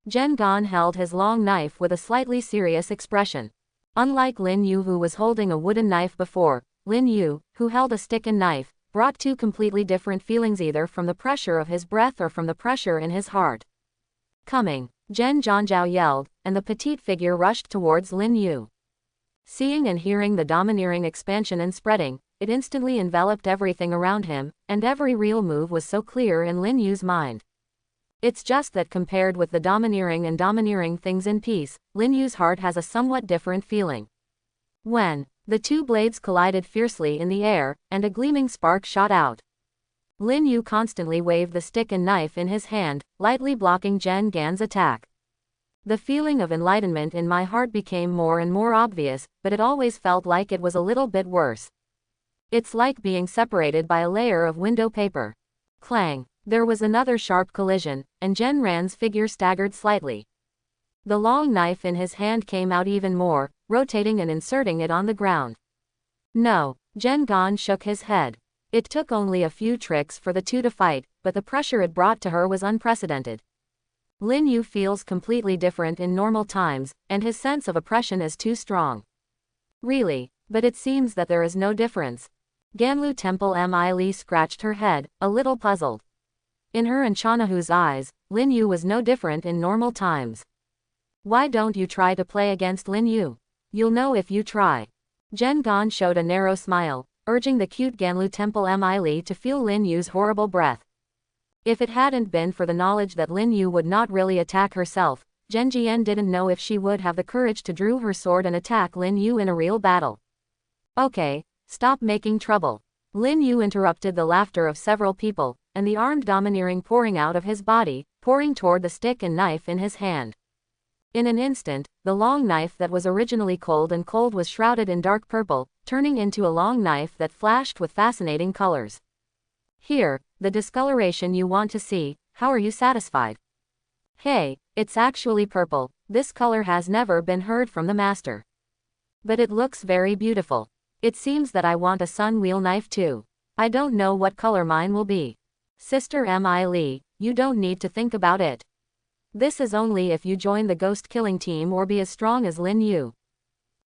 S1: Gen Gon held his long knife with a slightly serious expression. Unlike Lin Yu who was holding a wooden knife before, Lin Yu, who held a stick and knife, brought two completely different feelings either from the pressure of his breath or from the pressure in his heart. Coming, Gen Zhangjiao yelled, and the petite figure rushed towards Lin Yu. Seeing and hearing the domineering expansion and spreading, it instantly enveloped everything around him, and every real move was so clear in Lin Yu's mind. It's just that compared with the domineering things in peace, Lin Yu's heart has a somewhat different feeling. When the two blades collided fiercely in the air, and a gleaming spark shot out. Lin Yu constantly waved the stick and knife in his hand, lightly blocking Gen Gan's attack. The feeling of enlightenment in my heart became more and more obvious, but it always felt like it was a little bit worse. It's like being separated by a layer of window paper. Clang! There was another sharp collision, and Gen Ran's figure staggered slightly. The long knife in his hand came out even more, rotating and inserting it on the ground. No, Gen Gon shook his head. It took only a few tricks for the two to fight, but the pressure it brought to her was unprecedented. Lin Yu feels completely different in normal times, and his sense of oppression is too strong. Really, but it seems that there is no difference. Ganlu Temple Mi Li scratched her head, a little puzzled. In her and Chanahu's eyes, Lin Yu was no different in normal times. Why don't you try to play against Lin Yu? You'll know if you try. Zhen Gan showed a narrow smile, urging the cute Ganlu Temple Mi Li to feel Lin Yu's horrible breath. If it hadn't been for the knowledge that Lin Yu would not really attack herself, Zhen Jian didn't know if she would have the courage to draw her sword and attack Lin Yu in a real battle. Okay, stop making trouble. Lin Yu interrupted the laughter of several people, and the armed domineering pouring out of his body, pouring toward the stick and knife in his hand. In an instant, the long knife that was originally cold was shrouded in dark purple, turning into a long knife that flashed with fascinating colors. Here, the discoloration you want to see. How are you satisfied? Hey, it's actually purple. This color has never been heard from the master. But it looks very beautiful. It seems that I want a sun wheel knife too. I don't know what color mine will be. Sister Mi Li, you don't need to think about it. This is only if you join the ghost killing team or be as strong as Lin Yu.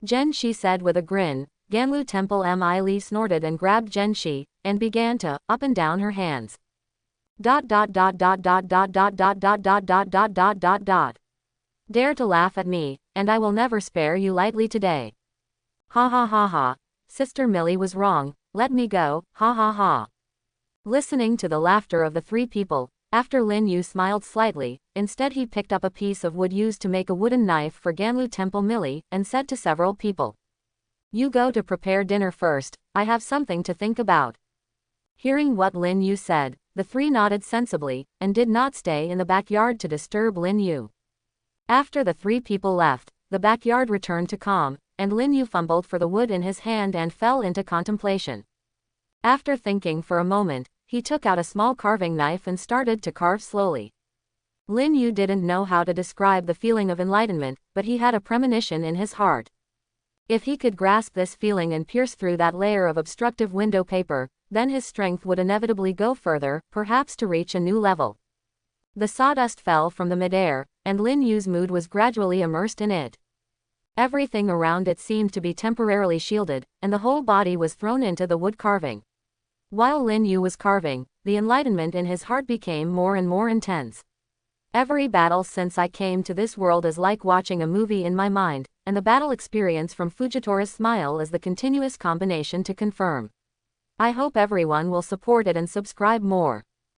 S1: Zhen Shi said with a grin. Ganlu Temple Mi Li snorted and grabbed Zhen Shi, and began to up and down her hands. Dot. Dare to laugh at me, and I will never spare you lightly today. Ha ha ha ha. Sister Millie was wrong, let me go, ha ha ha. Listening to the laughter of the three people, after Lin Yu smiled slightly, instead he picked up a piece of wood used to make a wooden knife for Ganlu Temple Millie, and said to several people. You go to prepare dinner first, I have something to think about. Hearing what Lin Yu said, the three nodded sensibly, and did not stay in the backyard to disturb Lin Yu. After the three people left, the backyard returned to calm, and Lin Yu fumbled for the wood in his hand and fell into contemplation. After thinking for a moment, he took out a small carving knife and started to carve slowly. Lin Yu didn't know how to describe the feeling of enlightenment, but he had a premonition in his heart. If he could grasp this feeling and pierce through that layer of obstructive window paper, then his strength would inevitably go further, perhaps to reach a new level. The sawdust fell from the midair, and Lin Yu's mood was gradually immersed in it. Everything around it seemed to be temporarily shielded, and the whole body was thrown into the wood carving. While Lin Yu was carving, the enlightenment in his heart became more and more intense. Every battle since I came to this world is like watching a movie in my mind, and the battle experience from Fujitora's smile is the continuous combination to confirm. I hope everyone will support it and subscribe more.